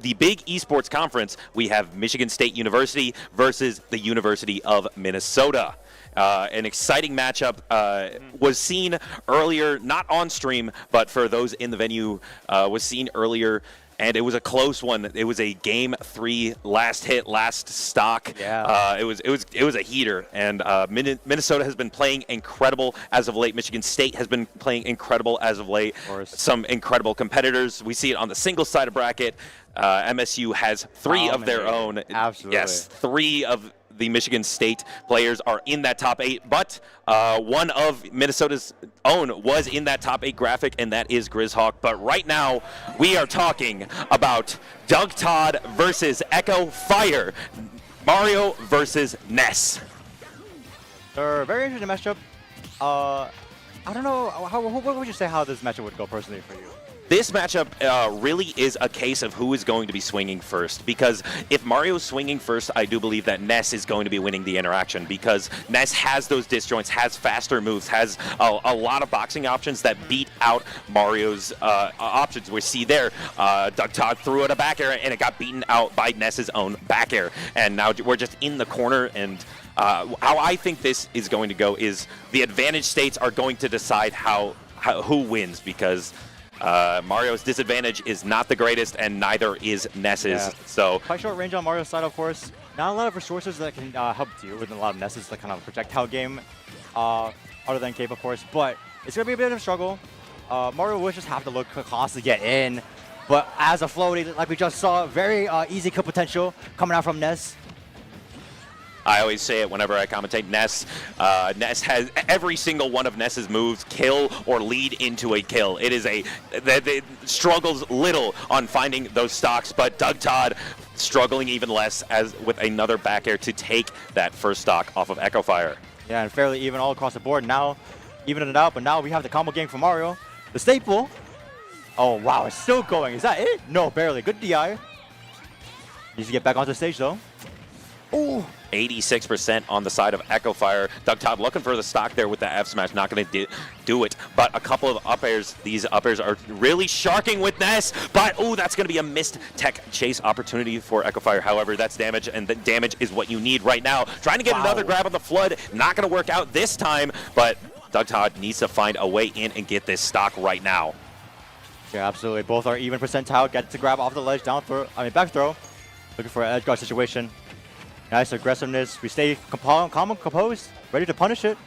the big esports conference, we have Michigan State University versus the University of Minnesota. An exciting matchup was seen earlier, not on stream, but for those in the venue, was seen earlier. And it was a close one. It was a game 3, last hit, last stock. Yeah. It was a heater. And Minnesota has been playing incredible as of late. Michigan State has been playing incredible as of late. Some incredible competitors. We see it on the single side of bracket. MSU has 3 of their own. Absolutely. Yes, 3 of the Michigan State players are in that top 8, but one of Minnesota's own was in that top 8 graphic, and that is Grizzhawk. But right now, we are talking about Doug Todd versus Echo Fire, Mario versus Ness. Very interesting matchup. I don't know, what would you say how this matchup would go personally for you? This matchup really is a case of who is going to be swinging first, because if Mario's swinging first, I do believe that Ness is going to be winning the interaction, because Ness has those disjoints, has faster moves, has a lot of boxing options that beat out Mario's options. We see there, Doug Todd threw it a back air, and it got beaten out by Ness's own back air, and now we're just in the corner. And how I think this is going to go is the advantage states are going to decide who wins, because Mario's disadvantage is not the greatest, and neither is Ness's. Yeah. So Quite short range on Mario's side, of course. Not a lot of resources that can help deal with a lot of Ness's kind of projectile game, other than Cape, of course. But it's going to be a bit of a struggle. Mario will just have to look constantly get in. But as a floaty, like we just saw, very easy kill potential coming out from Ness. I always say it whenever I commentate. Ness has every single one of Ness's moves kill or lead into a kill. It is it struggles little on finding those stocks, but Doug Todd struggling even less as with another back air to take that first stock off of Echo Fire. Yeah, and fairly even all across the board. Now, evening it out, but now we have the combo game for Mario. The staple. Oh, wow, it's still going. Is that it? No, barely. Good DI. Needs to get back onto the stage, though. Ooh. 86% on the side of Echo Fire. Doug Todd looking for the stock there with the F smash, not going to do it. But a couple of up airs. These up airs are really sharking with Ness. But ooh, that's going to be a missed tech chase opportunity for Echo Fire. However, that's damage, and the damage is what you need right now. Trying to get another grab on the Flood, not going to work out this time. But Doug Todd needs to find a way in and get this stock right now. Yeah, absolutely. Both are even percentile. Get to grab off the ledge, back throw. Looking for an edge guard situation. Nice aggressiveness. We stay calm and composed, ready to punish it.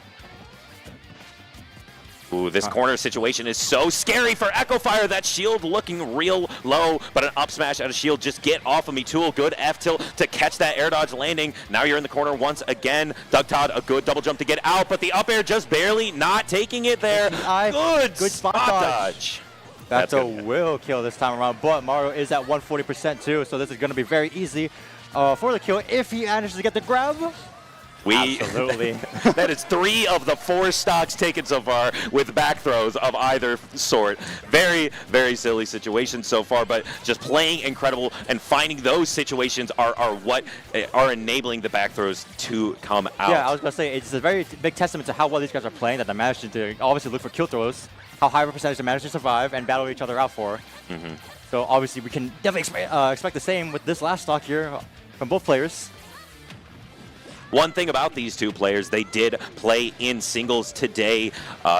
Ooh, this corner situation is so scary for Echo Fire. That shield looking real low, but an up smash out of shield. Just get off of me, Tool. Good F tilt to catch that air dodge landing. Now you're in the corner once again. Doug Todd, a good double jump to get out, but the up air just barely not taking it there. Good spot dodge. That's a will kill this time around, but Mario is at 140% too, so this is going to be very easy for the kill if he manages to get the grab. Absolutely. That is 3 of the 4 stocks taken so far with back throws of either sort. Very, very silly situation so far, but just playing incredible and finding those situations are what are enabling the back throws to come out. Yeah, I was going to say, it's a very big testament to how well these guys are playing, that they managed to obviously look for kill throws, how high of a percentage they managed to survive and battle each other out for. So obviously we can definitely expect the same with this last stock here from both players. One thing about these two players, they did play in singles today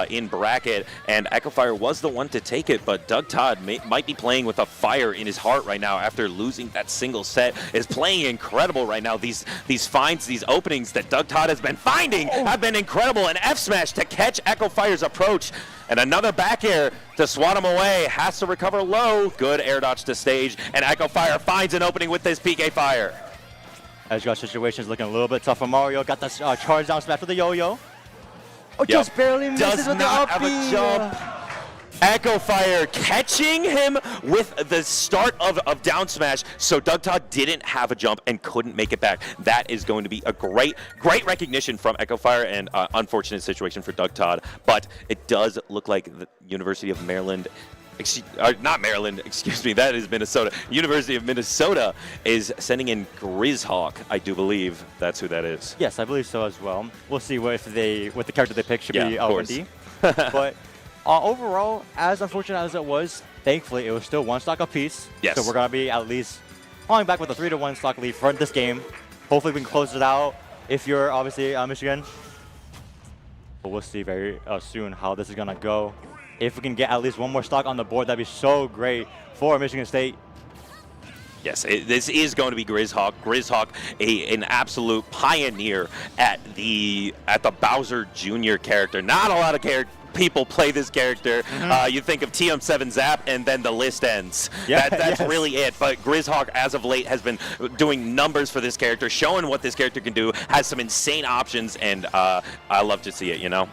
in bracket, and Echo Fire was the one to take it, but Doug Todd might be playing with a fire in his heart right now after losing that single set. Is playing incredible right now. These finds, these openings that Doug Todd has been finding have been incredible. An F smash to catch Echo Fire's approach, and another back air to swat him away. Has to recover low. Good air dodge to stage, and Echo Fire finds an opening with this PK Fire. Edge guard situation is looking a little bit tough for Mario. Got the charge down smash with the yo-yo. Oh, just barely misses with the up have a jump. Echo Fire catching him with the start of down smash, so Doug Todd didn't have a jump and couldn't make it back. That is going to be a great recognition from Echo Fire, and unfortunate situation for Doug Todd, but it does look like the University of Maryland not Maryland, excuse me, that is Minnesota. University of Minnesota is sending in Grizzhawk, I do believe that's who that is. Yes, I believe so as well. We'll see what the character they pick should be of course. Wendy. But overall, as unfortunate as it was, thankfully it was still 1 stock apiece. Yes. So we're gonna be at least falling back with a 3-1 stock lead for this game. Hopefully we can close it out. If you're obviously Michigan, but we'll see very soon how this is gonna go. If we can get at least 1 more stock on the board, that'd be so great for Michigan State. Yes, this is going to be Grizzhawk. Grizzhawk, an absolute pioneer at the Bowser Jr. character. Not a lot of people play this character. You think of TM7 Zap, and then the list ends. Yeah, that's really it. But Grizzhawk, as of late, has been doing numbers for this character, showing what this character can do, has some insane options, and I love to see it, you know?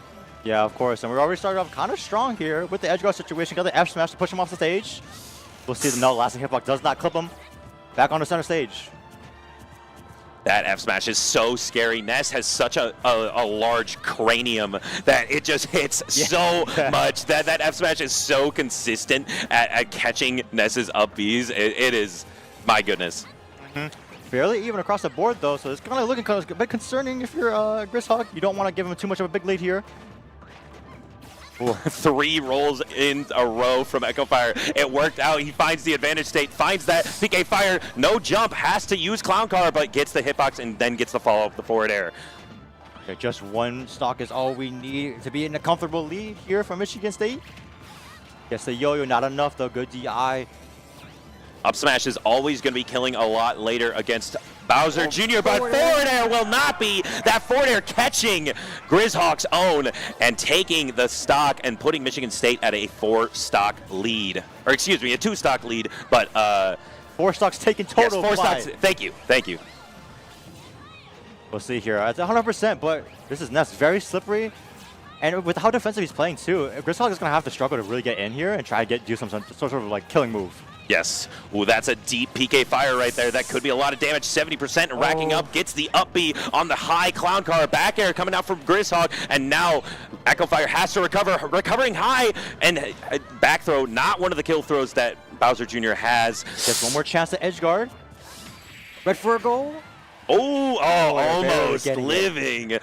Yeah, of course. And we already started off kind of strong here with the edge guard situation. Got the F smash to push him off the stage. We'll see the lasting hitbox does not clip him. Back on the center stage. That F smash is so scary. Ness has such a large cranium that it just hits so much. That F smash is so consistent at catching Ness's up Bs. It is, my goodness. Fairly even across the board though, so it's kind of looking kind of a bit concerning if you're Grizzhawk. You don't want to give him too much of a big lead here. 3 rolls in a row from Echo Fire. It worked out. He finds the advantage state, finds that PK Fire, no jump, has to use Clown Car, but gets the hitbox and then gets the follow-up, the forward air. Okay, just 1 stock is all we need to be in a comfortable lead here from Michigan State. Yes, the yo-yo, not enough though. Good DI. Up smash is always going to be killing a lot later against Bowser Jr., but forward air will not be. That forward air catching Grizzhawk's own and taking the stock and putting Michigan State at a 4-stock lead. Or excuse me, a 2-stock lead, but 4 stocks taken total. Yes, 4 stocks. Thank you. We'll see here. It's 100%, but this is Ness very slippery. And with how defensive he's playing too, Grizzhawk is going to have to struggle to really get in here and try to do some sort of like killing move. Yes. Ooh, that's a deep PK Fire right there. That could be a lot of damage. 70% racking up. Gets the up B on the high Clown Car. Back air coming out from Grizzhawk. And now Echo Fire has to recover. Recovering high. And back throw. Not one of the kill throws that Bowser Jr. has. Just 1 more chance to edge guard. Red for a goal. Almost living.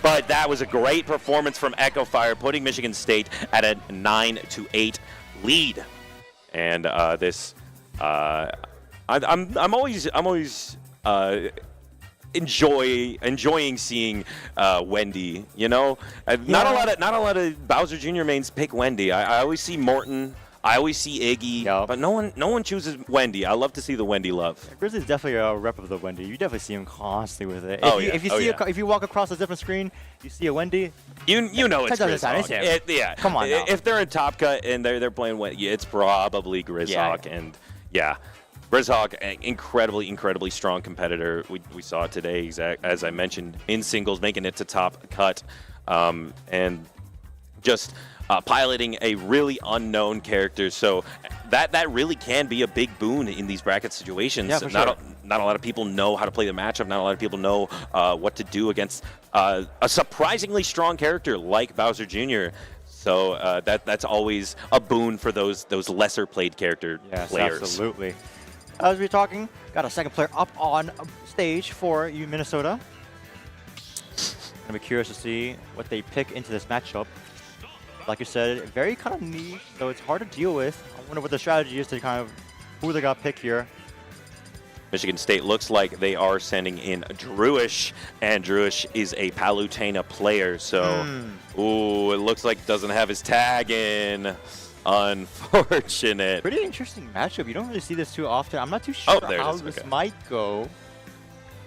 But that was a great performance from Echo Fire, putting Michigan State at a 9-8 lead. And I'm always enjoying seeing Wendy. You know, not a lot of Bowser Jr. mains pick Wendy. I always see Morton. I always see Iggy, but no one chooses Wendy. I love to see the Wendy love. Grizzly's definitely a rep of the Wendy. You definitely see him constantly with it. If you walk across a different screen, you see a Wendy. You know it's Grizzhawk. Yeah, come on now. If they're in Top Cut and they're playing Wendy, it's probably Grizzhawk. And Grizzhawk, incredibly strong competitor. We saw it today, as I mentioned, in singles, making it to Top Cut, and just piloting a really unknown character. So that really can be a big boon in these bracket situations. Yeah, for sure. Not a lot of people know how to play the matchup. Not a lot of people know what to do against a surprisingly strong character like Bowser Jr. So that's always a boon for those lesser played character players. Absolutely. As we're talking, got a second player up on stage for Minnesota. I'm curious to see what they pick into this matchup. Like you said, very kind of niche, so it's hard to deal with. I wonder what the strategy is to kind of who they got to pick here. Michigan State looks like they are sending in Druish, and Druish is a Palutena player, so ooh, it looks like doesn't have his tag in. Unfortunate. Pretty interesting matchup. You don't really see this too often. I'm not too sure how this might go.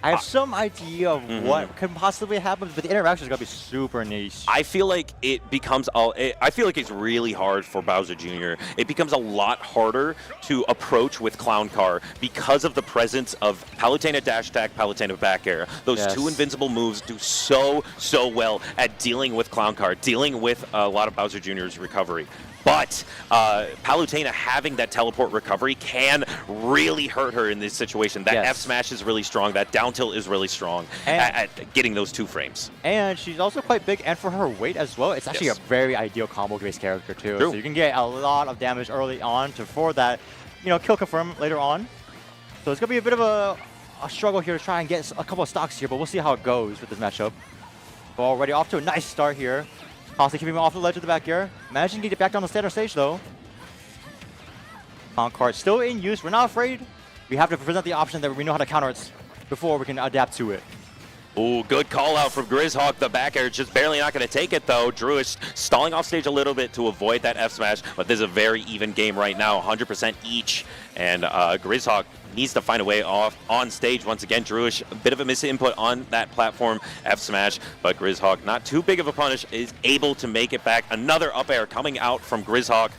I have some idea of what could possibly happen, but the interaction is going to be super niche. I feel like it becomes I feel like it's really hard for Bowser Jr. It becomes a lot harder to approach with Clown Car because of the presence of Palutena dash attack, Palutena back air. Those two invincible moves do so well at dealing with Clown Car, dealing with a lot of Bowser Jr.'s recovery. But Palutena having that teleport recovery can really hurt her in this situation. That F smash is really strong. That down tilt is really strong at getting those 2 frames. And she's also quite big, and for her weight as well, it's actually a very ideal combo-based character too. True. So you can get a lot of damage early on for that, kill confirm later on. So it's gonna be a bit of a struggle here to try and get a couple of stocks here, but we'll see how it goes with this matchup. But already off to a nice start here. Constantly keeping him off the ledge of the back air. Managing to get back down the standard stage though. Concord still in use. We're not afraid. We have to present the option that we know how to counter it before we can adapt to it. Ooh, good call out from Grizzhawk. The back air just barely not going to take it though. Drew is stalling off stage a little bit to avoid that F smash, but this is a very even game right now, 100% each. And Grizzhawk needs to find a way off on stage once again. Drewish, a bit of a misinput on that platform F smash, but Grizzhawk, not too big of a punish, is able to make it back. Another up air coming out from Grizzhawk.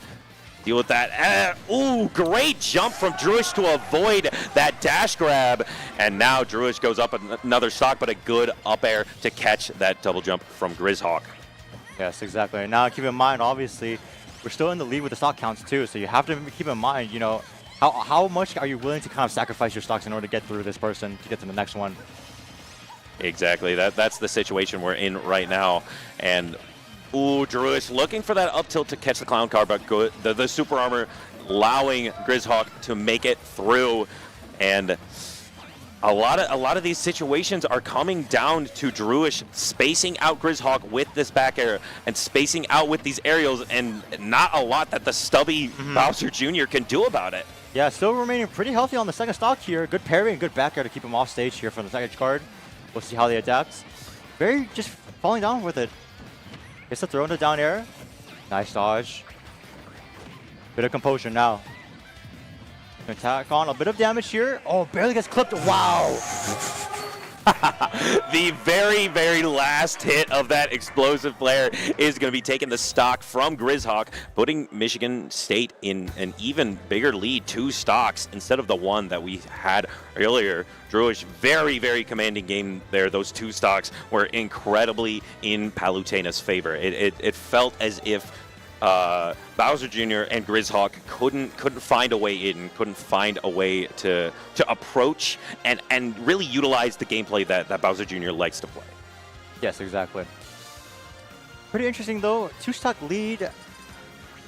Deal with that. Ooh, great jump from Drewish to avoid that dash grab. And now Drewish goes up another stock, but a good up air to catch that double jump from Grizzhawk. Yes, exactly. And now keep in mind, obviously, we're still in the lead with the stock counts too. So you have to keep in mind, how much are you willing to kind of sacrifice your stocks in order to get through this person to get to the next one? Exactly. That's the situation we're in right now. And ooh, Drewish looking for that up tilt to catch the clown card, but good. The super armor allowing Grizzhawk to make it through. And a lot of these situations are coming down to Drewish spacing out Grizzhawk with this back air and spacing out with these aerials, and not a lot that the stubby Bowser Jr. can do about it. Yeah, still remaining pretty healthy on the second stock here. Good parry and good back air to keep him off stage here from the second card. We'll see how they adapt. Very just falling down with it. Gets the throw into down air. Nice dodge. Bit of composure now. Attack on a bit of damage here. Oh, barely gets clipped. Wow. The very, very last hit of that explosive flare is going to be taking the stock from Grizzhawk, putting Michigan State in an even bigger lead, 2 stocks instead of the 1 that we had earlier. Drewish, very, very commanding game there. Those 2 stocks were incredibly in Palutena's favor. It felt as if Bowser Jr. and Grizzhawk couldn't find a way in, couldn't find a way to approach and really utilize the gameplay that Bowser Jr. likes to play. Yes, exactly. Pretty interesting though. 2 stock lead,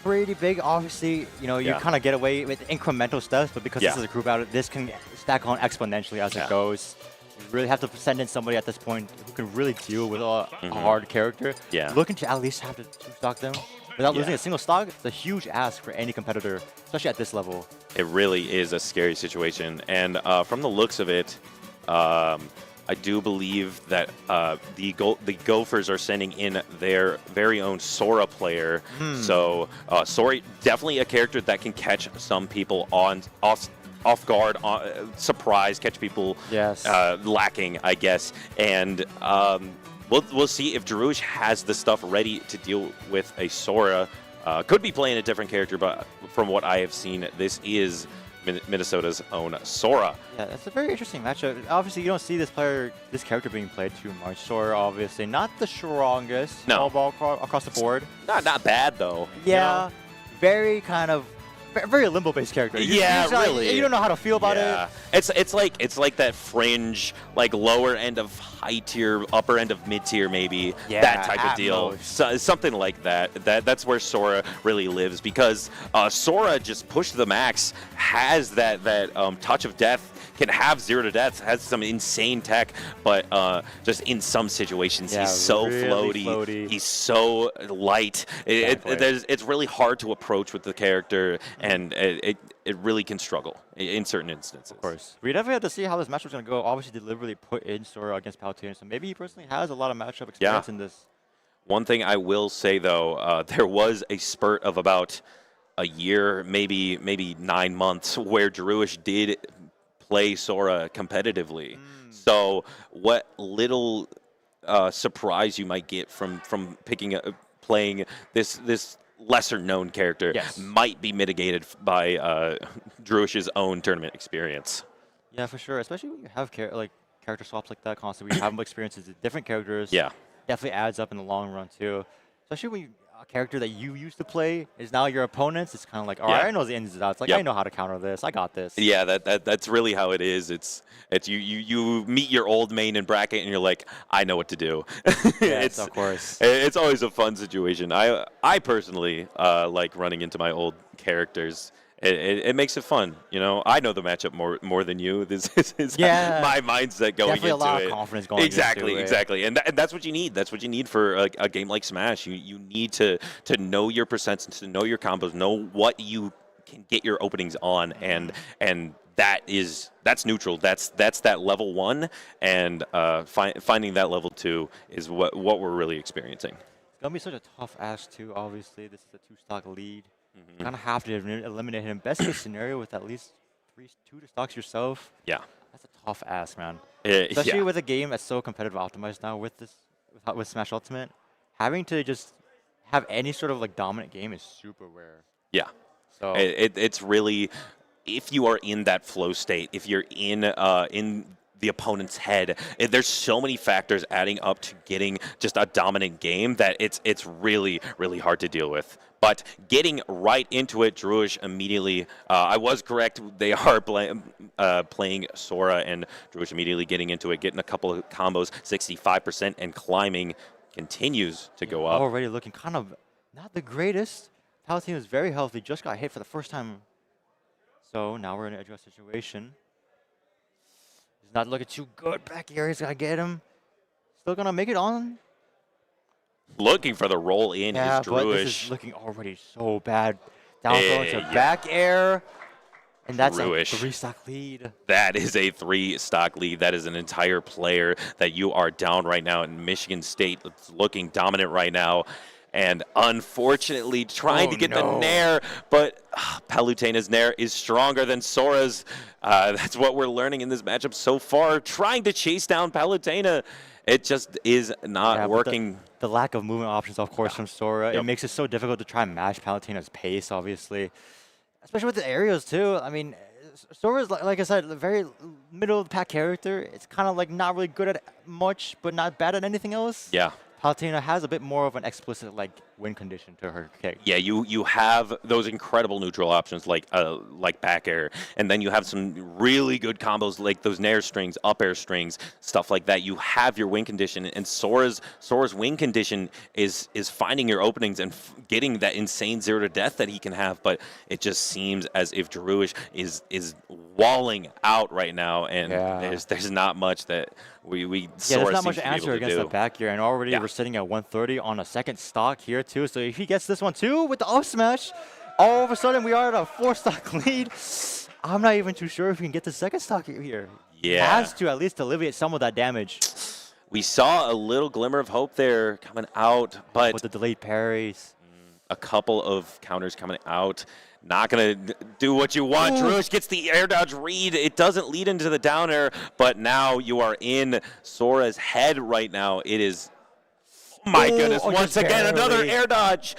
pretty big. Obviously, you kind of get away with incremental steps, but because this is a group out, this can stack on exponentially as it goes. You really have to send in somebody at this point who can really deal with a hard character. Yeah. Looking to at least have to 2-stock them without losing a single stock. It's a huge ask for any competitor, especially at this level. It really is a scary situation. And from the looks of it, I do believe that the Gophers are sending in their very own Sora player. So Sora, definitely a character that can catch some people off guard, surprise, catch people lacking, I guess. And we'll see if Drewish has the stuff ready to deal with a Sora. Could be playing a different character, but from what I have seen, this is Minnesota's own Sora. Yeah, that's a very interesting matchup. Obviously, you don't see this character being played too much. Sora, obviously, not the strongest ball across the board. Not bad though. Yeah, very kind of very limbo-based character. Really. You don't know how to feel about it. It's like that fringe, like lower end of high tier, upper end of mid tier, maybe that type of deal. So, something like that. That's where Sora really lives, because Sora just pushed the max, has that touch of death. Can have 0 to death, has some insane tech, but just in some situations he's so really floaty. He's so light. It's really hard to approach with the character, and it really can struggle in certain instances. Of course. We definitely have to see how this matchup's going to go. Obviously, deliberately put in Sora against Palutena, so maybe he personally has a lot of matchup experience in this. One thing I will say, though, there was a spurt of about a year, maybe 9 months, where Drewish did play Sora competitively. So what little surprise you might get from playing this lesser known character might be mitigated by Drewish's own tournament experience. Yeah, for sure. Especially when you have character swaps like that constantly, you have experiences with different characters. Yeah. Definitely adds up in the long run too. Especially when you a character that you used to play is now your opponent's, it's kind of like, all Yeah. right, I know the ins and outs. Like, Yep. I know how to counter this. I got this. Yeah, that's really how it is. It's you meet your old main in bracket and you're like, I know what to do. Yes, of course. It's always a fun situation. I personally like running into my old characters. It makes it fun, you know. I know the matchup more than you. This is my mindset going Definitely into a lot it. of confidence going exactly, into it. exactly, and that's what you need. That's what you need for a game like Smash. You need to know your percents, to know your combos, know what you can get your openings on, and that's neutral. That's that level 1, and finding that level 2 is what we're really experiencing. It's going to be such a tough ask, too. Obviously, this is a 2-stock lead. Kind of have to eliminate him. Best case scenario with at least 2 stocks yourself. Yeah. That's a tough ask, man. Especially yeah. with a game that's so competitive optimized now with Smash Ultimate. Having to just have any sort of like dominant game is super rare. Yeah. So It's really, if you are in that flow state, if you're in the opponent's head, there's so many factors adding up to getting just a dominant game that it's really, really hard to deal with. But getting right into it, Druish immediately, I was correct, they are playing Sora, and Druish immediately getting into it, getting a couple of combos, 65%, and climbing continues to go up. already looking kind of not the greatest. Palutena is very healthy, just got hit for the first time. So now we're in an edge guard situation. He's not looking too good back here. He's going to get him. Still going to make it on. Looking for the roll in Yeah, is but this Druish. is looking already so bad. Down throw into yeah. back air. And that's Druish. a 3-stock lead. That is a 3-stock lead. That is an entire player that you are down right now in Michigan State. It's looking dominant right now. And unfortunately, trying to get the Nair, but Palutena's Nair is stronger than Sora's. That's what we're learning in this matchup so far. Trying to chase down Palutena, it just is not working. The lack of movement options, of course, from Sora, Yep. it makes it so difficult to try and match Palutena's pace, obviously. Especially with the aerials, too. I mean, Sora's, like I said, a very middle-of-the-pack character. It's kind of like not really good at much, but not bad at anything else. Yeah. Palutena has a bit more of an explicit like win condition to her kick. Yeah, you have those incredible neutral options like back air, and then you have some really good combos like those nair strings, up air strings, stuff like that. You have your win condition, and Sora's win condition is finding your openings and getting that insane 0 to death that he can have. But it just seems as if Druish is walling out right now, and there's not much that there's not much to answer against the back here, and already Yeah. we're sitting at 130 on a second stock here too. So if he gets this one too with the up smash, all of a sudden we are at a 4-stock lead. I'm not even too sure if we can get the second stock here. Yeah. He has to at least alleviate some of that damage. We saw a little glimmer of hope there coming out, but With the delayed parries. a couple of counters coming out. Not going to do what you want. Druish gets the air dodge read. It doesn't lead into the down air, but now you are in Sora's head right now. It is, oh my goodness, once again, another air dodge.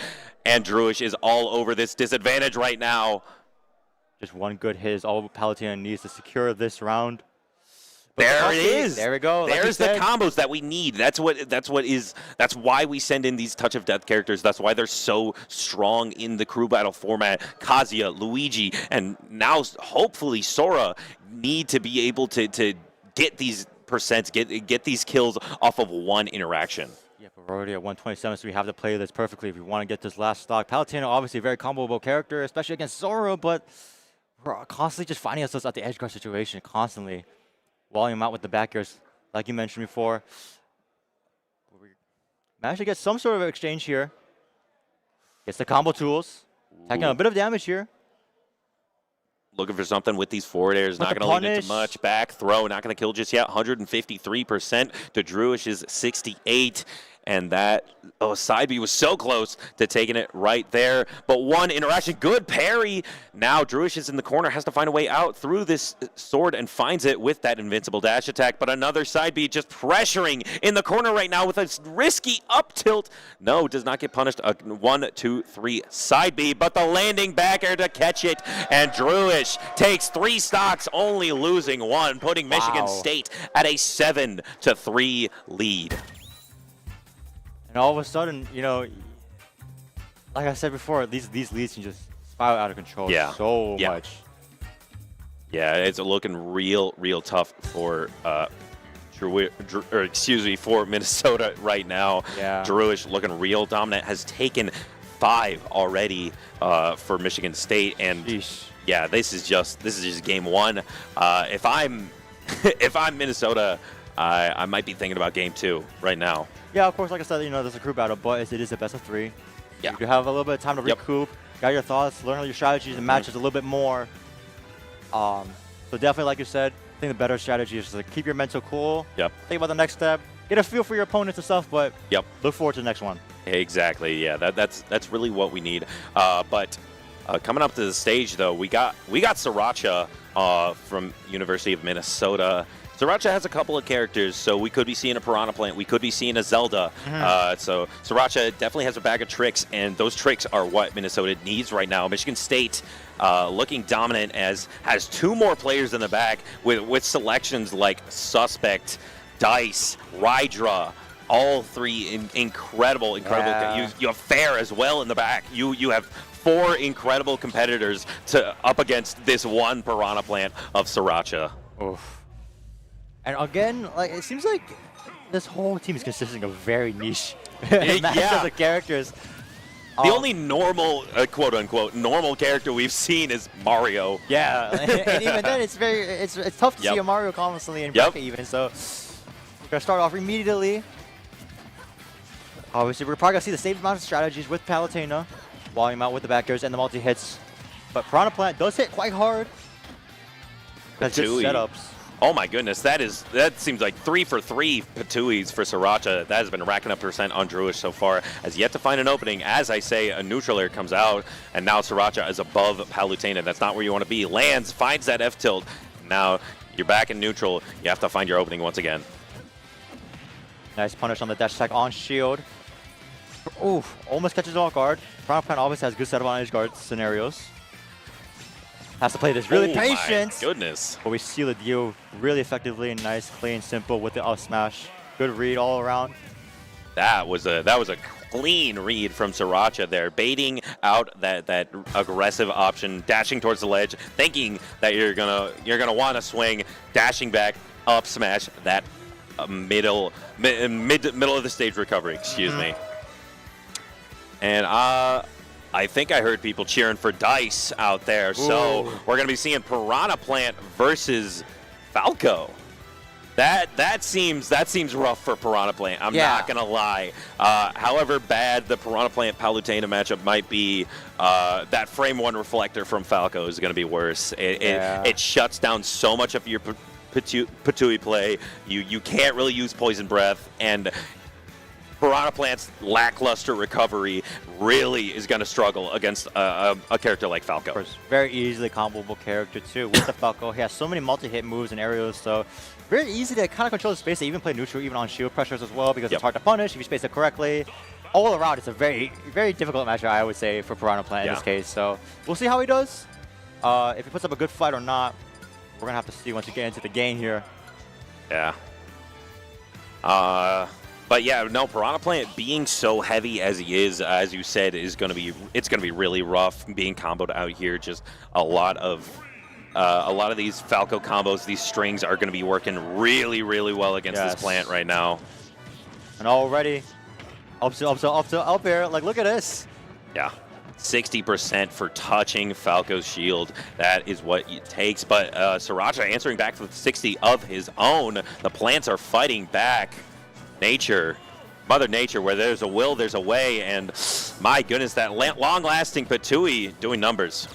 And Druish is all over this disadvantage right now. Just one good hit is all Palutena needs to secure this round. There it is. There we go. Like you There's the said. combos that we need. That's why we send in these touch of death characters. That's why they're so strong in the crew battle format. Kazuya, Luigi, and now hopefully Sora need to be able to get these percents, get these kills off of one interaction. Yeah, but we're already at 127, so we have to play this perfectly if we want to get this last stock. Palutena, obviously a very comboable character, especially against Sora, but we're constantly just finding ourselves at the edge guard situation, constantly. Walling him out with the back airs, like you mentioned before. We managed to get some sort of exchange here. Gets the combo tools. Taking a bit of damage here. Looking for something with these forward airs. Not the going to lead into punish. much. Back throw. Not going to kill just yet. 153% to Druish's 68. And that side B was so close to taking it right there. But one interaction. Good parry. Now Druish is in the corner. Has to find a way out through this sword and finds it with that invincible dash attack. But another side B just pressuring in the corner right now with a risky up tilt. No, does not get punished. A 1, 2, 3 side B. But the landing back air to catch it. And Druish takes 3 stocks, only losing 1, putting Michigan State at a 7-3 lead. And all of a sudden, you know, like I said before, these leads can just spiral out of control so much. Yeah, it's looking real tough for for Minnesota right now. Yeah. Druish looking real dominant, has taken 5 already for Michigan State, and yeah, this is just game 1. If I'm Minnesota, I might be thinking about game 2 right now. Yeah, of course, like I said, there's a crew battle, but it is a best of 3. Yeah. You have a little bit of time to recoup, got your thoughts, learn all your strategies and matches a little bit more. So definitely, like you said, I think the better strategy is to keep your mental cool. Yep. Think about the next step, get a feel for your opponents and stuff, but look forward to the next one. Exactly. Yeah, that's really what we need. But coming up to the stage, though, we got Sriracha from University of Minnesota. Sriracha has a couple of characters, so we could be seeing a Piranha Plant, we could be seeing a Zelda. So Sriracha definitely has a bag of tricks, and those tricks are what Minnesota needs right now. Michigan State looking dominant, has 2 more players in the back with selections like Suspect, Dice, Rydra. All 3 incredible. Yeah. You have Fair as well in the back. You have 4 incredible competitors up against this one Piranha Plant of Sriracha. Oof. And again, like it seems like this whole team is consisting of very niche matches of characters. The only normal, quote unquote, normal character we've seen is Mario. Yeah, and even then, it's tough to see a Mario constantly in bracket even. So we're gonna start off immediately. Obviously, we're probably gonna see the same amount of strategies with Palutena, walling him out with the back airs and the multi hits. But Piranha Plant does hit quite hard. That's good setups. Oh my goodness, that seems like 3 for 3 Patuis for Sriracha. That has been racking up percent on Druish so far. Has yet to find an opening. As I say, a neutral air comes out, and now Sriracha is above Palutena. That's not where you want to be. Lands, finds that F tilt. Now you're back in neutral. You have to find your opening once again. Nice punish on the dash attack on shield. Oof, almost catches off guard. Piranha Plant always has good setup on edge guard scenarios. Has to play this really patient. My goodness. But we seal the deal really effectively and nice, clean, simple with the up smash. Good read all around. That was a clean read from Sriracha there, baiting out that aggressive option, dashing towards the ledge, thinking that you're gonna want to swing, dashing back, up smash that middle of the stage recovery. Excuse me. And I think I heard people cheering for Dice out there. So we're going to be seeing Piranha Plant versus Falco. That seems rough for Piranha Plant. I'm not going to lie. However bad the Piranha Plant Palutena matchup might be, that frame 1 reflector from Falco is going to be worse. It shuts down so much of your Patui play. You can't really use Poison Breath, and Piranha Plant's lackluster recovery really is going to struggle against a character like Falco. Of course, very easily comboable character too with the Falco. He has so many multi-hit moves and aerials, so very easy to kind of control the space. They even play neutral even on shield pressures as well because it's hard to punish if you space it correctly. All around, it's a very, very difficult matchup, I would say, for Piranha Plant in this case. So we'll see how he does. If he puts up a good fight or not, we're going to have to see once we get into the game here. Yeah. But yeah, no, Piranha Plant being so heavy as he is, as you said, it's gonna be really rough being comboed out here. Just a lot of these Falco combos, these strings are gonna be working really, really well against this plant right now. And already up air, like look at this. Yeah. 60% for touching Falco's shield. That is what it takes. But Sriracha answering back with 60 of his own. The plants are fighting back. Mother Nature, where there's a will, there's a way, and my goodness, that long-lasting Patui doing numbers.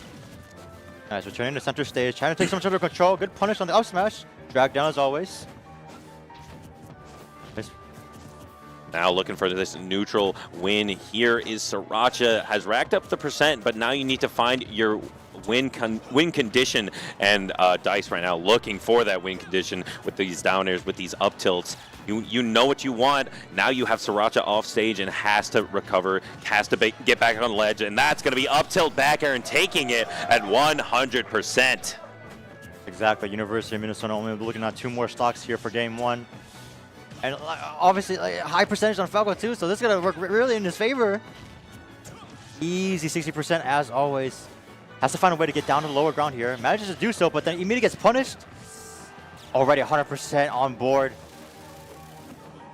Nice, returning to center stage, trying to take some under control. Good punish on the up smash. Drag down as always. Now looking for this neutral win. Here is Sriracha, has racked up the percent, but now you need to find your win condition, and Dice right now looking for that win condition with these down airs, with these up tilts. You know what you want. Now you have Sriracha off stage and has to recover, has to get back on the ledge, and that's going to be up tilt back air and taking it at 100%. Exactly. University of Minnesota only looking at 2 more stocks here for game 1. And obviously, high percentage on Falco too, so this is going to work really in his favor. Easy 60% as always. Has to find a way to get down to the lower ground here. Manages to do so, but then immediately gets punished. Already 100% on board.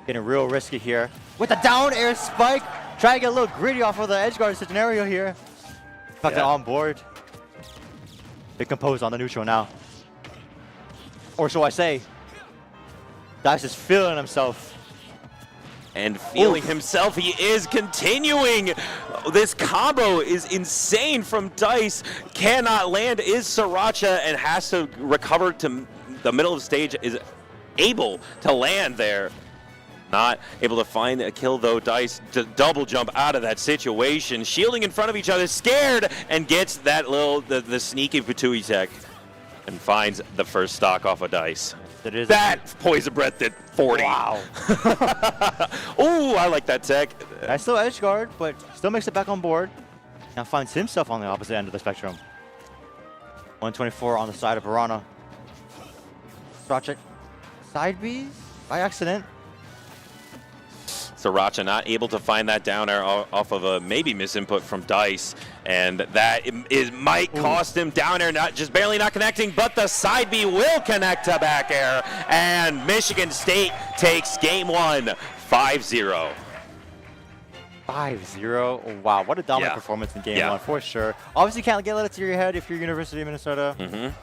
Getting real risky here. With the down air spike. Trying to get a little greedy off of the edge guard scenario here. Fucked it on board. Big composed on the neutral now. Or so I say. Dice is feeling himself. And feeling himself, he is continuing. This combo is insane from Dice. Cannot land is Sriracha and has to recover to the middle of the stage. Is able to land there. Not able to find a kill though. Dice to double jump out of that situation. Shielding in front of each other, scared, and gets that little, the sneaky Patui tech. And finds the first stock off of Dice. That Poison Breath did 40. Wow. Ooh, I like that tech. Nice little edge guard, but still makes it back on board. Now finds himself on the opposite end of the spectrum. 124 on the side of Piranha. Sriracha side B by accident. Sriracha not able to find that down air off of a maybe misinput from Dice, and that might cost him down air, just barely not connecting, but the side B will connect to back air, and Michigan State takes game one, 5-0. 5-0. Wow, what a dominant performance in game one for sure. Obviously, you can't let it to your head if you're University of Minnesota.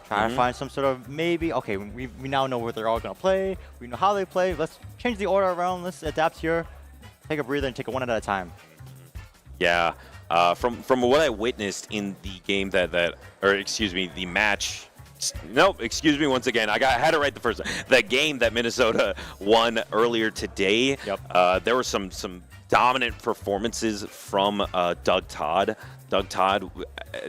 Trying to find some sort of maybe, okay, we now know where they're all going to play. We know how they play. Let's change the order around. Let's adapt here. Take a breather and take it one at a time. Yeah, from what I witnessed in the game the match. Nope, excuse me once again. I had it right the first time. The game that Minnesota won earlier today. There were some dominant performances from Doug Todd. Doug Todd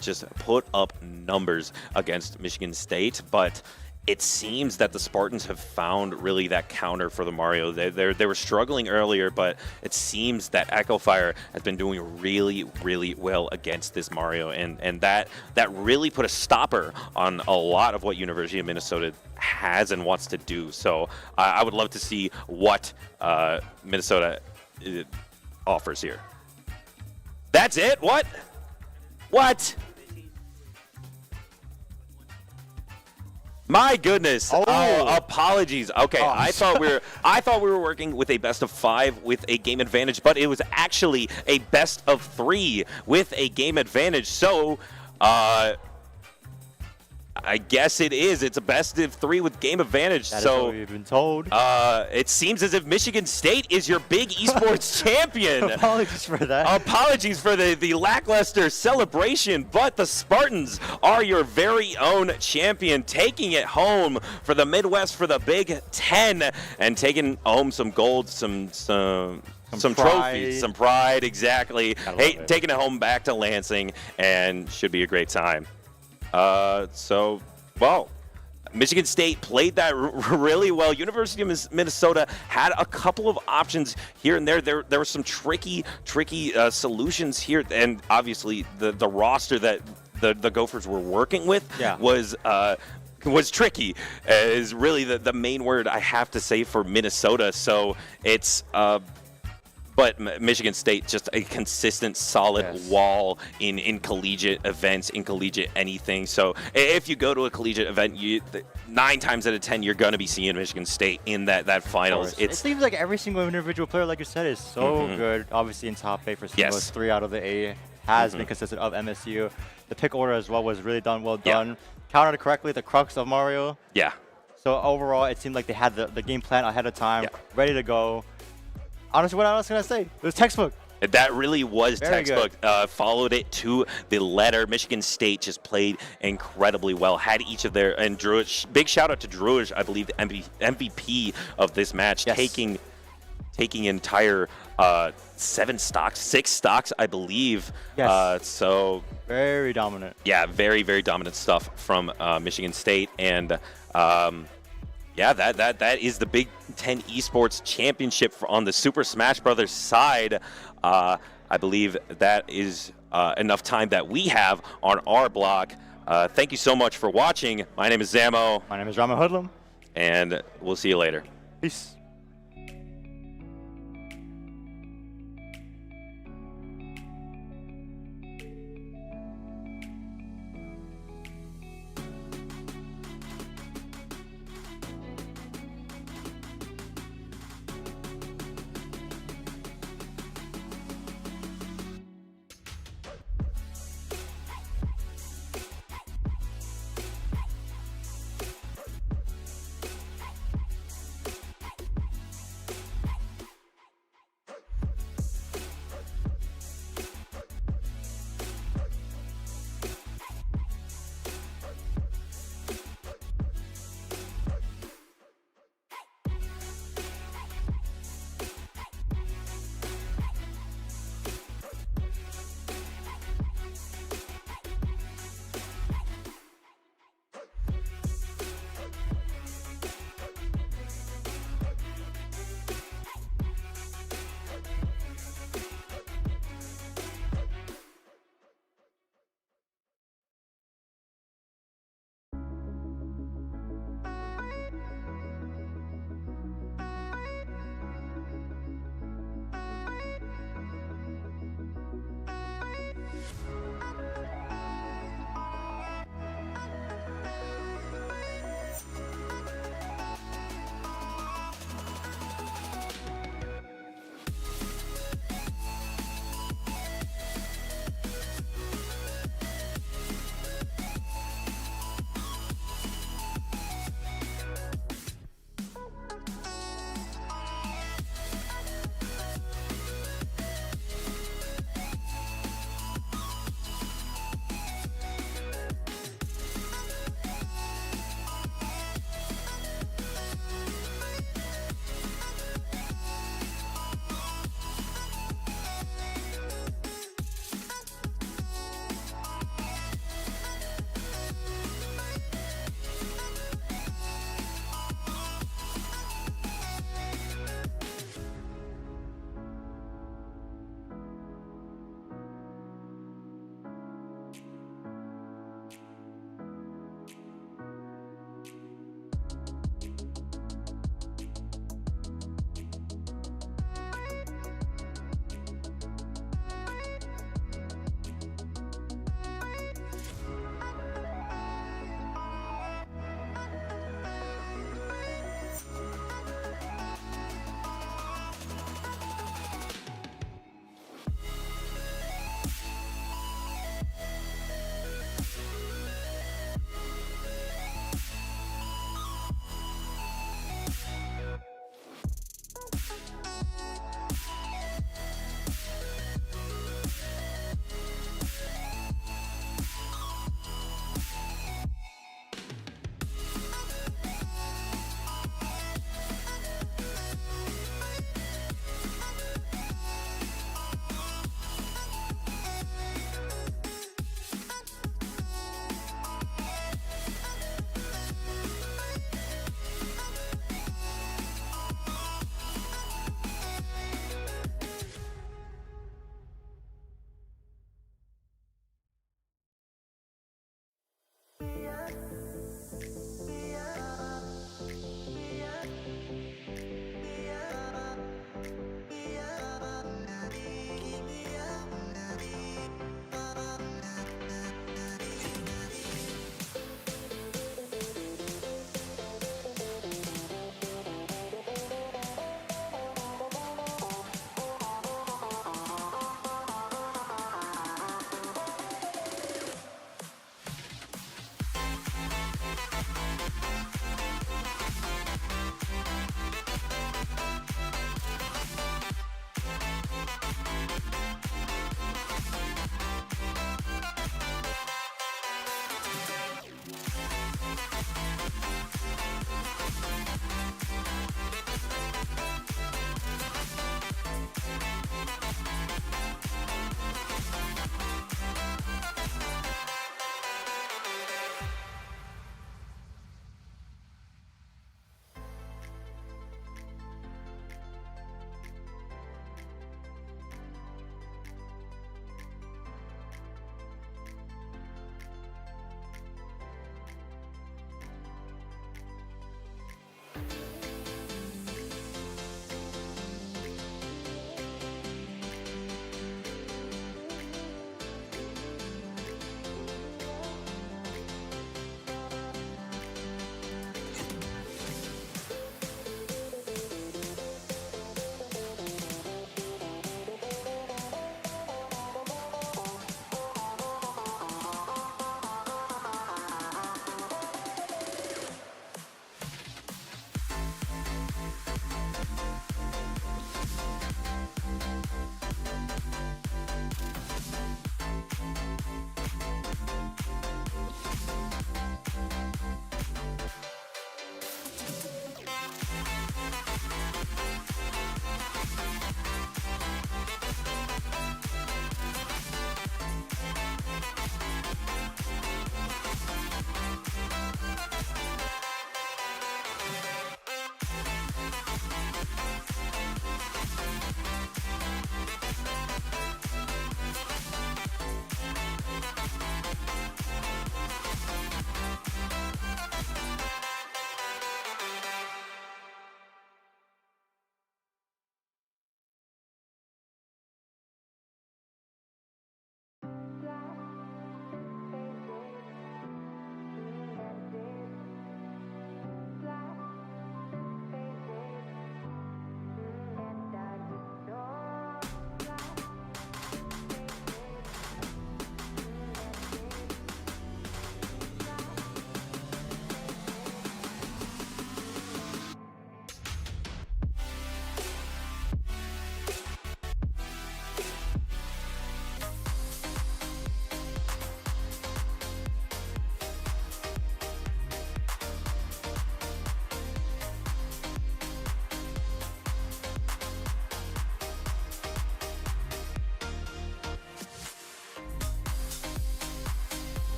just put up numbers against Michigan State, but it seems that the Spartans have found really that counter for the Mario. They were struggling earlier, but it seems that Echo Fire has been doing really, really well against this Mario, and that really put a stopper on a lot of what University of Minnesota has and wants to do. So I would love to see what Minnesota offers here. That's it? What? What? My goodness! Apologies. Okay, I thought we were working with a best of 5 with a game advantage, but it was actually a best of 3 with a game advantage. So, I guess it is. It's a best of 3 with game advantage. That is what we've been told. It seems as if Michigan State is your big esports champion. Apologies for that. Apologies for the lackluster celebration, but the Spartans are your very own champion, taking it home for the Midwest for the Big Ten and taking home some gold, some trophies, some pride, exactly. Hey, taking it home back to Lansing, and should be a great time. Michigan State played that really well. University of Minnesota had a couple of options here and there. There were some tricky solutions here, and obviously the roster that the Gophers were working with was tricky. Is really the main word I have to say for Minnesota. So it's. But Michigan State, just a consistent, solid wall in collegiate events, in collegiate anything. So if you go to a collegiate event, 9 times out of 10, you're going to be seeing Michigan State in that finals. It seems like every single individual player, like you said, is so good. Obviously in top 8 for singles, 3 out of the 8 has been consistent of MSU. The pick order as well was really well done. Countered correctly the crux of Mario. Yeah. So overall, it seemed like they had the game plan ahead of time, ready to go. Honestly, what else can I say? It was textbook. That really was Very textbook. Followed it to the letter. Michigan State just played incredibly well. Had each of their, and Druish, big shout out to Druish, I believe the MVP of this match, taking entire 6 stocks, I believe. Yes. So very dominant. Yeah, very, very dominant stuff from Michigan State, and yeah, that is the Big Ten Esports Championship on the Super Smash Brothers side. I believe that is enough time that we have on our block. Thank you so much for watching. My name is Zamo. My name is Rama Hoodlum. And we'll see you later. Peace.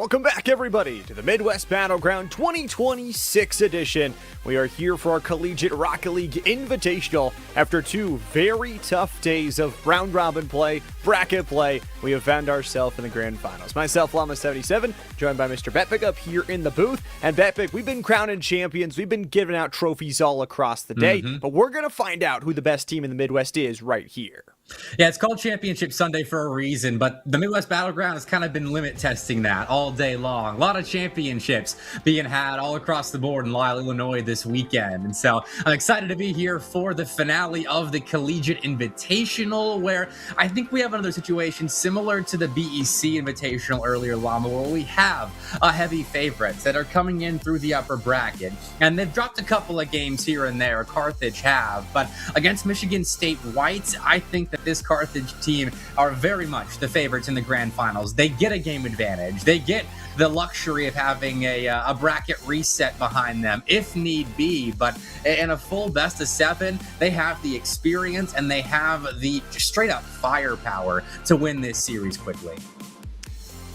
Welcome back, everybody, to the Midwest Battleground 2026 edition. We are here for our Collegiate Rocket League Invitational. After 2 very tough days of round-robin play, bracket play, we have found ourselves in the grand finals. Myself, Llama77, joined by Mr. Betpick up here in the booth. And Betpick, we've been crowning champions. We've been giving out trophies all across the day. But we're going to find out who the best team in the Midwest is right here. Yeah, it's called Championship Sunday for a reason, but the Midwest Battleground has kind of been limit testing that all day long. A lot of championships being had all across the board in Lisle, Illinois this weekend. And so I'm excited to be here for the finale of the Collegiate Invitational, where I think we have another situation similar to the BEC Invitational earlier, Llama, where we have a heavy favorites that are coming in through the upper bracket. And they've dropped a couple of games here and there, Carthage have, but against Michigan State Whites, I think that this Carthage team are very much the favorites in the grand finals. They get a game advantage. They get the luxury of having a bracket reset behind them if need be, but in a full best of 7, they have the experience and they have the straight up firepower to win this series quickly.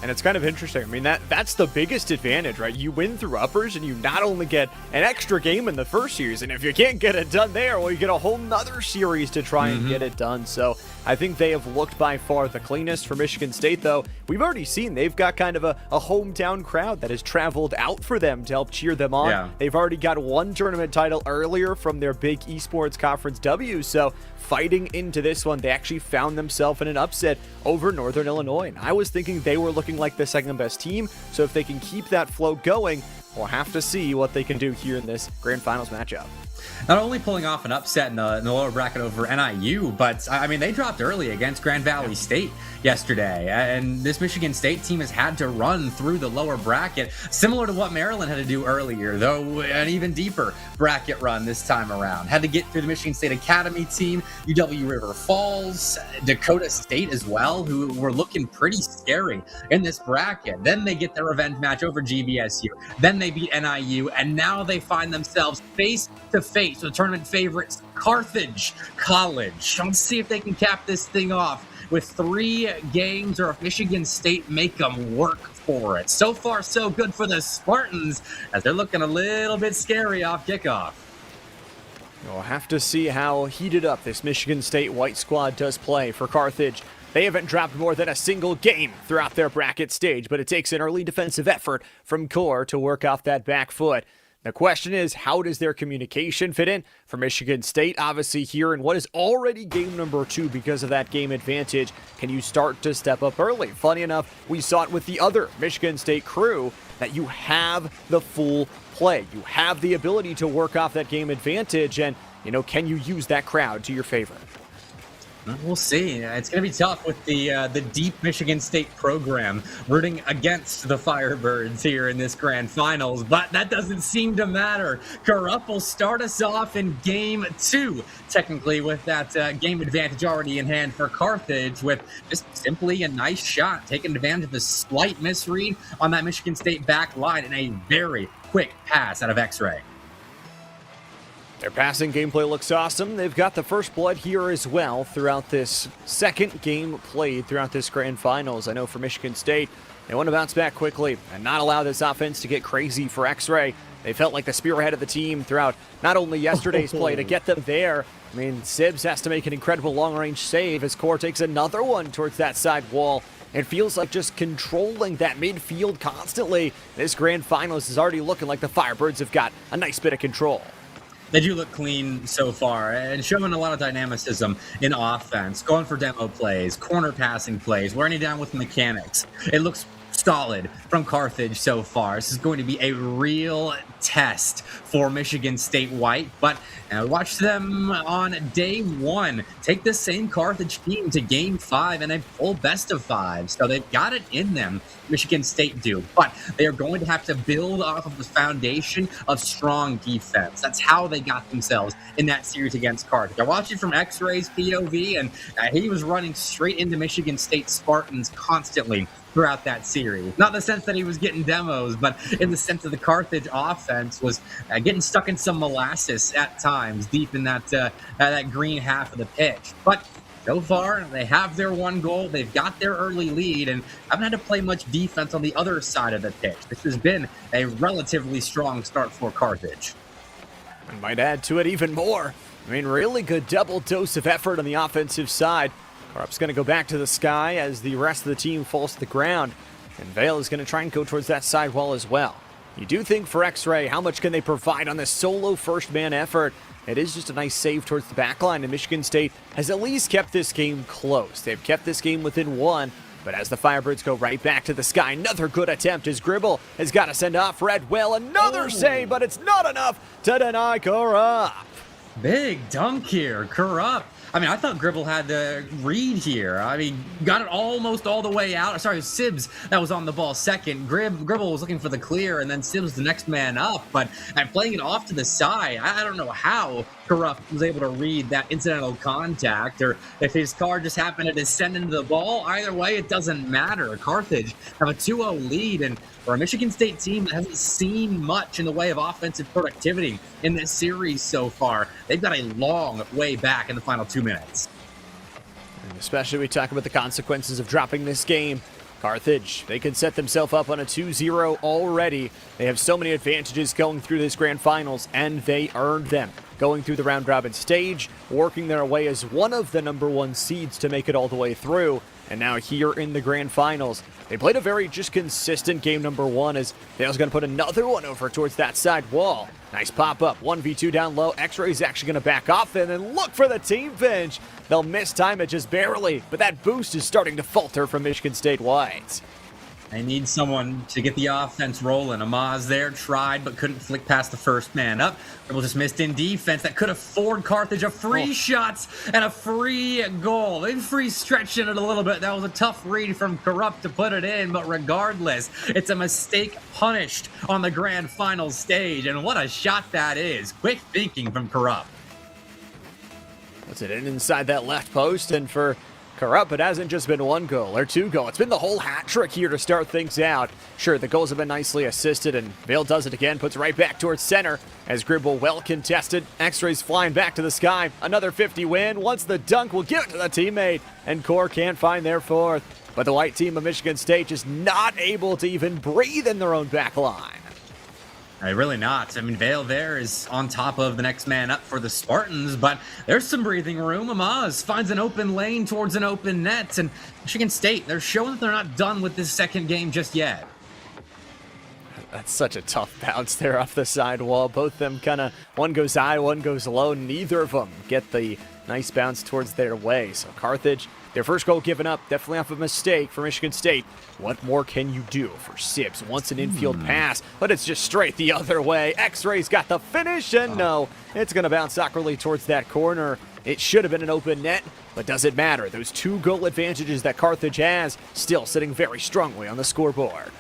And it's kind of interesting. I mean, that's the biggest advantage, right? You win through uppers, and you not only get an extra game in the first series, and if you can't get it done there, well, you get a whole nother series to try and get it done. So I think they have looked by far the cleanest. For Michigan State, though, we've already seen they've got kind of a hometown crowd that has traveled out for them to help cheer them on. Yeah. They've already got 1 tournament title earlier from their big esports conference W, so fighting into this one, they actually found themselves in an upset over Northern Illinois. And I was thinking they were looking like the second best team, so if they can keep that flow going, we'll have to see what they can do here in this grand finals matchup. Not only pulling off an upset in the lower bracket over NIU, but I mean, they dropped early against Grand Valley State yesterday. And this Michigan State team has had to run through the lower bracket, similar to what Maryland had to do earlier, though an even deeper bracket run this time around. Had to get through the Michigan State Academy team, UW River Falls, Dakota State as well, who were looking pretty scary in this bracket. Then they get their revenge match over GVSU. Then they beat NIU, and now they find themselves face to face with tournament favorites Carthage College. Let's see if they can cap this thing off with 3 games, or if Michigan State make them work for it. So far, so good for the Spartans, as they're looking a little bit scary off kickoff. We'll have to see how heated up this Michigan State White squad does play for Carthage. They haven't dropped more than a single game throughout their bracket stage, but it takes an early defensive effort from Core to work off that back foot. The question is, how does their communication fit in for Michigan State? Obviously here in what is already game number 2 because of that game advantage. Can you start to step up early? Funny enough, we saw it with the other Michigan State crew that you have the full play. You have the ability to work off that game advantage, and, can you use that crowd to your favor? We'll see. It's going to be tough with the deep Michigan State program rooting against the Firebirds here in this grand finals, but that doesn't seem to matter. Corrupt will start us off in game 2, technically with that game advantage already in hand for Carthage, with just simply a nice shot, taking advantage of a slight misread on that Michigan State back line and a very quick pass out of X-Ray. Their passing gameplay looks awesome. They've got the first blood here as well throughout this second game played throughout this grand finals. I know for Michigan State, they want to bounce back quickly and not allow this offense to get crazy for X-Ray. They felt like the spearhead of the team throughout not only yesterday's play to get them there. I mean, Sibbs has to make an incredible long-range save as Core takes another one towards that side wall. It feels like just controlling that midfield constantly. This grand finals is already looking like the Firebirds have got a nice bit of control. They do look clean so far and showing a lot of dynamicism in offense, going for demo plays, corner passing plays, wearing it down with mechanics. It looks solid from Carthage so far. This is going to be a real test for Michigan State White, but watch them on day 1 take the same Carthage team to game 5 and a full best of 5. So they've got it in them, Michigan State do, but they are going to have to build off of the foundation of strong defense. That's how they got themselves in that series against Carthage. I watched it from X-Ray's POV, and he was running straight into Michigan State Spartans constantly throughout that series. Not in the sense that he was getting demos, but in the sense that the Carthage offense was getting stuck in some molasses at times deep in that green half of the pitch. But So far, they have their one goal. They've got their early lead and haven't had to play much defense on the other side of the pitch. This has been a relatively strong start for Carthage. And might add to it even more. I mean, really good double dose of effort on the offensive side. Corrupt's going to go back to the sky as the rest of the team falls to the ground. And Vale is going to try and go towards that side wall as well. You do think for X-Ray, how much can they provide on this solo first-man effort? It is just a nice save towards the back line, and Michigan State has at least kept this game close. They've kept this game within one, but as the Firebirds go right back to the sky, another good attempt as Gribble has got to send off Redwell. Another save, but it's not enough to deny Corrupt. Big dunk here, Corrupt. I mean, I thought Gribble had the read here. I mean, got it almost all the way out. Sorry, Sibbs that was on the ball second. Gribble was looking for the clear, and then Sibbs the next man up. But I'm playing it off to the side. I don't know how Corrupt was able to read that incidental contact, or if his car just happened to descend into the ball. Either way, it doesn't matter. Carthage have a 2-0 lead, and for a Michigan State team that hasn't seen much in the way of offensive productivity in this series so far, they've got a long way back in the final 2 minutes. And especially we talk about the consequences of dropping this game. Carthage, they can set themselves up on a 2-0 already. They have so many advantages going through this grand finals, and they earned them. Going through the round robin stage, working their way as one of the number one seeds to make it all the way through. And now here in the grand finals, they played a very just consistent game number one as Vale's going to put another one over towards that side wall. Nice pop-up, 1v2 down low. X-Ray's actually going to back off then and look for the team finish. They'll miss time it just barely, but that boost is starting to falter from Michigan State Whites. They need someone to get the offense rolling. Amaz there tried, but couldn't flick past the first man up. Dribble just missed in defense. That could afford Carthage a free shots and a free goal. They free stretching it a little bit. That was a tough read from Corrupt to put it in, but regardless, it's a mistake punished on the grand final stage. And what a shot that is. Quick thinking from Corrupt. Puts it in inside that left post, and for Corrupt, it hasn't just been one goal or two goals. It's been the whole hat trick here to start things out. Sure, the goals have been nicely assisted, and Vale does it again, puts it right back towards center as Gribble well contested. X-Rays flying back to the sky. Another 50 win. Once the dunk will give it to the teammate, and Core can't find their fourth. But the white team of Michigan State just not able to even breathe in their own back line. Really not. I mean, Vale there is on top of the next man up for the Spartans, but there's some breathing room. Amaz finds an open lane towards an open net, and Michigan State, they're showing that they're not done with this second game just yet. That's such a tough bounce there off the side wall. Both of them kind of, one goes high, one goes low. Neither of them get the nice bounce towards their way. So Carthage, their first goal given up, definitely off a mistake for Michigan State. What more can you do for Sibbs? Wants an infield pass, but it's just straight the other way. X-Ray's got the finish, and no, it's going to bounce awkwardly towards that corner. It should have been an open net, but does it matter? Those 2 goal advantages that Carthage has still sitting very strongly on the scoreboard.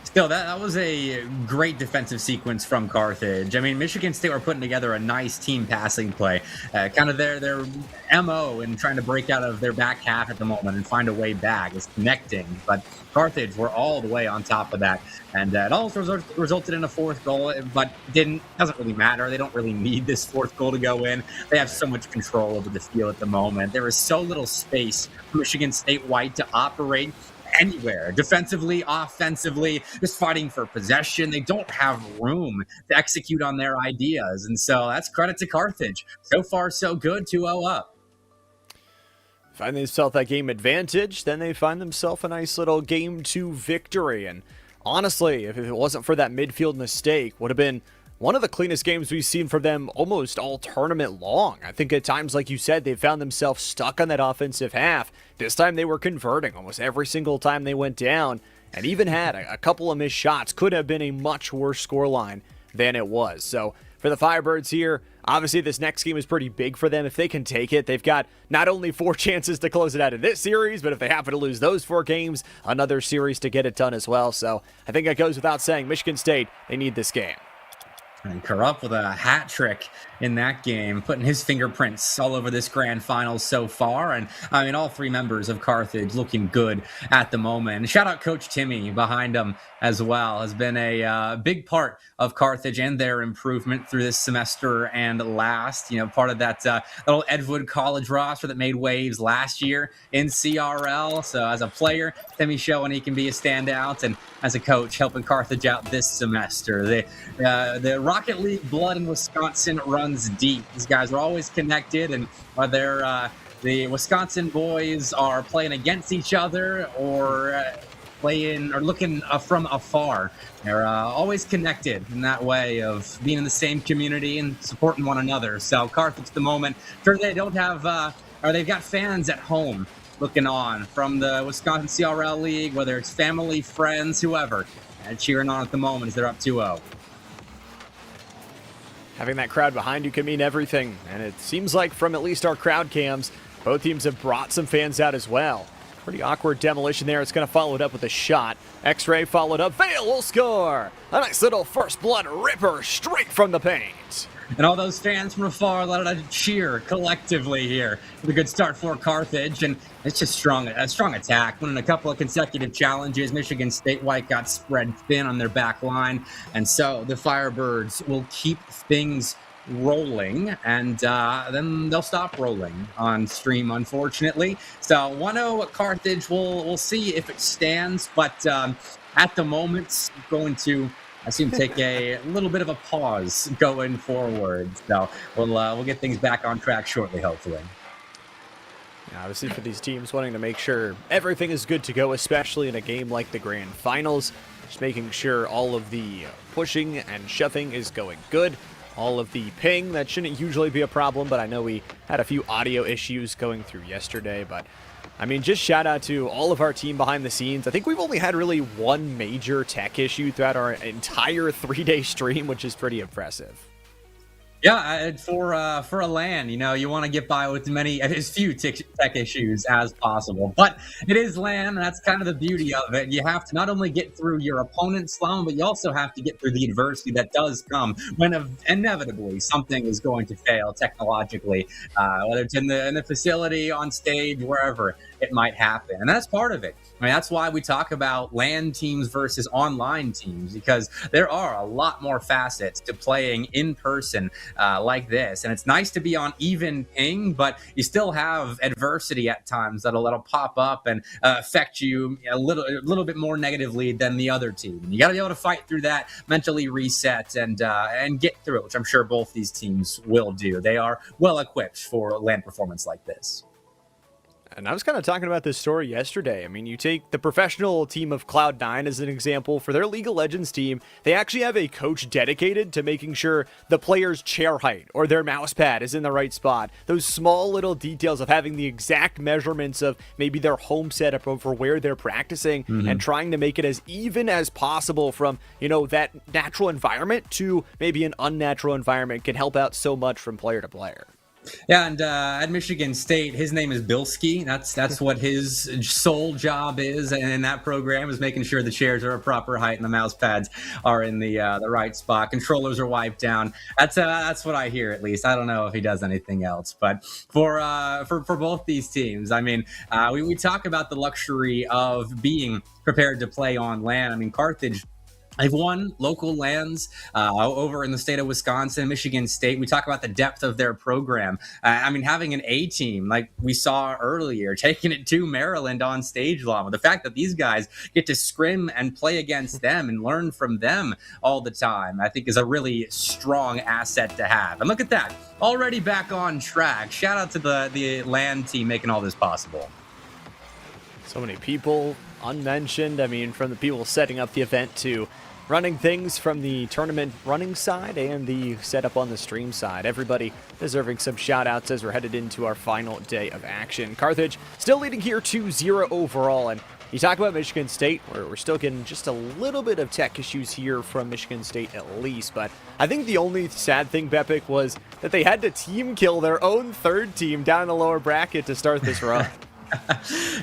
Still, that was a great defensive sequence from Carthage. I mean, Michigan State were putting together a nice team passing play. Kind of their MO in trying to break out of their back half at the moment and find a way back is connecting. But Carthage were all the way on top of that. And it also resulted in a 4th goal, but doesn't really matter. They don't really need this 4th goal to go in. They have so much control over the field at the moment. There is so little space for Michigan State White to operate anywhere, defensively, offensively, just fighting for possession. They don't have room to execute on their ideas. And so that's credit to Carthage. So far, so good, 2-0 up. Find themselves that game advantage, then they find themselves a nice little game 2 victory. And honestly, if it wasn't for that midfield mistake, would have been one of the cleanest games we've seen from them almost all tournament long. I think at times, like you said, they found themselves stuck on that offensive half. This time they were converting almost every single time they went down, and even had a couple of missed shots. Could have been a much worse scoreline than it was. So for the Firebirds here, obviously this next game is pretty big for them. If they can take it, they've got not only 4 chances to close it out in this series, but if they happen to lose those 4 games, another series to get it done as well. So I think it goes without saying, Michigan State, they need this game. And Corrupt with a hat trick in that game, putting his fingerprints all over this grand final so far. And I mean, all three members of Carthage looking good at the moment. And shout out Coach Timmy behind him as well. Has been a big part of Carthage and their improvement through this semester and last. You know, part of that little Edgewood College roster that made waves last year in CRL. So as a player, Timmy showing he can be a standout, and as a coach, helping Carthage out this semester. The Rocket League blood in Wisconsin runs deep. These guys are always connected, and whether the Wisconsin boys are playing against each other or playing or looking from afar, they're always connected in that way of being in the same community and supporting one another. So Carthage at the moment, sure they don't have, or they've got fans at home looking on from the Wisconsin CRL League, whether it's family, friends, whoever, and cheering on at the moment as they're up 2-0. Having that crowd behind you can mean everything, and it seems like from at least our crowd cams, both teams have brought some fans out as well. Pretty awkward demolition there. It's going to follow it up with a shot. X-Ray followed up. Vale will score! A nice little first blood ripper straight from the paint. And all those fans from afar let out a cheer collectively here. With a good start for Carthage, and it's just a strong attack. Winning a couple of consecutive challenges. Michigan State White got spread thin on their back line, and so the Firebirds will keep things rolling, and then they'll stop rolling on stream, unfortunately. So 1-0 Carthage. We'll see if it stands, but at the moment, going to I seem to take a little bit of a pause going forward. So we'll get things back on track shortly, hopefully. Yeah, obviously for these teams wanting to make sure everything is good to go, especially in a game like the Grand Finals, just making sure all of the pushing and shoving is going good. All of the ping, that shouldn't usually be a problem, but I know we had a few audio issues going through yesterday, but I mean, just shout out to all of our team behind the scenes. I think we've only had really one major tech issue throughout our entire 3-day stream, which is pretty impressive. Yeah, for a LAN, you want to get by with as few tech issues as possible. But it is LAN, and that's kind of the beauty of it. You have to not only get through your opponent's slum, but you also have to get through the adversity that does come when inevitably something is going to fail technologically, whether it's in the facility, on stage, wherever it might happen. And that's part of it. I mean, that's why we talk about LAN teams versus online teams, because there are a lot more facets to playing in person like this. And it's nice to be on even ping, but you still have adversity at times that'll pop up and affect you a little bit more negatively than the other team. And you got to be able to fight through that, mentally reset, and get through it, which I'm sure both these teams will do. They are well equipped for LAN performance like this. And I was kind of talking about this story yesterday. I mean, you take the professional team of Cloud9 as an example. For their League of Legends team, they actually have a coach dedicated to making sure the player's chair height or their mouse pad is in the right spot. Those small little details of having the exact measurements of maybe their home setup over where they're practicing and trying to make it as even as possible from, that natural environment to maybe an unnatural environment can help out so much from player to player. Yeah, and at Michigan State, his name is Bilski. That's what his sole job is, and in that program is making sure the chairs are a proper height and the mouse pads are in the right spot. Controllers are wiped down. That's what I hear, at least. I don't know if he does anything else, but for both these teams, I mean, we talk about the luxury of being prepared to play on LAN. I mean, Carthage, they've won local LANs over in the state of Wisconsin, Michigan State. We talk about the depth of their program. I mean, having an A team like we saw earlier, taking it to Maryland on stage long. The fact that these guys get to scrim and play against them and learn from them all the time, I think is a really strong asset to have. And look at that, already back on track. Shout out to the LAN team making all this possible. So many people unmentioned. I mean, from the people setting up the event to running things from the tournament running side and the setup on the stream side. Everybody deserving some shout outs as we're headed into our final day of action. Carthage still leading here 2-0 overall. And you talk about Michigan State, where we're still getting just a little bit of tech issues here from Michigan State at least. But I think the only sad thing, Bepic, was that they had to team kill their own third team down in the lower bracket to start this run.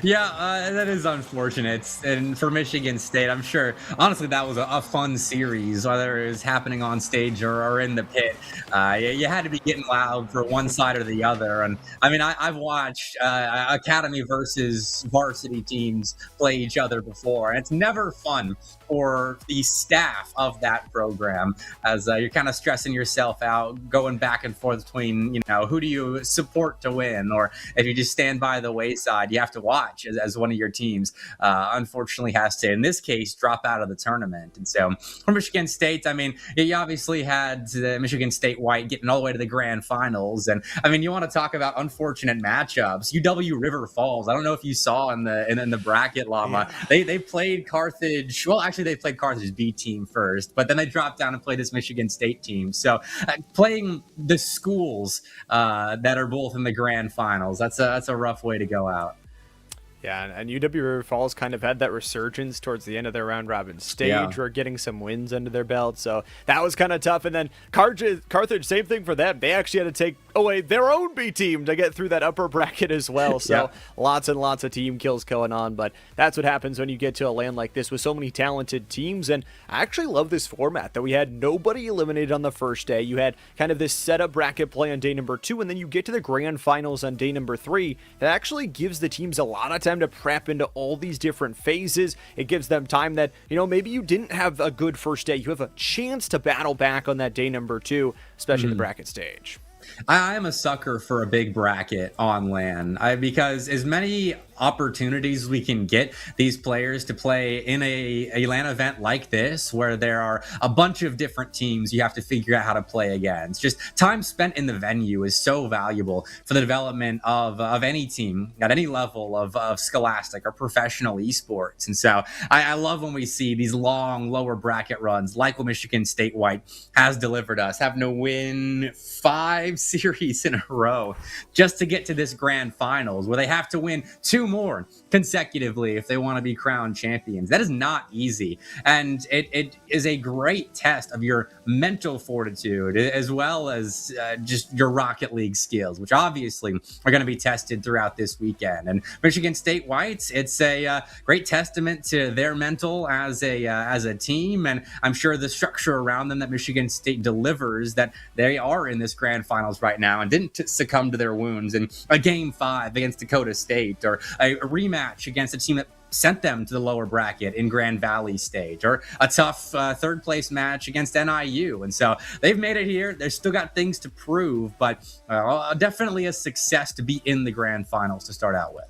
Yeah, that is unfortunate. And for Michigan State, I'm sure, honestly, that was a fun series, whether it was happening on stage or in the pit. You had to be getting loud for one side or the other. And I mean, I've watched academy versus varsity teams play each other before, and it's never fun for the staff of that program, as you're kind of stressing yourself out, going back and forth between, who do you support to win, or if you just stand by the wayside, you have to watch as one of your teams unfortunately has to, in this case, drop out of the tournament. And so for Michigan State, I mean, you obviously had Michigan State White getting all the way to the grand finals. And I mean, you want to talk about unfortunate matchups. UW River Falls, I don't know if you saw in the bracket, Llama, they played Carthage. Well, actually, they played Carthage's B team first, but then they dropped down and played this Michigan State team. So playing the schools that are both in the grand finals, that's a rough way to go out. Yeah, and UW River Falls kind of had that resurgence towards the end of their round robin stage, or getting some wins under their belt. So that was kind of tough. And then Carthage, same thing for them. They actually had to take away their own B team to get through that upper bracket as well. So lots and lots of team kills going on. But that's what happens when you get to a land like this with so many talented teams. And I actually love this format that we had nobody eliminated on the first day. You had kind of this setup bracket play on day number 2, and then you get to the grand finals on day number 3. That actually gives the teams a lot of time to prep into all these different phases. It gives them time that, maybe you didn't have a good first day. You have a chance to battle back on that day number 2, especially the bracket stage. I am a sucker for a big bracket on LAN because as many opportunities we can get these players to play in a LAN event like this, where there are a bunch of different teams you have to figure out how to play against. Just time spent in the venue is so valuable for the development of any team at any level of scholastic or professional esports. And so I love when we see these long lower bracket runs like what Michigan State White has delivered us, having to win 5 series in a row just to get to this grand finals, where they have to win 2 more consecutively if they want to be crowned champions. That is not easy, and it is a great test of your mental fortitude as well as just your Rocket League skills, which obviously are going to be tested throughout this weekend. And Michigan State Whites, it's a great testament to their mental as a team, and I'm sure the structure around them that Michigan State delivers, that they are in this grand finals right now and didn't succumb to their wounds in a game 5 against Dakota State, or a rematch against a team that sent them to the lower bracket in Grand Valley stage, or a tough third place match against NIU. And so they've made it here. They've still got things to prove, but definitely a success to be in the grand finals to start out with.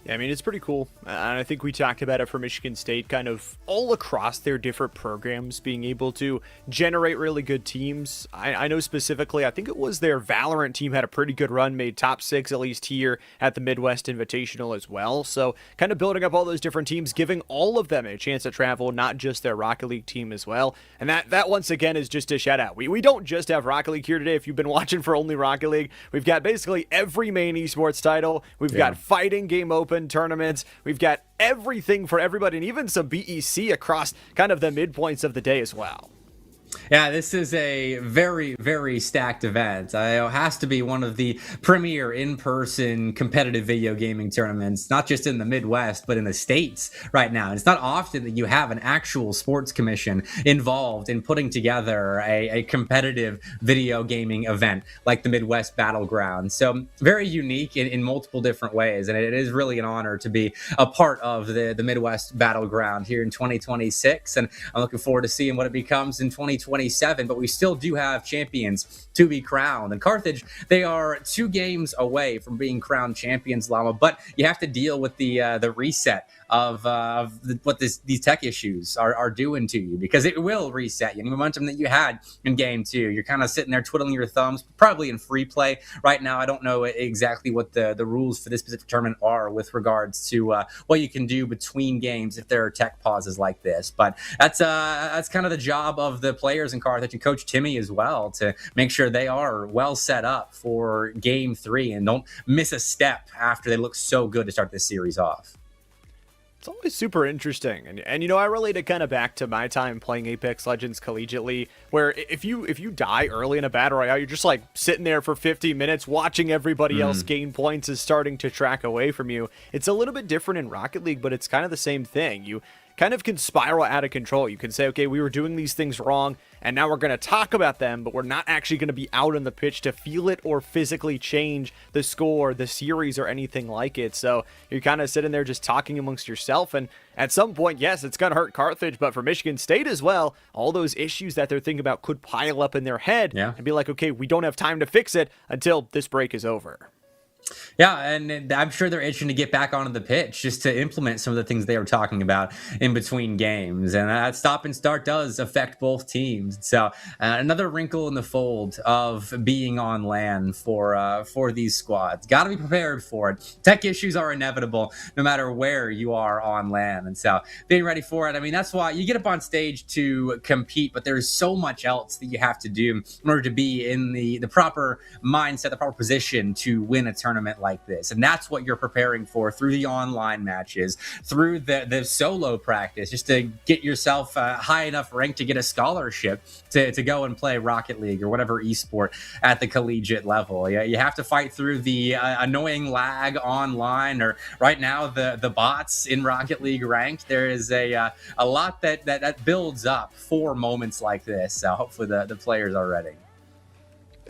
Yeah, I mean, it's pretty cool. And I think we talked about it for Michigan State, kind of all across their different programs, being able to generate really good teams. I know specifically, I think it was their Valorant team had a pretty good run, made top 6 at least here at the Midwest Invitational as well. So kind of building up all those different teams, giving all of them a chance to travel, not just their Rocket League team as well. And that once again is just a shout out. We don't just have Rocket League here today. If you've been watching for only Rocket League, we've got basically every main esports title. We've got fighting game open tournaments. We've got everything for everybody, and even some BEC across kind of the midpoints of the day as well. Yeah, this is a very, very stacked event. It has to be one of the premier in-person competitive video gaming tournaments, not just in the Midwest, but in the States right now. And it's not often that you have an actual sports commission involved in putting together a competitive video gaming event like the Midwest Battlegrounds. So very unique in multiple different ways. And it is really an honor to be a part of the Midwest Battleground here in 2026. And I'm looking forward to seeing what it becomes in 2027, but we still do have champions to be crowned. And Carthage, they are 2 games away from being crowned champions, Llama, but you have to deal with the reset of what these tech issues are doing to you, because it will reset you. And the momentum that you had in game 2, you're kind of sitting there twiddling your thumbs, probably in free play right now. I don't know exactly what the rules for this specific tournament are with regards to what you can do between games if there are tech pauses like this. But that's kind of the job of the players in Carthage and Coach Timmy as well, to make sure they are well set up for game 3 and don't miss a step after they look so good to start this series off. It's always super interesting, and you know, I relate it kind of back to my time playing Apex Legends collegiately, where if you die early in a battle royale, you're just like sitting there for 50 minutes watching everybody else gain points is starting to track away from you. It's a little bit different in Rocket League, but it's kind of the same thing. You kind of can spiral out of control. You can say, okay, we were doing these things wrong, and now we're going to talk about them, but we're not actually going to be out on the pitch to feel it or physically change the score, the series, or anything like it. So you're kind of sitting there just talking amongst yourself, and at some point, yes, it's going to hurt Carthage, but for Michigan State as well, all those issues that they're thinking about could pile up in their head and be like, okay, we don't have time to fix it until this break is over. Yeah, and I'm sure they're itching to get back onto the pitch just to implement some of the things they were talking about in between games. And that stop and start does affect both teams. So another wrinkle in the fold of being on LAN for these squads. Got to be prepared for it. Tech issues are inevitable no matter where you are on LAN. And so being ready for it, I mean, that's why you get up on stage to compete, but there's so much else that you have to do in order to be in the proper mindset, the proper position to win a tournament like this. And that's what you're preparing for through the online matches, through the solo practice, just to get yourself high enough rank to get a scholarship to go and play Rocket League or whatever esport at the collegiate level. You have to fight through the annoying lag online, or right now the bots in Rocket League ranked. There is a lot that builds up for moments like this. So hopefully the players are ready.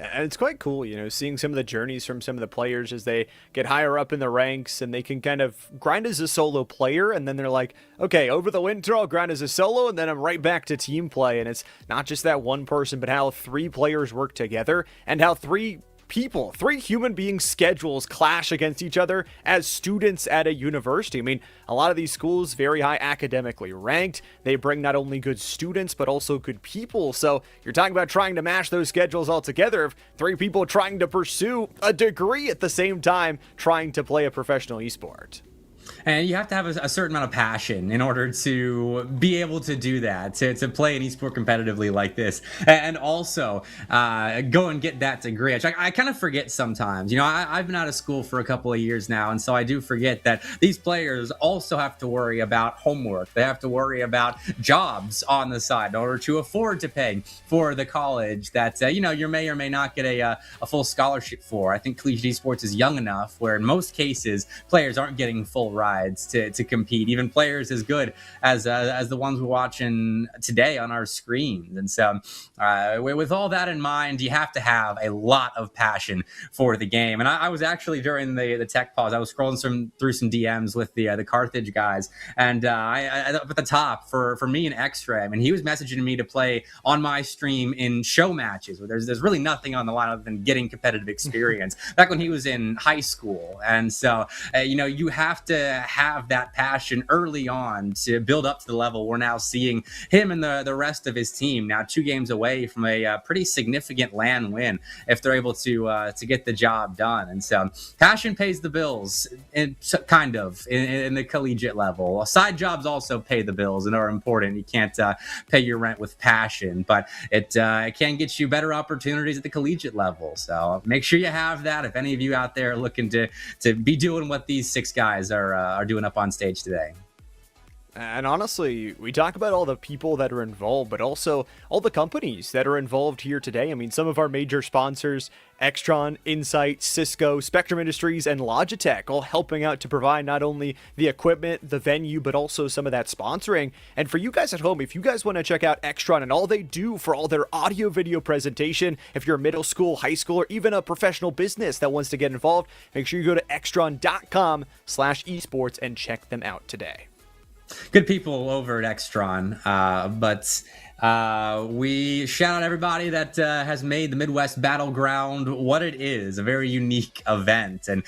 And it's quite cool, you know, seeing some of the journeys from some of the players as they get higher up in the ranks, and they can kind of grind as a solo player, and then they're like, okay, over the winter I'll grind as a solo, and then I'm right back to team play. And it's not just that one person, but how 3 players work together, and how 3 human beings' schedules clash against each other as students at a university. I mean, a lot of these schools very high academically ranked. They bring not only good students, but also good people. So you're talking about trying to mash those schedules all together of 3 people trying to pursue a degree at the same time, trying to play a professional esport. And you have to have a certain amount of passion in order to be able to do that, to play an esport competitively like this. And also go and get that degree, which I kind of forget sometimes. You know, I've been out of school for a couple of years now, and so I do forget that these players also have to worry about homework. They have to worry about jobs on the side in order to afford to pay for the college that, you know, you may or may not get a full scholarship for. I think collegiate esports is young enough where in most cases players aren't getting full rides to compete, even players as good as the ones we're watching today on our screens. And so with all that in mind, you have to have a lot of passion for the game. And I was actually, during the tech pause, I was scrolling through some DMs with the Carthage guys, and I up at the top for me and X-Ray, and he was messaging me to play on my stream in show matches where there's really nothing on the line other than getting competitive experience back when he was in high school. And so you know, you have to have that passion early on to build up to the level we're now seeing him and the rest of his team, now 2 games away from a pretty significant LAN win if they're able to get the job done. And so passion pays the bills in the collegiate level. Side jobs also pay the bills and are important. You can't pay your rent with passion, but it can get you better opportunities at the collegiate level. So make sure you have that if any of you out there are looking to be doing what these 6 guys are doing up on stage today. And honestly, we talk about all the people that are involved, but also all the companies that are involved here today. I mean, some of our major sponsors, Extron, Insight, Cisco, Spectrum Industries, and Logitech, all helping out to provide not only the equipment, the venue, but also some of that sponsoring. And for you guys at home, if you guys want to check out Extron and all they do for all their audio video presentation, if you're middle school, high school, or even a professional business that wants to get involved, make sure you go to extron.com/esports and check them out today. Good people over at Extron, but we shout out everybody that has made the Midwest Battleground what it is, a very unique event, and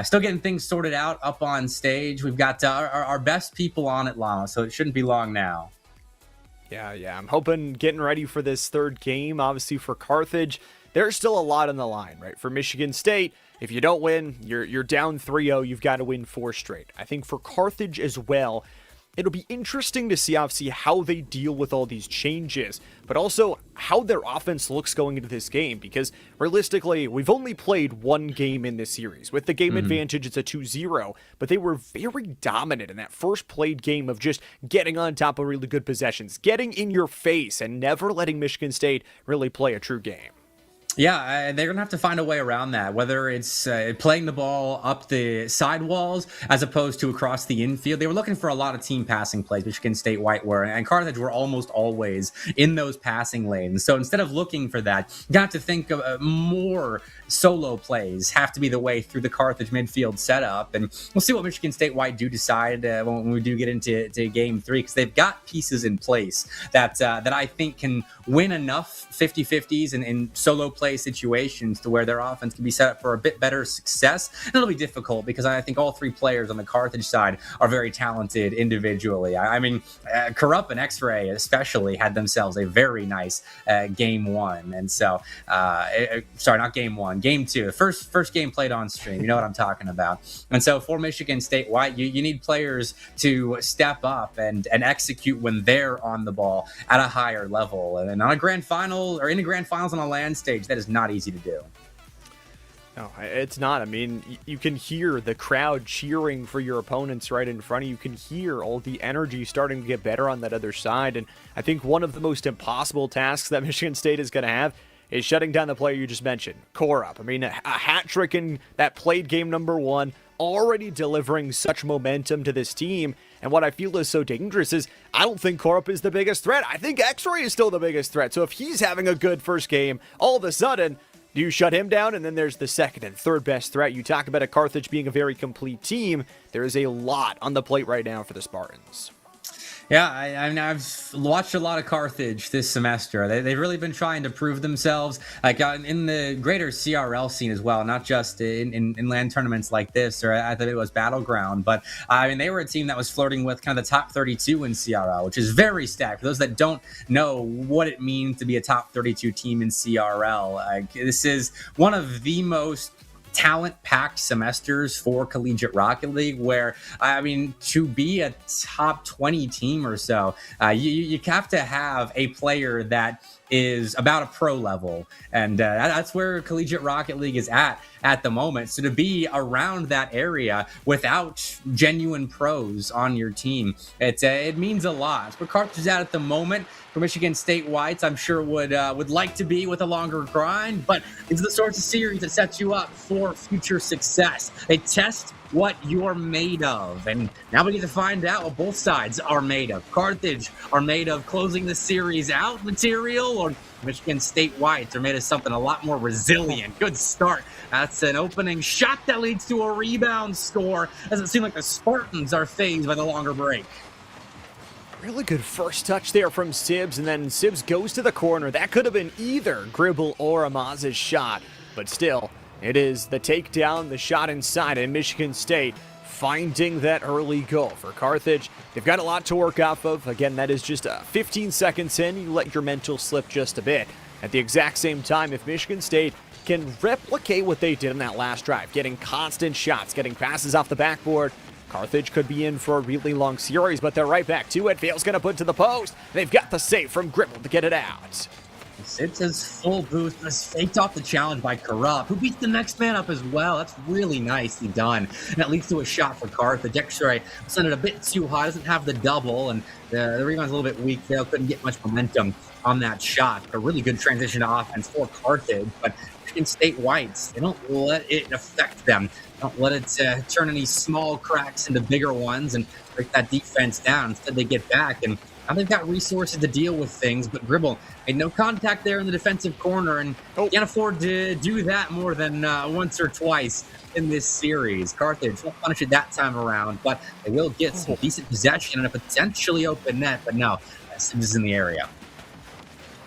still getting things sorted out up on stage. We've got our best people on it, Llama, so it shouldn't be long now. Yeah, I'm hoping, getting ready for this 3rd game, obviously for Carthage, there's still a lot on the line, right? For Michigan State, if you don't win, you're down 3-0, you've got to win 4 straight. I think for Carthage as well, it'll be interesting to see obviously how they deal with all these changes, but also how their offense looks going into this game, because realistically, we've only played one game in this series. With the game advantage, it's a 2-0, but they were very dominant in that first played game of just getting on top of really good possessions, getting in your face, and never letting Michigan State really play a true game. Yeah, they're going to have to find a way around that, whether it's playing the ball up the sidewalls as opposed to across the infield. They were looking for a lot of team passing plays, Michigan State White were, and Carthage were almost always in those passing lanes. So instead of looking for that, you got to think of more solo plays have to be the way through the Carthage midfield setup. And we'll see what Michigan State White do decide when we do get into Game 3, because they've got pieces in place that I think can win enough 50-50s and solo play situations to where their offense can be set up for a bit better success. And it'll be difficult because I think all three players on the Carthage side are very talented individually. I mean, Corrupt and X-Ray especially had themselves a very nice Game 1. And so, sorry, not Game 1, Game 2. First game played on stream. You know what I'm talking about. And so for Michigan State White, you need players to step up and execute when they're on the ball at a higher level. And on a grand final or in a grand finals on a land stage, that is not easy to do. No, it's not. I mean, you can hear the crowd cheering for your opponents right in front of you. You can hear all the energy starting to get better on that other side. And I think one of the most impossible tasks that Michigan State is going to have is shutting down the player you just mentioned, Korup. I mean, a hat trick in that played game number 1, already delivering such momentum to this team. And what I feel is so dangerous is I don't think Korup is the biggest threat. I think X-Ray is still the biggest threat. So if he's having a good first game, all of a sudden, do you shut him down? And then there's the second and third best threat. You talk about a Carthage being a very complete team. There is a lot on the plate right now for the Spartans. Yeah, I mean, I've watched a lot of Carthage this semester. They've really been trying to prove themselves, like in the greater CRL scene as well, not just in land tournaments like this or at the Midwest Battleground. But I mean, they were a team that was flirting with kind of the top 32 in CRL, which is very stacked. For those that don't know what it means to be a top 32 team in CRL, this is one of the most talent-packed semesters for Collegiate Rocket League, where, I mean, to be a top 20 team or so, you have to have a player that is about a pro level, and that's where Collegiate Rocket League is at the moment. So to be around that area without genuine pros on your team, it means a lot. It's where Carthage is at the moment. For Michigan State Whites, I'm sure would like to be with a longer grind, but it's the sorts of series that sets you up for future success. They test what you're made of, and now we get to find out what both sides are made of. Carthage are made of closing the series out material, or Michigan State Whites are made of something a lot more resilient. Good start. That's an opening shot that leads to a rebound score. Doesn't seem like the Spartans are fazed by the longer break. Really good first touch there from Sibs, and then Sibs goes to the corner. That could have been either Gribble or Amaz's shot, but still, it is the takedown, the shot inside, and Michigan State finding that early goal for Carthage. They've got a lot to work off of. Again, that is just 15 seconds in. You let your mental slip just a bit. At the exact same time, if Michigan State can replicate what they did in that last drive, getting constant shots, getting passes off the backboard, Carthage could be in for a really long series, but they're right back to it. Vale's going to put to the post. They've got the save from Gribble to get it out. Sibs has full boost, has faked off the challenge by Corrupt, who beats the next man up as well. That's really nicely done. And that leads to a shot for Carthage. X-Ray sent it a bit too high, doesn't have the double, and the rebound's a little bit weak. Vale couldn't get much momentum on that shot. A really good transition to offense for Carthage, but Michigan State Whites, they don't let it affect them. Don't let it turn any small cracks into bigger ones and break that defense down. Instead, they get back, and now they've got resources to deal with things, but Gribble made no contact there in the defensive corner, and can't afford to do that more than once or twice in this series. Carthage won't punish it that time around, but they will get some decent possession and a potentially open net, but no, Sibs is in the area.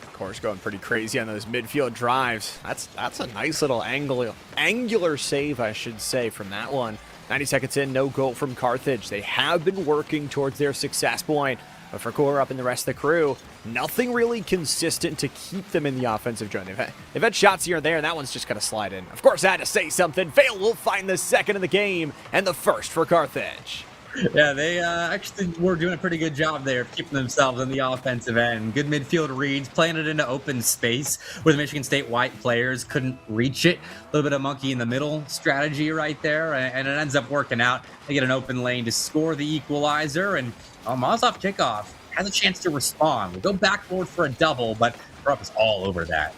Of course, going pretty crazy on those midfield drives. That's a nice little angular save, I should say, from that one. 90 seconds in, no goal from Carthage. They have been working towards their success point, but for Korup and the rest of the crew, nothing really consistent to keep them in the offensive zone. They've had shots here and there, and that one's just going to slide in. Of course, I had to say something. Vale will find the second of the game and the first for Carthage. Yeah, they actually were doing a pretty good job there of keeping themselves on the offensive end. Good midfield reads, playing it into open space where the Michigan State white players couldn't reach it. A little bit of monkey in the middle strategy right there, and it ends up working out. They get an open lane to score the equalizer, and Mazov kickoff has a chance to respond. We'll go backboard for a double, but Rupp is all over that.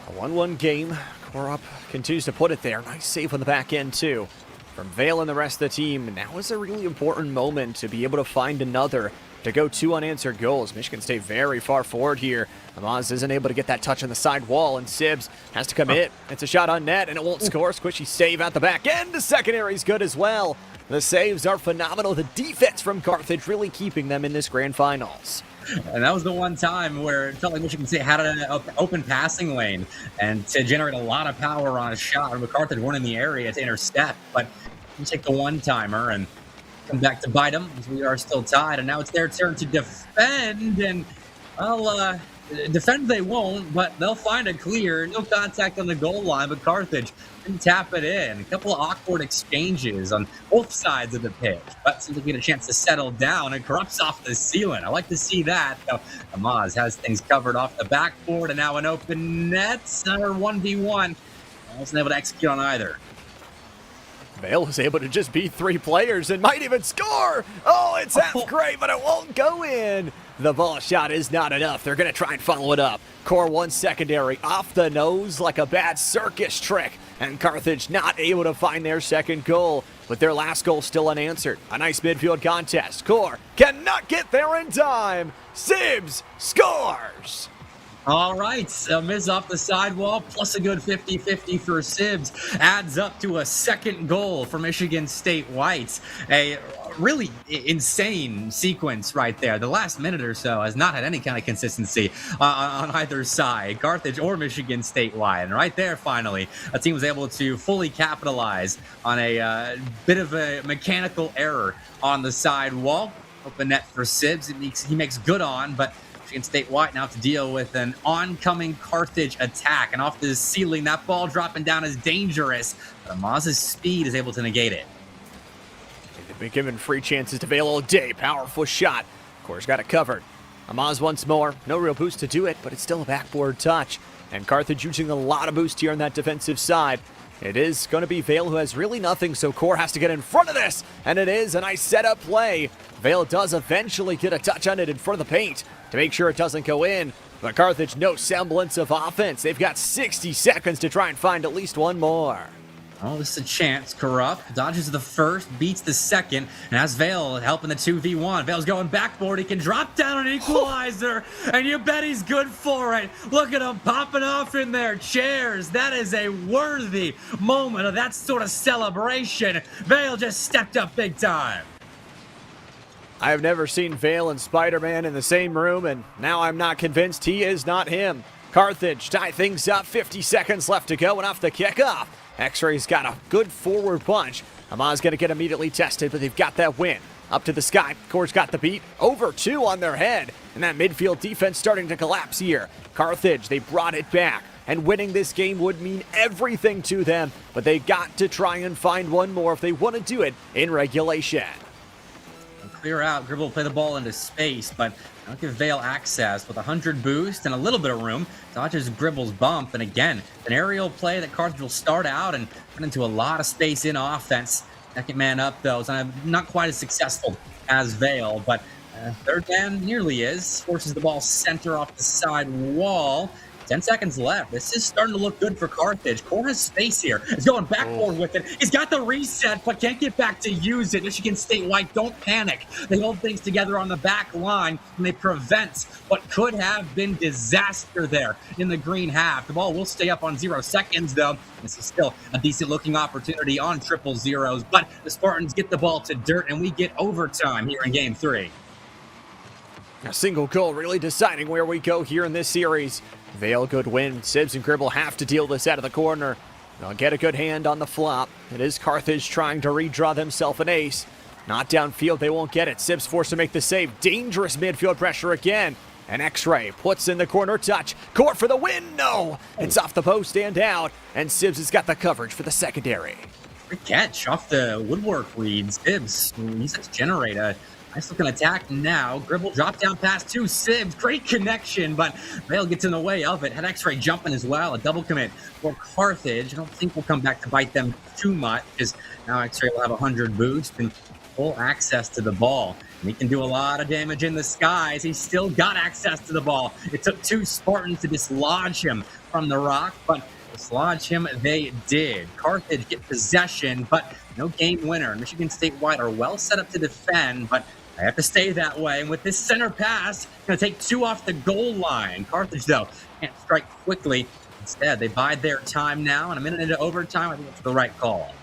A 1-1 game. Korup continues to put it there. Nice save on the back end, too. From Vale and the rest of the team, now is a really important moment to be able to find another to go 2 unanswered goals. Michigan State very far forward here. Amaz isn't able to get that touch on the side wall, and Sibbs has to commit. It's a shot on net, and it won't score. Squishy save at the back end. The secondary is good as well. The saves are phenomenal. The defense from Carthage really keeping them in this grand finals. And that was the one time where it felt like Michigan State had an open passing lane and to generate a lot of power on a shot. And Carthage weren't in the area to intercept, but you take the one-timer and come back to bite them as we are still tied. And now it's their turn to defend. And, well, defend they won't, but they'll find a clear. No contact on the goal line, but Carthage can tap it in. A couple of awkward exchanges on both sides of the pitch, but seems like we get a chance to settle down and Corrupts off the ceiling. I like to see that. So Amaz has things covered off the backboard, and now an open net, or 1v1. I wasn't able to execute on either. Vale was able to just beat 3 players and might even score. Oh, it's half great, but it won't go in. The ball shot is not enough. They're going to try and follow it up. Core 1 secondary off the nose like a bad circus trick. And Carthage not able to find their second goal, with their last goal still unanswered. A nice midfield contest. Core cannot get there in time. Sibbs scores. All right, a miss off the sidewall plus a good 50-50 for Sibbs adds up to a second goal for Michigan State Whites. A really insane sequence right there. The last minute or so has not had any kind of consistency on either side, Carthage or Michigan State White. And right there, finally, a team was able to fully capitalize on a bit of a mechanical error on the side wall. Open net for Sibbs. He makes good on, but Michigan State White now have to deal with an oncoming Carthage attack. And off the ceiling, that ball dropping down is dangerous. But Amaz's speed is able to negate it. They've been given free chances to Vale all day. Powerful shot. Of course, got it covered. Amaz once more. No real boost to do it, but it's still a backboard touch. And Carthage using a lot of boost here on that defensive side. It is going to be Vale who has really nothing, so Core has to get in front of this. And it is a nice setup play. Vale does eventually get a touch on it in front of the paint to make sure it doesn't go in. But Carthage, no semblance of offense. They've got 60 seconds to try and find at least one more. Oh, this is a chance. Corrupt dodges the first, beats the second, and has Vale helping the 2v1. Vale's going backboard. He can drop down an equalizer, and you bet he's good for it. Look at him popping off in there. Chairs. That is a worthy moment of that sort of celebration. Vale just stepped up big time. I have never seen Vale and Spider-Man in the same room, and now I'm not convinced he is not him. Carthage tie things up. 50 seconds left to go, and off the kickoff. X-Ray's got a good forward punch. Amaz going to get immediately tested, but they've got that win. Up to the sky. Core's got the beat. Over 2 on their head. And that midfield defense starting to collapse here. Carthage, they brought it back. And winning this game would mean everything to them. But they got to try and find one more if they want to do it in regulation. Clear out. Gribble will play the ball into space, but don't give Vale access with 100 boost and a little bit of room. Dodges Gribble's bump, and again, an aerial play that Carthage will start out and run into a lot of space in offense. Second man up, though, is not quite as successful as Vale, but third man nearly is. Forces the ball center off the side wall. 10 seconds left. This is starting to look good for Carthage. Core has space here. He's going backboard with it. He's got the reset, but can't get back to use it. Michigan State White don't panic. They hold things together on the back line, and they prevent what could have been disaster there in the green half. The ball will stay up on 0 seconds, though. This is still a decent-looking opportunity on 000s, but the Spartans get the ball to dirt, and we get overtime here in Game 3. A single goal really deciding where we go here in this series. Vale, good win. Sibbs and Gribble have to deal this out of the corner. They'll get a good hand on the flop. It is Carthage trying to redraw themselves an ace. Not downfield, they won't get it. Sibbs forced to make the save. Dangerous midfield pressure again. And X-Ray puts in the corner touch. Core for the win. No! It's off the post and out. And Sibbs has got the coverage for the secondary. Great catch off the woodwork read. Sibs uses to generate a nice looking attack now. Gribble drop down pass to Sibs. Great connection, but Vale gets in the way of it. Had X-Ray jumping as well. A double commit for Carthage. I don't think we'll come back to bite them too much because now X-Ray will have 100 boost and full access to the ball. And he can do a lot of damage in the skies. He's still got access to the ball. It took 2 Spartans to dislodge him from the rock, but dislodge him they did. Carthage get possession, but no game winner. Michigan State White are well set up to defend, but they have to stay that way. And with this center pass, going to take 2 off the goal line. Carthage, though, can't strike quickly. Instead, they bide their time now, and a minute into overtime, I think it's the right call.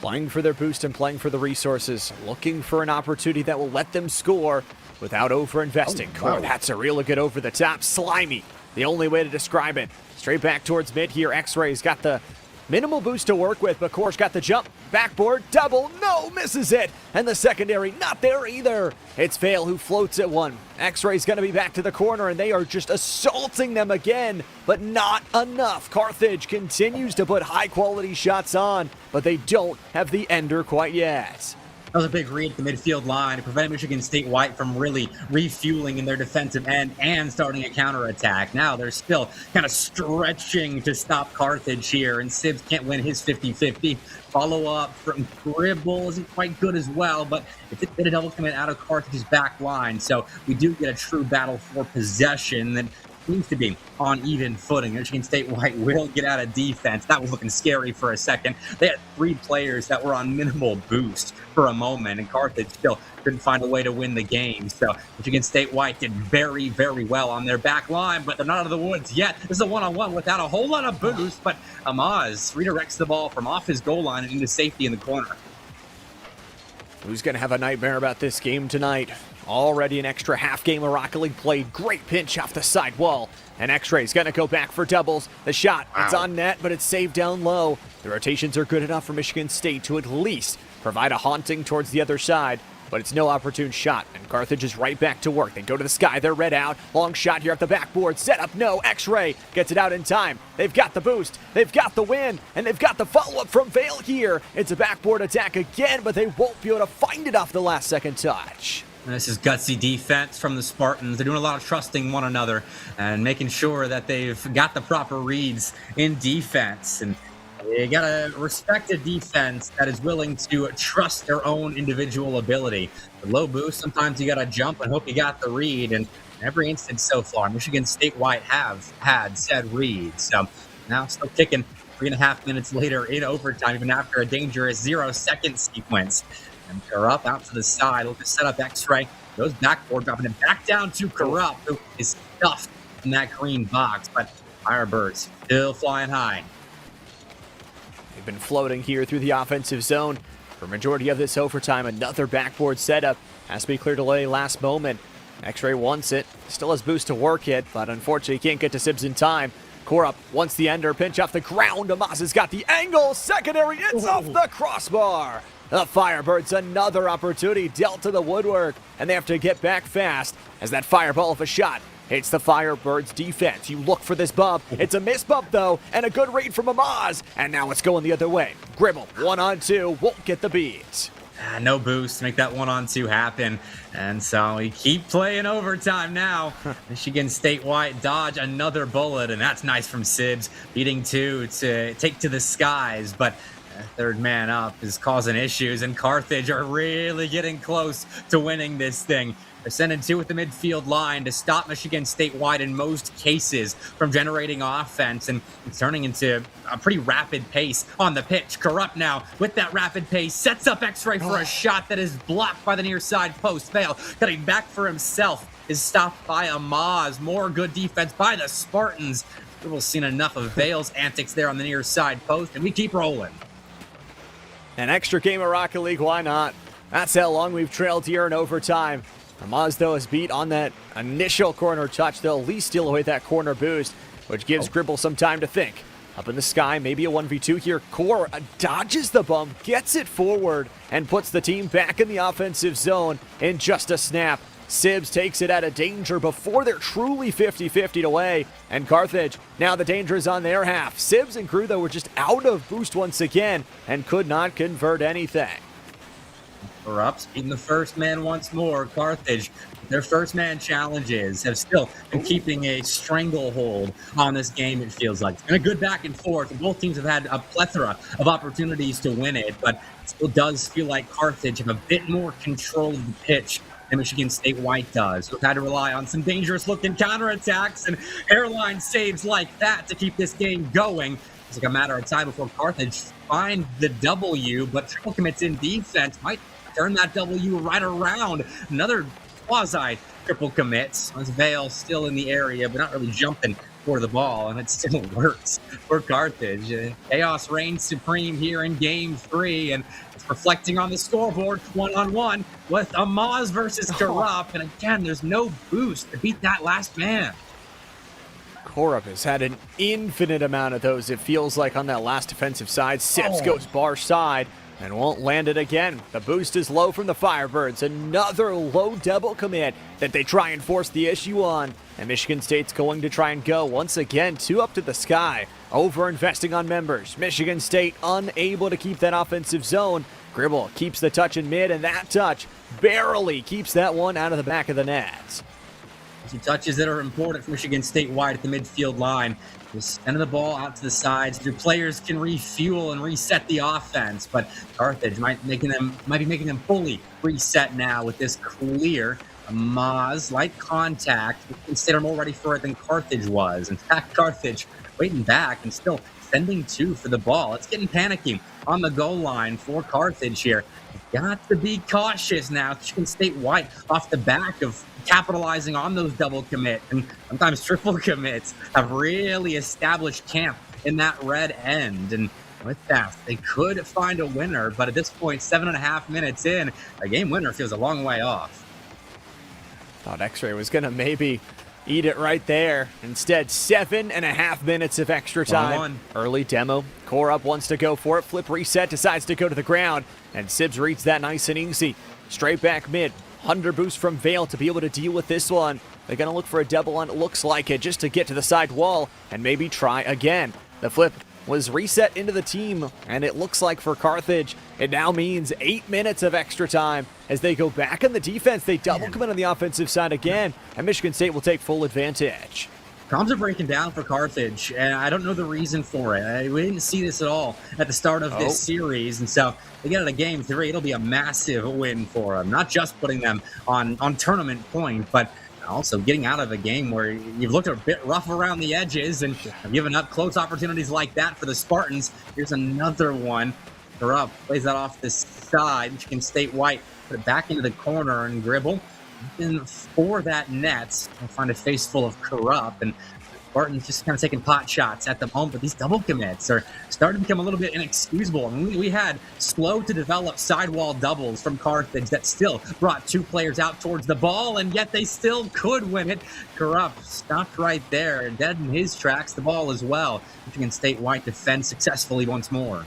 Playing for their boost and playing for the resources, looking for an opportunity that will let them score without over-investing. Oh, wow. That's a really good over-the-top. Slimy, the only way to describe it. Straight back towards mid here. X-Ray's got the minimal boost to work with, but Kor's got the jump. Backboard, double, no, misses it. And the secondary, not there either. It's Vale who floats at one. X-Ray's going to be back to the corner, and they are just assaulting them again, but not enough. Carthage continues to put high-quality shots on, but they don't have the ender quite yet. That was a big read at the midfield line to prevent Michigan State White from really refueling in their defensive end and starting a counterattack. Now they're still kind of stretching to stop Carthage here, and Sibs can't win his 50-50. Follow up from Gribble isn't quite good as well, but it's a double commit out of Carthage's back line. So we do get a true battle for possession that seems to be on even footing. Michigan State White will get out of defense. That was looking scary for a second. They had 3 players that were on minimal boost for a moment, and Carthage still couldn't find a way to win the game. So Michigan State White did very, very well on their back line, but they're not out of the woods yet. This is a one-on-one without a whole lot of boost, but Amaz redirects the ball from off his goal line and into safety in the corner. Who's going to have a nightmare about this game tonight? Already an extra half game of Rocket League played. Great pinch off the side wall. And X-Ray's going to go back for doubles. The shot, it's on net, but it's saved down low. The rotations are good enough for Michigan State to at least provide a haunting towards the other side, but it's no opportune shot, and Carthage is right back to work. They go to the sky, they're red out. Long shot here at the backboard, set up, no. X-Ray gets it out in time. They've got the boost, they've got the win, and they've got the follow-up from Vale here. It's a backboard attack again, but they won't be able to find it off the last second touch. And this is gutsy defense from the Spartans. They're doing a lot of trusting one another and making sure that they've got the proper reads in defense. And you got to respect a defense that is willing to trust their own individual ability. The low boost, sometimes you got to jump and hope you got the read. And in every instance so far, Michigan State White have had said read. So now still kicking 3.5 minutes later in overtime, even after a dangerous 0-second sequence. And Corrupt out to the side, looking to set up X-Ray. Goes backboard, dropping it back down to Corrupt, who is stuffed in that green box. But Firebirds still flying high. They've been floating here through the offensive zone for majority of this overtime. Another backboard setup has to be cleared away last moment. X-Ray wants it, still has boost to work it, but unfortunately can't get to Sibs in time. Korup wants the ender, pinch off the ground. Amaz has got the angle, secondary, it's off the crossbar. The Firebirds, another opportunity dealt to the woodwork, and they have to get back fast as that fireball of a shot hits the Firebirds defense. You look for this bump. It's a miss bump, though, and a good read from Amaz, and now it's going the other way. Gribble, 1-on-2, won't get the beat. No boost to make that 1-on-2 happen. And so we keep playing overtime now. Michigan State White dodge another bullet, and that's nice from Sibs, beating 2 to take to the skies. But third man up is causing issues, and Carthage are really getting close to winning this thing. They're sending 2 with the midfield line to stop Michigan State White in most cases from generating offense, and it's turning into a pretty rapid pace on the pitch. Corrupt now with that rapid pace sets up X-Ray for a shot that is blocked by the near side post. Vale cutting back for himself is stopped by Amaz. More good defense by the Spartans. We've seen enough of Vale's antics there on the near side post, and we keep rolling. An extra game of Rocket League, why not? That's how long we've trailed here in overtime. Amaz, though, is beat on that initial corner touch. They'll at least steal away that corner boost, which gives Gribble some time to think. Up in the sky, maybe a 1v2 here. Core dodges the bump, gets it forward, and puts the team back in the offensive zone in just a snap. Sibs takes it out of danger before they're truly 50-50 away. And Carthage, now the danger is on their half. Sibs and crew, though, were just out of boost once again and could not convert anything. Erupts beating the first man once more. Carthage, their first man challenges have still been keeping a stranglehold on this game, it feels like. It's been a good back and forth. Both teams have had a plethora of opportunities to win it, but it still does feel like Carthage have a bit more control of the pitch than Michigan State White does. We've had to rely on some dangerous looking counterattacks and airline saves like that to keep this game going. It's like a matter of time before Carthage find the W, but triple commits in defense might turn that W right around. Another quasi triple commits. Vale still in the area, but not really jumping for the ball, and it still works for Carthage. Chaos reigns supreme here in Game 3, and it's reflecting on the scoreboard, 1-on-1 with Amaz versus Corrupt, and again, there's no boost to beat that last man. Korup has had an infinite amount of those, it feels like, on that last defensive side. Sibs goes bar side and won't land it again. The boost is low from the Firebirds. Another low double commit that they try and force the issue on. And Michigan State's going to try and go once again, 2 up to the sky. Over investing on members. Michigan State unable to keep that offensive zone. Gribble keeps the touch in mid, and that touch barely keeps that one out of the back of the net. Some touches that are important for Michigan State wide at the midfield line. Just sending the ball out to the sides. Your players can refuel and reset the offense, but Carthage might be making them fully reset now with this clear. Maz, light contact. Michigan State are more ready for it than Carthage was. In fact, Carthage waiting back and still sending 2 for the ball. It's getting panicky on the goal line for Carthage here. Got to be cautious now. Michigan State White off the back of capitalizing on those double commit and sometimes triple commits have really established camp in that red end. And with that, they could find a winner, but at this point, 7.5 minutes in, a game winner feels a long way off. Thought X-Ray was going to maybe eat it right there. Instead, 7.5 minutes of extra time. Early demo. Korup wants to go for it. Flip reset, decides to go to the ground. And Sibs reads that nice and easy. Straight back mid. 100 boost from Vale to be able to deal with this one. They're going to look for a double on, it looks like it, just to get to the side wall and maybe try again. The flip was reset into the team, and it looks like for Carthage, it now means 8 minutes of extra time. As they go back in the defense, they double commit on the offensive side again, and Michigan State will take full advantage. Comms are breaking down for Carthage, and I don't know the reason for it. We didn't see this at all at the start of this series, and so they get out of Game 3, it'll be a massive win for them. Not just putting them on tournament point, but also getting out of a game where you've looked a bit rough around the edges and have given up close opportunities like that for the Spartans. Here's another one. Corrupt plays that off the side. Michigan State White put it back into the corner, and Gribble for that net. I'll find a face full of Corrupt, and Spartans just kind of taking pot shots at the moment, but these double commits are starting to become a little bit inexcusable. I mean, we had slow to develop sidewall doubles from Carthage that still brought 2 players out towards the ball, and yet they still could win it. Corrupt stopped right there, dead in his tracks, the ball as well. Michigan State White defends successfully once more.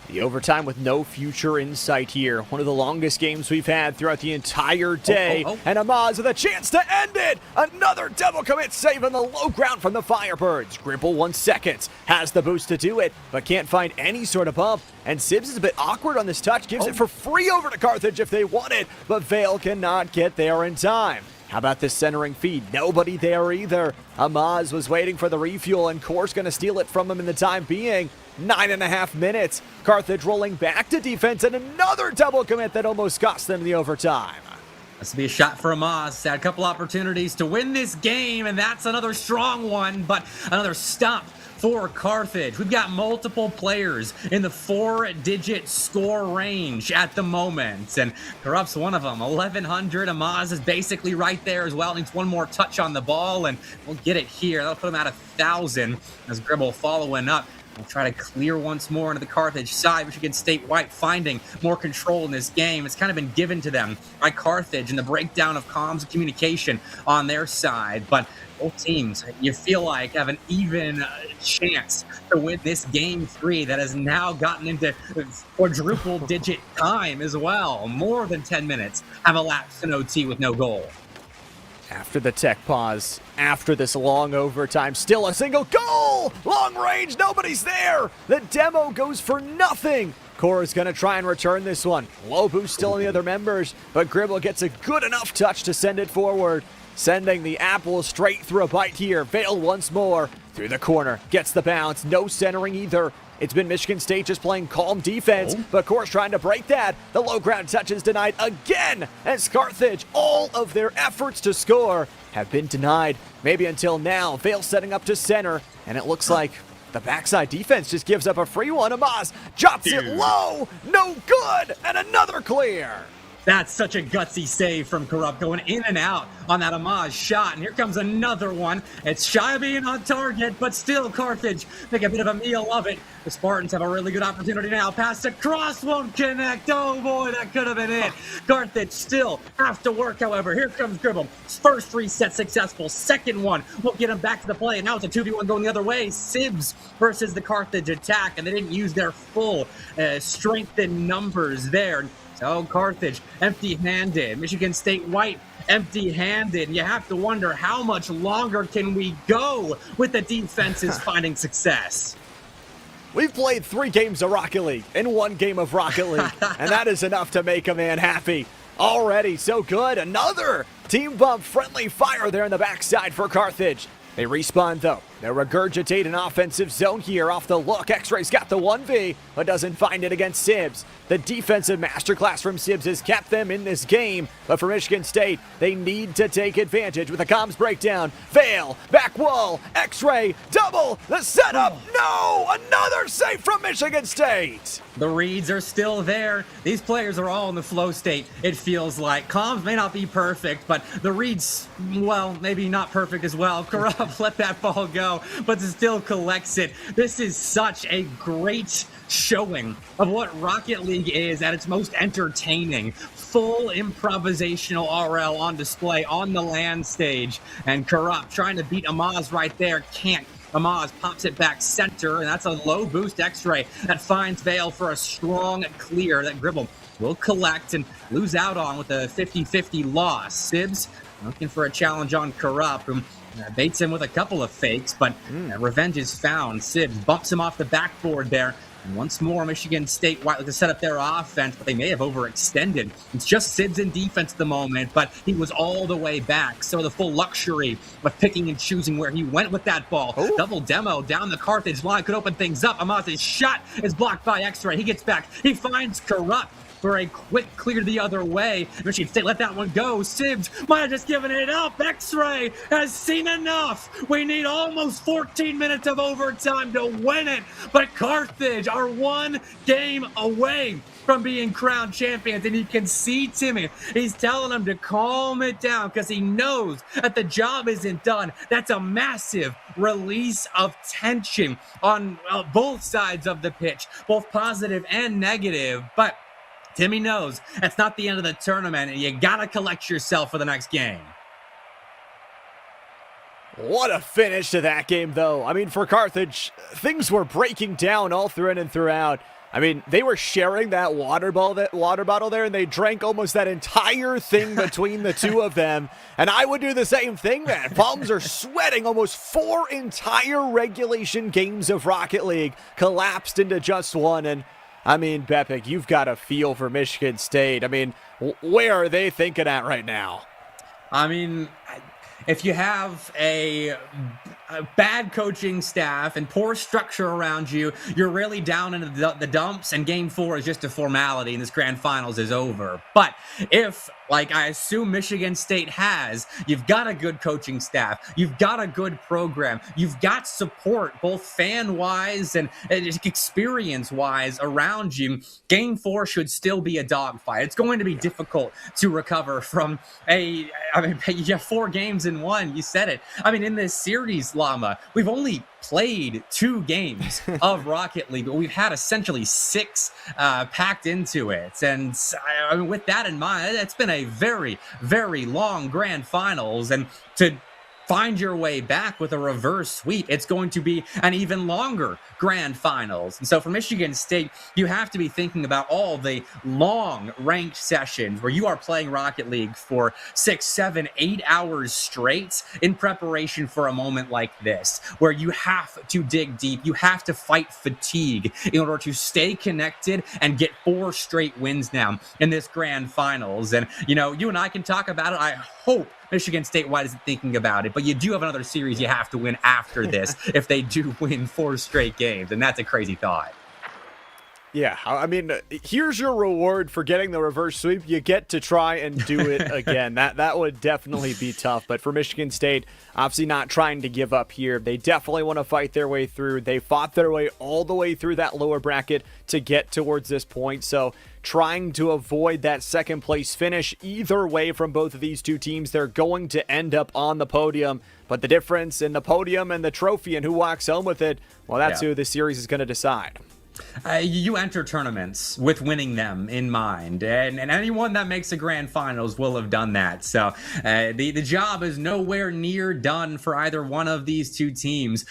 The overtime with no future in sight here. One of the longest games we've had throughout the entire day. And Amaz with a chance to end it. Another double commit save on the low ground from the Firebirds. Gribble 1 second. Has the boost to do it, but can't find any sort of bump. And Sibs is a bit awkward on this touch. Gives it for free over to Carthage if they want it, but Vale cannot get there in time. How about this centering feed? Nobody there either. Amaz was waiting for the refuel, and Core's going to steal it from him in the time being. 9.5 minutes. Carthage rolling back to defense, and another double commit that almost cost them the overtime. This will be a shot for Amaz. Had a couple opportunities to win this game, and that's another strong one, but another stop for Carthage. We've got multiple players in the 4-digit score range at the moment, and Corrupt's one of them. 1,100. Amaz is basically right there as well. Needs one more touch on the ball, and we'll get it here. That'll put him at 1,000 as Gribble following up We'll try to clear once more into the Carthage side. Michigan State White finding more control in this game. It's kind of been given to them by Carthage and the breakdown of comms and communication on their side. But both teams, you feel like, have an even chance to win this game 3 that has now gotten into quadruple digit time as well. More than 10 minutes have elapsed in OT with no goal. After the tech pause, after this long overtime, still a single goal! Long range, nobody's there! The demo goes for nothing! Cora's gonna try and return this one. Low boost still on the other members, but Gribble gets a good enough touch to send it forward. Sending the apple straight through a bite here. Vale once more through the corner. Gets the bounce. No centering either. It's been Michigan State just playing calm defense, but Cora's trying to break that. The low ground touch is denied again as Carthage, all of their efforts to score have been denied. Maybe until now. Vale setting up to center, and it looks like the backside defense just gives up a free one. Amaz drops it low. No good, and another clear. That's such a gutsy save from Corrupt, going in and out on that Amaz shot. And here comes another one. It's shy of being on target, but still Carthage make a bit of a meal of it. The Spartans have a really good opportunity now. Pass across, won't connect. Oh boy, that could have been it. Carthage still have to work, however. Here comes Gribble. First reset successful. Second one won't get him back to the play. And now it's a 2v1 going the other way. Sibs versus the Carthage attack, and they didn't use their full strength in numbers there. So Carthage empty-handed. Michigan State White empty-handed. You have to wonder, how much longer can we go with the defenses finding success? We've played 3 games of Rocket League and 1 game of Rocket League, and that is enough to make a man happy. Already so good. Another team bump friendly fire there in the backside for Carthage. They respawn though. They regurgitate an offensive zone here off the look. X-Ray's got the 1v, but doesn't find it against Sibs. The defensive masterclass from Sibs has kept them in this game, but for Michigan State, they need to take advantage with a comms breakdown. Vale, back wall, X-Ray, double, the setup, no! Another save from Michigan State! The reads are still there. These players are all in the flow state, it feels like. Comms may not be perfect, but the reads, well, maybe not perfect as well. Corrupt let that ball go, but still collects it. This is such a great showing of what Rocket League is at its most entertaining. Full improvisational RL on display on the land stage. And Corrupt trying to beat Amaz right there. Can't. Amaz pops it back center, and that's a low boost X-Ray that finds Vale for a strong clear that Gribble will collect and lose out on with a 50-50 loss. Sibs looking for a challenge on Corrupt, who baits him with a couple of fakes, but revenge is found. Sibs bumps him off the backboard there. And once more, Michigan State White to set up their offense, but they may have overextended. It's just Sibs in defense at the moment, but he was all the way back. So the full luxury of picking and choosing where he went with that ball. Ooh. Double demo down the Carthage line could open things up. Amaz's shot is blocked by X-Ray. He gets back. He finds Corrupt for a quick clear the other way. Michigan State let that one go. Sibs might have just given it up. X-Ray has seen enough. We need almost 14 minutes of overtime to win it. But Carthage are 1 game away from being crowned champions, and you can see Timmy. He's telling them to calm it down because he knows that the job isn't done. That's a massive release of tension on both sides of the pitch, both positive and negative. But Timmy knows that's not the end of the tournament, and you gotta collect yourself for the next game. What a finish to that game, though. I mean, for Carthage, things were breaking down all through and throughout. I mean, they were sharing that water bottle there, and they drank almost that entire thing between the two of them. And I would do the same thing, man. Palms are sweating. Almost 4 entire regulation games of Rocket League collapsed into just one. And I mean, Bepik, you've got a feel for Michigan State. I mean, where are they thinking at right now? I mean, if you have a bad coaching staff and poor structure around you, you're really down into the dumps, and game 4 is just a formality and this grand finals is over. But if, like I assume Michigan State has, you've got a good coaching staff, you've got a good program, you've got support both fan-wise and experience-wise around you, game 4 should still be a dogfight. It's going to be difficult to recover from you have 4 games Season 1. You said it. I mean, in this series, Llama, we've only played 2 games of Rocket League, but we've had essentially 6 packed into it. And I mean, with that in mind, it's been a very, very long grand finals. And to find your way back with a reverse sweep, it's going to be an even longer grand finals. And so for Michigan State, you have to be thinking about all the long ranked sessions where you are playing Rocket League for 6, 7, 8 hours straight in preparation for a moment like this, where you have to dig deep. You have to fight fatigue in order to stay connected and get 4 straight wins now in this grand finals. And, you know, you and I can talk about it. I hope Michigan State White isn't thinking about it, but you do have another series you have to win after this if they do win 4 straight games, and that's a crazy thought. Yeah, I mean, here's your reward for getting the reverse sweep. You get to try and do it again. That would definitely be tough. But for Michigan State, obviously not trying to give up here. They definitely want to fight their way through. They fought their way all the way through that lower bracket to get towards this point. So trying to avoid that second place finish. Either way from both of these two teams, they're going to end up on the podium. But the difference in the podium and the trophy and who walks home with it, well, that's who the series is going to decide. You enter tournaments with winning them in mind, and anyone that makes a grand finals will have done that. So the job is nowhere near done for either one of these two teams.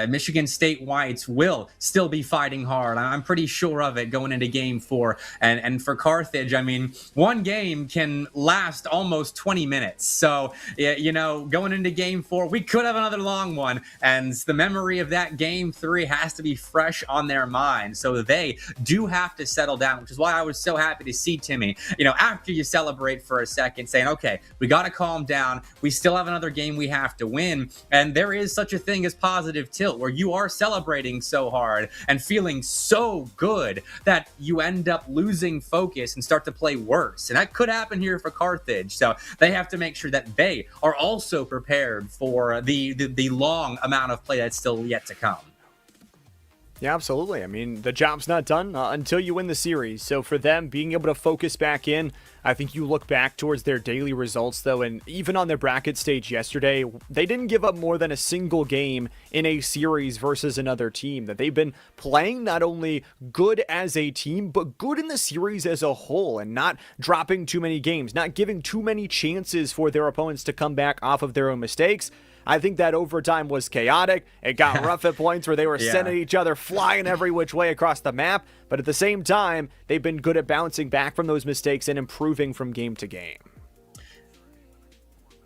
Michigan State Whites will still be fighting hard. I'm pretty sure of it going into Game 4. And for Carthage, I mean, one game can last almost 20 minutes. So, you know, going into Game 4, we could have another long one. And the memory of that Game 3 has to be fresh on their mind. So they do have to settle down, which is why I was so happy to see Timmy, you know, after you celebrate for a second, saying, okay, we got to calm down. We still have another game we have to win. And there is such a thing as positive tilt, where you are celebrating so hard and feeling so good that you end up losing focus and start to play worse. And that could happen here for Carthage. So they have to make sure that they are also prepared for the long amount of play that's still yet to come. Yeah, absolutely. I mean, the job's not done until you win the series. So for them, being able to focus back in, I think you look back towards their daily results, though, and even on their bracket stage yesterday, they didn't give up more than a single game in a series versus another team. That they've been playing not only good as a team, but good in the series as a whole, and not dropping too many games, not giving too many chances for their opponents to come back off of their own mistakes. I think that overtime was chaotic. It got rough at points where they were sending each other flying every which way across the map. But at the same time, they've been good at bouncing back from those mistakes and improving from game to game.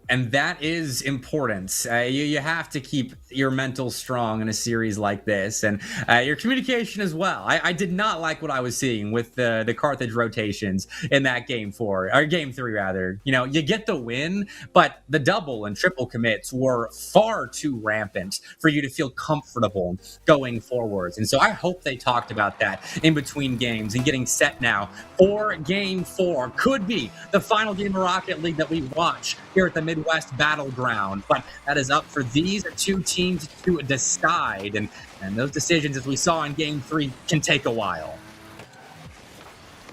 And that is important. You have to keep your mental strong in a series like this, and your communication as well. I did not like what I was seeing with the Carthage rotations in that Game 4, or Game 3 rather. You know, you get the win, but the double and triple commits were far too rampant for you to feel comfortable going forwards. And so I hope they talked about that in between games and getting set now for Game 4. Could be the final game of Rocket League that we watch here at the Midwest Battleground, but that is up for these two teams to decide, and those decisions, as we saw in Game 3, can take a while.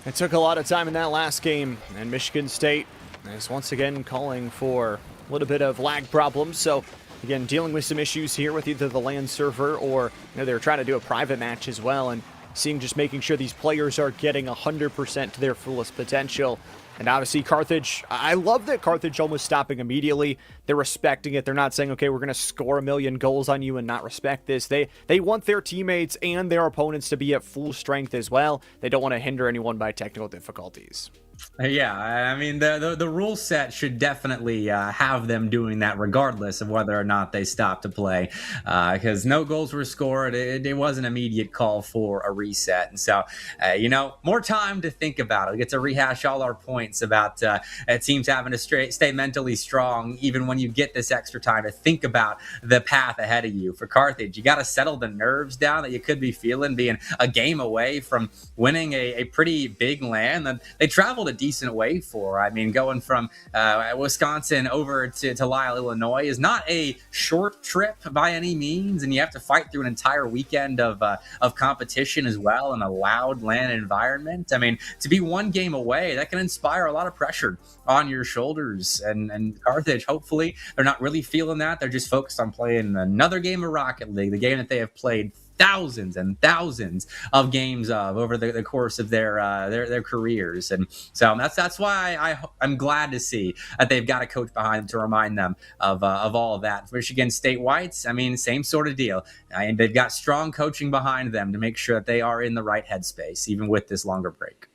It took a lot of time in that last game, and Michigan State is once again calling for a little bit of lag problems. So again, dealing with some issues here with either the LAN server, or they're trying to do a private match as well, and just making sure these players are getting 100% to their fullest potential. And obviously Carthage, I love that Carthage almost stopping immediately. They're respecting it. They're not saying, okay, we're going to score a million goals on you and not respect this. They want their teammates and their opponents to be at full strength as well. They don't want to hinder anyone by technical difficulties. Yeah, I mean, the rule set should definitely have them doing that regardless of whether or not they stop to play, because no goals were scored. It was an immediate call for a reset. And so, more time to think about it. We get to rehash all our points about teams having to stay mentally strong, even when you get this extra time to think about the path ahead of you. For Carthage, you got to settle the nerves down that you could be feeling being a game away from winning a pretty big LAN. And they traveled a decent way for. I mean, going from Wisconsin over to Lisle, Illinois is not a short trip by any means, and you have to fight through an entire weekend of competition as well in a loud LAN environment. I mean, to be one game away, that can inspire a lot of pressure on your shoulders. And Carthage, hopefully, they're not really feeling that. They're just focused on playing another game of Rocket League, the game that they have played thousands and thousands of games of over the course of their careers. And so that's why I'm glad to see that they've got a coach behind them to remind them of all of that. Michigan State Whites, I mean, same sort of deal. And they've got strong coaching behind them to make sure that they are in the right headspace, even with this longer break.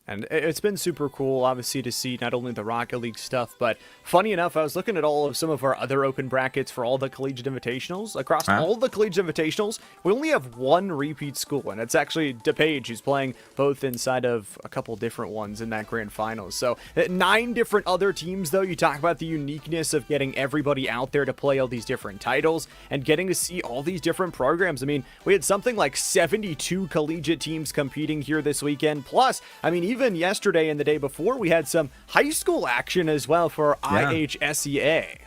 And it's been super cool, obviously, to see not only the Rocket League stuff, but funny enough, I was looking at all of some of our other open brackets for all the collegiate invitationals. Across all the collegiate invitationals, we only have one repeat school, and it's actually DePage, who's playing both inside of a couple different ones in that grand finals. So 9 different other teams, though. You talk about the uniqueness of getting everybody out there to play all these different titles and getting to see all these different programs. I mean, we had something like 72 collegiate teams competing here this weekend. Plus, I mean, even yesterday and the day before, we had some high school action as well for IHSEA.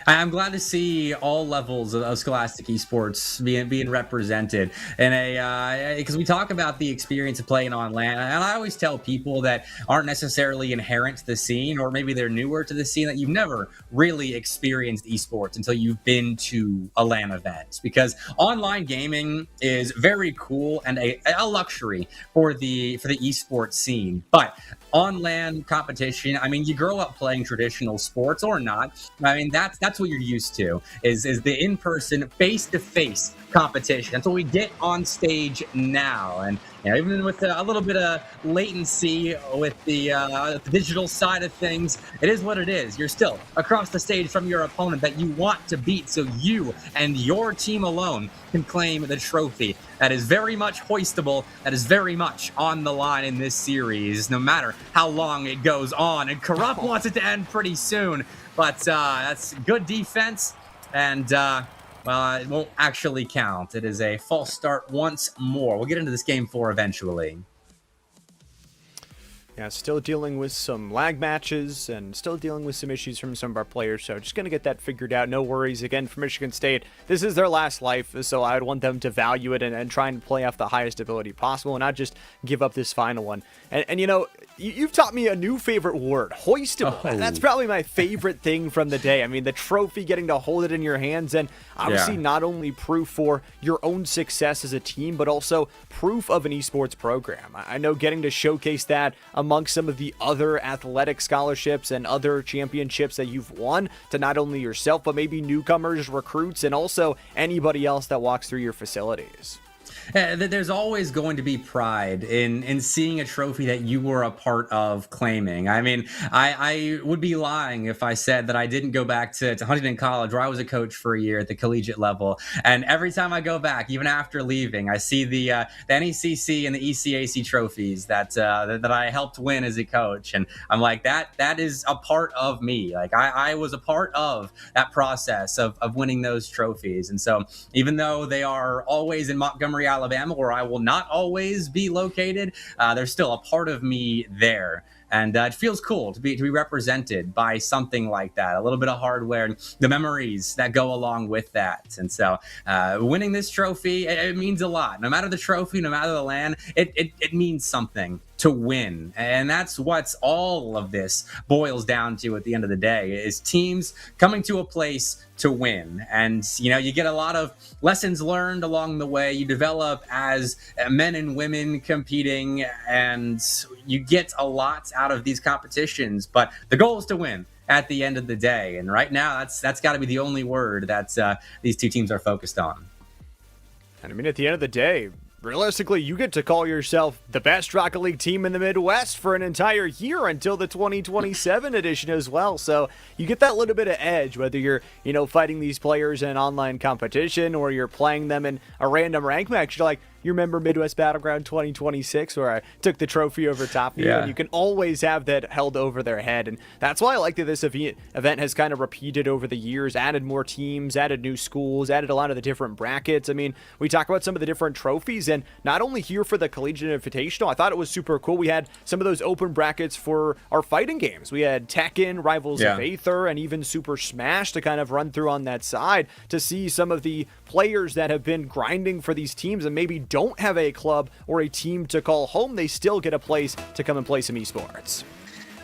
I'm glad to see all levels of Scholastic esports being represented in because we talk about the experience of playing on LAN, and I always tell people that aren't necessarily inherent to the scene, or maybe they're newer to the scene, that you've never really experienced esports until you've been to a LAN event, because online gaming is very cool and a luxury for the esports scene. But on LAN competition, I mean, you grow up playing traditional sports or not. I mean, that's what you're used to, is the in-person, face-to-face competition. That's what we get on stage now. And you know, even with a little bit of latency with the digital side of things, it is what it is. You're still across the stage from your opponent that you want to beat, so you and your team alone can claim the trophy. That is very much hoistable. That is very much on the line in this series, no matter how long it goes on. And Corrupt wants it to end pretty soon, but that's good defense, and well, it won't actually count. It is a false start once more. We'll get into this game 4 eventually. Yeah, still dealing with some lag matches and still dealing with some issues from some of our players, so just going to get that figured out. No worries. Again, for Michigan State, this is their last life, so I would want them to value it and try and play off the highest ability possible and not just give up this final one. And you know, you've taught me a new favorite word, hoistable. Oh. That's probably my favorite thing from the day. I mean, the trophy, getting to hold it in your hands, and obviously not only proof for your own success as a team, but also proof of an esports program. I know getting to showcase that amongst some of the other athletic scholarships and other championships that you've won to not only yourself, but maybe newcomers, recruits, and also anybody else that walks through your facilities. There's always going to be pride in seeing a trophy that you were a part of claiming. I mean, I would be lying if I said that I didn't go back to Huntington College, where I was a coach for a year at the collegiate level. And every time I go back, even after leaving, I see the NECC and the ECAC trophies that I helped win as a coach. And I'm like, that is a part of me. Like I was a part of that process of winning those trophies. And so even though they are always in Montgomery, Alabama, where I will not always be located, there's still a part of me there. And it feels cool to be represented by something like that. A little bit of hardware and the memories that go along with that. And so winning this trophy, it means a lot. No matter the trophy, no matter the LAN, it means something to win. And that's what all of this boils down to at the end of the day, is teams coming to a place to win. And, you know, you get a lot of lessons learned along the way. You develop as men and women competing, and you get a lot out of these competitions. But the goal is to win at the end of the day. And right now, that's got to be the only word that these two teams are focused on. And I mean, at the end of the day, realistically, you get to call yourself the best Rocket League team in the Midwest for an entire year until the 2027 edition as well. So you get that little bit of edge, whether you're, you know, fighting these players in an online competition or you're playing them in a random rank match. You're like, You remember Midwest Battleground 2026 where I took the trophy over top of you, and you can always have that held over their head. And that's why I like that this event has kind of repeated over the years, added more teams, added new schools, added a lot of the different brackets. I mean, we talk about some of the different trophies, and not only here for the Collegiate Invitational, I thought it was super cool. We had some of those open brackets for our fighting games. We had Tekken, Rivals of Aether, and even Super Smash to kind of run through on that side to see some of the players that have been grinding for these teams and maybe don't have a club or a team to call home. They still get a place to come and play some esports.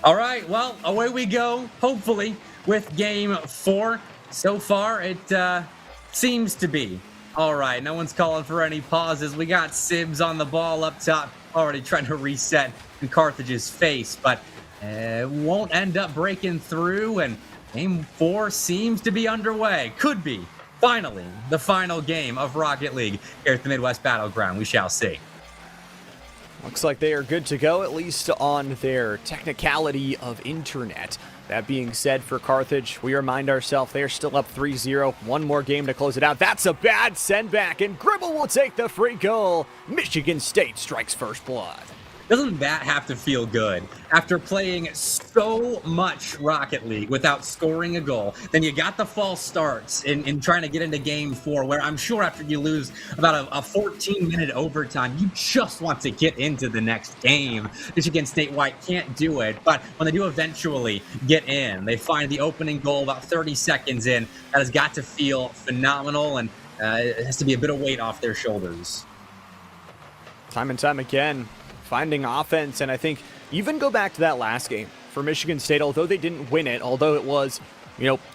All right, well, away we go, hopefully, with Game 4. So far, it seems to be. All right, no one's calling for any pauses. We got Sibs on the ball up top, already trying to reset in Carthage's face, but won't end up breaking through, and Game 4 seems to be underway. Could be, finally, the final game of Rocket League here at the Midwest Battleground. We shall see. Looks like they are good to go, at least on their technicality of internet. That being said, for Carthage, we remind ourselves they're still up 3-0. One more game to close it out. That's a bad sendback, and Gribble will take the free goal. Michigan State strikes first blood. Doesn't that have to feel good? After playing so much Rocket League without scoring a goal, then you got the false starts in trying to get into Game 4, where I'm sure after you lose about a 14-minute overtime, you just want to get into the next game. Michigan State White can't do it, but when they do eventually get in, they find the opening goal about 30 seconds in. That has got to feel phenomenal, and it has to be a bit of weight off their shoulders. Time and time again, finding offense, and I think even go back to that last game for Michigan State, although they didn't win it, although it was,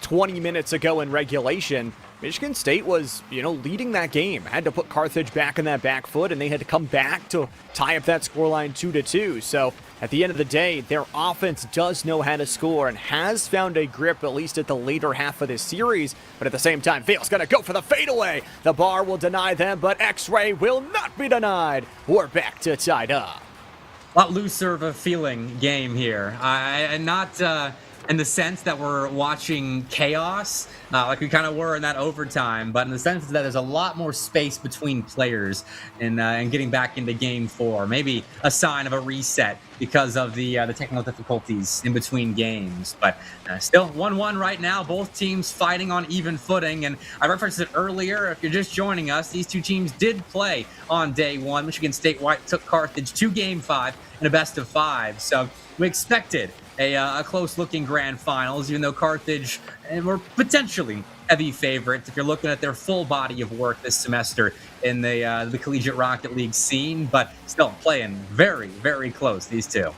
20 minutes ago in regulation, Michigan State was, leading that game. Had to put Carthage back on that back foot, and they had to come back to tie up that scoreline 2-2. So at the end of the day, their offense does know how to score and has found a grip, at least at the later half of this series. But at the same time, Vale's going to go for the fadeaway. The bar will deny them, but X-Ray will not be denied. We're back to tied up. A lot looser of a feeling game here. Not in the sense that we're watching chaos, like we kind of were in that overtime, but in the sense that there's a lot more space between players and getting back into Game 4. Maybe a sign of a reset because of the technical difficulties in between games. But still 1-1 right now. Both teams fighting on even footing. And I referenced it earlier. If you're just joining us, these two teams did play on day one. Michigan State White took Carthage to Game 5 in a best-of-5. So we expected a close-looking grand finals, even though Carthage were potentially heavy favorites if you're looking at their full body of work this semester in the Collegiate Rocket League scene, but still playing very, very close, these two.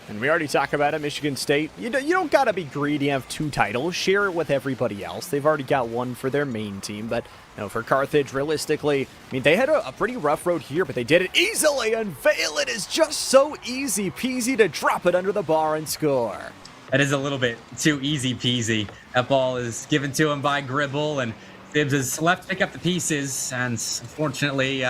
And we already talked about it, Michigan State. You don't got to be greedy and have 2 titles. Share it with everybody else. They've already got one for their main team, but for Carthage, realistically, they had a pretty rough road here, but they did it easily, and Vale, it is just so easy peasy to drop it under the bar and score. That is a little bit too easy peasy. That ball is given to him by Gribble, and Tibbs is left to pick up the pieces, and unfortunately,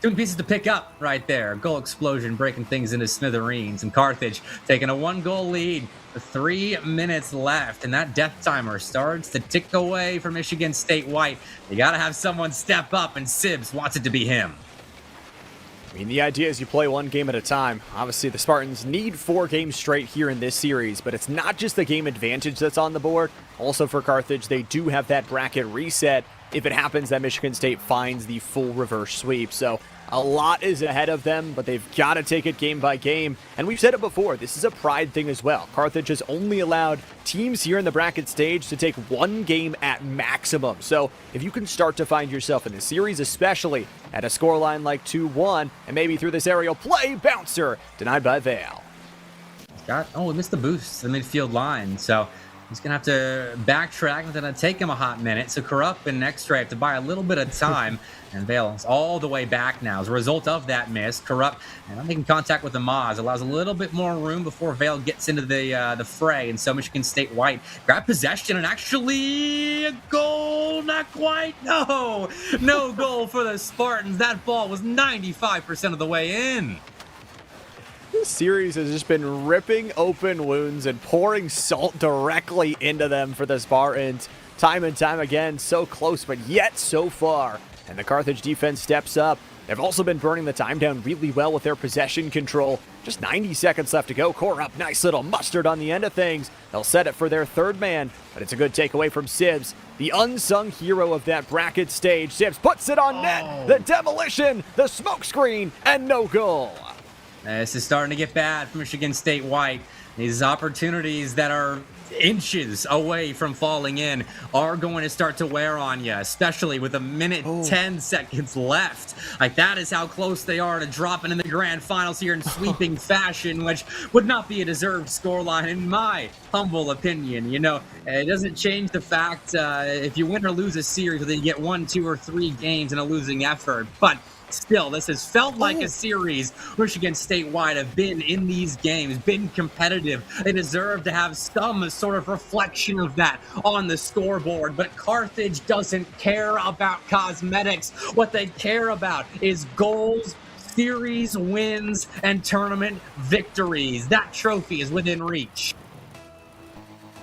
two pieces to pick up right there. Goal explosion breaking things into smithereens, and Carthage taking a 1-goal lead with 3 minutes left, and that death timer starts to tick away for Michigan State White. You got to have someone step up, and Sibs wants it to be him. The idea is you play one game at a time. Obviously, the Spartans need 4 games straight here in this series, but it's not just the game advantage that's on the board. Also for Carthage, they do have that bracket reset if it happens that Michigan State finds the full reverse sweep. So a lot is ahead of them, but they've got to take it game by game. And we've said it before, this is a pride thing as well. Carthage has only allowed teams here in the bracket stage to take 1 game at maximum. So if you can start to find yourself in this series, especially at a scoreline like 2-1, and maybe through this aerial play, bouncer denied by Vale. We missed the boost to the midfield line, so he's going to have to backtrack, and it's going to take him a hot minute. So Corrupt and X-Ray have to buy a little bit of time, and Vale is all the way back now. As a result of that miss, Corrupt and not making contact with the Maz allows a little bit more room before Vale gets into the fray, and so Michigan State White grab possession, and actually a goal, not quite. No goal for the Spartans. That ball was 95% of the way in. This series has just been ripping open wounds and pouring salt directly into them for the Spartans. Time and time again, so close, but yet so far and the Carthage defense steps up. They've also been burning the time down really well with their possession control. Just 90 seconds left to go. Core up, nice little mustard on the end of things. They'll set it for their third man, but it's a good takeaway from Sibs, the unsung hero of that bracket stage. Sibs puts it on net, the demolition, the smoke screen, and no goal. This is starting to get bad for Michigan State White. These opportunities that are inches away from falling in are going to start to wear on you, especially with a minute 10 seconds left. Like, that is how close they are to dropping in the grand finals here in sweeping fashion, which would not be a deserved scoreline in my humble opinion. You know, it doesn't change the fact if you win or lose a series, whether you get 1, 2, or 3 games in a losing effort, but still, this has felt like a series. Michigan State White have been in these games, been competitive. They deserve to have some sort of reflection of that on the scoreboard. But Carthage doesn't care about cosmetics. What they care about is goals, series wins, and tournament victories. That trophy is within reach.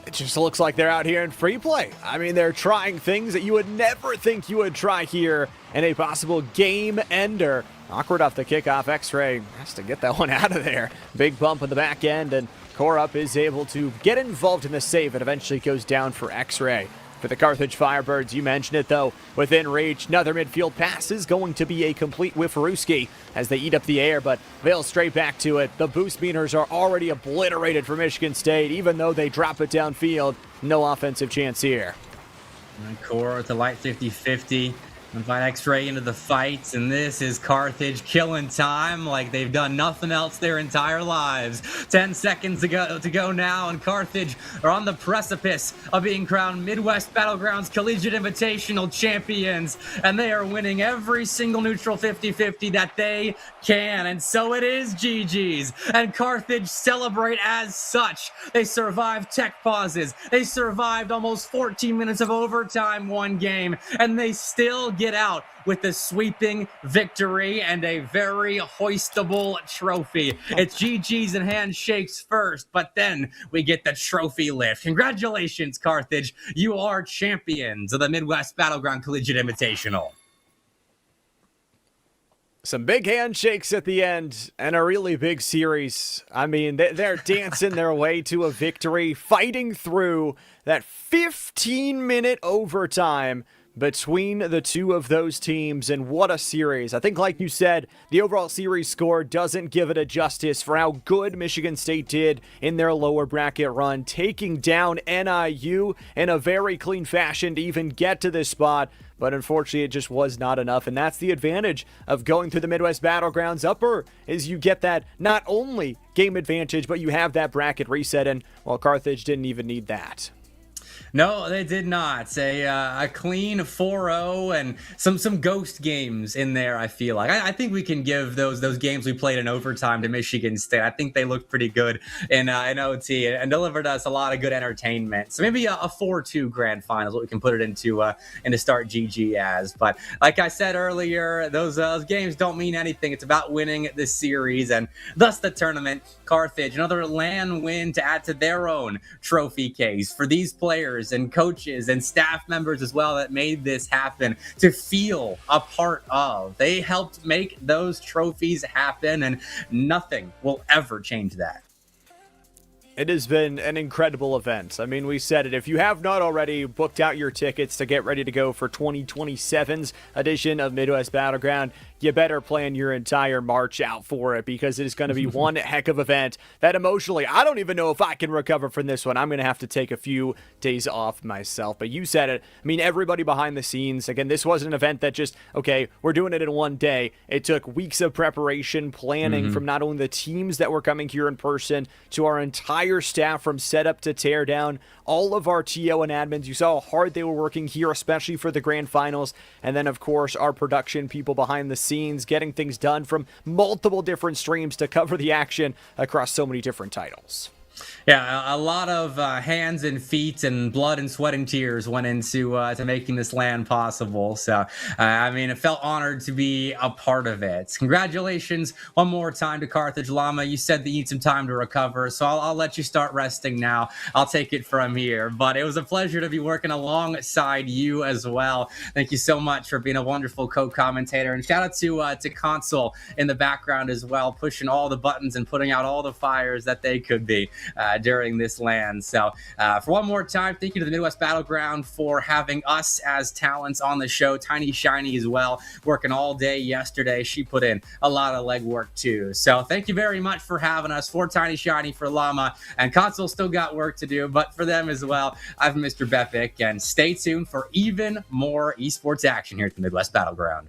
It just looks like they're out here in free play. I mean, they're trying things that you would never think you would try here in a possible game ender. Awkward off the kickoff. X-Ray has to get that one out of there. Big bump in the back end, and Korup is able to get involved in the save. It eventually goes down for X-Ray. For the Carthage Firebirds, you mentioned it though, within reach. Another midfield pass is going to be a complete Wifaruski as they eat up the air, but Vail straight back to it. The boost meters are already obliterated for Michigan State, even though they drop it downfield. No offensive chance here. Core with the light 50-50. Invite X-Ray into the fight, and this is Carthage killing time like they've done nothing else their entire lives. 10 seconds to go now, and Carthage are on the precipice of being crowned Midwest Battlegrounds Collegiate Invitational champions, and they are winning every single neutral 50-50 that they can, and so it is GG's, and Carthage celebrate as such. They survived tech pauses. They survived almost 14 minutes of overtime one game, and they still get out with a sweeping victory and a very hoistable trophy. It's GG's and handshakes first, but then we get the trophy lift. Congratulations, Carthage. You are champions of the Midwest Battleground Collegiate Invitational. Some big handshakes at the end and a really big series. I mean, they're dancing their way to a victory, fighting through that 15-minute overtime between the two of those teams, and what a series. I think, like you said, the overall series score doesn't give it a justice for how good Michigan State did in their lower bracket run, taking down NIU in a very clean fashion to even get to this spot. But unfortunately, it just was not enough, and that's the advantage of going through the Midwest Battlegrounds upper, is you get that not only game advantage, but you have that bracket reset, and well, Carthage didn't even need that. No, they did not. A clean 4-0 and some ghost games in there, I feel like. I think we can give those games we played in overtime to Michigan State. I think they looked pretty good in OT and delivered us a lot of good entertainment. So maybe a 4-2 grand final is what we can put it into start GG as. But like I said earlier, those games don't mean anything. It's about winning this series and thus the tournament. Carthage, another LAN win to add to their own trophy case for these players and coaches and staff members as well that made this happen to feel a part of. They helped make those trophies happen, and nothing will ever change that. It has been an incredible event. I mean, we said it. If you have not already booked out your tickets to get ready to go for 2027's edition of Midwest Battleground, you better plan your entire March out for it, because it is going to be one heck of an event that emotionally, I don't even know if I can recover from this one. I'm going to have to take a few days off myself. But you said it. I mean, everybody behind the scenes. Again, this wasn't an event that just, okay, we're doing it in one day. It took weeks of preparation, planning from not only the teams that were coming here in person to our entire staff from setup to tear down, all of our TO and admins. You saw how hard they were working here, especially for the grand finals. And then, of course, our production people behind the scenes getting things done from multiple different streams to cover the action across so many different titles. Yeah, a lot of hands and feet and blood and sweat and tears went into to making this land possible. So, I mean, it felt honored to be a part of it. Congratulations one more time to Carthage Llama. You said that you need some time to recover, so I'll let you start resting now. I'll take it from here. But it was a pleasure to be working alongside you as well. Thank you so much for being a wonderful co-commentator. And shout out to Console in the background as well, pushing all the buttons and putting out all the fires that they could be during this land. So for one more time, thank you to the Midwest Battleground for having us as talents on the show. Tiny Shiny as well, working all day yesterday. She put in a lot of legwork too. So thank you very much for having us. For Tiny Shiny, for Llama, and Console still got work to do, but for them as well. I'm Mr. Bepic, and stay tuned for even more esports action here at the Midwest Battleground.